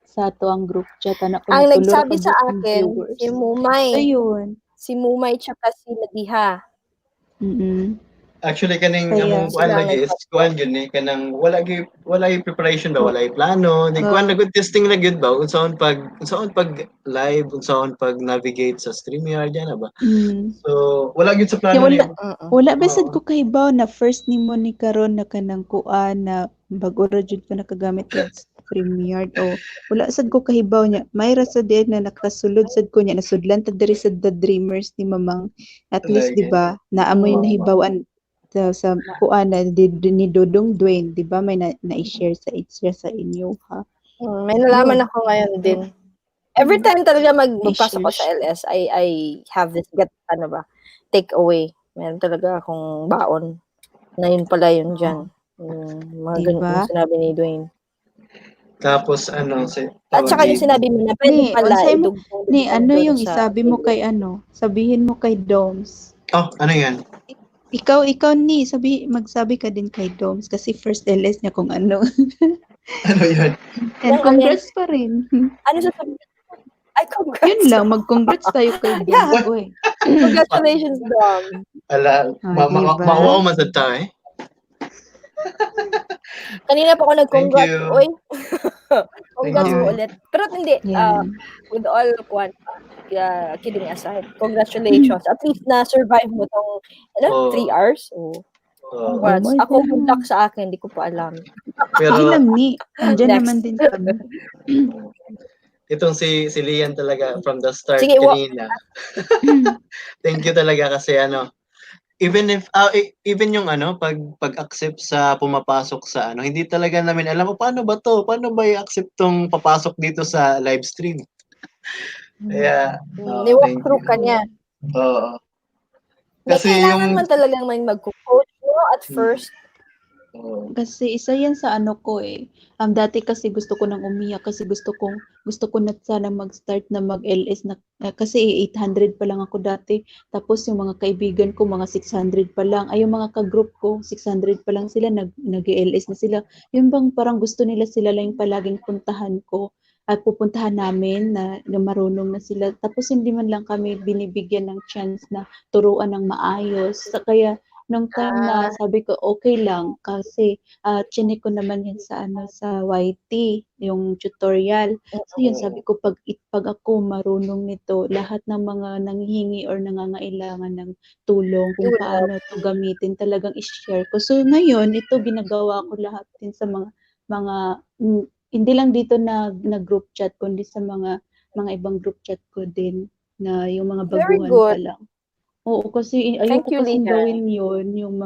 Speaker 2: sa to ang group chat na ko
Speaker 5: Ang
Speaker 2: na
Speaker 5: nagsabi sa
Speaker 2: ka
Speaker 5: akin,
Speaker 2: viewers.
Speaker 5: si Mumay.
Speaker 2: Ayun.
Speaker 5: Si Mumay tsaka si Nadiha.
Speaker 1: Actually kaning
Speaker 2: Kaya,
Speaker 1: among kuan
Speaker 5: sila
Speaker 1: lagi is kuan gyud ni kanang wala gyud preparation ba, wala plano. Ni kuan na
Speaker 2: Oo.
Speaker 1: good testing na gyud ba unsaon pag live, unsaon pag navigate sa StreamYard yan na ba.
Speaker 2: Mm.
Speaker 1: So wala gyud sa
Speaker 2: Kaya
Speaker 1: plano
Speaker 2: wala,
Speaker 1: niya.
Speaker 2: wala besad
Speaker 1: Oo.
Speaker 2: ko kahibaw na first nimo ni karon na kanang kuan na bago ra jud ka nakagamit og StreamYard o wala sad ko kahibaw niya. May ra sad diyan na nakasulod sad ko niya nasudlan ta diri sa The Dreamers ni Mamang. At least
Speaker 1: Like,
Speaker 2: di ba naamoy
Speaker 1: Oo.
Speaker 2: nahibawan sa kuan na ni Dodong Dwayne, di ba may na-share sa inyo ha.
Speaker 5: May nalaman ako ngayon din. Every time talaga magpasok ko sa
Speaker 2: Issues.
Speaker 5: LS, I have this take away. Meron talaga akong baon na yun pala yun dyan. Mga
Speaker 2: Diba?
Speaker 5: ganun yung sinabi ni Dwayne.
Speaker 1: Tapos ano si
Speaker 5: At saka yung sinabi mo na pwede
Speaker 2: Ni,
Speaker 5: pala
Speaker 2: unsay mo,
Speaker 5: idugtong
Speaker 2: ni ano
Speaker 5: doon
Speaker 2: yung
Speaker 5: sa
Speaker 2: isabi mo
Speaker 5: video.
Speaker 2: kay ano, sabihin mo kay Doms.
Speaker 1: Oh, ano yan?
Speaker 2: Ikaw ni, magsabi ka din kay Doms kasi first LS niya kung ano.
Speaker 1: Ano yan?
Speaker 2: And congrats pa rin.
Speaker 5: Ano sasabihin? Ay, congrats.
Speaker 2: Yun lang, mag-congrats tayo kay Doms.
Speaker 5: Yeah.
Speaker 2: Uy.
Speaker 5: Congratulations, Dom.
Speaker 1: Ala,
Speaker 2: Diba?
Speaker 1: mauwaw man sa tao eh.
Speaker 5: Kanina pa ako nag-congrats.
Speaker 1: Thank you.
Speaker 5: Oy. Congrats
Speaker 1: Thank
Speaker 5: mo
Speaker 1: you.
Speaker 5: ulit. Pero hindi,
Speaker 2: Yan.
Speaker 5: with all kidding aside, congratulations. At least na-survive mo tong
Speaker 1: Oo.
Speaker 5: 3 hours. Oh.
Speaker 1: Oo.
Speaker 5: Congrats.
Speaker 2: my
Speaker 5: Ako,
Speaker 2: God.
Speaker 5: puntak sa akin, hindi ko pa alam.
Speaker 1: Pero
Speaker 2: Hindi lang ni. Andiyan
Speaker 5: Next.
Speaker 2: naman din kami.
Speaker 1: itong si Lian talaga from the start
Speaker 5: Sige,
Speaker 1: kanina. Thank you talaga kasi even if even yung pag-accept sa pumapasok sa hindi talaga namin alam paano ba i-accept tong papasok dito sa live stream. Kaya
Speaker 5: Ni-walk
Speaker 1: thank
Speaker 5: through
Speaker 1: you.
Speaker 5: ka niya.
Speaker 1: Oo.
Speaker 5: Kasi
Speaker 1: Kasi
Speaker 5: kailangan
Speaker 1: yung
Speaker 5: man talagang may mag-coach at first.
Speaker 2: Kasi isa yan sa ano ko eh. Dati kasi gusto ko nang umiyak kasi gusto ko na sana mag-start na mag-LS na kasi 800 pa lang ako dati. Tapos yung mga kaibigan ko mga 600 pa lang. Ay yung mga ka-group ko 600 pa lang sila nag-LS na sila. Yung bang parang gusto nila sila lang yung palaging puntahan ko at pupuntahan namin na marunong na sila. Tapos hindi man lang kami binibigyan ng chance na turuan ng maayos. Kaya nung time na sabi ko okay lang kasi chinek ko naman yan sa sa YT yung tutorial. So yun sabi ko pag ako marunong nito lahat ng mga nanghihingi or nangangailangan ng tulong kung paano to gamitin talagang i-share ko. So ngayon ito ginagawa ko lahat din sa mga hindi lang dito na group chat kundi sa mga ibang group chat ko din na yung mga
Speaker 5: Very
Speaker 2: baguhan
Speaker 5: good.
Speaker 2: pa lang. Oo, kasi
Speaker 5: Thank
Speaker 2: ayoko
Speaker 5: you,
Speaker 2: kasing
Speaker 5: Lina.
Speaker 2: gawin yun, yung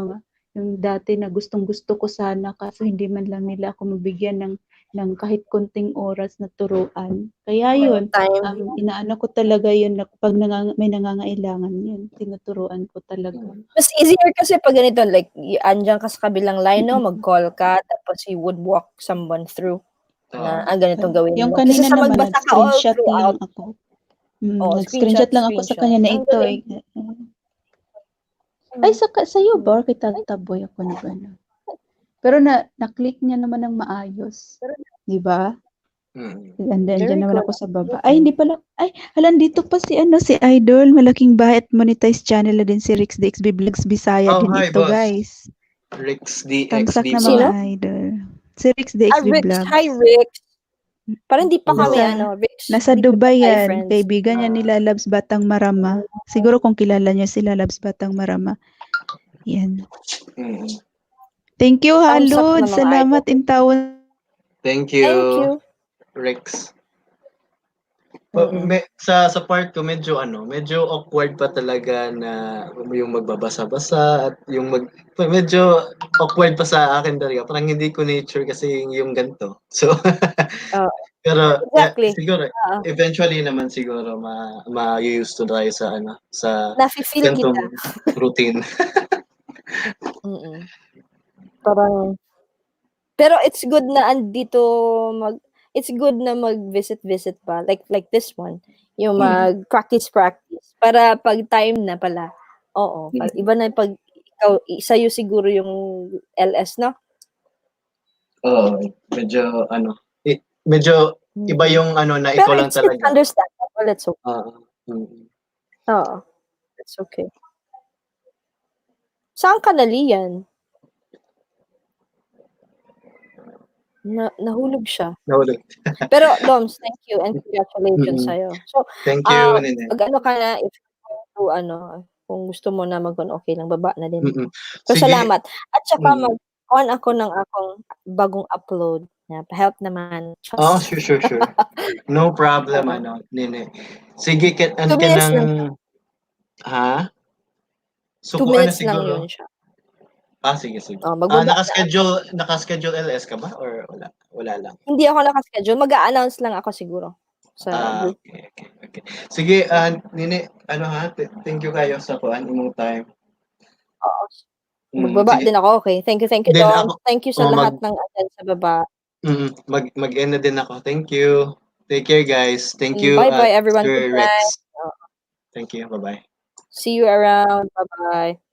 Speaker 2: dati na gustong-gusto ko sana kaso hindi man lang nila ako mabigyan ng kahit konting oras na turuan. Kaya yun,
Speaker 5: Time.
Speaker 2: inaano ko talaga yun na pag may nangangailangan yun, tinuturuan ko talaga.
Speaker 5: Mas easier kasi pag ganito, like, andyan ka sa kabilang line, no? Mag-call ka, tapos you would walk someone through na, ganitong gawin
Speaker 2: Yung
Speaker 5: mo. Kasi
Speaker 2: kanina
Speaker 5: sa
Speaker 2: naman,
Speaker 5: magbasa ka all
Speaker 2: nag-screenshot
Speaker 5: throughout.
Speaker 2: lang ako.
Speaker 5: Oh,
Speaker 2: Nag-screenshot lang ako sa kanya na
Speaker 5: Ang
Speaker 2: ito.
Speaker 5: galing.
Speaker 2: Ay, sa'yo ba? Kita taboy ako na gano'n. Pero na-click niya naman ng maayos. Di ba? And then,
Speaker 5: Very
Speaker 2: dyan naman
Speaker 5: good.
Speaker 2: ako sa baba. Ay, hindi pala. Ay, halan dito pa si Idol. Malaking bahay at monetize channel na din si Rix DXB Vlogs Bisaya
Speaker 1: Oh,
Speaker 2: din
Speaker 1: hi,
Speaker 2: ito,
Speaker 1: boss.
Speaker 2: guys.
Speaker 1: Rix
Speaker 2: Tamsak
Speaker 1: DXB.
Speaker 2: na
Speaker 5: Sino?
Speaker 2: mga idol. Si Rix DXB
Speaker 5: Rix.
Speaker 2: Vlogs.
Speaker 5: Hi, Rix. Parang di pa kami, Rix.
Speaker 2: Nasa
Speaker 5: di pa
Speaker 2: Dubai
Speaker 5: tayo
Speaker 2: yan.
Speaker 5: friends.
Speaker 2: Kaibigan niya nila Labs Batang Marama. Siguro kung kilala niya sila Labs Batang Marama. Yan. Thank you,
Speaker 5: Thumbs up
Speaker 2: Halud.
Speaker 5: na mga
Speaker 2: Salamat in tawon.
Speaker 1: Thank you.
Speaker 5: Thank you.
Speaker 1: Rex. Sa part ko medyo awkward pa talaga na yung magbabasa-basa at yung medyo awkward pa sa akin talaga. Parang hindi ko nature kasi yung ganito. So Pero
Speaker 5: Exactly.
Speaker 1: siguro
Speaker 5: Oo.
Speaker 1: eventually naman siguro ma-used to tayo sa sa
Speaker 5: Nafi-feel kita.
Speaker 1: ganitong routine.
Speaker 5: Mm. Parang pero it's good na it's good na mag-visit pa like this one, yung mag-practice para pag time na pala. Oo, pag iba na pag ikaw sa'yo siguro yung LS, no?
Speaker 1: Oo, medyo medyo iba yung na
Speaker 5: Pero
Speaker 1: ikaw lang
Speaker 5: it's
Speaker 1: talaga.
Speaker 5: understandable, it's okay.
Speaker 1: Oo. Mm.
Speaker 5: Oo, it's okay. Saan ka naliyan? Nahulog siya.
Speaker 1: Nahulog.
Speaker 5: Pero Doms, thank you and congratulations
Speaker 1: Mm.
Speaker 5: sa'yo. So,
Speaker 1: Thank you, Nene.
Speaker 5: mag-ano ka na if to kung gusto mo na okay lang, baba na din
Speaker 1: Mm.
Speaker 5: ako. Pero
Speaker 1: Sige.
Speaker 5: salamat. At saka
Speaker 1: Mm.
Speaker 5: mag-on ako ng akong bagong upload na pa-help naman.
Speaker 1: Oh, sure. No problem,
Speaker 5: Oo.
Speaker 1: Nene. Sige,
Speaker 5: 2 minutes lang.
Speaker 1: ha?
Speaker 5: 2
Speaker 1: Subukan na
Speaker 5: minutes lang
Speaker 1: siguro.
Speaker 5: yun siya.
Speaker 1: Sige.
Speaker 5: Magbaba na.
Speaker 1: Naka-schedule LS ka ba or wala? Wala lang.
Speaker 5: Hindi ako naka-schedule. Mag-a-announce lang ako siguro sa group.
Speaker 1: Okay. Sige, Nene, thank you kayo sa imong time.
Speaker 5: Oo. Magbaba
Speaker 1: Sige.
Speaker 5: din ako, okay? Thank you,
Speaker 1: Then
Speaker 5: Dom.
Speaker 1: ako-
Speaker 5: Thank you sa lahat ng attend sa baba.
Speaker 1: Mag-end na din ako. Thank you. Take care, guys. Thank you,
Speaker 5: Bye-bye, everyone.
Speaker 1: Sir
Speaker 5: Good night.
Speaker 1: Rex. Thank you. Bye-bye.
Speaker 5: See you around. Bye-bye.